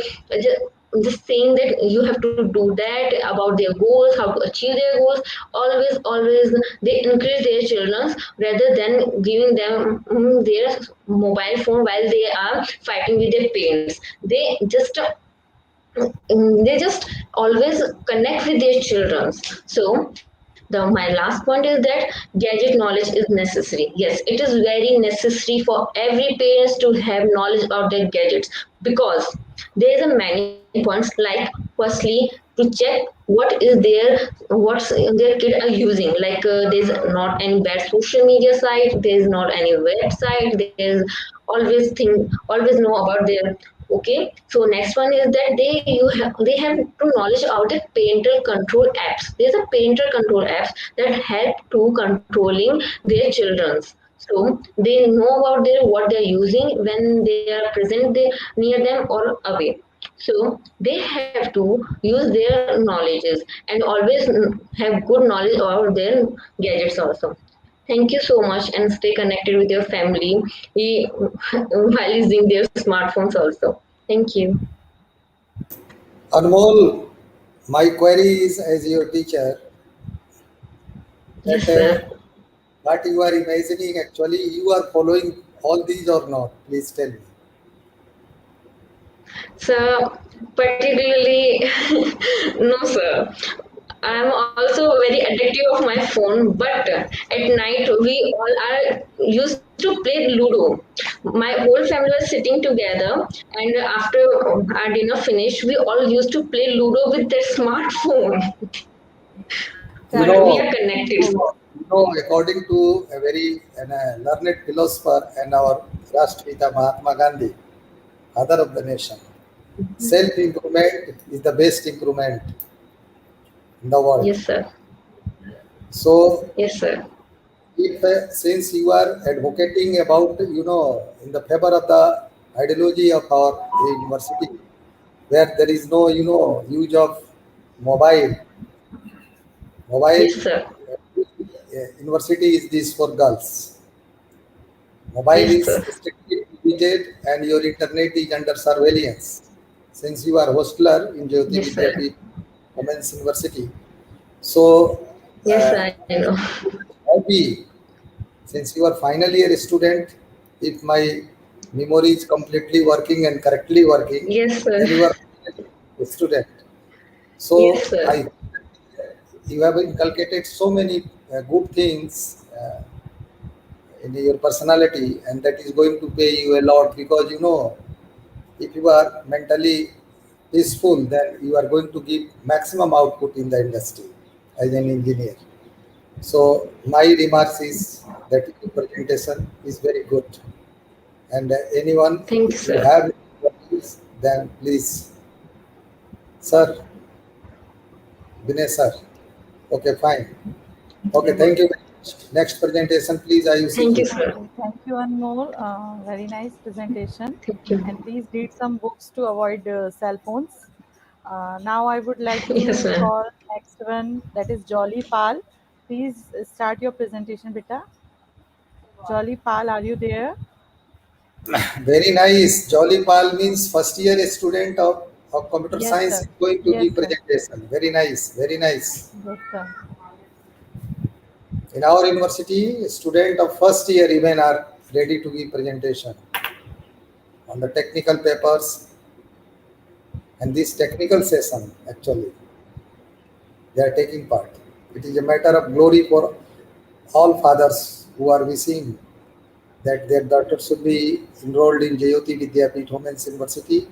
Speaker 9: just saying that you have to do that about their goals, how to achieve their goals. Always they encourage their children rather than giving them their mobile phone while they are fighting with their parents. They just always connect with their children. So my last point is that gadget knowledge is necessary. Yes, it is very necessary for every parents to have knowledge about their gadgets, because there is a many points, like firstly to check what's their kid are using, like there's not any bad social media site, there's not any website, there's always know about their. Okay, so next one is that they have to knowledge about the parental control apps. There's a parental control apps that help to controlling their children's. So they know about their what they're using when they are present there near them or away. So they have to use their knowledges and always have good knowledge about their gadgets also. Thank you so much, and stay connected with your family while using their smartphones also. Thank you.
Speaker 11: Anmol, my query is as your teacher
Speaker 9: Yes,
Speaker 11: that
Speaker 9: sir.
Speaker 11: what you are imagining actually you are following all these or not? Please tell me.
Speaker 9: So, particularly, no, sir. I'm also very addictive of my phone, but at night we all are used to play Ludo. My whole family was sitting together, and after our dinner finished, we all used to play Ludo with their smartphone.
Speaker 11: You
Speaker 9: But we
Speaker 11: know,
Speaker 9: are connected.
Speaker 11: according to a very learned philosopher and our Rashtrapita Mahatma Gandhi, father of the nation, self-improvement is the best improvement in the world.
Speaker 9: Yes, sir.
Speaker 11: So,
Speaker 9: Yes, sir.
Speaker 11: if since you are advocating about, in the favor of the ideology of our university, where there is no, use of mobile,
Speaker 9: Yes,
Speaker 11: mobile
Speaker 9: sir.
Speaker 11: university is this for girls. Mobile
Speaker 9: Yes,
Speaker 11: is
Speaker 9: sir.
Speaker 11: strictly limited and your internet is under surveillance. Since you are hostler in Jayoti
Speaker 9: Yes, sir.
Speaker 11: Vidyapeeth Women's University, so
Speaker 9: Yes,
Speaker 11: uh,
Speaker 9: sir, I know.
Speaker 11: hobby, since you are final year student, if my memory is completely working and correctly working,
Speaker 9: Yes, sir.
Speaker 11: then you are a student.
Speaker 9: Yes,
Speaker 11: So
Speaker 9: sir.
Speaker 11: you have inculcated so many good things in your personality, and that is going to pay you a lot, because if you are mentally peaceful, then you are going to give maximum output in the industry as an engineer. So my remarks is that your presentation is very good, and anyone,
Speaker 9: Thank you,
Speaker 11: if you
Speaker 9: sir.
Speaker 11: have questions, then please, sir, Vinay sir. Okay, fine. Okay, thank you very much. Next presentation, please,
Speaker 9: Thank you,
Speaker 11: IUCQ.
Speaker 9: sir.
Speaker 1: Okay, thank you, Anmol. Very nice presentation.
Speaker 9: Thank you.
Speaker 1: And please read some books to avoid cell phones. Now I would like
Speaker 9: Yes,
Speaker 1: to
Speaker 9: ma'am.
Speaker 1: call next one, that is Jolly Pal. Please start your presentation, Beta. Jolly Pal, are you there?
Speaker 11: Very nice. Jolly Pal means first year student of computer
Speaker 1: Yes,
Speaker 11: science
Speaker 1: sir.
Speaker 11: is going to
Speaker 1: Yes,
Speaker 11: give
Speaker 1: sir.
Speaker 11: presentation. Very nice. Very nice.
Speaker 1: Yes, sir.
Speaker 11: In our university, student of first year even are ready to give presentation on the technical papers and this technical session actually. They are taking part. It is a matter of glory for all fathers who are wishing that their daughter should be enrolled in Jayoti Vidyapeeth Women's University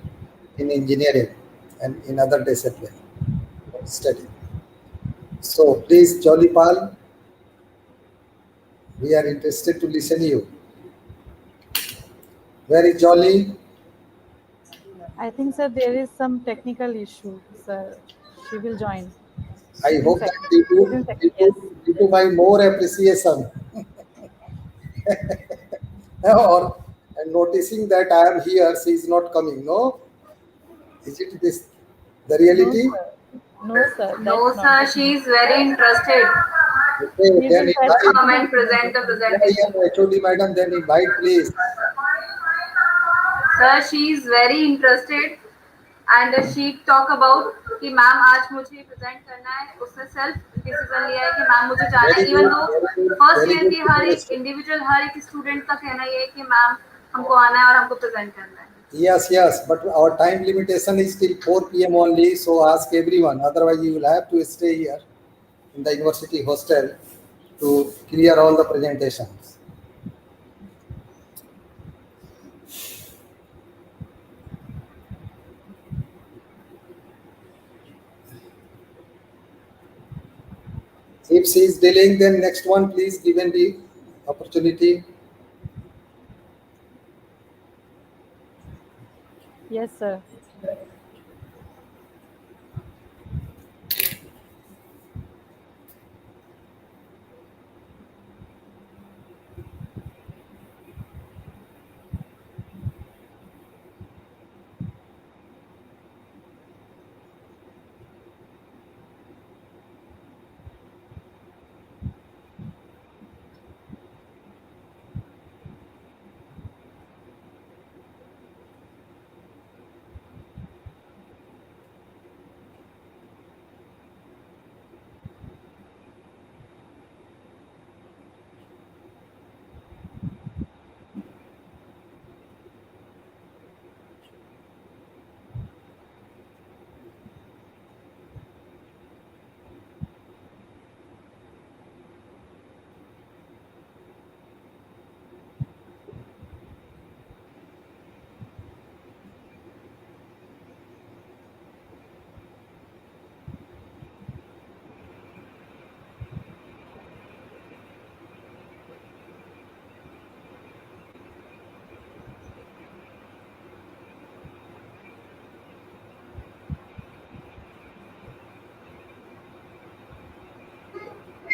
Speaker 11: in engineering and in other disciplines study. So please, Jolly Pal, we are interested to listen to you. Where is Jolly?
Speaker 1: I think, sir, there is some technical issue, sir. She will join.
Speaker 11: I
Speaker 1: Within
Speaker 11: hope that
Speaker 1: second. Within second, yes.
Speaker 11: due to my more appreciation or and noticing that I am here, she is not coming. No, is it this the
Speaker 1: No,
Speaker 11: reality?
Speaker 1: sir. No, sir.
Speaker 8: No,
Speaker 1: That's not.
Speaker 8: sir, she is very interested.
Speaker 11: Okay,
Speaker 1: She
Speaker 11: then
Speaker 1: will
Speaker 8: Please
Speaker 1: fetch
Speaker 11: invite.
Speaker 8: come
Speaker 1: within
Speaker 8: and present the
Speaker 1: presentation.
Speaker 8: presentation.
Speaker 11: HOD madam, then invite please.
Speaker 8: Sir, she is very interested and she talk about कि ma'am आज मुझे present करना है. उसने self decision लिया है कि ma'am मुझे जाना है.
Speaker 11: Very
Speaker 8: इवन
Speaker 11: good,
Speaker 8: दो
Speaker 11: very good,
Speaker 8: first
Speaker 11: very
Speaker 8: year
Speaker 11: good
Speaker 8: की हर एक
Speaker 11: suggestion.
Speaker 8: इंडिविजुअल हर एक स्टूडेंट का कहना ये है कि मैम हमको आना है और हमको प्रेजेंट करना है.
Speaker 11: Yes, yes, but our time limitation is till 4 p.m. only, so ask everyone. Otherwise, you will have to stay here in the university hostel to clear all the presentations. If she is delaying, then next one, please, given the opportunity.
Speaker 1: Yes, sir.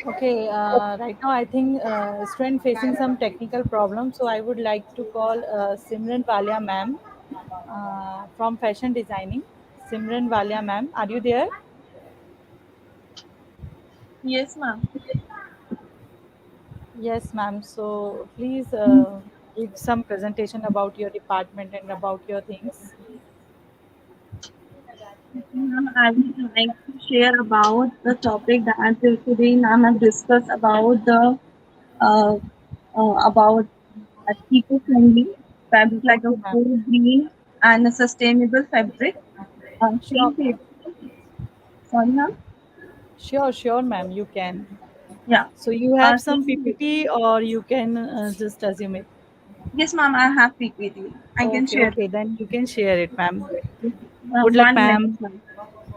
Speaker 1: Okay, right now I think student facing some technical problems, so I would like to call Simran Walia ma'am from fashion designing. Simran Walia ma'am, are you there?
Speaker 12: Yes, ma'am.
Speaker 1: Yes, ma'am. So please give some presentation about your department and about your things.
Speaker 12: Ma'am, I would like to share about the topic that today ma'am have discussed about the uh, about eco-friendly fabric like a
Speaker 1: Okay, ma'am.
Speaker 12: food green and a sustainable fabric.
Speaker 1: Sure,
Speaker 12: Same
Speaker 1: ma'am.
Speaker 12: paper. Sorry, ma'am.
Speaker 1: Sure, sure, ma'am. You can.
Speaker 12: Yeah.
Speaker 1: So you have some
Speaker 12: Same paper.
Speaker 1: PPT or you can just assume it.
Speaker 12: Yes, ma'am. I have PPT. I can
Speaker 1: Okay,
Speaker 12: share.
Speaker 1: okay. Then you can share it, ma'am. Good luck,
Speaker 12: 1 minute,
Speaker 1: ma'am.
Speaker 12: ma'am.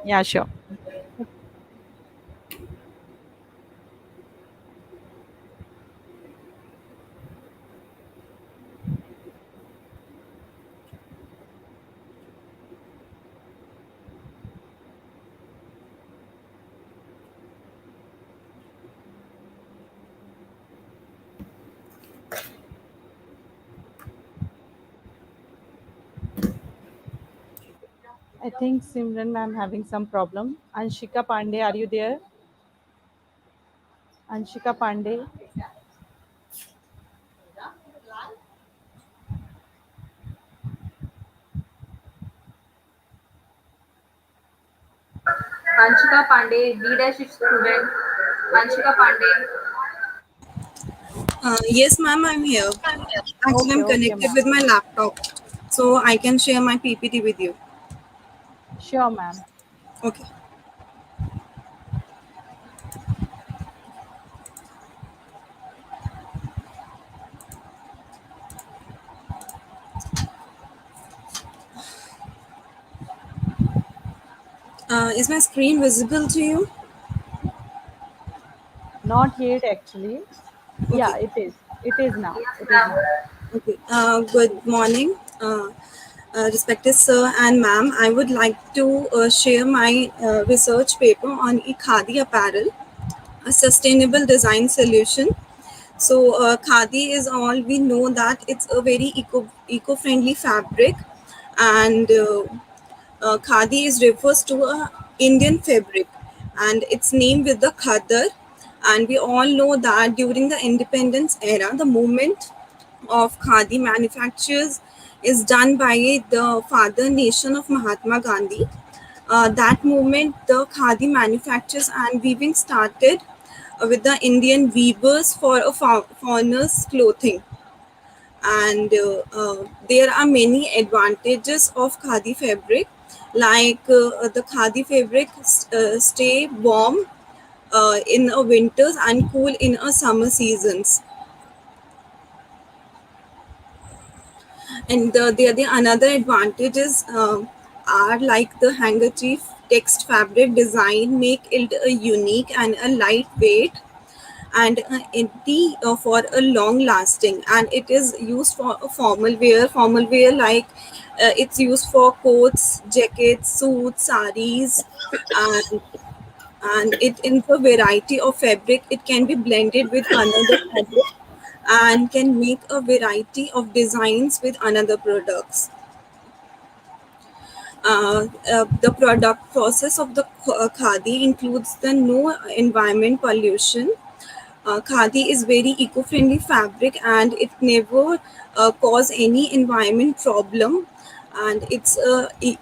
Speaker 1: Yeah, sure. I think Simran ma'am having some problem. Anshika Pandey, are you there? Anshika Pandey.
Speaker 8: Anshika Pandey, leadership student. Anshika Pandey.
Speaker 14: Yes, ma'am, I'm here. Actually,
Speaker 1: Okay,
Speaker 14: I'm
Speaker 1: okay,
Speaker 14: connected
Speaker 1: ma'am.
Speaker 14: with my laptop, so I can share my PPT with you.
Speaker 1: Sure, ma'am.
Speaker 14: Okay. Is my screen visible to you?
Speaker 1: Not yet, actually. Yeah,
Speaker 14: Okay.
Speaker 1: it is. It is now.
Speaker 8: Yes,
Speaker 1: It is
Speaker 8: ma'am.
Speaker 1: now.
Speaker 14: Okay. Good morning, respected sir and ma'am. I would like to share my research paper on khadi apparel, a sustainable design solution. So khadi is all we know that it's a very eco-friendly fabric, and khadi is refers to a Indian fabric, and it's named with the khadar. And we all know that during the independence era, the movement of khadi manufacturers is done by the father nation of Mahatma Gandhi. That movement, the khadi manufacturers and weaving started with the Indian weavers for a foreigner's clothing. And there are many advantages of khadi fabric, like the khadi fabric stay warm in a winters and cool in a summer seasons. And the another advantages are like the handkerchief text fabric design make it a unique and a lightweight, and for a long lasting, and it is used for a formal wear like it's used for coats, jackets, suits, saris, and it in a variety of fabric. It can be blended with another fabric and can make a variety of designs with another products. The product process of the khadi includes the no environment pollution. Khadi is very eco-friendly fabric, and it never cause any environment problem, and it's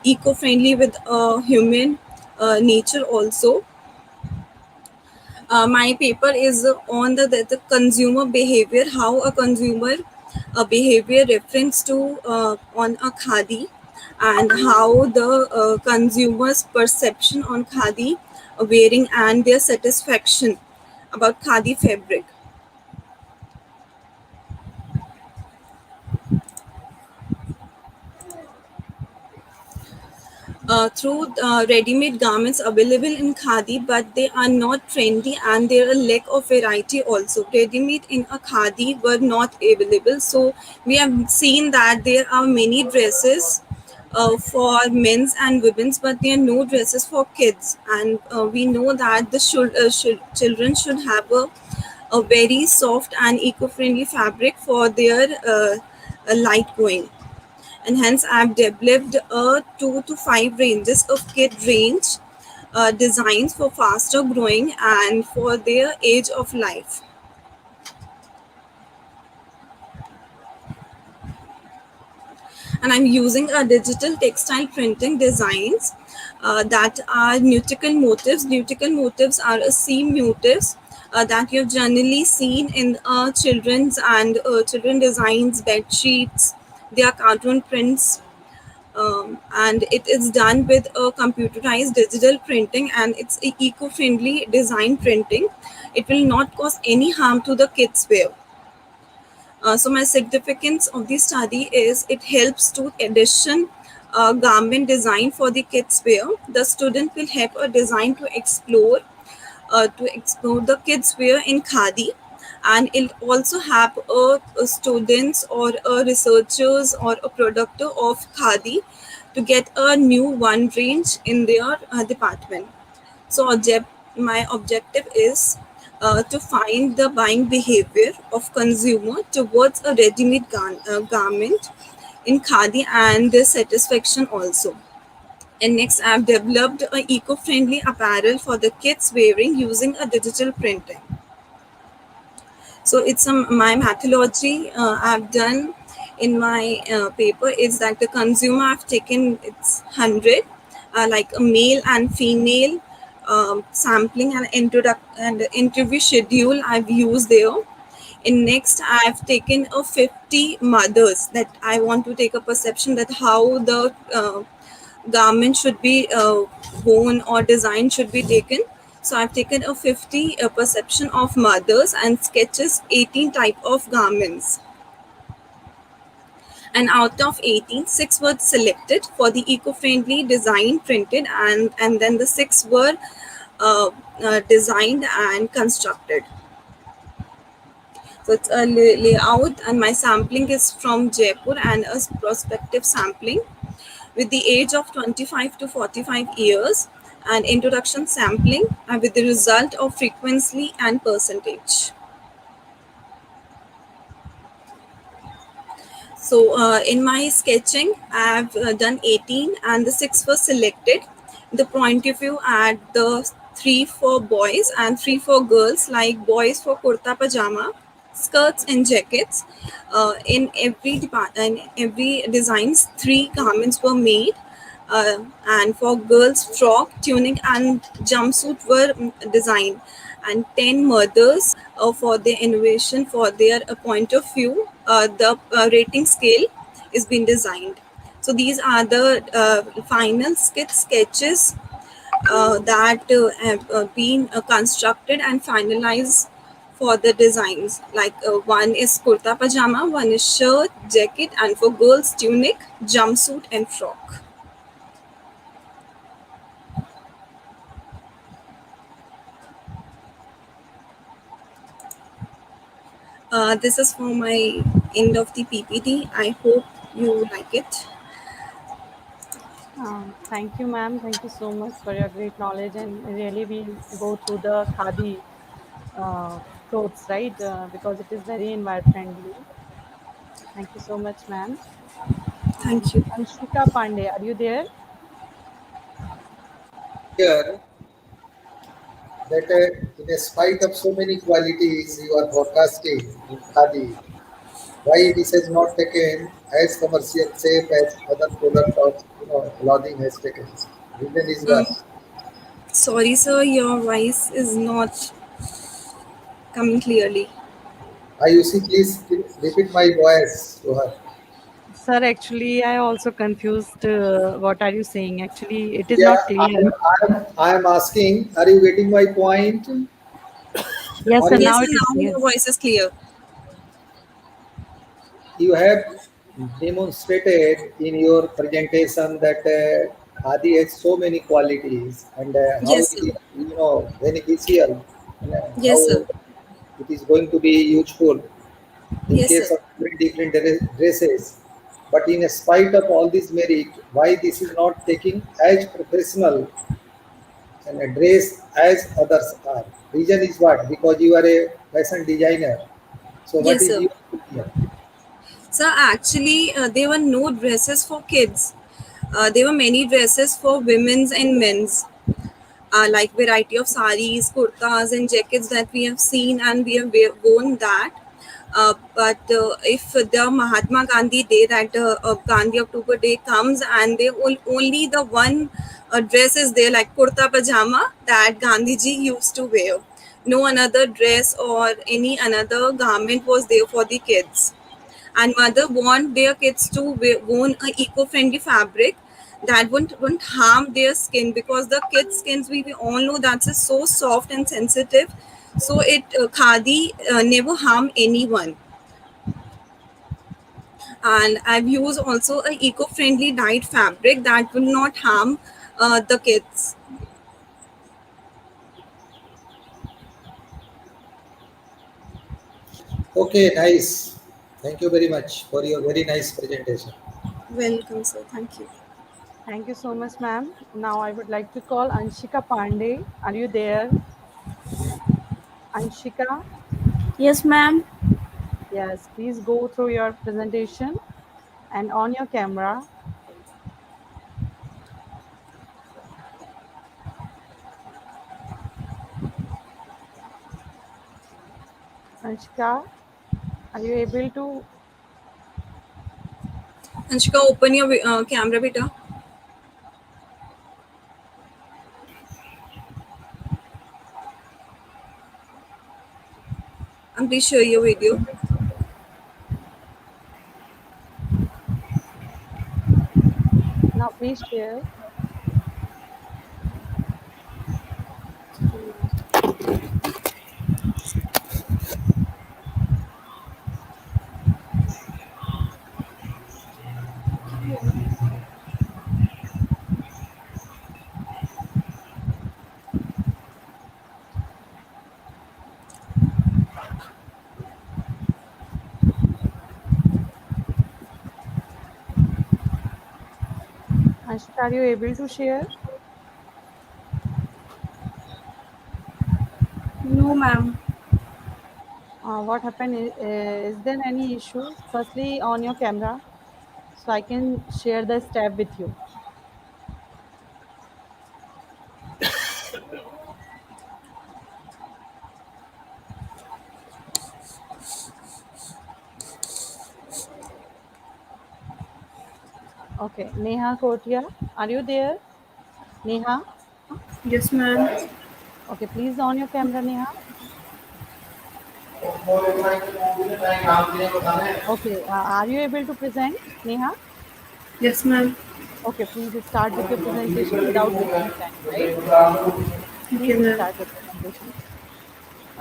Speaker 14: eco-friendly with human nature also. My paper is on the consumer behavior, how a consumer behavior reference to on a khadi, and how the consumers perception on khadi wearing and their satisfaction about khadi fabric. Through ready-made garments available in khadi, but they are not trendy and there are lack of variety also. Ready-made in a khadi were not available, so we have seen that there are many dresses for men's and women's, but there are no dresses for kids. And we know that the children should have a very soft and eco-friendly fabric for their light going, and hence I've developed a 2 to 5 ranges of kid range designs for faster growing and for their age of life. And I'm using a digital textile printing designs that are nautical motifs. Nautical motifs are a seam motifs that you've generally seen in children's and children designs, bed sheets. They are cartoon prints, and it is done with a computerized digital printing, and it's a eco-friendly design printing. It will not cause any harm to the kids wear. So my significance of the study is it helps to addition garment design for the kids wear. The student will have a design to explore the kids wear in khadi, and it also have a students or a researchers or a product of khadi to get a new one range in their department. So my objective is to find the buying behavior of consumer towards a ready-made garment in khadi and their satisfaction also. And next, I've developed a eco-friendly apparel for the kids wearing using a digital printing. So it's my methodology I've done in my paper is that the consumer I've taken it's 100, like a male and female sampling and and interview schedule I've used there. In next, I've taken a 50 mothers that I want to take a perception that how the garment should be worn or design should be taken. So I've taken a 50 perception of mothers and sketches 18 type of garments. And out of 18, six were selected for the eco-friendly design printed, and then the six were uh, designed and constructed. So it's a layout, and my sampling is from Jaipur and a prospective sampling with the age of 25 to 45 years, and introduction sampling with the result of frequency and percentage. So in my sketching, I have done 18 and the 6 were selected. The point of view at the 3 for boys and 3 for girls, like boys for kurta pajama, skirts and jackets. In every designs, 3 garments were made. And for girls, frock, tunic, and jumpsuit were designed, and 10 mothers for their innovation, for their point of view. The rating scale is being designed. So these are the final sketches that have been constructed and finalized for the designs. Like one is kurta pajama, one is shirt, jacket, and for girls, tunic, jumpsuit, and frock. This is for my end of the PPT. I hope you like it.
Speaker 1: Thank you, ma'am. Thank you so much for your great knowledge. And really, we go through the khadi uh, clothes, right? Because it is very environment friendly. Thank you so much, ma'am.
Speaker 14: Thank you.
Speaker 1: Anshika Pandey, are you there?
Speaker 11: Here that in spite of so many qualities you are forecasting in Khadi, why this has not taken as commercial shape as other product of clothing has taken? Reason is
Speaker 14: Um,
Speaker 11: what?
Speaker 14: Sorry, sir, your voice is not coming clearly.
Speaker 11: Ayushi, please repeat my voice to her.
Speaker 1: Sir, actually, I also confused. What are you saying? Actually, it is
Speaker 11: Yeah,
Speaker 1: not clear.
Speaker 11: I am asking, are you getting my point?
Speaker 1: Yes,
Speaker 11: Or
Speaker 1: sir.
Speaker 14: Yes,
Speaker 1: Now
Speaker 14: sir,
Speaker 1: it is
Speaker 14: now
Speaker 1: clear.
Speaker 14: your voice is clear.
Speaker 11: you have demonstrated in your presentation that Khadi has so many qualities and how
Speaker 14: Yes,
Speaker 11: it
Speaker 14: sir.
Speaker 11: is, beneficial and
Speaker 14: Yes,
Speaker 11: how
Speaker 14: sir.
Speaker 11: it is going to be useful in
Speaker 14: Yes,
Speaker 11: case
Speaker 14: sir.
Speaker 11: of different dresses. But in spite of all this merit, why this is not taking as professional and a dress as others are? Reason is what? Because you are a fashion designer. So what
Speaker 14: Yes,
Speaker 11: is
Speaker 14: sir.
Speaker 11: your opinion?
Speaker 14: Sir, actually, there were no dresses for kids. There were many dresses for women's and men's. Like variety of saris, kurtas, and jackets that we have seen, and we have worn that. But if the Mahatma Gandhi Day, that Gandhi October Day comes, and they only the one dress is there, like kurta pajama that Gandhiji used to wear. No another dress or any another garment was there for the kids, and mother want their kids to own a eco-friendly fabric that won't harm their skin, because the kids' skins, we all know that's so soft and sensitive. So it khadi never harm anyone. And I've used also a eco-friendly dyed fabric that will not harm the kids.
Speaker 11: Okay, nice. Thank you very much for your very nice presentation.
Speaker 14: Welcome, sir. Thank you.
Speaker 1: Thank you so much, ma'am. Now I would like to call Anshika Pandey. Are you there? Anshika?
Speaker 13: Yes, ma'am.
Speaker 1: Yes, please go through your presentation and on your camera. Anshika, are you able to?
Speaker 14: Anshika, open your camera, beta, and please share your video.
Speaker 1: Now please share. Tanishq, are you able to share?
Speaker 12: No, ma'am.
Speaker 1: What happened? Is there any issue? Firstly, on your camera, so I can share the step with you. Okay, Neha Kotia, are you there? Neha?
Speaker 12: Yes, ma'am.
Speaker 1: Okay, please on your camera, Neha. Okay, are you able to present, Neha?
Speaker 12: Yes, ma'am.
Speaker 1: Okay, please start with your presentation without wasting time, right?
Speaker 12: Okay,
Speaker 1: Please
Speaker 12: ma'am.
Speaker 1: start your presentation.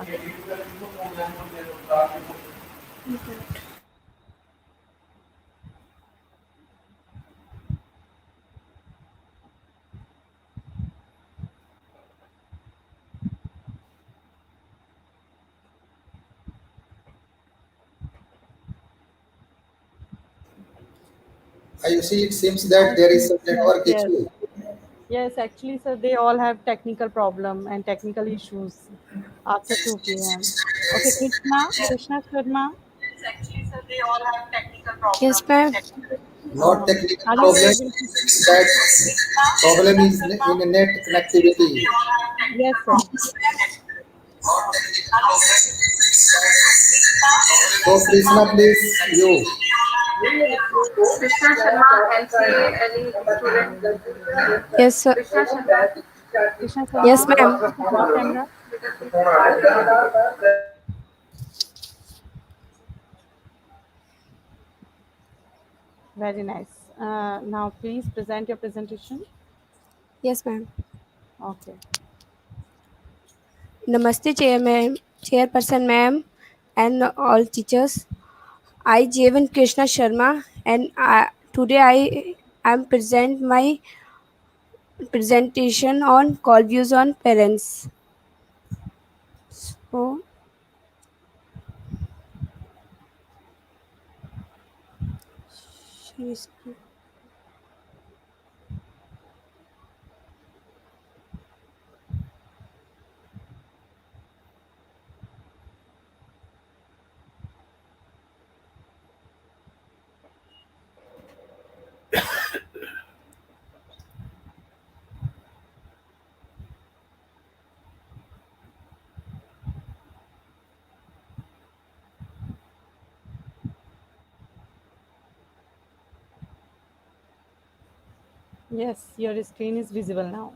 Speaker 1: Okay.
Speaker 12: Okay.
Speaker 11: You see, it seems that there is a
Speaker 1: Yes,
Speaker 11: network
Speaker 1: yes.
Speaker 11: issue.
Speaker 1: Yes, actually, sir, they all have technical problem and technical issues after 2 p.m. Okay, Krishna Sharma,
Speaker 13: Yes, ma'am.
Speaker 11: Not technical
Speaker 1: are you
Speaker 11: problem,
Speaker 1: able to?
Speaker 11: it's that problem is in a net connectivity.
Speaker 1: Yes, sir.
Speaker 11: So Krishna, please, you.
Speaker 8: Krishna Sharma, NCRDWS-II student.
Speaker 13: Yes, sir.
Speaker 8: Krishna Sharma,
Speaker 1: Krishna
Speaker 13: Yes,
Speaker 1: Sharma,
Speaker 13: ma'am.
Speaker 1: your camera.
Speaker 8: बेटा please start.
Speaker 1: Very nice. Now, please present your presentation.
Speaker 13: Yes, ma'am.
Speaker 1: Okay.
Speaker 13: Namaste, Chairperson, ma'am, and all teachers. I, Jeevan Krishna Sharma, and today I am present my presentation on call views on parents. So,
Speaker 1: Yes, your screen is visible now.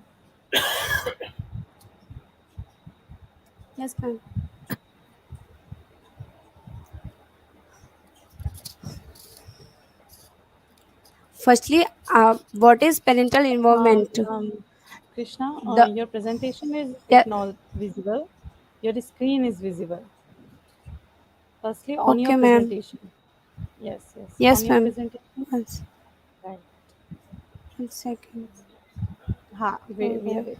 Speaker 13: yes, ma'am. Firstly, what is parental involvement?
Speaker 1: Krishna,
Speaker 13: The
Speaker 1: your presentation is
Speaker 13: Yeah,
Speaker 1: visible. Your screen is visible. Firstly, on your
Speaker 13: okay, ma'am.
Speaker 1: presentation. Yes, yes, on
Speaker 13: Yes,
Speaker 1: your
Speaker 13: ma'am.
Speaker 1: presentation.
Speaker 13: One,
Speaker 1: Right.
Speaker 13: 1 second.
Speaker 1: Ha, we are
Speaker 13: Oh,
Speaker 1: waiting.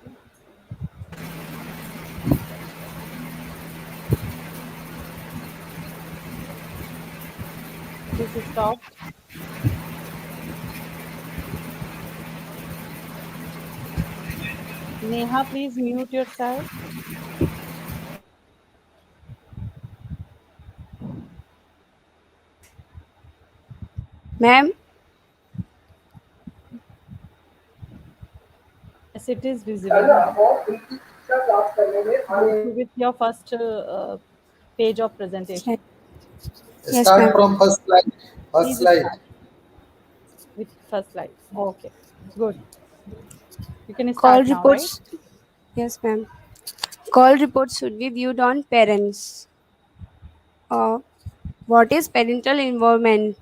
Speaker 1: It is stopped. Neha, please mute yourself.
Speaker 13: ma'am.
Speaker 1: Yes, it is visible now. Go through with your first page of presentation.
Speaker 13: Yes,
Speaker 11: Start
Speaker 13: ma'am.
Speaker 11: from first slide. First
Speaker 1: Please
Speaker 11: slide.
Speaker 1: start with first slide. Okay, good. You can
Speaker 13: Call
Speaker 1: start now, right?
Speaker 13: reports. Yes, ma'am. Call reports should be viewed on parents. Uh, what is parental involvement?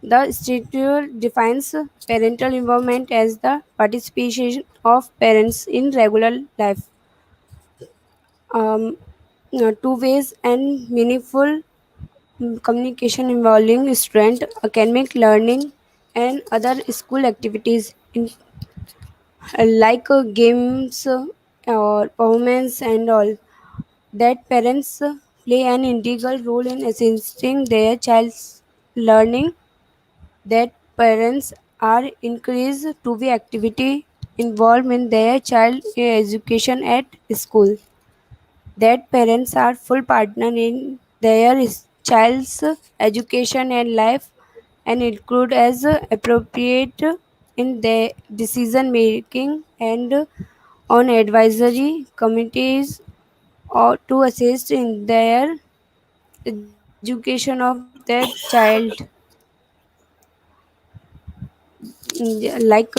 Speaker 13: The statute defines parental involvement as the participation of parents in regular life, um, two ways and meaningful communication involving student academic learning and other school activities like games or performance and all that parents play an integral role in assisting their child's learning, that parents
Speaker 15: are encouraged to be activity involved in their child education at school. That parents are full partner in their child's education and life and include as appropriate in their decision making and on advisory committees or to assist in their education of their child. Like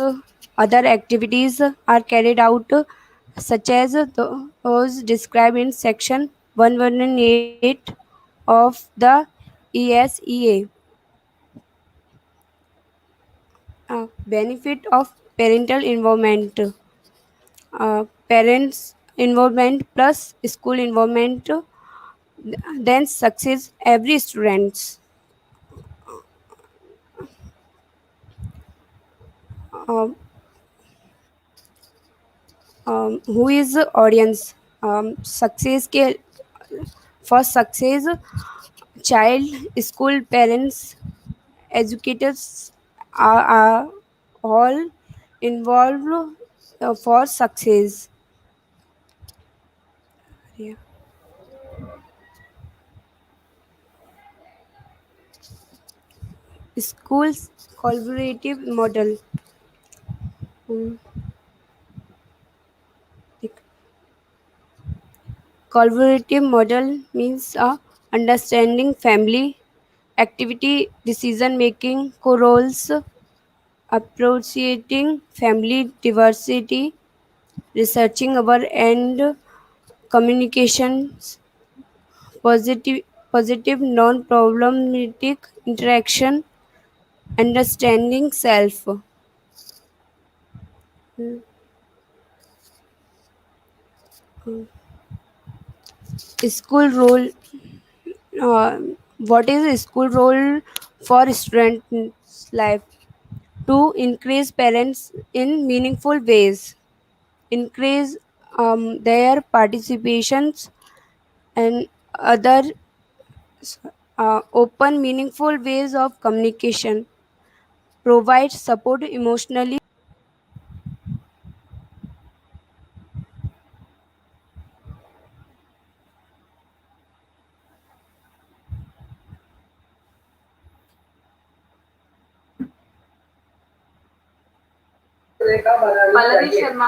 Speaker 15: other activities are carried out such as those described in section 118 of the ESEA. Benefit of parental involvement. Parents involvement plus school involvement then success every students. Um, who is the audience? Success के for success child school parents educators are all involved for success. Yeah. Schools collaborative model. Um, Collaborative model means understanding family activity, decision making, co-roles, appreciating family diversity, researching our and communications, positive non-problematic interaction, understanding self. Mm, mm. School role. Uh, what is a school role for students' life? To increase parents in meaningful ways, increase their participations and other open meaningful ways of communication, provide support emotionally.
Speaker 8: Pallavi Sharma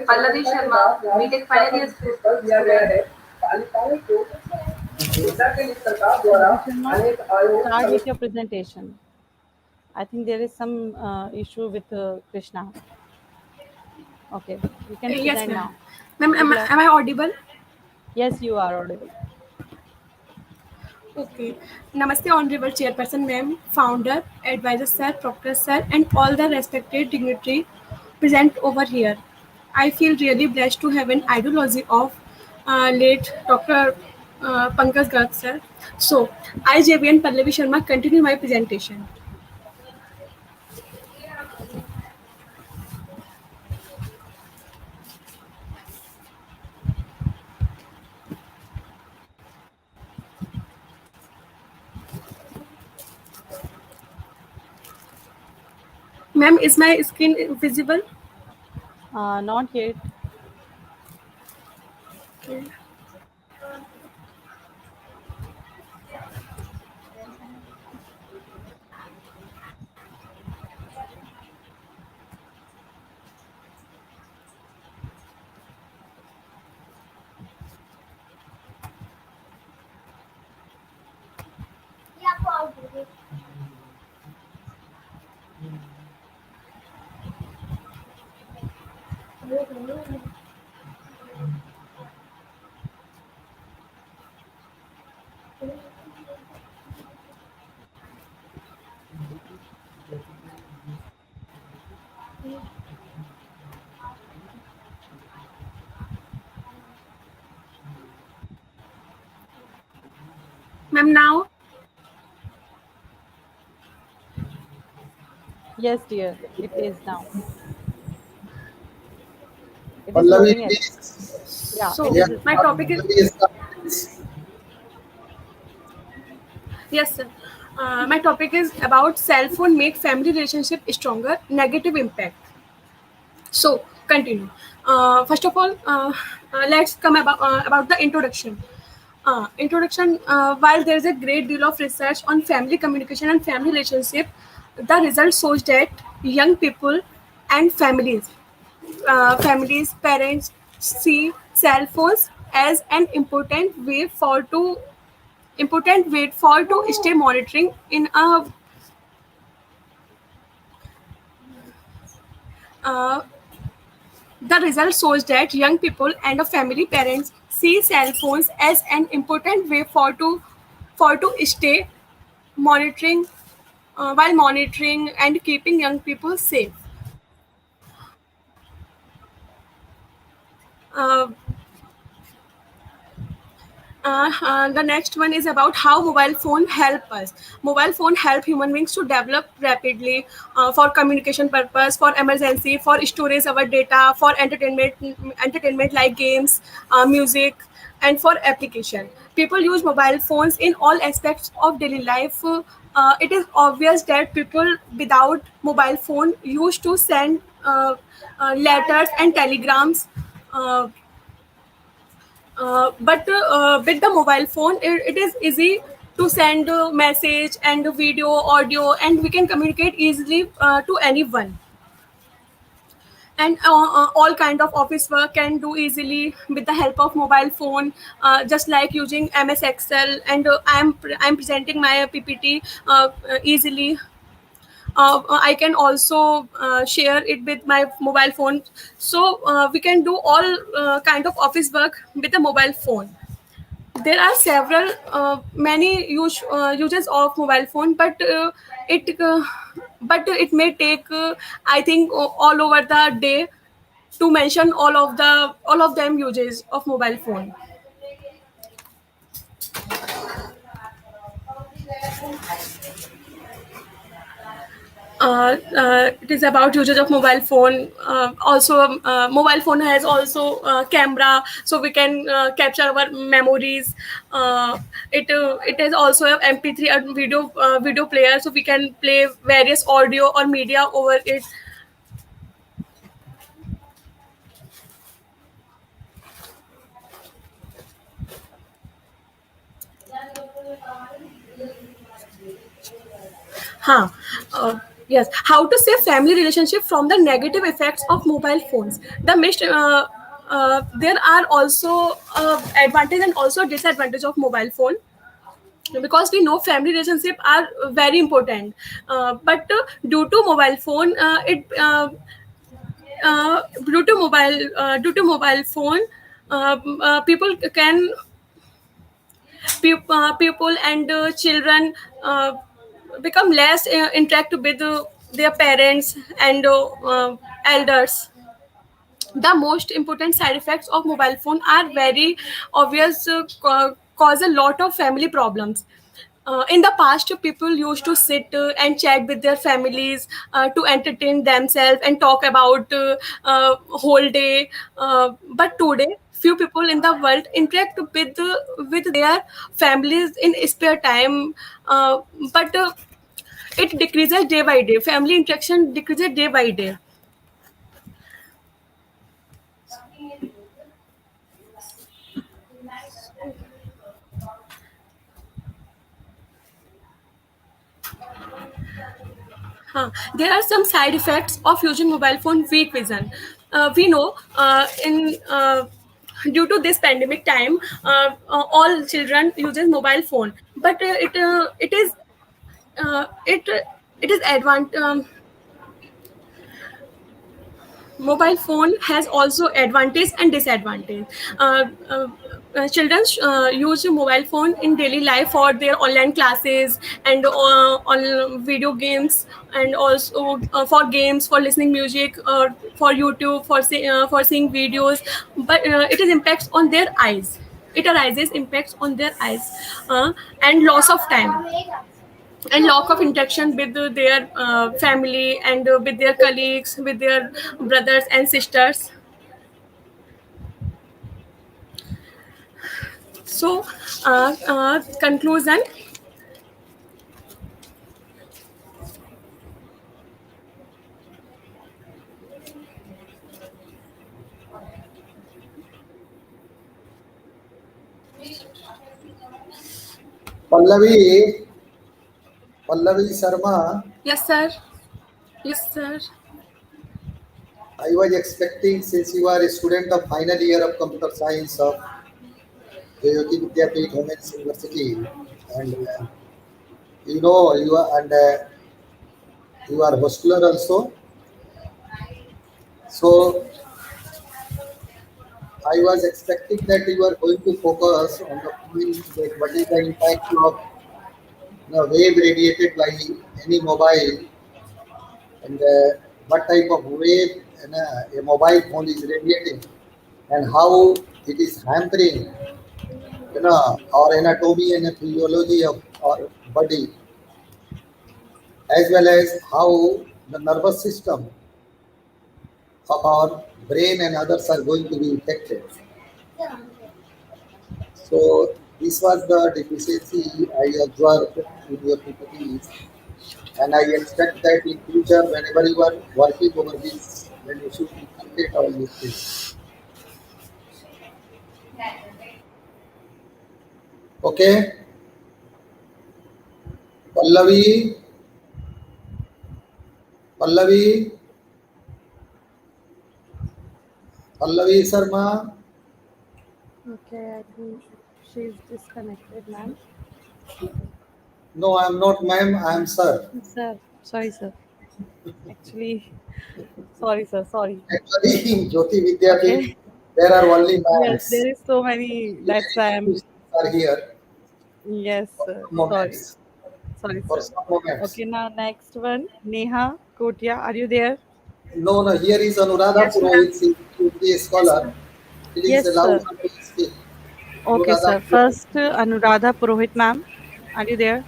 Speaker 8: Pallavi Sharma BTech final year student
Speaker 1: Sharma, start with your presentation. I think there is some issue with Krishna. Okay, you can
Speaker 14: Yes,
Speaker 1: present
Speaker 14: ma'am.
Speaker 1: now.
Speaker 14: Ma'am,
Speaker 1: Good luck.
Speaker 14: am I audible?
Speaker 1: Yes, you are audible.
Speaker 14: Okay. Namaste, Honorable Chairperson, ma'am, founder, advisor, sir, proctor, sir, and all the respected dignitary present over here. I feel really blessed to have an ideology of late Dr. Pankaj Garg, sir. So, I, JVN Pallavi Sharma, continue my presentation. Ma'am, is my screen visible?
Speaker 1: Not yet.
Speaker 14: Okay. Ma'am, now?
Speaker 1: Yes, dear, it is now. It is
Speaker 11: Pallavi,
Speaker 1: loading it.
Speaker 11: please.
Speaker 1: Yeah,
Speaker 14: So,
Speaker 1: it
Speaker 11: Yeah,
Speaker 1: is
Speaker 14: my
Speaker 1: starting.
Speaker 14: topic is
Speaker 11: Pallavi is the-
Speaker 14: yes, sir.
Speaker 16: My topic is about cell phone make family relationship stronger, negative impact. So continue. First of all, let's come about the introduction. Introduction. While there is a great deal of research on family communication and family relationship, the result shows that young people and families, parents see cell phones as an important way for to stay monitoring in a uh, the result shows that young people and family parents see cell phones as an important way for to stay monitoring while monitoring and keeping young people safe. Uh, the next one is about how mobile phone help us. Mobile phone help human beings to develop rapidly for communication purpose, for emergency, for storage our data, for entertainment like games, music, and for application. People use mobile phones in all aspects of daily life. It is obvious that people without mobile phone used to send letters and telegrams. Uh, but with the mobile phone, it is easy to send a message and a video, audio, and we can communicate easily to anyone. And all kind of office work can do easily with the help of mobile phone, just like using MS Excel. And I'm presenting my PPT easily. I can also share it with my mobile phone. So we can do all kind of office work with a mobile phone. There are several many uses of mobile phone, it uh, it may take I think all over the day to mention all of them uses of mobile phone. It is about usage of mobile phone. Also, mobile phone has also camera, so we can capture our memories. It is also a MP3 and video player, so we can play various audio or media over it. Huh. Yes. How to save family relationship from the negative effects of mobile phones? There are also advantage and also disadvantage of mobile phone, because we know family relationship are very important. But due to mobile phone, it due to mobile phone, people can people and children become less interact with their parents and elders. The most important side effects of mobile phone are very obvious, cause a lot of family problems. In the past, people used to sit and chat with their families to entertain themselves and talk about whole day. But today, few people in the world interact with their families in spare time. But it decreases day by day. Family interaction decreases day by day. There are some side effects of using mobile phone. Weak vision. We know in due to this pandemic time, all children uses mobile phone, but it is it it is mobile phone has also advantage and disadvantage. Children use mobile phone in daily life for their online classes and on video games, and also for games, for listening music, or for YouTube, for seeing videos. But it is impacts on their eyes. It arises impacts on their eyes, and loss of time and lack of interaction with their family and with their colleagues, with their brothers and sisters. So, conclusion:
Speaker 11: Pallavi, Pallavi Sharma,
Speaker 16: Yes, sir. Yes, sir.
Speaker 11: I was expecting since you are a student of final year of computer science of Jayoti Vidyapeeth Women's University, and you are you are hosteler also. So I was expecting that you are going to focus on the point that what is the impact of the wave radiated by any mobile, and what type of wave a mobile phone is radiating, and how it is hampering our anatomy and physiology of our body, as well as how the nervous system of our brain and others are going to be affected. So this was the deficiency I observed in your PPTs, and I expect that in future, whenever you are working over this, then you should inculcate all these things. Okay, Pallavi, Pallavi, Pallavi Sharma.
Speaker 1: Okay, I think she's disconnected, ma'am.
Speaker 11: No, I am not, ma'am. I am sir.
Speaker 1: Sir, sorry, sir. Actually, sorry, sir. Sorry.
Speaker 11: Actually, in Jyoti Vidyapeeth,
Speaker 1: Okay.
Speaker 11: there are only
Speaker 1: Yes,
Speaker 11: ma'ams.
Speaker 1: there is so many. That's why I'm.
Speaker 11: Are here
Speaker 1: Yes,
Speaker 11: for
Speaker 1: sir.
Speaker 11: some
Speaker 1: Sorry.
Speaker 11: moments.
Speaker 1: Sorry,
Speaker 11: For
Speaker 1: sir.
Speaker 11: some moments.
Speaker 1: Okay, now next one. Neha Kotia, are you there?
Speaker 11: No, no. Here is Anuradha
Speaker 16: Yes, ma'am.
Speaker 11: Purohit, a
Speaker 16: Yes,
Speaker 11: scholar.
Speaker 16: ma'am.
Speaker 11: Please
Speaker 1: Yes,
Speaker 11: allow
Speaker 1: sir.
Speaker 11: her to speak.
Speaker 1: Okay,
Speaker 11: Anuradha
Speaker 1: sir.
Speaker 11: Purohit.
Speaker 1: First, Anuradha Purohit, ma'am. Are you there?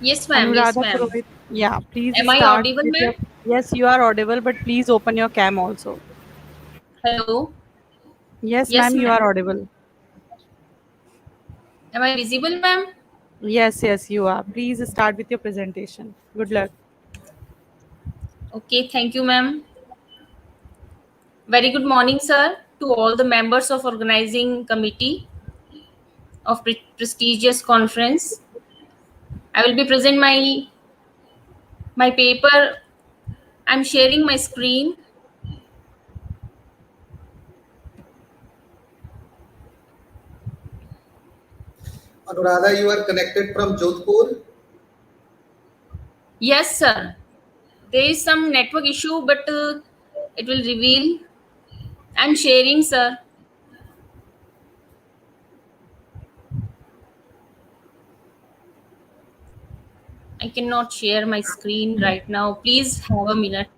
Speaker 17: Yes, ma'am. Yes,
Speaker 1: Anuradha
Speaker 17: ma'am.
Speaker 1: Purohit. Yeah, please
Speaker 17: Am I
Speaker 1: start
Speaker 17: audible,
Speaker 1: with
Speaker 17: ma'am?
Speaker 1: your. Yes, you are audible, but please open your cam also.
Speaker 17: Hello.
Speaker 1: Yes,
Speaker 17: Yes,
Speaker 1: ma'am, you
Speaker 17: ma'am.
Speaker 1: are audible.
Speaker 17: Am I visible, ma'am?
Speaker 1: Yes, yes, you are. Please start with your presentation. Good luck.
Speaker 17: Okay, thank you, ma'am. Very good morning, sir, to all the members of organizing committee of prestigious conference. I will be present my paper. I'm sharing my screen.
Speaker 11: Anuradha, you are connected from Jodhpur.
Speaker 17: Yes, sir. There is some network issue, but it will reveal. I'm sharing, sir. I cannot share my screen right now. Please have a minute.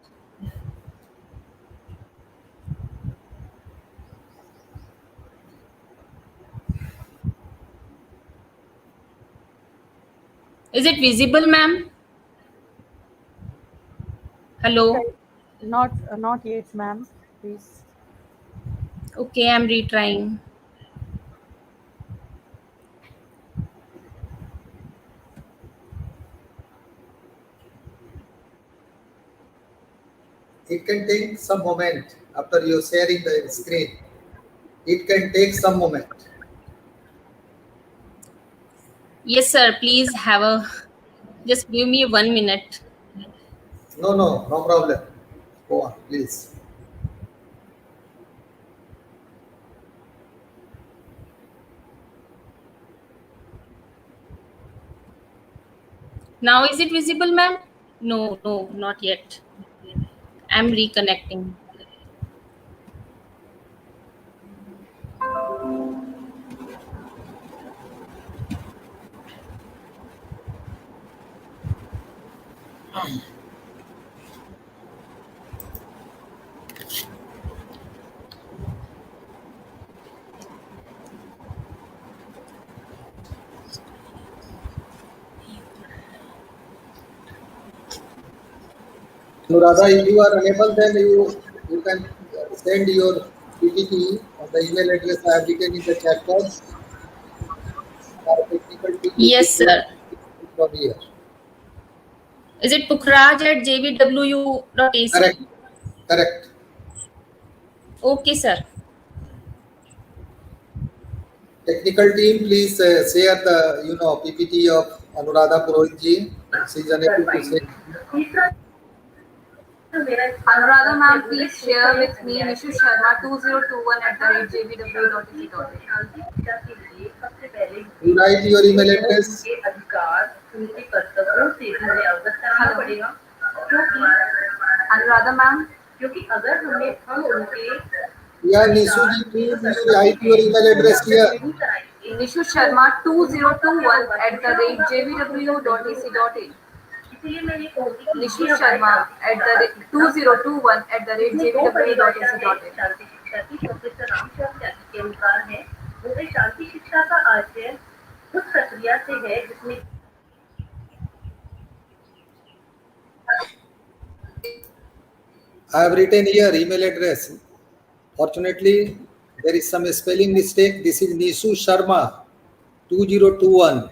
Speaker 17: Is it visible, ma'am? Hello.
Speaker 1: Okay. Not yet, ma'am. Please.
Speaker 17: Okay, I'm retrying.
Speaker 11: It can take some moment after you sharing the screen. It can take some moment.
Speaker 17: Yes, sir. Please have a. Just give me 1 minute.
Speaker 11: No, no, no problem. Go on, please.
Speaker 17: Now, is it visible, ma'am? No, no, not yet. I'm reconnecting.
Speaker 11: Anuradha, if you are unable, then you can send your PPT on the email address I have written in the chat box. Our technical team will be
Speaker 17: Yes,
Speaker 11: glad
Speaker 17: sir.
Speaker 11: to from here.
Speaker 17: Is it Pukhraj at jvwu.ac?
Speaker 11: Correct, correct.
Speaker 17: Okay, sir.
Speaker 11: Technical team, please share the PPT of Anuradha Purohit ji. She is unable to share.
Speaker 8: Anuradha ma'am, please share with me Nishu Sharma 2021@jvw.ac.in.
Speaker 11: You write your email address.
Speaker 8: Anuradha ma'am,
Speaker 11: क्योंकि अगर हम उनके Nishu ji, please you write your email address here.
Speaker 8: Nishu Sharma 2021@jvw.ac.in. Nishu Sharma @2021@jvw.ac.in.
Speaker 11: I have written here email address. Fortunately, there is some spelling mistake. This is Nishu Sharma 2021.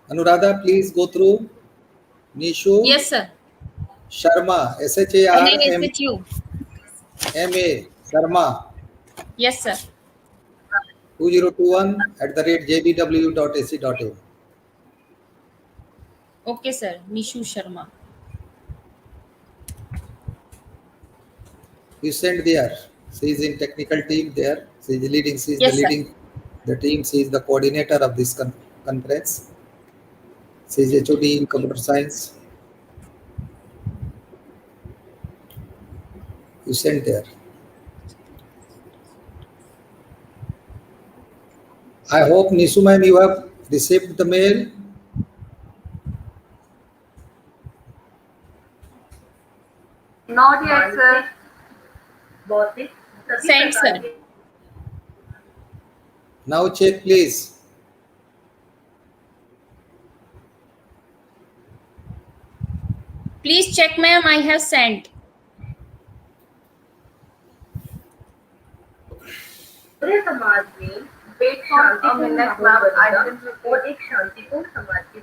Speaker 11: Anuradha, please go through. Nishu.
Speaker 17: Yes, sir.
Speaker 11: Sharma, SHARMA.
Speaker 17: NISHU.
Speaker 11: Sharma.
Speaker 17: Yes, sir.
Speaker 11: 2021@jbw.ac.in.
Speaker 17: Okay, sir. Nishu Sharma.
Speaker 11: You send there. She is in technical team there. She is leading. She is
Speaker 17: Yes,
Speaker 11: the leading the team. She is the coordinator of this conference. She is HOD in computer science. You send there. I hope Nishu ma'am you have received the mail.
Speaker 8: Not yet, sir.
Speaker 17: Sent, sir.
Speaker 11: Now check please.
Speaker 17: Please check, ma'am. I have sent.
Speaker 8: पूरे समाज में wait for a minute, ma'am. I didn't report एक शांतिपूर्ण समाज की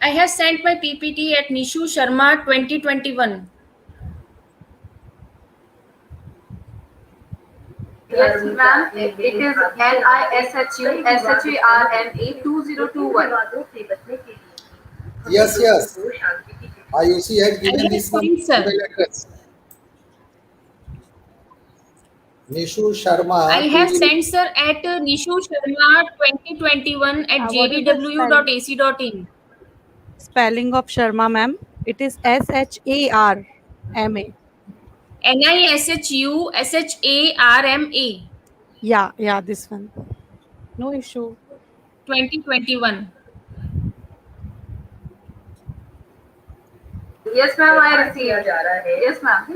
Speaker 17: I have sent my PPT at Nishu Sharma 2021.
Speaker 8: Yes, ma'am. It is NISHU SHARMA 2021.
Speaker 11: Yes. IOC has given this email address. Nishu Sharma.
Speaker 17: I have sent, sir, at Nishu Sharma 2021@jvw.ac.in.
Speaker 1: Spelling of Sharma, ma'am. It is SHARMA.
Speaker 17: NISHU SHARMA.
Speaker 1: Yeah, this one. No issue.
Speaker 17: 2021.
Speaker 8: Yes, ma'am. I received. Yes, ma'am.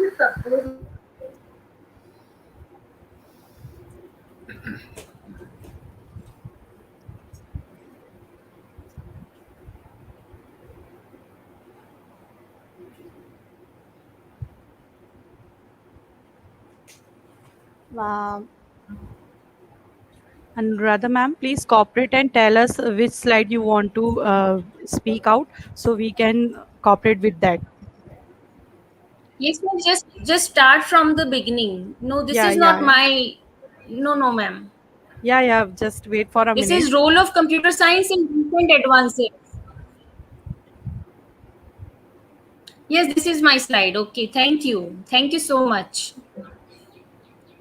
Speaker 1: Anuradha ma'am, please cooperate and tell us which slide you want to speak out, so we can cooperate with that.
Speaker 17: Yes, ma'am. Just start from the beginning. No, this is not my. No, ma'am.
Speaker 1: Yeah. Just wait for a minute.
Speaker 17: This is role of computer science in recent advances. Yes, this is my slide. Okay, thank you. Thank you so much.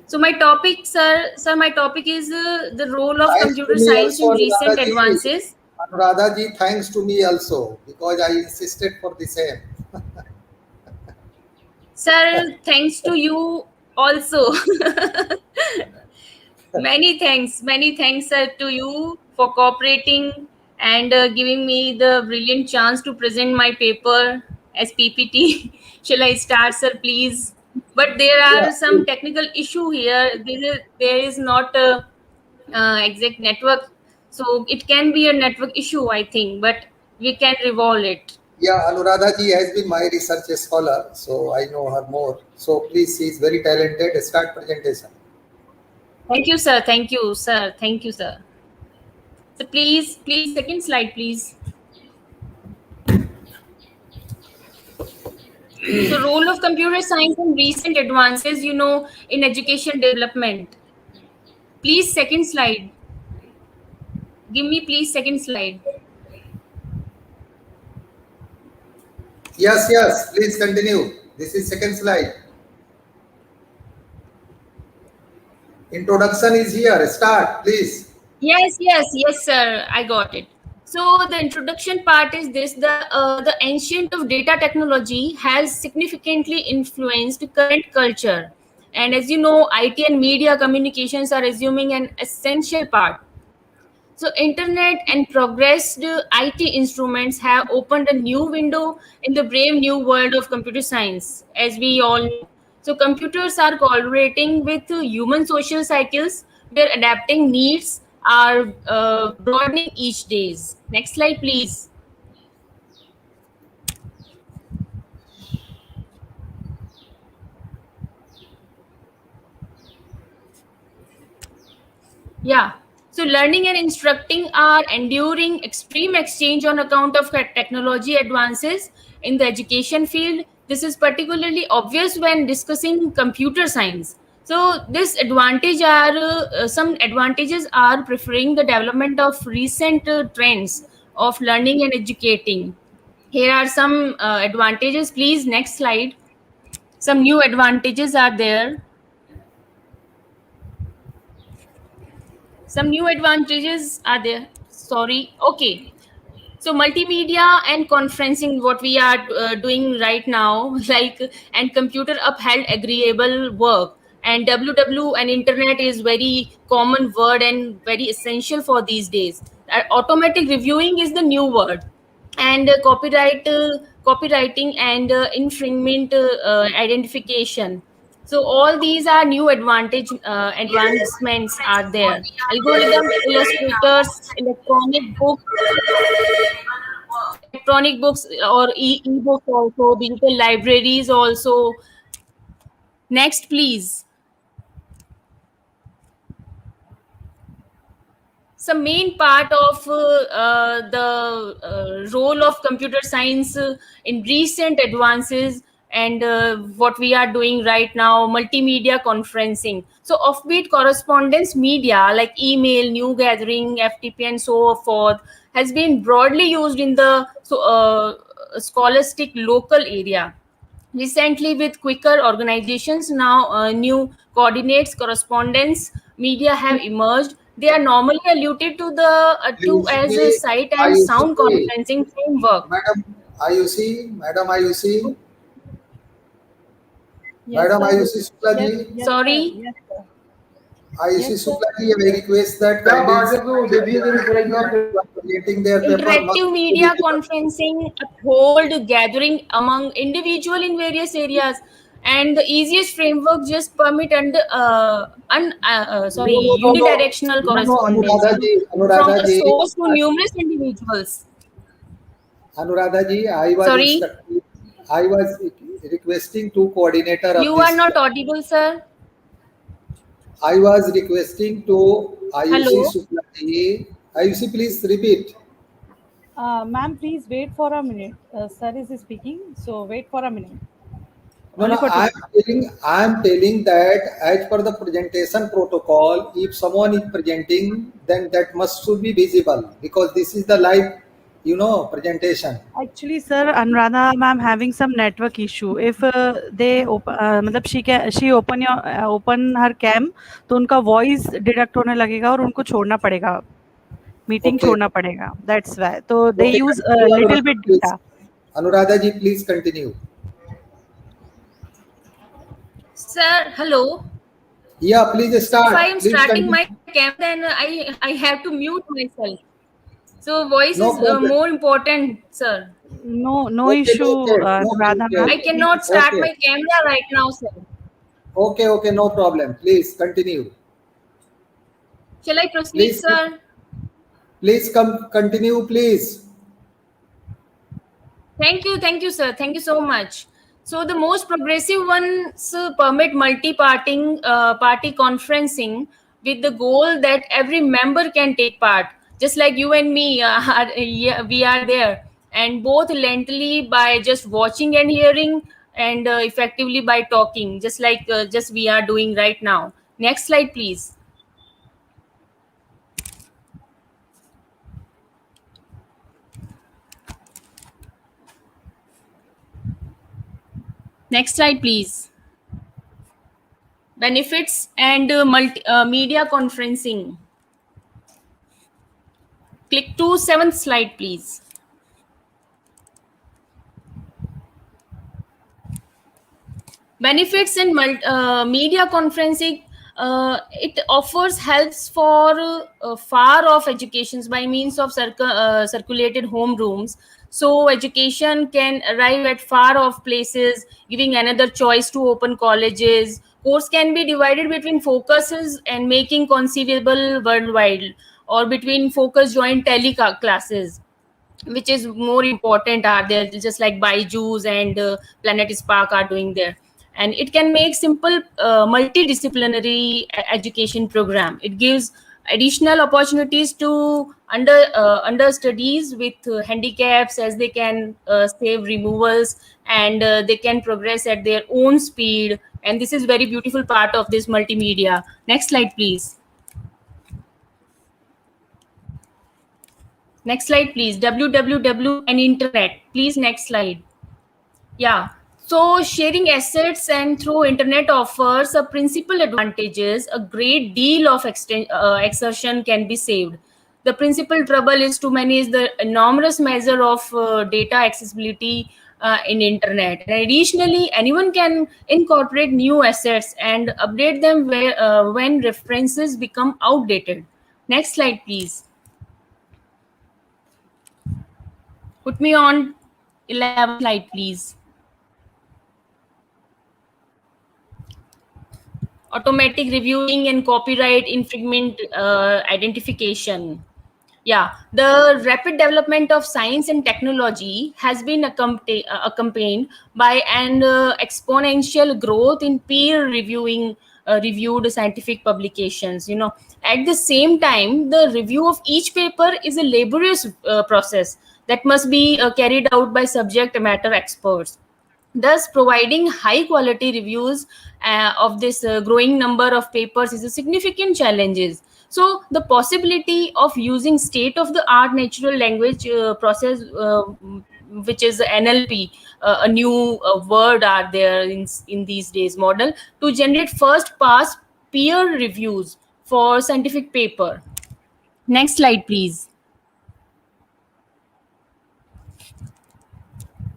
Speaker 17: So my topic, sir, my topic is the role of computer science in recent advances.
Speaker 11: Anuradha ji, thanks to me also because I insisted for the same.
Speaker 17: Sir, thanks to you also. Many thanks, sir, to you for cooperating and giving me the brilliant chance to present my paper as PPT. Shall I start, sir, please? But there are some technical issue here. There is not a exact network, so it can be a network issue, I think, but we can revolve it.
Speaker 11: Yeah, Anuradha ji has been my research scholar, so I know her more. So please, she is very talented. Start presentation.
Speaker 17: Thank you, sir. Thank you, sir. Thank you, sir. So please, second slide, please. So role of computer science in recent advances, in education development. Please, second slide. Give me, please, second slide.
Speaker 11: Yes, yes, please continue. This is second slide. Introduction is here. Start, please.
Speaker 17: Yes, sir. I got it. So the introduction part is this: the ancient of data technology has significantly influenced current culture, and as you know, IT and media communications are assuming an essential part. So internet and progressed IT instruments have opened a new window in the brave new world of computer science, as we all know. So computers are collaborating with human social cycles where adapting needs are broadening each days. Next slide, please. Yeah. So learning and instructing are enduring extreme exchange on account of technology advances in the education field. This is particularly obvious when discussing computer science. So this advantage are some advantages are preferring the development of recent trends of learning and educating. Here are some advantages. Please, next slide. Some new advantages are there. Some new advantages are there. Sorry. Okay. So multimedia and conferencing, what we are doing right now, like, and computer upheld agreeable work, and www and internet is very common word and very essential for these days. Automatic reviewing is the new word, and copywriting and infringement identification. So all these are new advancements are there. Algorithm, illustrators, electronic books or e-books also, digital libraries also. Next, please. Some main part of the role of computer science in recent advances, and what we are doing right now, multimedia conferencing. So offbeat correspondence media like email, new gathering, FTP, and so forth has been broadly used in the scholastic local area. Recently, with quicker organizations, now new coordinates correspondence media have emerged. They are normally alluded to the to as a
Speaker 11: Ayushi,
Speaker 17: sight and sound
Speaker 11: Ayushi,
Speaker 17: conferencing framework.
Speaker 11: Madam Ayushi,
Speaker 1: Yes,
Speaker 11: Madam
Speaker 1: sir.
Speaker 11: Ayushi Shukla
Speaker 1: Yes,
Speaker 11: ji,
Speaker 1: yes, sir.
Speaker 17: Sorry.
Speaker 1: Yes, sir.
Speaker 11: Ayushi
Speaker 1: Yes, sir.
Speaker 11: Shukla ji, I request that kindly presenting their paper must
Speaker 17: Interactive
Speaker 11: be
Speaker 17: media
Speaker 11: visible.
Speaker 17: conferencing uphold gathering among individual in various areas, and the easiest framework just permit and sorry, unidirectional
Speaker 11: No,
Speaker 17: correspondence, from
Speaker 11: Anuradha
Speaker 17: a
Speaker 11: ji,
Speaker 17: source to numerous individuals.
Speaker 11: Anuradha ji,
Speaker 17: Sorry,
Speaker 11: I was requesting to coordinator of
Speaker 17: you are
Speaker 11: this.
Speaker 17: not audible, sir.
Speaker 11: I was requesting to Ayushi
Speaker 17: Hello.
Speaker 11: Shukla ji. Ayushi, please repeat.
Speaker 1: Ma'am, please wait for a minute. Sir is speaking, so wait for a minute.
Speaker 11: No,
Speaker 1: Only
Speaker 11: no,
Speaker 1: for 2 minutes.
Speaker 11: I'm telling that as per the presentation protocol, if someone is presenting, then that must should be visible because this is the live, presentation.
Speaker 1: Actually, sir, Anuradha ma'am having some network issue. If they मतलब she open her cam, तो उनका voice deduct होने लगेगा और उनको छोड़ना पड़ेगा, meeting
Speaker 11: Okay.
Speaker 1: छोड़ना पड़ेगा. That's why. तो they
Speaker 11: Okay,
Speaker 1: use a
Speaker 11: continue,
Speaker 1: little
Speaker 11: Anuradha,
Speaker 1: bit
Speaker 11: please.
Speaker 1: data.
Speaker 11: Anuradha ji, please continue.
Speaker 17: Sir, hello.
Speaker 11: Yeah, please
Speaker 17: If I
Speaker 11: start.
Speaker 17: am
Speaker 11: Please
Speaker 17: starting
Speaker 11: continue.
Speaker 17: my camera, then I have to mute myself. So voice
Speaker 11: No
Speaker 17: is
Speaker 11: problem.
Speaker 17: more important, sir.
Speaker 1: No
Speaker 11: Okay,
Speaker 1: issue,
Speaker 11: no,
Speaker 1: Anuradha
Speaker 11: okay,
Speaker 1: ma'am.
Speaker 17: I
Speaker 11: okay.
Speaker 17: cannot start
Speaker 11: Okay,
Speaker 17: my camera right now, sir.
Speaker 11: okay, no problem. Please continue.
Speaker 17: Shall I proceed,
Speaker 11: Please,
Speaker 17: sir?
Speaker 11: please continue, please.
Speaker 17: Thank you, sir. Thank you so much. So the most progressive ones permit multi-parting party conferencing with the goal that every member can take part, just like you and me. Yeah, we are there, and both lently by just watching and hearing, and effectively by talking, just like just we are doing right now. Next slide, please. Next slide, please. Benefits and media conferencing. Click to 7th slide, please. Benefits in media conferencing. It offers helps for far off educations by means of circulated home rooms, so education can arrive at far off places, giving another choice to open colleges. Course can be divided between focuses and making conceivable worldwide, or between focus joint tele classes, which is more important, are there just like Byju's and Planet Spark are doing there. And it can make simple multidisciplinary education program. It gives additional opportunities to understudies with handicaps, as they can save removals, and they can progress at their own speed. And this is very beautiful part of this multimedia. Next slide, please. Next slide, please. www and internet. Please, next slide. Yeah. So sharing assets and through internet offers a principal advantages. A great deal of exertion can be saved. The principal trouble is to manage the enormous measure of data accessibility in internet. And additionally, anyone can incorporate new assets and update them when references become outdated. Next slide, please. Put me on 11th slide, please. Automatic reviewing and copyright infringement identification. Yeah, the rapid development of science and technology has been accompanied by an exponential growth in peer reviewed scientific publications. At the same time, the review of each paper is a laborious process that must be carried out by subject matter experts. Thus, providing high quality reviews of this growing number of papers is a significant challenge. So, the possibility of using state of the art natural language process, which is NLP, a new word are there in these days model, to generate first pass peer reviews for scientific paper. Next slide, please.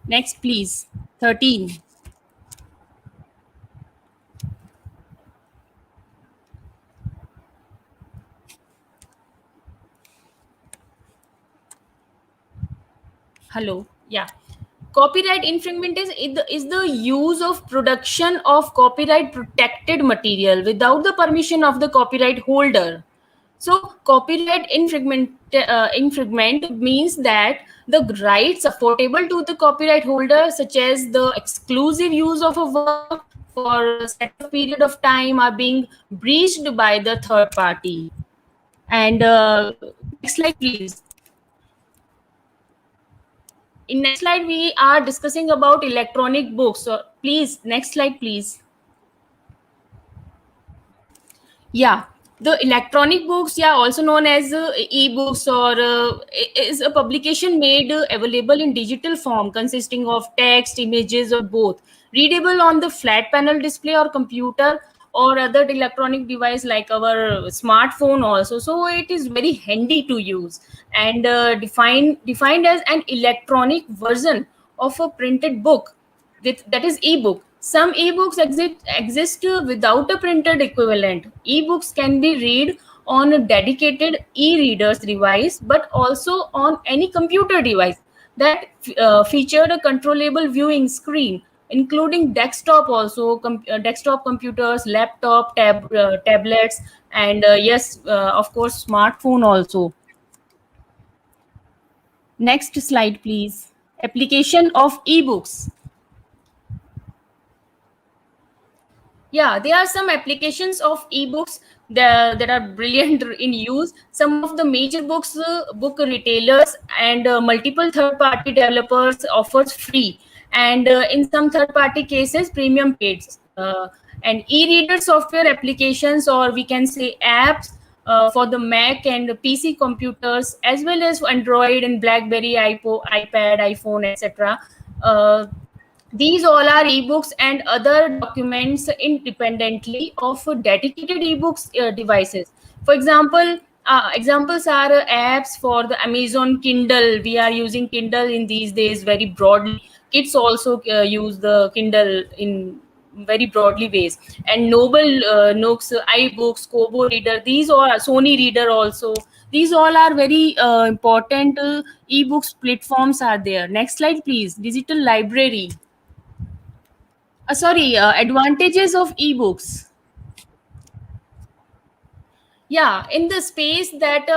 Speaker 17: Next, please. 13. Hello. Yeah. Copyright infringement is the use of production of copyright protected material without the permission of the copyright holder. So copyright infringement means that the rights affordable to the copyright holder, such as the exclusive use of a work for a set of period of time, are being breached by the third party. And next slide, please. In next slide, we are discussing about electronic books. So please, next slide, please. Yeah, the electronic books, yeah, also known as e-books, or is a publication made available in digital form, consisting of text, images, or both, readable on the flat panel display or computer or other electronic device like our smartphone also. So it is very handy to use, and defined as an electronic version of a printed book, that is ebook. Some ebooks exist without a printed equivalent. Ebooks can be read on a dedicated e-reader's device, but also on any computer device that featured a controllable viewing screen, including desktop also, desktop computers, laptop, tablets, and yes, of course, smartphone also. Next slide, please. Application of ebooks. Yeah, there are some applications of ebooks that are brilliant in use. Some of the major book retailers and multiple third-party developers offers free, and in some third-party cases, premium paid. And e-reader software applications, or we can say apps, for the Mac and PC computers, as well as Android and BlackBerry, iPad, iPhone, etc. These all are ebooks and other documents independently of dedicated ebooks devices. For example, examples are apps for the Amazon Kindle. We are using Kindle in these days very broadly. Kids also use the Kindle in very broadly ways. And Noble Nooks, iBooks, Kobo Reader, these all are Sony Reader also. These all are very important ebooks platforms are there. Next slide, please. Digital library. Advantages of ebooks. Yeah, in the space that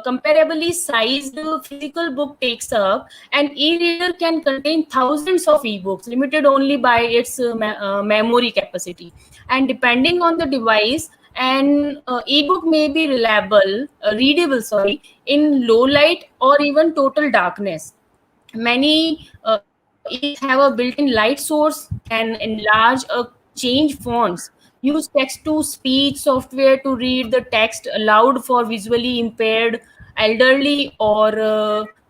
Speaker 17: comparably sized physical book takes up, an e-reader can contain thousands of ebooks, limited only by its memory capacity. And depending on the device, an ebook may be readable, in low light or even total darkness. Many ebooks have a built-in light source, can enlarge or change fonts, use text-to-speech software to read the text aloud for visually impaired, elderly, or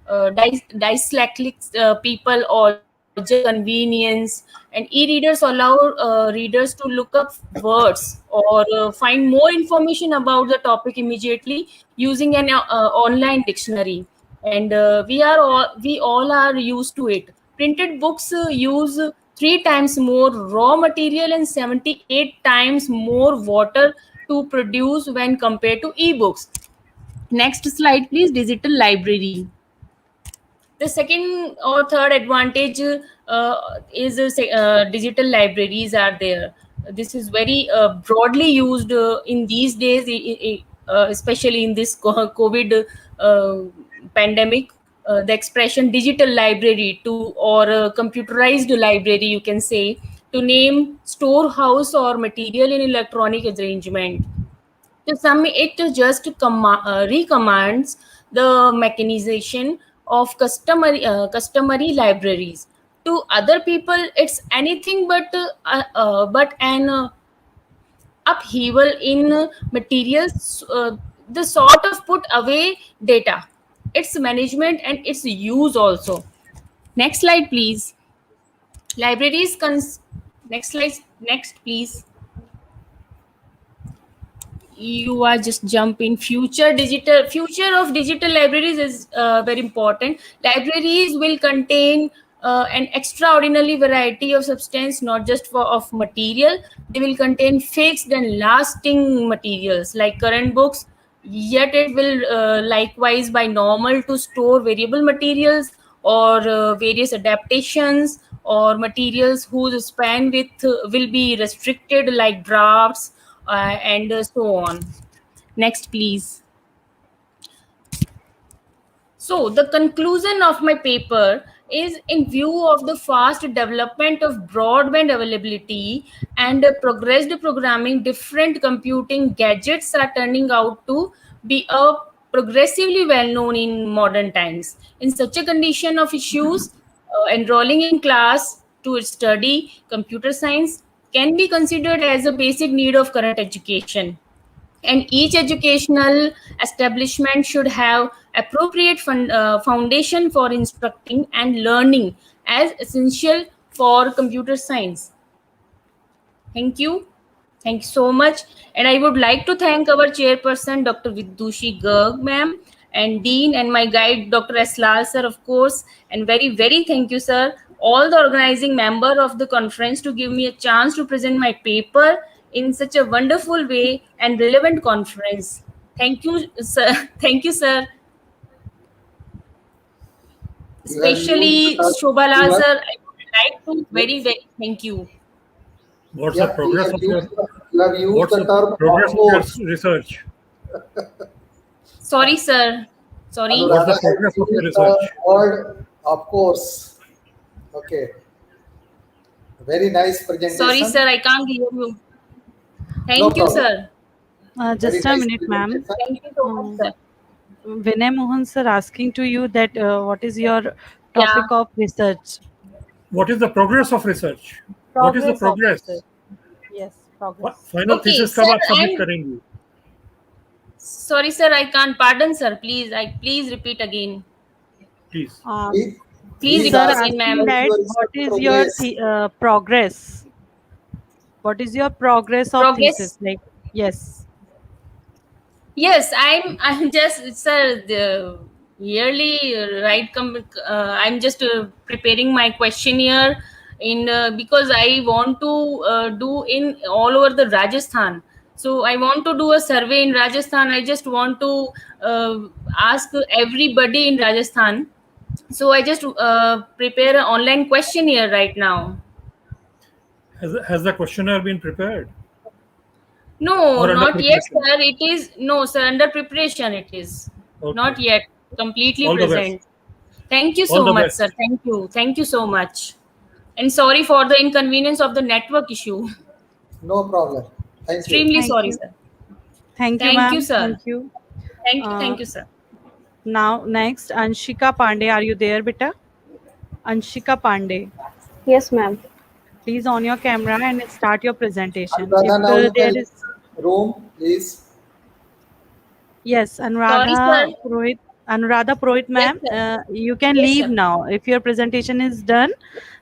Speaker 17: dyslexic people, or just convenience. And e-readers allow readers to look up words or find more information about the topic immediately using an online dictionary. And we all are used to it. Printed books use 3 times more raw material and 78 times more water to produce when compared to ebooks. Next slide, please. Digital library. The second or third advantage is digital libraries are there. This is very broadly used in these days, especially in this COVID uh, pandemic. The expression digital library to or computerized library, you can say, to name storehouse or material in electronic arrangement. To some, it just recommands the mechanization of customary libraries. To other people, it's anything but an upheaval in materials, the sort of put away data, its management and its use also. Next slide, please. Libraries. Next slide. Next, please. You are just jumping. Future of digital libraries is very important. Libraries will contain an extraordinary variety of substance, not just of material. They will contain fixed and lasting materials like current books, yet it will likewise by normal to store variable materials or various adaptations or materials whose span width will be restricted, like drafts and so on. Next, please. So, the conclusion of my paper is, in view of the fast development of broadband availability and progressed programming, different computing gadgets are turning out to be progressively well known in modern times. In such a condition of issues, enrolling in class to study computer science can be considered as a basic need of current education, and each educational establishment should have appropriate foundation for instructing and learning as essential for computer science. Thank you. Thank you so much. And I would like to thank our chairperson, Dr. Vidushi Garg, ma'am, and Dean, and my guide, Dr. S. Lal, sir, of course. And very, very thank you, sir, all the organizing member of the conference, to give me a chance to present my paper in such a wonderful way and relevant conference. Thank you, sir. Thank you, sir.
Speaker 11: You have
Speaker 17: Especially
Speaker 11: used
Speaker 17: Shobala,
Speaker 11: you have,
Speaker 17: sir, I would like to very, very thank you.
Speaker 3: What's the progress of your
Speaker 11: you have used
Speaker 3: what's
Speaker 11: the
Speaker 3: the
Speaker 11: term
Speaker 3: progress
Speaker 11: of
Speaker 3: of your
Speaker 11: course.
Speaker 3: research?
Speaker 17: Sorry, sir. Sorry.
Speaker 3: What's the
Speaker 11: Anuradha has
Speaker 3: progress of your
Speaker 11: used
Speaker 3: research?
Speaker 11: the word of course. Okay. Very nice
Speaker 17: Sorry,
Speaker 11: presentation.
Speaker 17: sir, I can't hear you.
Speaker 11: No
Speaker 17: Thank you,
Speaker 11: problem.
Speaker 17: sir.
Speaker 11: Very
Speaker 1: Just a
Speaker 11: nice
Speaker 1: minute, ma'am.
Speaker 11: presentation.
Speaker 17: Thank you so much, sir.
Speaker 1: Vinay Mohan sir asking to you that what is your
Speaker 17: Yeah.
Speaker 1: topic of research?
Speaker 3: What is the progress of research? What is the
Speaker 1: Progress of
Speaker 3: progress?
Speaker 1: research. Yes, progress.
Speaker 3: Final
Speaker 17: Okay,
Speaker 3: thesis
Speaker 17: sir,
Speaker 3: कब आप submit
Speaker 17: I'm
Speaker 3: करेंगे?
Speaker 17: sorry, sir, I can't. Pardon, sir. Please repeat again.
Speaker 3: Please.
Speaker 11: Please.
Speaker 17: Please
Speaker 11: He is
Speaker 1: Sir,
Speaker 17: repeat
Speaker 11: asking
Speaker 17: again,
Speaker 1: asking
Speaker 17: ma'am.
Speaker 11: about
Speaker 1: that
Speaker 11: your
Speaker 1: what
Speaker 11: research
Speaker 1: is your
Speaker 11: progress.
Speaker 1: progress? What is your progress of
Speaker 17: Progress.
Speaker 1: thesis? Like, yes.
Speaker 17: Yes, I'm just it's the yearly right. I'm just preparing my questionnaire in because I want to do in all over the Rajasthan. So I want to do a survey in Rajasthan. I just want to uh, ask everybody in Rajasthan. So I just prepare an online questionnaire right now.
Speaker 3: Has the questionnaire been prepared
Speaker 17: No,
Speaker 3: or under
Speaker 17: not yet,
Speaker 3: preparation?
Speaker 17: sir. It is no, sir. Under preparation, it is
Speaker 3: Okay.
Speaker 17: not yet completely
Speaker 3: All the best.
Speaker 17: present. Thank you
Speaker 3: All
Speaker 17: so
Speaker 3: the
Speaker 17: much, sir.
Speaker 3: best.
Speaker 17: Thank you so much. And sorry for the inconvenience of the network issue.
Speaker 11: No problem. Thank you.
Speaker 17: Extremely
Speaker 1: Thank
Speaker 17: sorry,
Speaker 1: you.
Speaker 17: sir.
Speaker 1: Thank you,
Speaker 17: Thank you,
Speaker 1: ma'am.
Speaker 17: sir.
Speaker 1: Thank you.
Speaker 17: Thank
Speaker 1: Uh,
Speaker 17: you, sir.
Speaker 1: Now, next, Anshika Pandey. Are you there, beta? Anshika Pandey.
Speaker 18: Yes, ma'am.
Speaker 1: Please on your camera and start your presentation. If
Speaker 11: Anuradha, now you
Speaker 1: there
Speaker 11: can
Speaker 1: is,
Speaker 11: room, please.
Speaker 1: yes,
Speaker 17: Sorry, sir.
Speaker 1: Anuradha Purohit,
Speaker 17: Yes,
Speaker 1: ma'am,
Speaker 17: sir.
Speaker 1: you can
Speaker 17: Yes,
Speaker 1: leave
Speaker 17: sir.
Speaker 1: now. If your presentation is done,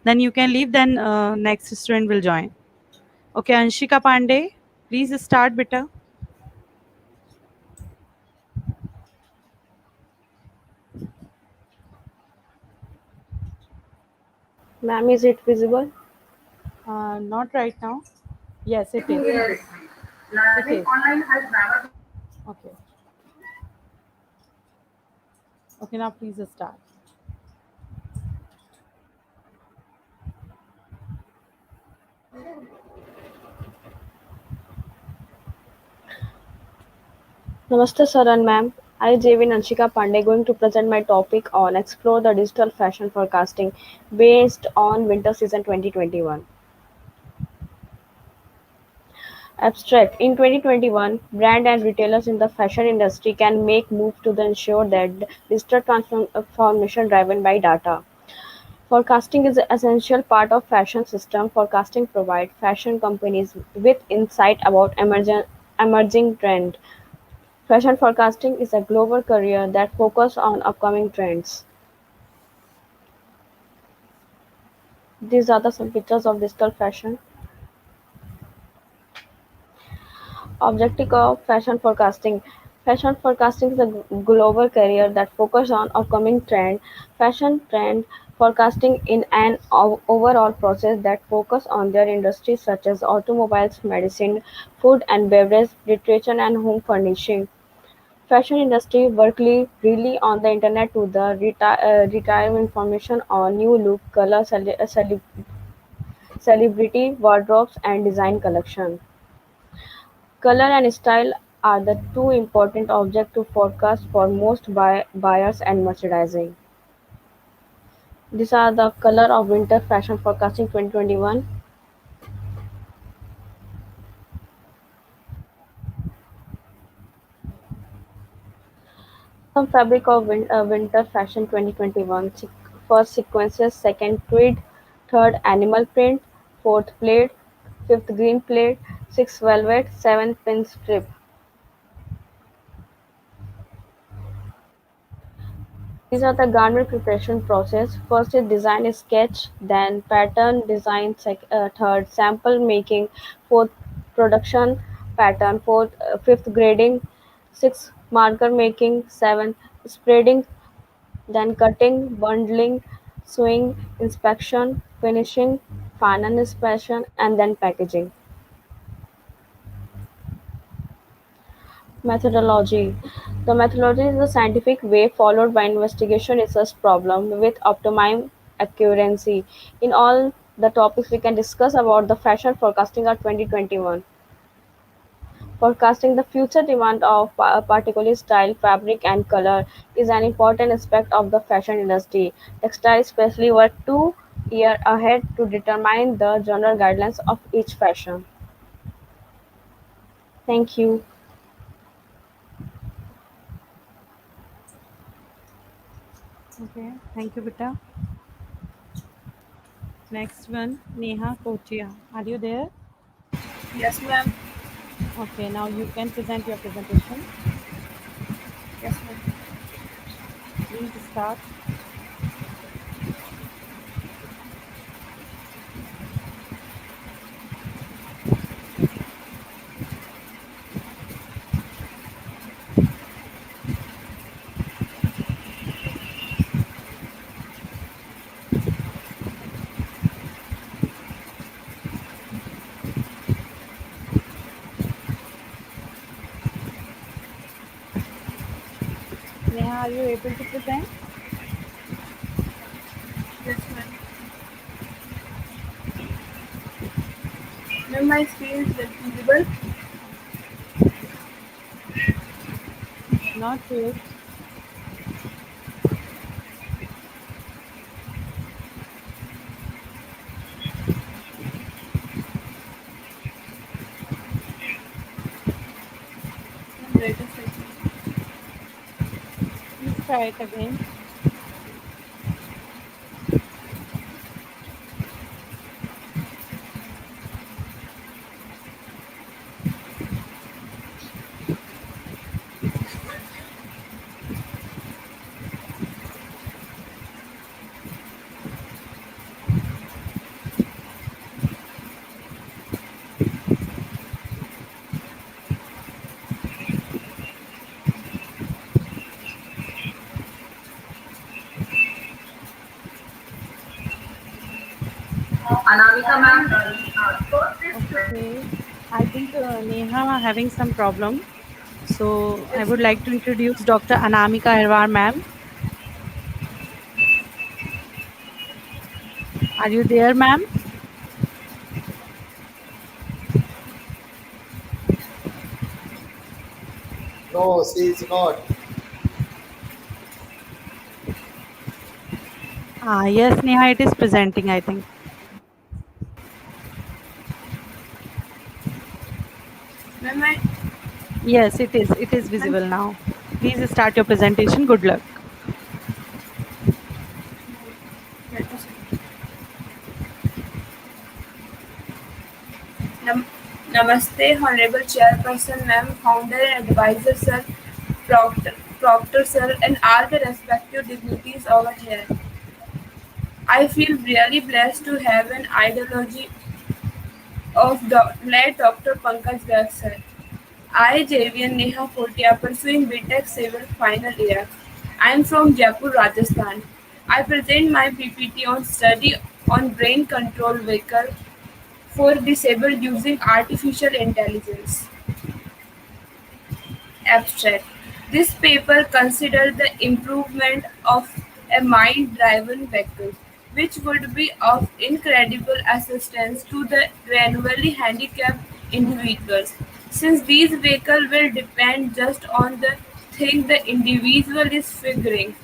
Speaker 1: then you can leave. Then next student will join. Okay, Anshika Pandey, please start, beta.
Speaker 18: Ma'am, is it visible?
Speaker 1: Not right now. Yes, it is.
Speaker 8: Yes.
Speaker 1: It
Speaker 8: Learning
Speaker 1: is.
Speaker 8: online has never
Speaker 1: Okay. Okay, now please start.
Speaker 18: Namaste, sir and ma'am. I, JV Nanshika Pandey, going to present my topic on explore the digital fashion forecasting based on winter season 2021. Abstract. In 2021, brand and retailers in the fashion industry can make moves to ensure that digital transformation driven by data. Forecasting is an essential part of fashion system. Forecasting provides fashion companies with insight about emerging trends. Fashion forecasting is a global career that focuses on upcoming trends. These are some pictures of digital fashion. Objective of fashion forecasting. Fashion forecasting is a global career that focuses on upcoming trend. Fashion trend forecasting in an overall process that focus on their industries such as automobiles, medicine, food and beverage, literature and home furnishing. Fashion industry work really on the internet to the retire information on new look, color, celebrity wardrobes and design collection. Color and style are the two important objects to forecast for most buyers and merchandising. These are the color of winter fashion forecasting 2021. Some fabric of winter fashion 2021. First sequences, second tweed, third animal print, fourth plaid, fifth green plaid, sixth velvet, seventh pin strip. These are the garment preparation process. First is design sketch, then pattern design, third sample making, fourth production pattern, fifth grading, sixth marker making, seventh spreading, then cutting, bundling, sewing, inspection, finishing, final inspection, and then packaging. Methodology. The methodology is the scientific way followed by investigation research problem with optimum accuracy. In all the topics we can discuss about the fashion forecasting of 2021. Forecasting the future demand of a particular style, fabric and color is an important aspect of the fashion industry. Textiles especially work 2 years ahead to determine the general guidelines of each fashion. Thank you.
Speaker 1: Okay, thank you, beta. Next one, Neha Kochia. Are you there?
Speaker 16: Yes, ma'am.
Speaker 1: Okay, now you can present your presentation.
Speaker 16: Yes, ma'am.
Speaker 1: Please start. Neha, are you able to present?
Speaker 16: Yes, ma'am. Ma'am, my screen is visible.
Speaker 1: Not yet.
Speaker 16: Wait a second.
Speaker 1: Please try it again.
Speaker 8: Anamika ma'am.
Speaker 1: Okay. I think Neha having some problem. So I would like to introduce Dr. Anamika Hirwar ma'am. Are you there, ma'am?
Speaker 11: No, she is not.
Speaker 1: Yes, Neha, it is presenting, I think.
Speaker 16: Ma'am, I,
Speaker 1: Yes, it is. It is
Speaker 16: ma'am,
Speaker 1: visible now. Please start your presentation. Good luck.
Speaker 16: wait a second. Nam- Namaste, Honorable Chairperson, ma'am, Founder and Advisor, sir, Proctor, sir, and all the respective dignitaries over here. I feel really blessed to have an ideology of late Dr. Pankaj Garg, sir. I, JVN Neha Kotia, pursuing BTech Civil final year. I am from Jaipur, Rajasthan. I present my PPT on study on brain control vehicle for disabled using artificial intelligence. Abstract. This paper considered the improvement of a mind-driven vehicle, which would be of incredible assistance to the gradually handicapped individuals, since these vehicles will depend just on the thing the individual is figuring.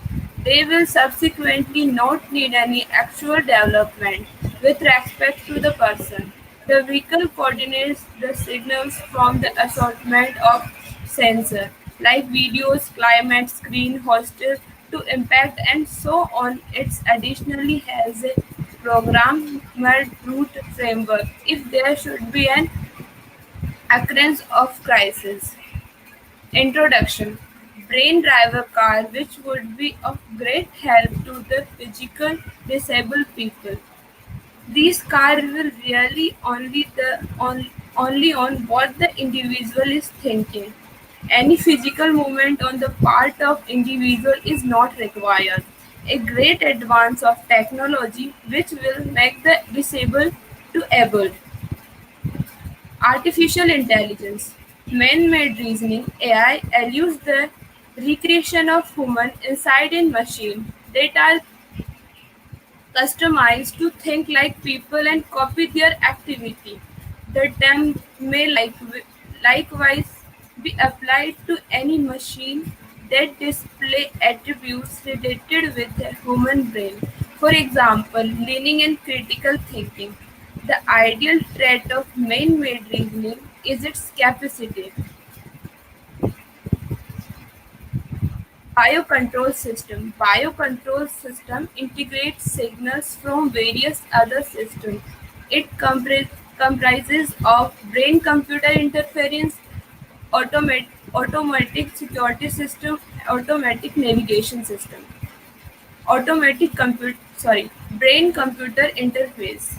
Speaker 16: They will subsequently not need any actual development with respect to the person. The vehicle coordinates the signals from the assortment of sensors like videos, climate, screen, hostel to impact and so on. It additionally has a programmed route framework if there should be an occurrence of crisis. Introduction: Brain driver car which would be of great help to the physical disabled people. These cars will really only on what the individual is thinking. Any physical movement on the part of individual is not required. A great advance of technology which will make the disabled to able. Artificial intelligence, man-made reasoning (AI) allows the recreation of human inside a machine that are customized to think like people and copy their activity. The term may likewise be applied to any machine that display attributes related with the human brain. For example, learning and critical thinking. The ideal trait of man-made reasoning is its capacity. Biocontrol system integrates signals from various other systems. It comprises of brain-computer interference, automatic security system, automatic navigation system. Automatic brain computer interface.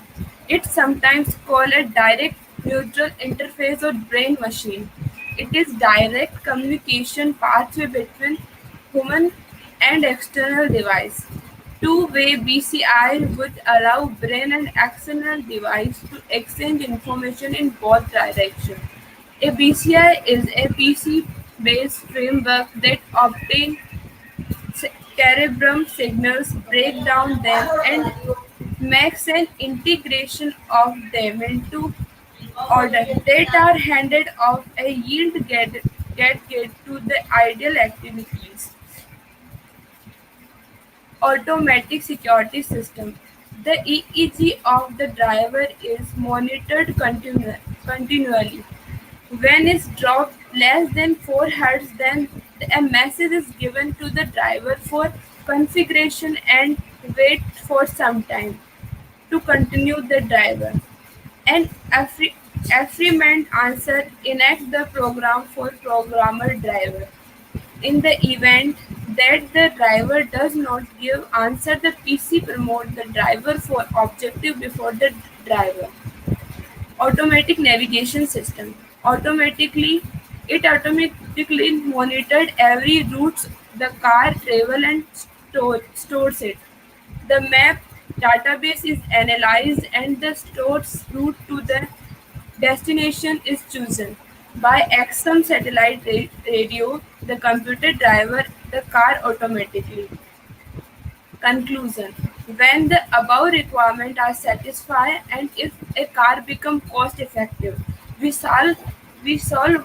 Speaker 16: It's sometimes called a direct neural interface or brain machine. It is direct communication pathway between human and external device. Two-way BCI would allow brain and external device to exchange information in both directions. A BCI is a PC-based framework that obtains cerebrum signals, break down them, and makes an integration of them into order that are handed off a yield get to the ideal activities. Automatic security system. The EEG of the driver is monitored continually. When it's dropped less than 4 Hz, then a message is given to the driver for configuration and wait for some time to continue the driver. An affirmant answer enacts the program for programmer driver. In the event that the driver does not give answer, the PC promotes the driver for objective before the driver. Automatic navigation system. It automatically monitored every route the car travel and stores it. The map database is analyzed and the store's route to the destination is chosen. By XM satellite radio, the computer driver the car automatically. Conclusion: when the above requirements are satisfied and if a car becomes cost effective, we solve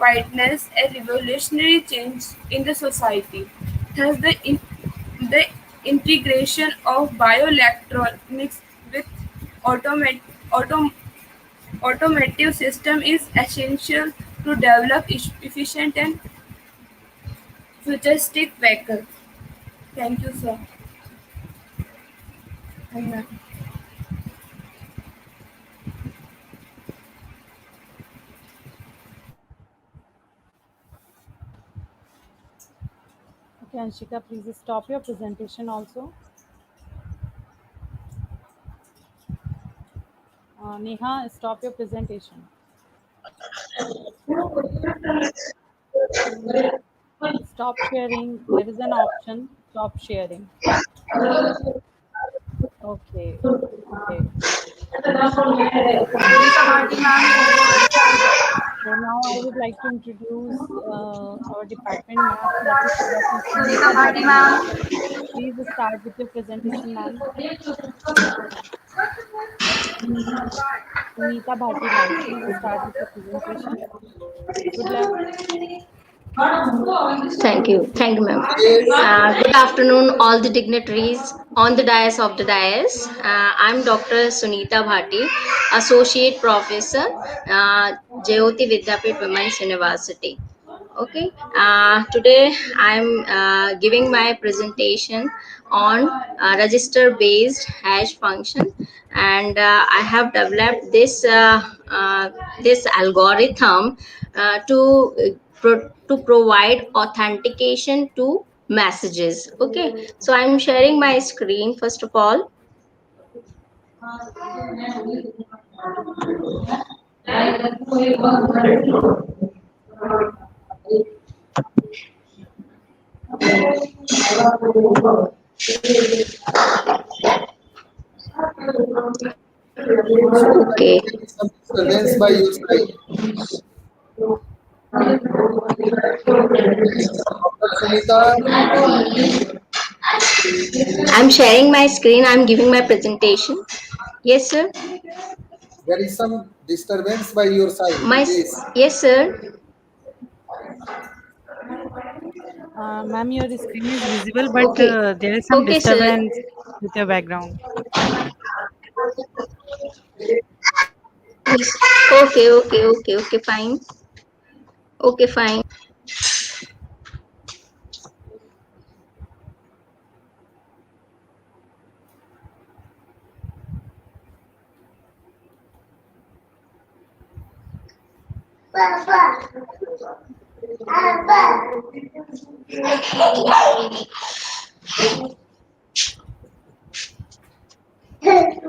Speaker 16: whiteness, a revolutionary change in the society. Thus, the integration of bioelectronics with automat, autom, automotive system is essential to develop efficient and futuristic vehicles. Thank you, sir. And,
Speaker 1: Okay, Anshika, please stop your presentation also. Neha, stop your presentation. Stop sharing. There is an option. Stop sharing. Okay. Okay. So now I would like to introduce our department ma'am, that is Dr. Sunita Bhatti ma'am. Please start with your presentation, ma'am. Sunita Bhatti ma'am, please start with your presentation. Good luck.
Speaker 19: Thank you, ma'am. Good afternoon, all the dignitaries on the dais of the dais. I'm Dr. Sunita Bhatti, Associate Professor, Jayoti Vidyapeeth Women's University. Okay, today I'm giving my presentation on register-based hash function, and I have developed this algorithm to provide authentication to messages. Okay, so I'm sharing my screen first of all. Okay.
Speaker 11: Disturbance by your side.
Speaker 19: I'm sharing my screen. I'm giving my presentation. Yes, sir.
Speaker 11: There is some disturbance by your side.
Speaker 19: Yes, sir.
Speaker 1: Ma'am, your screen is visible, but
Speaker 19: Okay.
Speaker 1: there is some
Speaker 19: Okay, sir.
Speaker 1: disturbance with your background.
Speaker 19: Okay, fine. Okay, fine.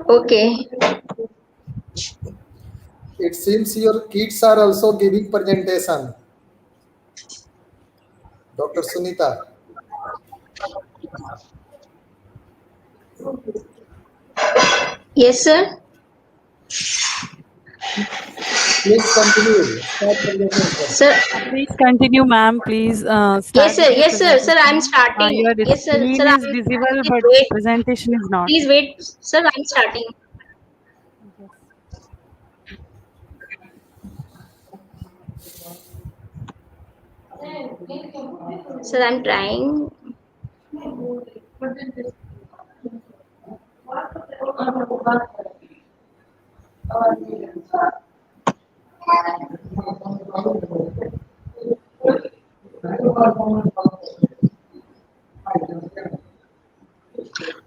Speaker 19: Okay.
Speaker 11: It seems your kids are also giving presentation. Dr. Sunita.
Speaker 19: Yes, sir.
Speaker 11: Please continue. Start from the
Speaker 19: Sir,
Speaker 11: presentation.
Speaker 1: Please continue, ma'am. Please
Speaker 19: yes,
Speaker 1: start
Speaker 19: sir.
Speaker 1: with your
Speaker 19: Yes, sir. Sir, I'm
Speaker 1: presentation.
Speaker 19: starting.
Speaker 1: Your
Speaker 19: Yes, sir. Sir,
Speaker 1: screen is visible,
Speaker 19: please
Speaker 1: but
Speaker 19: wait.
Speaker 1: presentation is not.
Speaker 19: Please wait. Sir, I'm starting. Sir, I'm trying.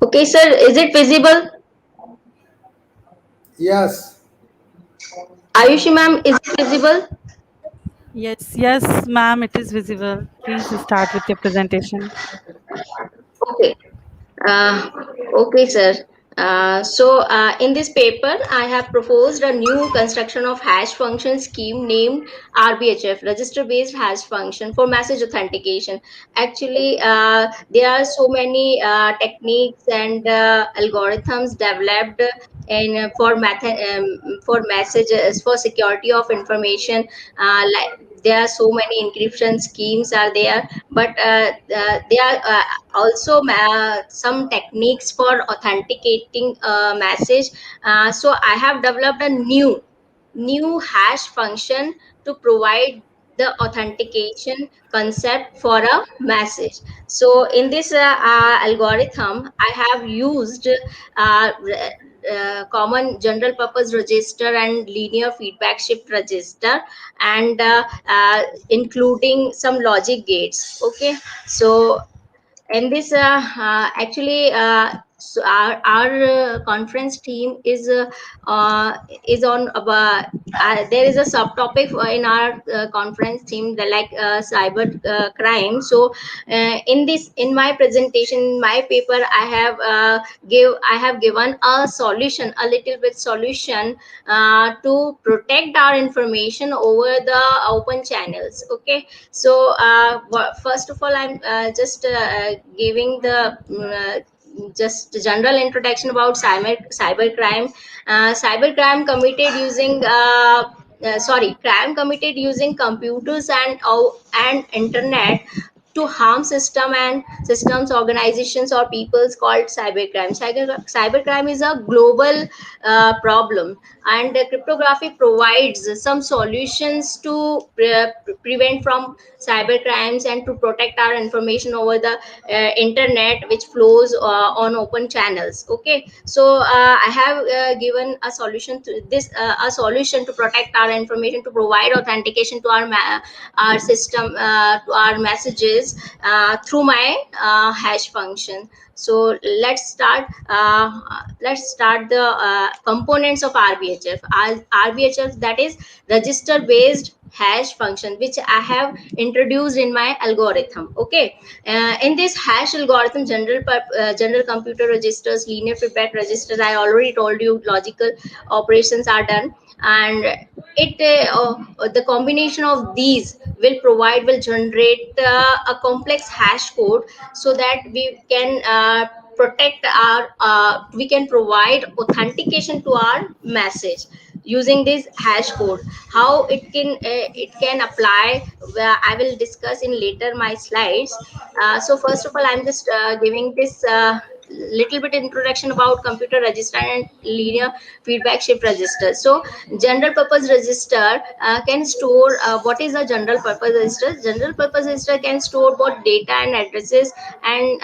Speaker 19: Okay, sir. Is it visible?
Speaker 10: Yes.
Speaker 19: Ayushi, ma'am, is it visible?
Speaker 1: Yes, yes, ma'am, it is visible. Please start with your presentation.
Speaker 19: Okay. Uh, okay, sir. In this paper, I have proposed a new construction of hash function scheme named RBHF, register based hash function for message authentication. Actually, there are so many techniques and algorithms developed for messages for security of information. Like there are so many encryption schemes are there, but there are also some techniques for authenticating a message. So I have developed a new hash function to provide the authentication concept for a message. So in this algorithm, I have used common general purpose register and linear feedback shift register, and including some logic gates. Okay, so and this actually so our conference team uh, is on there is a subtopic in our conference team that like cyber crime. So in my presentation, in my paper, I have given a solution, a little bit solution to protect our information over the open channels. Okay, so first of all, I'm just giving the just general introduction about cybercrime. Cybercrime committed using crime committed using computers and internet to harm systems, organizations, or peoples called cybercrime. Cybercrime is a global problem, and cryptography provides some solutions to prevent from cyber crimes and to protect our information over the internet, which flows on open channels. Okay, so I have given a solution to this, a solution to protect our information, to provide authentication to our system, to our messages through my hash function. So let's start the components of RBHF. RBHF, that is register based hash function, which I have introduced in my algorithm. Okay, in this hash algorithm, general computer registers, linear feedback registers, I already told you, logical operations are done, and the combination of these will generate a complex hash code, so that we can provide authentication to our message using this hash code. How it can apply, I will discuss in later my slides. So first of all, I'm just giving this little bit introduction about computer register and linear feedback shift register. So general purpose register can store, what is a general purpose register? General purpose register can store both data and addresses, and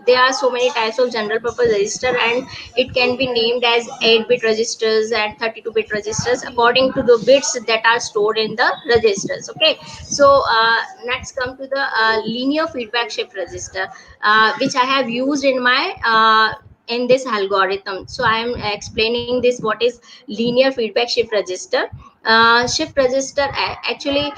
Speaker 19: there are so many types of general purpose register, and it can be named as 8-bit registers and 32-bit registers according to the bits that are stored in the registers. Okay, so next come to the linear feedback shift register, which I have used in this algorithm. So I am explaining this, what is linear feedback shift register. Shift register actually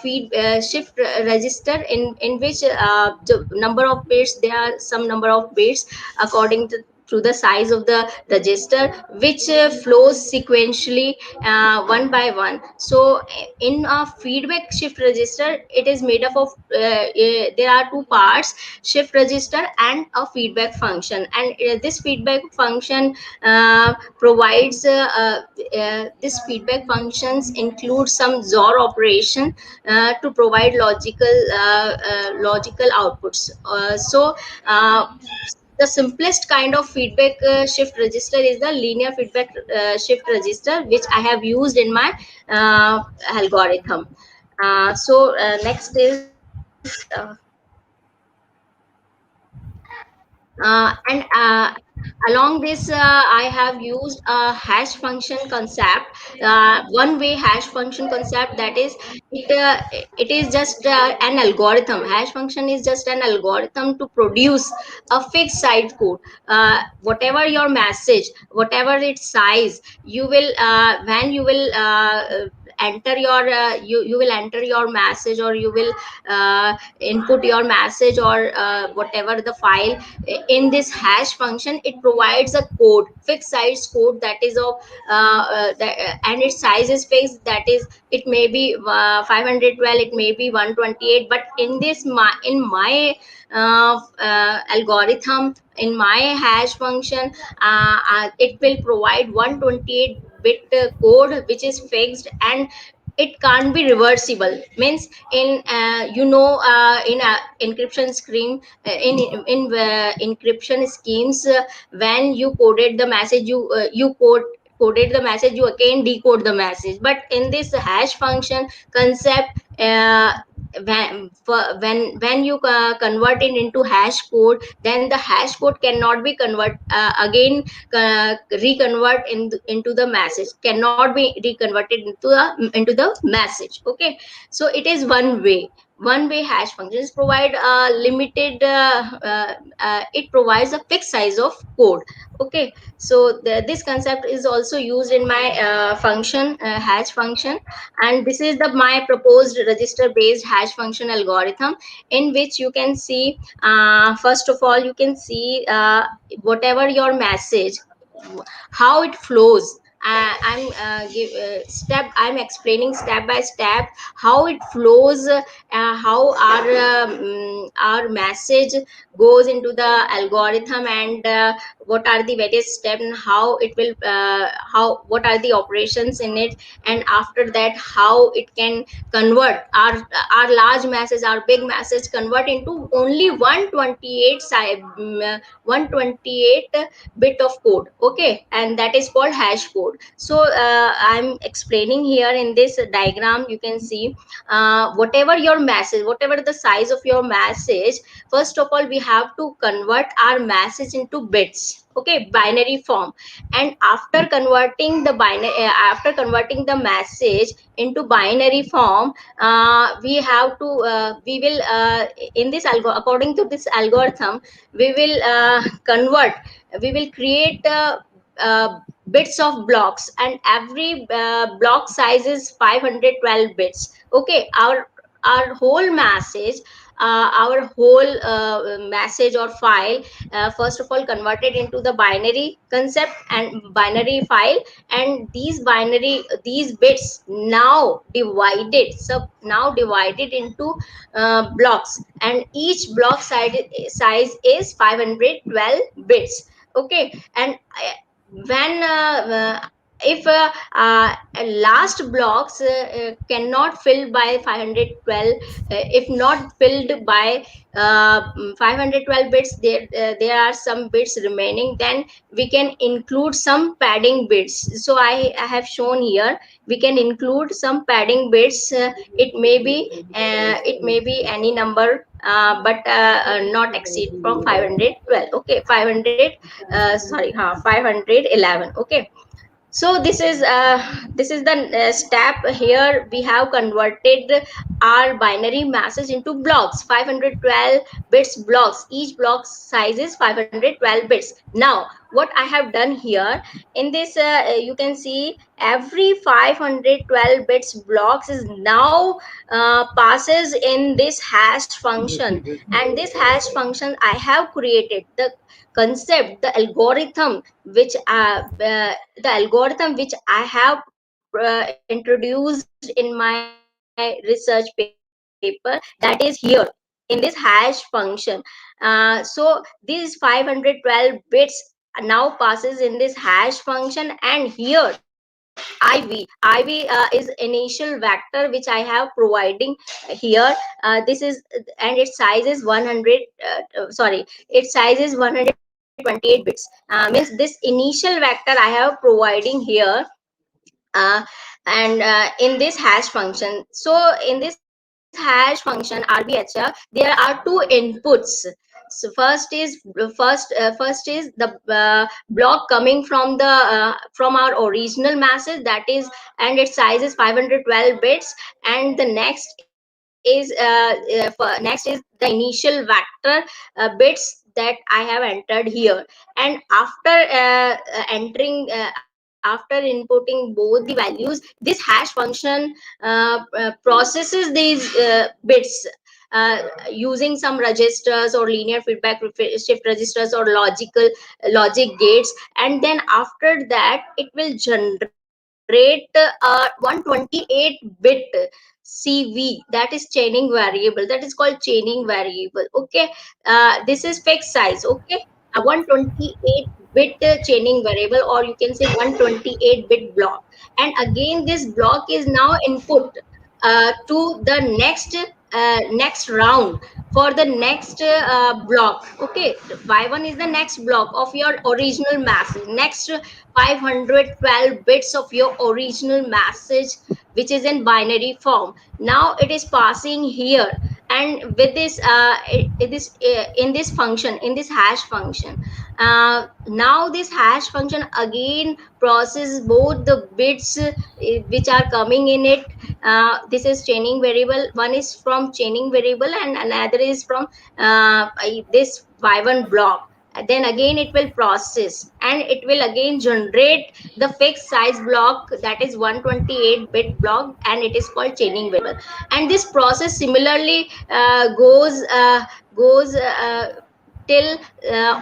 Speaker 19: feed shift register in which the number of bits, there are some number of bits according to through the size of the register, which flows sequentially one by one. So in a feedback shift register, it is made up of there are two parts: shift register and a feedback function. And this feedback function provides this feedback functions include some XOR operation to provide logical outputs. The simplest kind of feedback shift register is the linear feedback shift register, which I have used in my algorithm. Next is and along this, I have used a hash function concept, one way hash function concept. That is, it is just an algorithm. Hash function is just an algorithm to produce a fixed size code. Whatever your message, whatever its size, you will when you will enter your you will enter your message, or you will input your message, or whatever the file in this hash function, it provides a code, fixed size code, that is of and its size is fixed. That is, it may be 512, it may be 128. But in this in my algorithm, in my hash function, it will provide 128 bit code, which is fixed, and it can't be reversible. Means, in in encryption scheme, in encryption schemes, when you coded the message, you coded the message, you again decode the message. But in this hash function concept, when you convert it into hash code, then the hash code cannot be again reconvert into the message, cannot be reconverted into the message. Okay, so it is one way hash functions provide a limited it provides a fixed size of code. Okay, so this concept is also used in my function, hash function. And this is the my proposed register based hash function algorithm, in which you can see, first of all, you can see whatever your message, how it flows. I'm explaining step by step how it flows, how our message goes into the algorithm, and what are the various steps, and how it will how what are the operations in it. And after that, how it can convert our large message, our big message, convert into only 128 bit of code. Okay, and that is called hash code. So I'm explaining here in this diagram. You can see, whatever your message, whatever the size of your message, first of all, we have to convert our message into bits. Okay, binary form. And after converting the message into binary form, we have to we will in this according to this algorithm, we will convert we will create bits of blocks, and every block size is 512 bits. Okay, our whole message, message or file, first of all, converted into the binary concept and binary file. And these bits now divided into blocks, and each block size is 512 bits. Okay, and when if last blocks cannot fill by 512, if not filled by 512 bits, there are some bits remaining, then we can include some padding bits. So I have shown here, we can include some padding bits. It may be any number, but not exceed from 512. Okay, 511. Okay, so this is the step. Here we have converted our binary message into blocks, 512 bits blocks. Each block size is 512 bits. Now what I have done here, in this you can see every 512 bits blocks is now passes in this hash function. And this hash function I have created, the concept, the algorithm which I have introduced in my research paper, that is here in this hash function. So these 512 bits now passes in this hash function, and here IV is initial vector which I have providing here. This is, and its size is 100. Sorry, its size is 128 bits. Means this initial vector I have providing here, uh, and in this hash function. So in this hash function RBHR, there are two inputs. So first is the block coming from our original message, that is, and its size is 512 bits, and the next is the initial vector bits that I have entered here. And after after inputting both the values, this hash function processes these bits using some registers or linear feedback shift registers or logic gates, and then after that it will generate 128 bit CV, that is chaining variable, that is called chaining variable. Okay, this is fixed size. Okay, a 128 bit chaining variable, or you can say 128 bit block. And again this block is now input to the next round for the next block. Okay, y1 is the next block of your original message, next 512 bits of your original message, which is in binary form. Now it is passing here, and with this in this function, in this hash function, now this hash function again processes both the bits which are coming in it. This is chaining variable, one is from chaining variable and another is from this y1 block. Then again it will process, and it will again generate the fixed size block, that is 128 bit block, and it is called chaining variable. And this process similarly goes till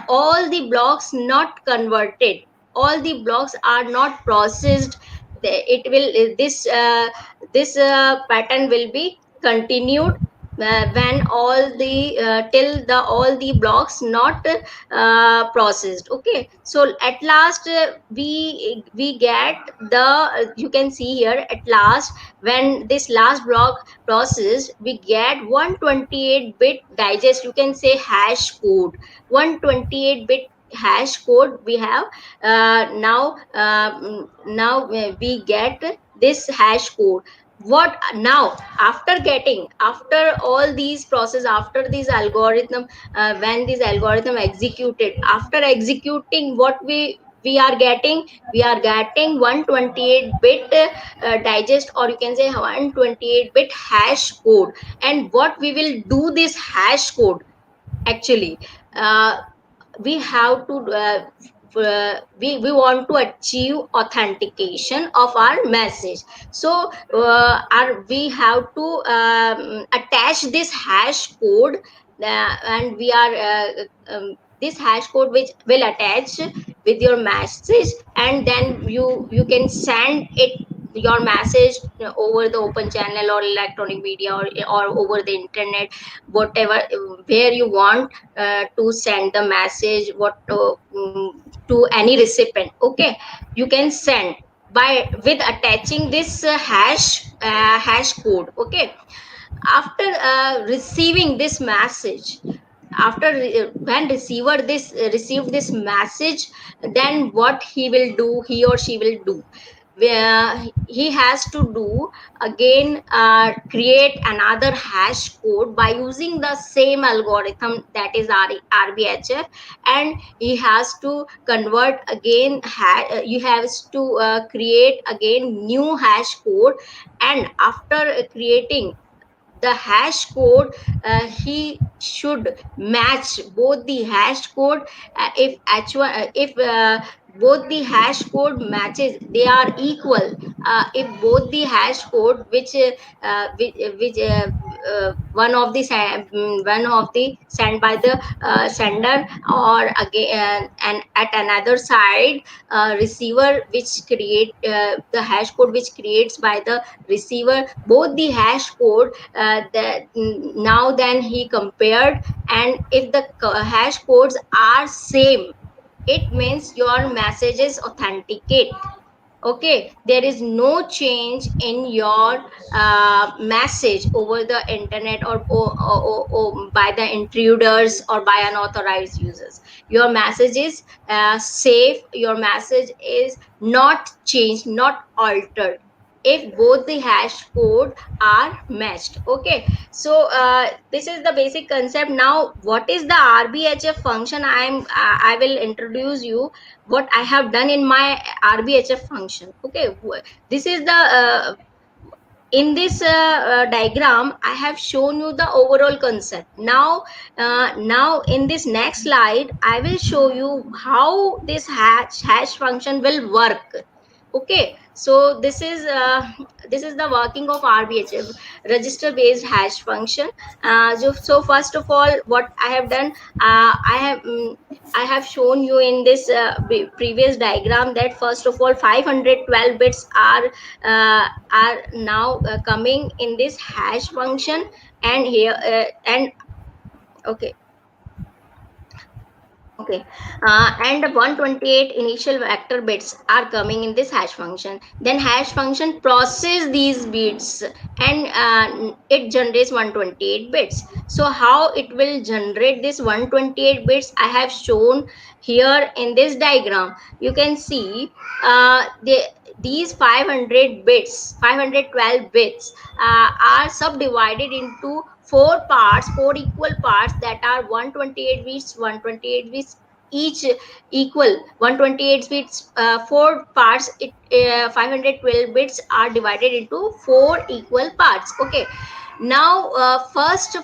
Speaker 19: all the blocks not converted, all the blocks are not processed. It will this pattern will be continued when all the till the all the blocks not processed. Okay, so at last we get the you can see here, at last when this last block processed, we get 128 bit digest, you can say hash code. 128 bit hash code we have now we get this hash code. What now, after all these process, after this algorithm, when this algorithm executed, after executing, what we are getting 128 bit digest, or you can say 128 bit hash code. And what we will do this hash code actually, uh, we have to we want to achieve authentication of our message. So we have to attach this hash code, and we are this hash code which will attach with your message, and then you can send it, your message, over the open channel or electronic media, or over the internet, whatever, where you want to send the message, to any recipient. Okay, you can send by with attaching this hash code. Okay, after receiving this message, after when receiver this received this message, then what he will do, he or she will do, where he has to do again, create another hash code by using the same algorithm, that is RBHF. And he has to convert again, you have to create again new hash code. And after creating the hash code, he should match both the hash code. If both the hash code matches, they are equal, if both the hash code which one of the sent by the sender, or again and at another side receiver which create the hash code which creates by the receiver, both the hash code now then he compared, and if the hash codes are same, it means your message is authenticate. Okay, there is no change in your message over the internet, or by the intruders or by unauthorized users. Your message is safe, your message is not changed, not altered, if both the hash code are matched. Okay, so this is the basic concept. Now what is the RBHF function? I will introduce you what I have done in my RBHF function. Okay, this is the in this diagram I have shown you the overall concept. Now in this next slide I will show you how this hash function will work. Okay, so this is the working of RBHF, register based hash function. So first of all, what I have done, I have shown you in this previous diagram that first of all 512 bits are now coming in this hash function, and here and okay. Okay, and 128 initial vector bits are coming in this hash function. Then hash function process these bits, and it generates 128 bits. So how it will generate this 128 bits, I have shown here in this diagram. You can see these 500 bits, 512 bits are subdivided into four parts, four equal parts, that are 128 bits, 128 bits, each equal 128 bits, four parts. 512 bits are divided into four equal parts. Okay, now first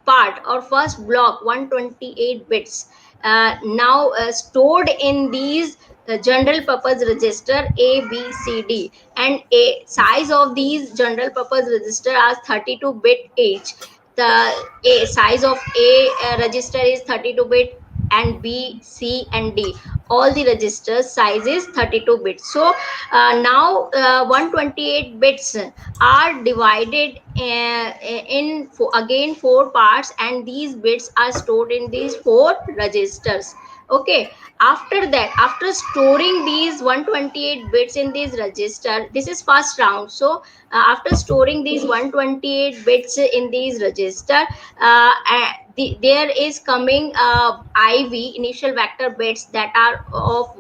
Speaker 19: part or first block 128 bits now stored in these general purpose register A, B, C, D, and a size of these general purpose register are 32 bit each. The a size of A register is 32 bit, and B, C, and D, all the registers size is 32 bits. So now 128 bits are divided in again four parts, and these bits are stored in these four registers. Okay, after that, after storing these 128 bits in this register, this is first round. So after storing these 128 bits in these register, there is coming IV, initial vector bits, that are of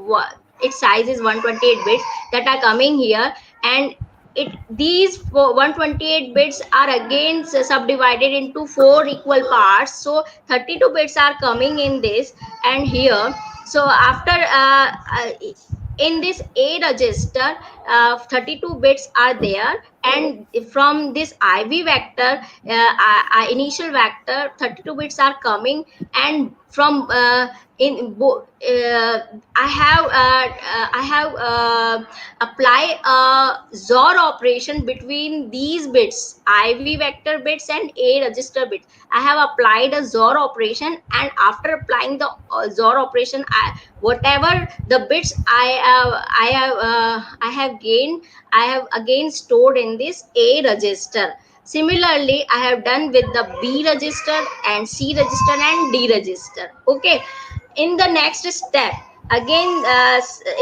Speaker 19: its size is 128 bits, that are coming here, and these 128 bits are again subdivided into four equal parts. So 32 bits are coming in this and here. So after in this A register 32 bits are there, and from this IV vector initial vector 32 bits are coming, and from I have apply a XOR operation between these bits, IV vector bits and A register bits. I have applied a XOR operation, and after applying the XOR operation, whatever the bits I have gained, I have again stored in this A register. Similarly, I have done with the B register and C register and D register. Okay, in the next step, again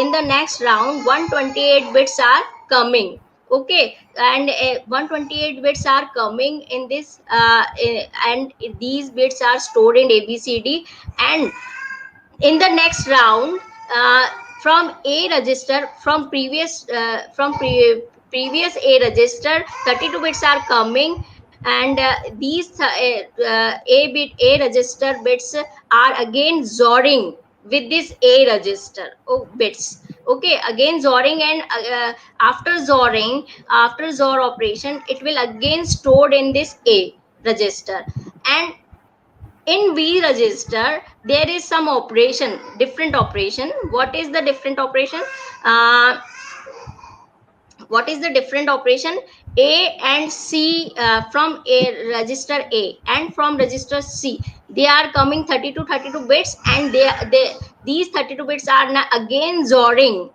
Speaker 19: in the next round 128 bits are coming. Okay, and 128 bits are coming in this and these bits are stored in ABCD, and in the next round from A register, from previous A register 32 bits are coming, and these A register bits are again XORing with this A register bits. Okay, again XORing, and after XORing, after XOR operation, it will again stored in this A register. And in V register there is some operation, different operation. What is the different operation? what is the different operation? A and C, from a register A and from register C, they are coming 32 bits, and these 32 bits are now again XORing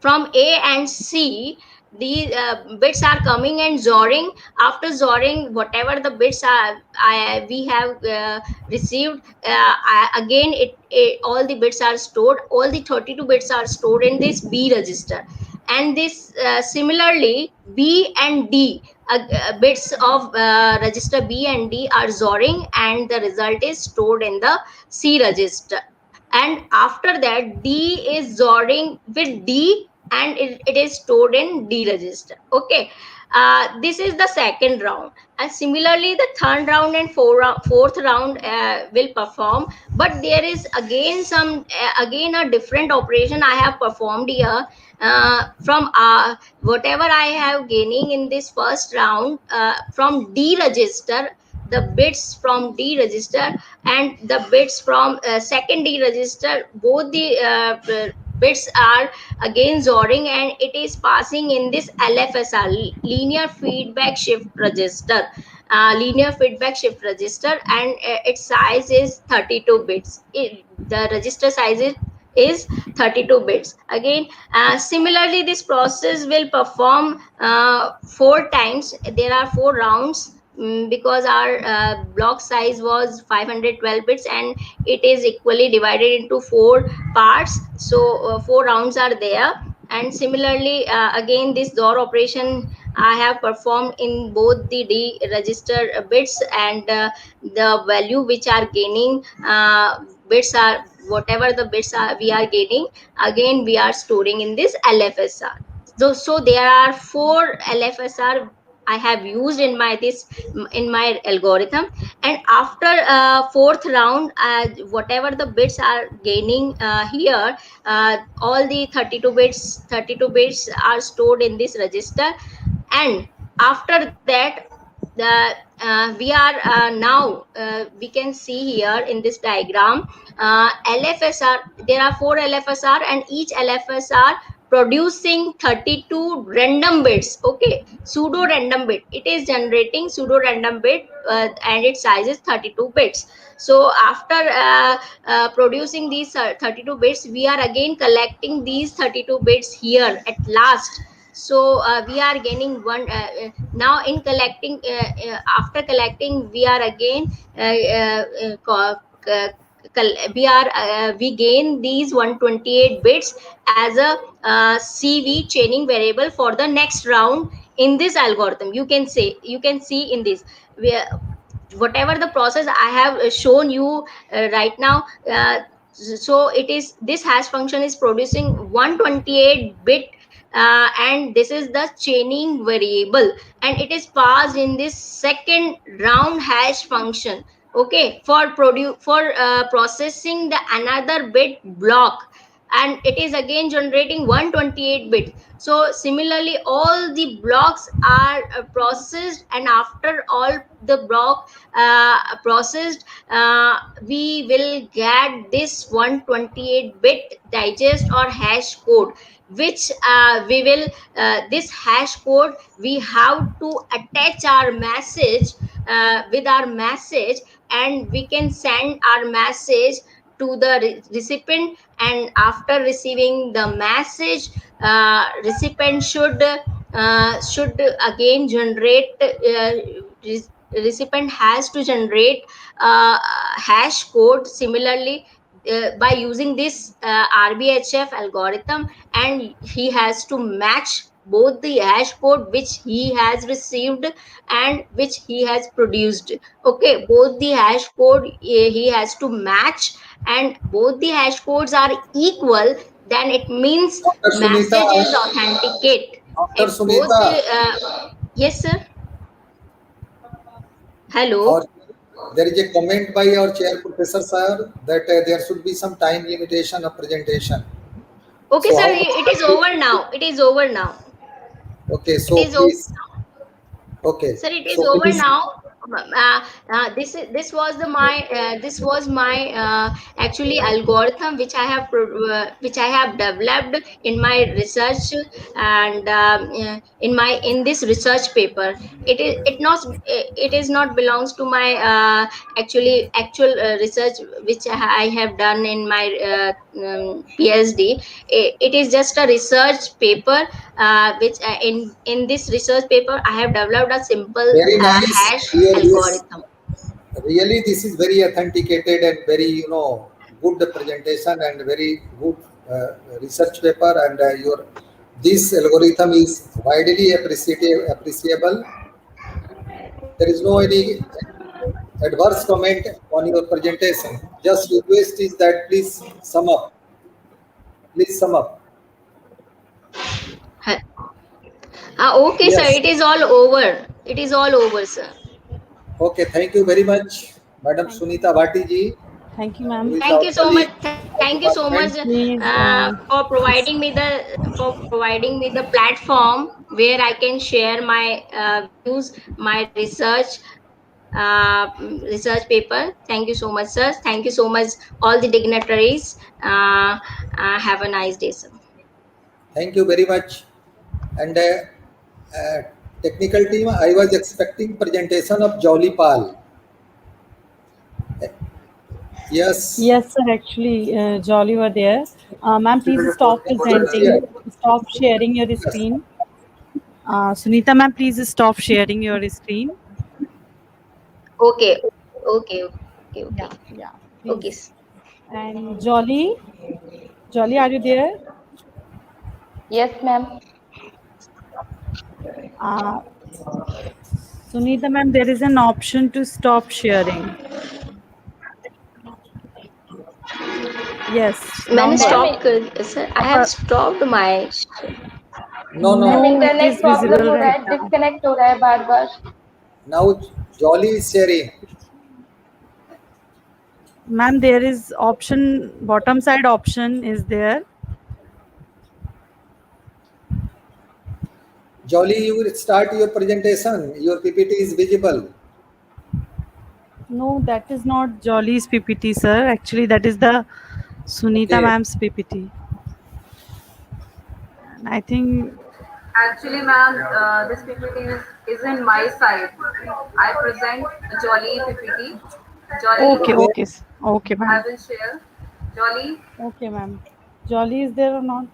Speaker 19: from A and C. These bits are coming and XORing. After XORing, whatever the bits are we have received, again all the bits are stored. All the 32 bits are stored in this B register, and this similarly B and D, bits of register B and D are XORing, and the result is stored in the C register. And after that, D is XORing with D, and it is stored in D register. Okay, this is the second round, and similarly the third round and fourth round will perform. But there is again again a different operation I have performed here. From whatever I have gaining in this first round, from D register, the bits from D register and the bits from second D register, both the bits are again XORing, and it is passing in this LFSR, linear feedback shift register. Linear feedback shift register, and its size is 32 bits. The register size is 32 bits. Again, similarly this process will perform 4 times. There are 4 rounds, because our block size was 512 bits, and it is equally divided into 4 parts. So 4 rounds are there. And similarly, again this XOR operation I have performed in both the D register bits, and the value which are gaining, bits are whatever the bits are we are gaining, again we are storing in this LFSR. So there are 4 LFSR I have used in my algorithm. And after fourth round, whatever the bits are gaining here, all the 32 bits are stored in this register. And after that, the we are now we can see here in this diagram, LFSR. There are 4 LFSR, and each LFSR producing 32 random bits. Okay, pseudo random bit, it is generating pseudo random bit, and its size is 32 bits. So after producing these 32 bits, we are again collecting these 32 bits here at last. So we are gaining one. Now in collecting, after collecting, we are again we gain these 128 bits as a CV chaining variable for the next round in this algorithm. You can see in this, whatever the process I have shown you right now. So it is, this hash function is producing 128 bit, and this is the chaining variable, and it is passed in this second round hash function. Okay, for processing the another bit block, and it is again generating 128 bits. So similarly all the blocks are processed, and after all the block processed, we will get this 128 bit digest or hash code, which we will this hash code we have to attach our message with our message, and we can send our message to the recipient. And after receiving the message, recipient should again generate recipient has to generate hash code similarly by using this RBHF algorithm, and he has to match both the hash code which he has received and which he has produced. Okay, both the hash code he has to match, and both the hash codes are equal, then it means
Speaker 11: Dr. Sunita,
Speaker 19: message is authenticate.
Speaker 11: Dr.
Speaker 19: If both
Speaker 11: Sunita,
Speaker 19: yes sir, hello.
Speaker 11: or there is a comment by our chair professor sir that there should be some time limitation of presentation.
Speaker 19: Okay,
Speaker 11: So
Speaker 19: sir,
Speaker 11: how
Speaker 19: it is over now. It is over now.
Speaker 11: okay,
Speaker 19: It
Speaker 11: so
Speaker 19: is over
Speaker 11: please.
Speaker 19: now.
Speaker 11: Okay,
Speaker 19: Sir, it is
Speaker 11: so
Speaker 19: over
Speaker 11: please.
Speaker 19: now. This was my actually algorithm which I have developed in my research, and in this research paper. It is not belongs to my actual research which I have done in my PhD. It is just a research paper, which in this research paper I have developed a simple
Speaker 11: Very nice
Speaker 19: hash
Speaker 11: to hear this.
Speaker 19: algorithm.
Speaker 11: Really, this is very authenticated and very, good presentation and very good research paper. And your this algorithm is widely appreciable. There is no any adverse comment on your presentation. Just request is that please sum up. Please sum up.
Speaker 19: Okay, sir.
Speaker 11: Yes.
Speaker 19: It is all over, sir.
Speaker 11: Okay. Thank you very much, Madam Sunita Bhatti ji,
Speaker 1: Thank you,
Speaker 11: who
Speaker 1: ma'am.
Speaker 11: is our colleague
Speaker 19: Thank you
Speaker 11: of
Speaker 19: so much
Speaker 11: department.
Speaker 1: Please,
Speaker 19: for providing me the platform where I can share my views, my research paper. Thank you so much, sir. Thank you so much, all the dignitaries. Have a nice day, sir.
Speaker 11: Thank you very much. And uh, technical team, I was expecting presentation of Jolly Pal. Yes.
Speaker 1: Yes, sir. Actually, Jolly were there. Ma'am, please stop
Speaker 11: Here.
Speaker 1: presenting. Stop sharing your
Speaker 11: Yes.
Speaker 1: screen. Sunita, ma'am, please stop sharing your screen.
Speaker 19: Okay, okay, okay,
Speaker 1: Yeah,
Speaker 19: okay,
Speaker 1: yeah,
Speaker 19: okay.
Speaker 1: please. And Jolly, are you there?
Speaker 18: Yes, ma'am.
Speaker 1: Uh, Sunita, ma'am, there is an option to stop sharing. Yes, now
Speaker 19: मैंने
Speaker 1: not.
Speaker 18: Ma'am,
Speaker 19: stop कर sir, I have stopped my.
Speaker 11: No, no.
Speaker 18: Ma'am
Speaker 1: No, it
Speaker 18: internet
Speaker 1: is
Speaker 18: problem
Speaker 1: visible
Speaker 18: हो रहा
Speaker 1: right
Speaker 18: है,
Speaker 1: now.
Speaker 18: Disconnect हो रहा है बार बार.
Speaker 11: Now Jolly is sharing.
Speaker 1: Ma'am, there is option, bottom side option is there.
Speaker 11: Jolly, you will start your presentation. Your PPT is visible.
Speaker 1: No, that is not Jolly's PPT, sir. Actually, that is the Sunita
Speaker 11: Okay.
Speaker 1: ma'am's PPT. And I think,
Speaker 8: Actually, ma'am, this PPT is in my side. I present Jolly PPT. Jolly,
Speaker 1: okay,
Speaker 11: Okay.
Speaker 1: okay, okay,
Speaker 8: I
Speaker 1: ma'am.
Speaker 8: will share. Jolly,
Speaker 1: Okay, ma'am. Jolly is there or not?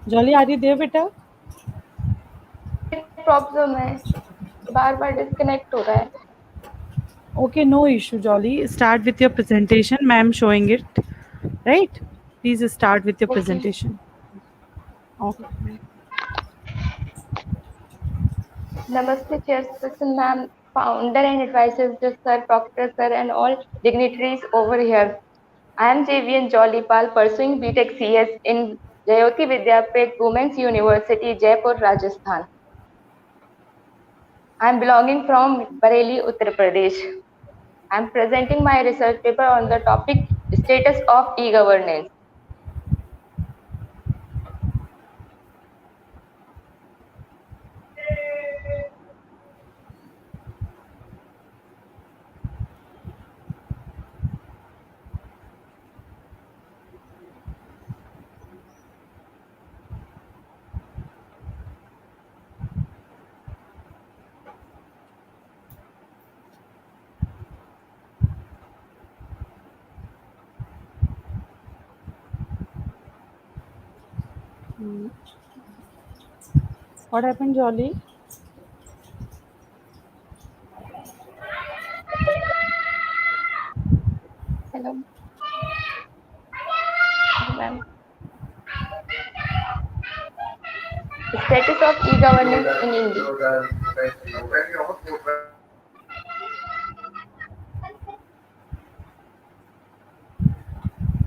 Speaker 1: Jolly, are you there, beta?
Speaker 18: Problem है, बार बार disconnect हो रहा है.
Speaker 1: Okay, no issue, Jolly. Start with your presentation. Ma'am showing it, right? Please start with your
Speaker 18: okay.
Speaker 1: presentation. Okay.
Speaker 18: Namaste, Chairperson Ma'am, Founder and Advisors, Sir, Proctor Sir, and all dignitaries over here. I am JVN Jollypal, pursuing BTech CS in Jayoti Vidyapeeth Women's University, Jaipur, Rajasthan. I am belonging from Bareilly, Uttar Pradesh. I am presenting my research paper on the topic Status of E-Governance.
Speaker 1: What happened, Jolly?
Speaker 18: Hello, ma'am. Status of e-governance in India.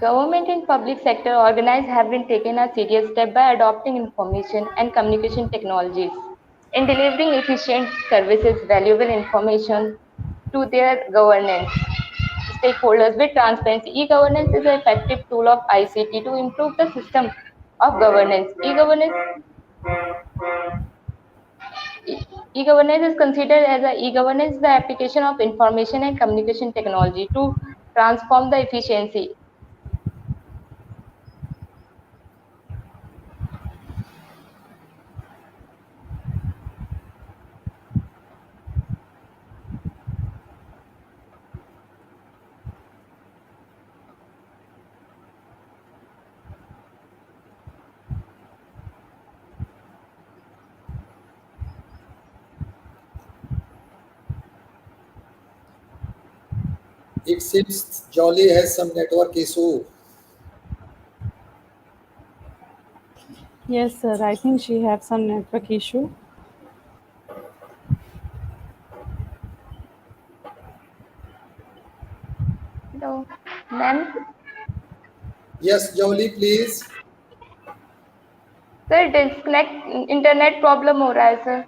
Speaker 18: Government and public sector organized have been taken a serious step by adopting information and communication technologies in delivering efficient services, valuable information to their governance stakeholders with transparency. E-governance is an effective tool of ICT to improve the system of governance. E-governance is considered as e-governance is the application of information and communication technology to transform the efficiency.
Speaker 11: It seems Jolly has some network issue.
Speaker 1: Yes, sir. I think she have some network issue.
Speaker 18: Hello, ma'am.
Speaker 11: Yes, Jolly, please.
Speaker 18: Sir disconnect internet problem हो रहा है sir.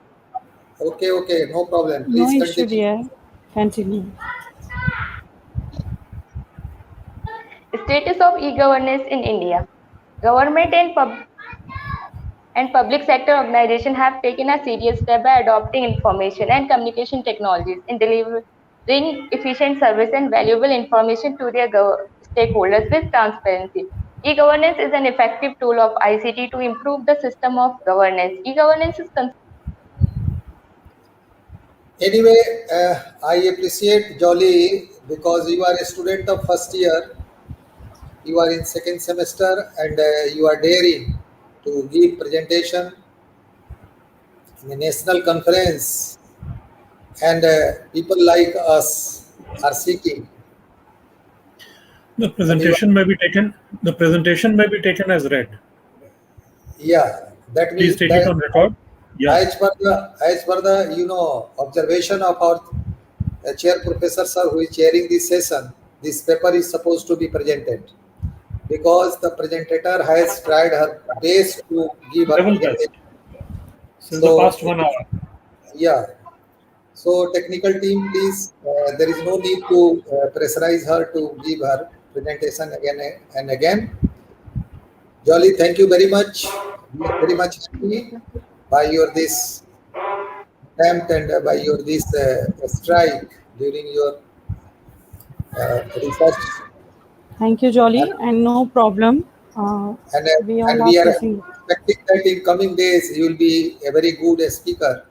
Speaker 11: Okay, no problem.
Speaker 1: No
Speaker 11: Please
Speaker 1: issue,
Speaker 11: continue.
Speaker 1: dear. Continue.
Speaker 18: Status of e-governance in India. Government and public sector organizations have taken a serious step by adopting information and communication technologies in delivering efficient service and valuable information to their stakeholders with transparency. E-governance is an effective tool of ICT to improve the system of governance. E-governance is
Speaker 11: Anyway, I appreciate Jolly because you are a student of first year, you are in second semester, and you are daring to give presentation in a national conference, and people like us are seeking.
Speaker 3: The presentation may be taken. The presentation may be taken as read.
Speaker 11: Yeah, that
Speaker 3: Please
Speaker 11: means
Speaker 3: take it
Speaker 11: that
Speaker 3: on record. Yeah.
Speaker 11: as per the observation of our chair professor sir who is chairing this session, this paper is supposed to be presented because the presenter has tried her best to give her
Speaker 3: Level best.
Speaker 11: presentation.
Speaker 3: Since the past 1 hour.
Speaker 11: Yeah. So technical team, please, there is no need to pressurize her to give her presentation again and again. Jolly, thank you very much. We are very much happy by your this attempt and by your this strike during your research.
Speaker 1: Thank you, Jolly, and no problem. We all
Speaker 11: And
Speaker 1: are
Speaker 11: we are
Speaker 1: facing.
Speaker 11: expecting that in coming days you will be a very good speaker.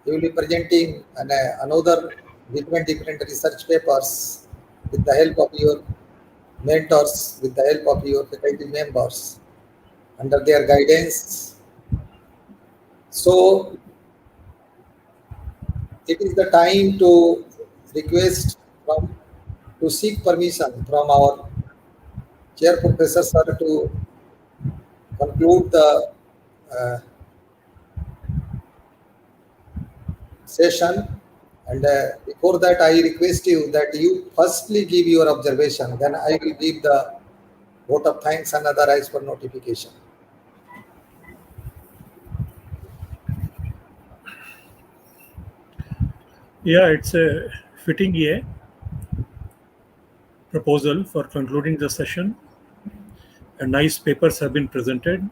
Speaker 11: You will be presenting another different research papers with the help of your mentors, with the help of your faculty members, under their guidance. So it is the time to request to seek permission from our chair professor sir to conclude the session. And before that, I request you that you firstly give your observation, then I will give the vote of thanks and other as per notification.
Speaker 3: Yeah, it's a fitting proposal for concluding the session. And nice papers have been presented.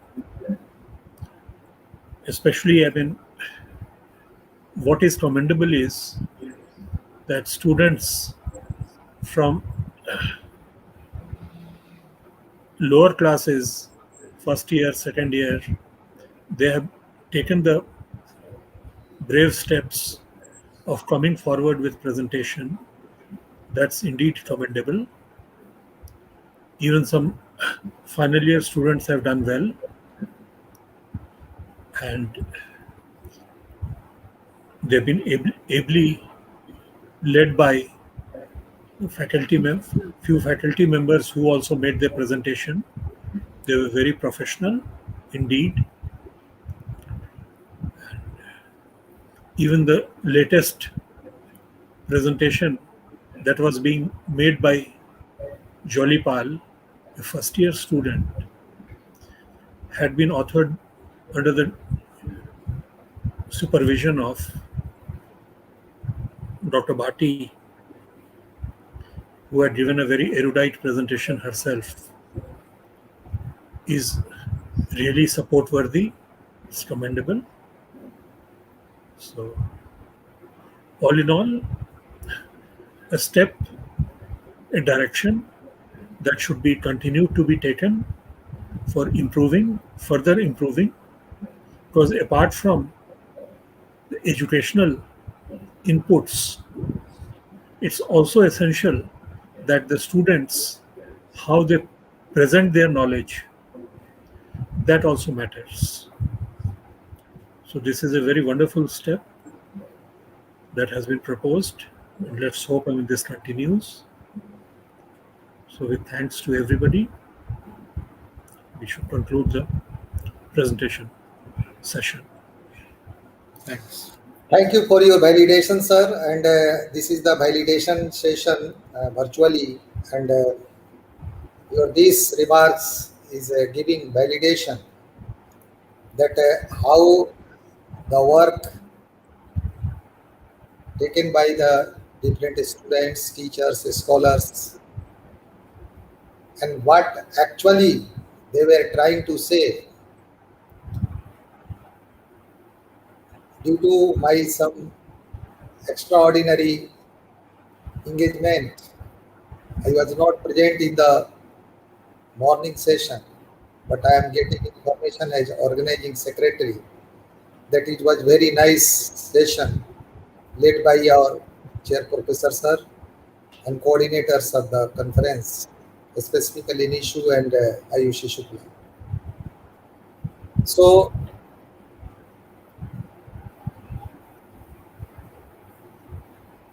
Speaker 3: Especially, what is commendable is that students from lower classes, first year, second year, they have taken the brave steps of coming forward with presentation. That's indeed commendable. Even some final year students have done well, and they've been ably led by few faculty members who also made their presentation. They were very professional indeed. Even the latest presentation that was being made by Jolly Pal, a first year student, had been authored under the supervision of Dr. Bhatti, who had given a very erudite presentation herself, is really support worthy. It's commendable. So, all in all, a step, a direction that should be continued to be taken for improving, further improving, because apart from the educational inputs, it's also essential that the students, how they present their knowledge, that also matters. So this is a very wonderful step that has been proposed, and let's hope this continues. So with thanks to everybody, we should conclude the presentation session. Thanks.
Speaker 11: Thank you for your validation, sir. And this is the validation session virtually. And your these remarks is giving validation that how the work taken by the different students, teachers, scholars, and what actually they were trying to say. Due to my some extraordinary engagement, I was not present in the morning session, but I am getting information as organizing secretary that it was very nice session led by our chair professor sir and coordinators of the conference, specifically Nishu and Ayushi Shukla. So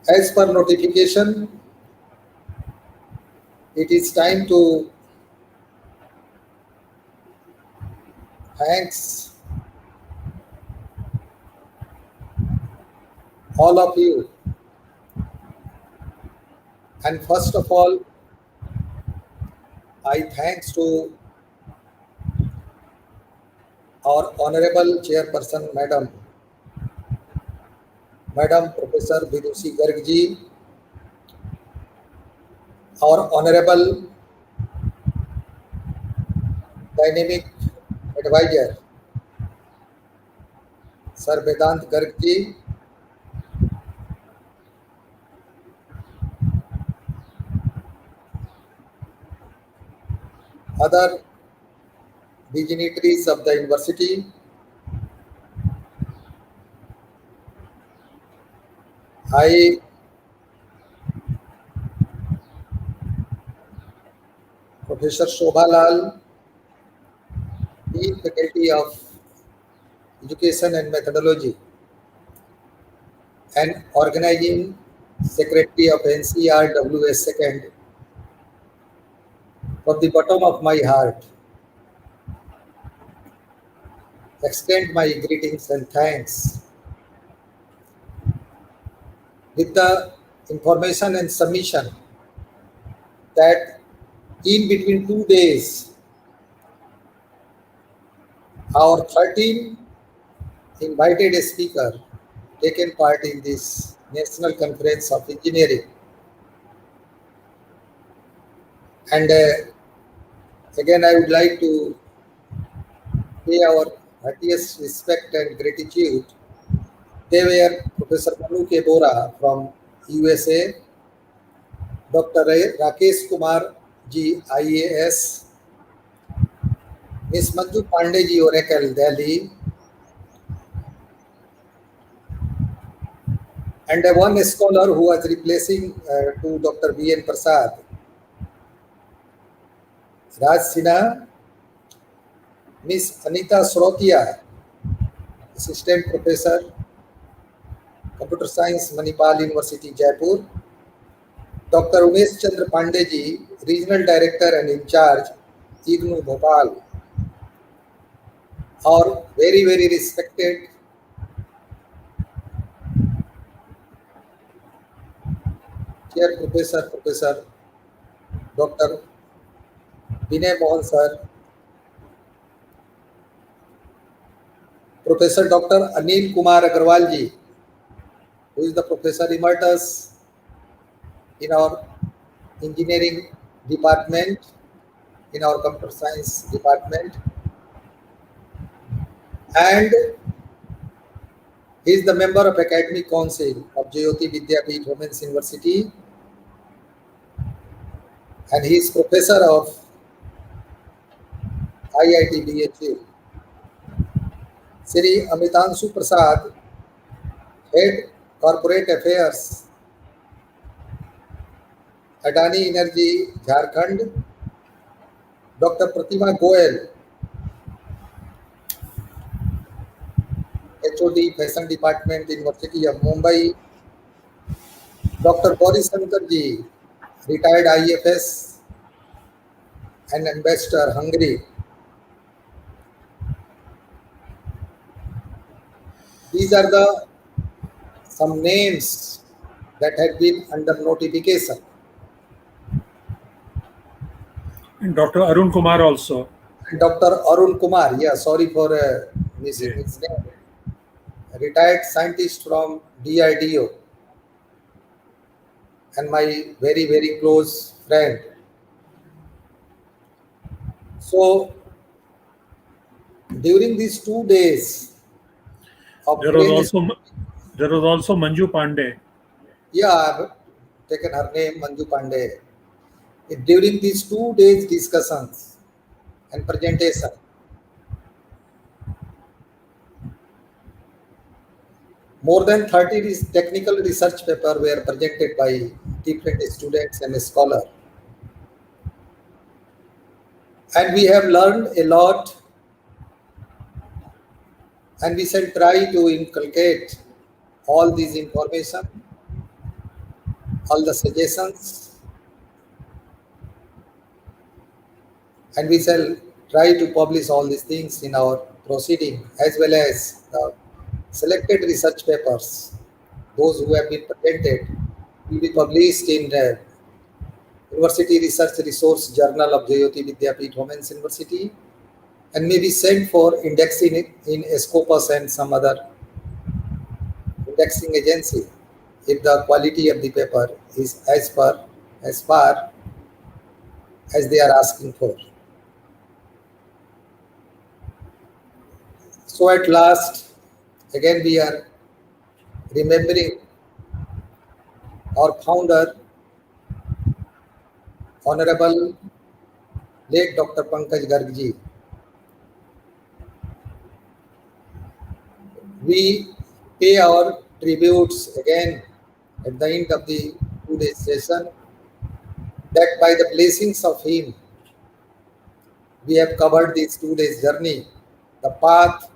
Speaker 11: as per notification, it is time to thanks all of you. And first of all, I thanks to our honorable chairperson, Madam Professor Vidushi Garg ji, our honorable dynamic advisor, Sir Vedant Garg ji, other dignitaries of the university, I Professor Shobha Lal, Dean Faculty of Education and Methodology, and organizing secretary of NCRWS-II, from the bottom of my heart, extend my greetings and thanks with the information and submission that in between 2 days, our 13 invited speaker taken part in this National Conference of Engineering. And again, I would like to pay our heartiest respect and gratitude. They were Professor Manu K. Bora from USA, Dr. Rakesh Kumar ji, IAS, Ms. Manju Pandey ji, Oracle, Delhi, and one scholar who was replacing to Dr. B.N. Prasad, Raj Sinha, Ms. Anita Srotia, Assistant Professor, Computer Science, Manipal University, Jaipur, Dr. Umesh Chandra Pandey ji, Regional Director and in charge, IGNOU Bhopal, our very, very respected Chair Professor, Professor Dr. Vinay Mohan sir, Professor Dr. Anil Kumar Agarwal ji, who is the Professor Emeritus in our engineering department, in our computer science department, and He is the member of Academic Council of Jayoti Vidyapeeth Women's University, and he is professor of IIT BHU. Sri Amitanshu Prasad, Head Corporate Affairs, Adani Energy, Jharkhand. Dr. Pratima Goel, HOD Fashion Department, University of Mumbai. Dr. Boris Sankarji, retired IFS and ambassador, Hungary. These are the some names that have been under notification.
Speaker 3: And Dr. Arun Kumar also.
Speaker 11: And Dr. Arun Kumar, yeah, sorry for missing his name. Retired scientist from DRDO and my very, very close friend. So, during these 2 days of
Speaker 3: There was also Manju Pandey.
Speaker 11: Yeah, I've taken her name, Manju Pandey. During these 2 days discussions and presentation, more than 30 technical research papers were presented by different students and scholars. And we have learned a lot, and we shall try to inculcate all these information, all the suggestions, and we shall try to publish all these things in our proceeding, as well as the selected research papers, those who have been presented, will be published in the University Research Resource Journal of Jayoti Vidyapeeth Women's University, and may be sent for indexing in Scopus and some other indexing agency if the quality of the paper is as far as they are asking for. So at last, again we are remembering our founder, Honorable late Dr. Pankaj Garg ji. We pay our tributes again at the end of the 2-day session, that by the blessings of him, we have covered this 2 days journey, the path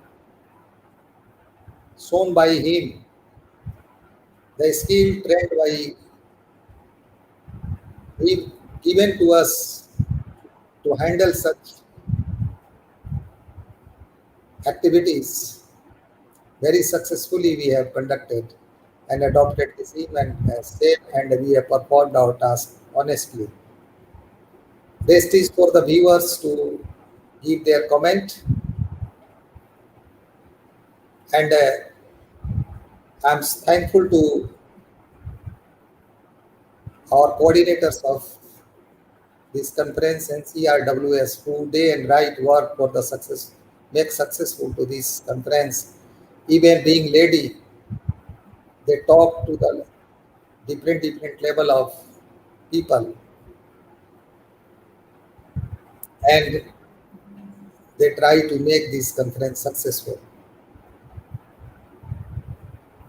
Speaker 11: shown by him, the skill trained by him, given to us to handle such activities. Very successfully we have conducted and adopted this him and said, and we have performed our task honestly. Rest is for the viewers to give their comment, and I'm thankful to our coordinators of this conference, NCRWS, who day and night work for the success, make successful to this conference. Even being lady, they talk to the different level of people, and they try to make this conference successful.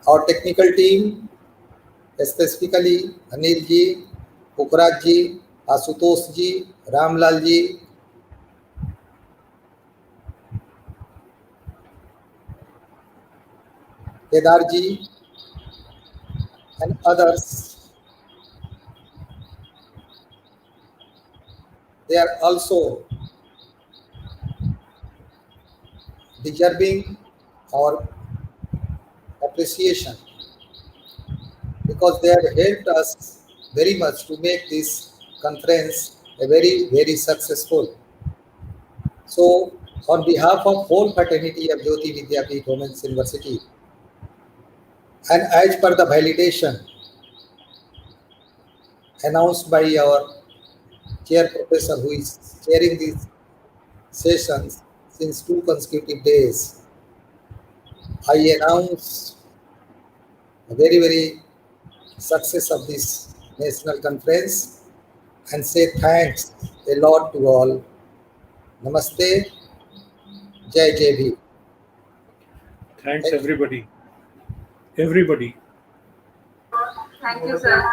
Speaker 11: Our technical team, specifically Anil ji, Pukhraj ji, Asutosh ji, Ramlal ji, Kedar ji, and others, they are also deserving our appreciation, because they have helped us very much to make this conference a very, very successful. So, on behalf of whole fraternity of Jyoti Vidyapeeth Women's University, and as per the validation announced by our chair professor, who is chairing these sessions since 2 consecutive days, I announce a very, very success of this national conference and say thanks a lot to all. Namaste. Jai Bhim.
Speaker 3: Thanks, everybody. Everybody.
Speaker 8: Thank you, sir.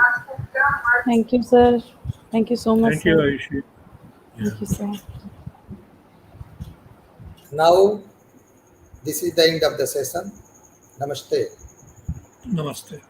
Speaker 1: Thank you, sir. Thank you so much,
Speaker 3: Thank you,
Speaker 1: sir.
Speaker 3: Ayushi.
Speaker 1: Thank you, sir.
Speaker 11: Now, this is the end of the session. Namaste.
Speaker 3: Namaste.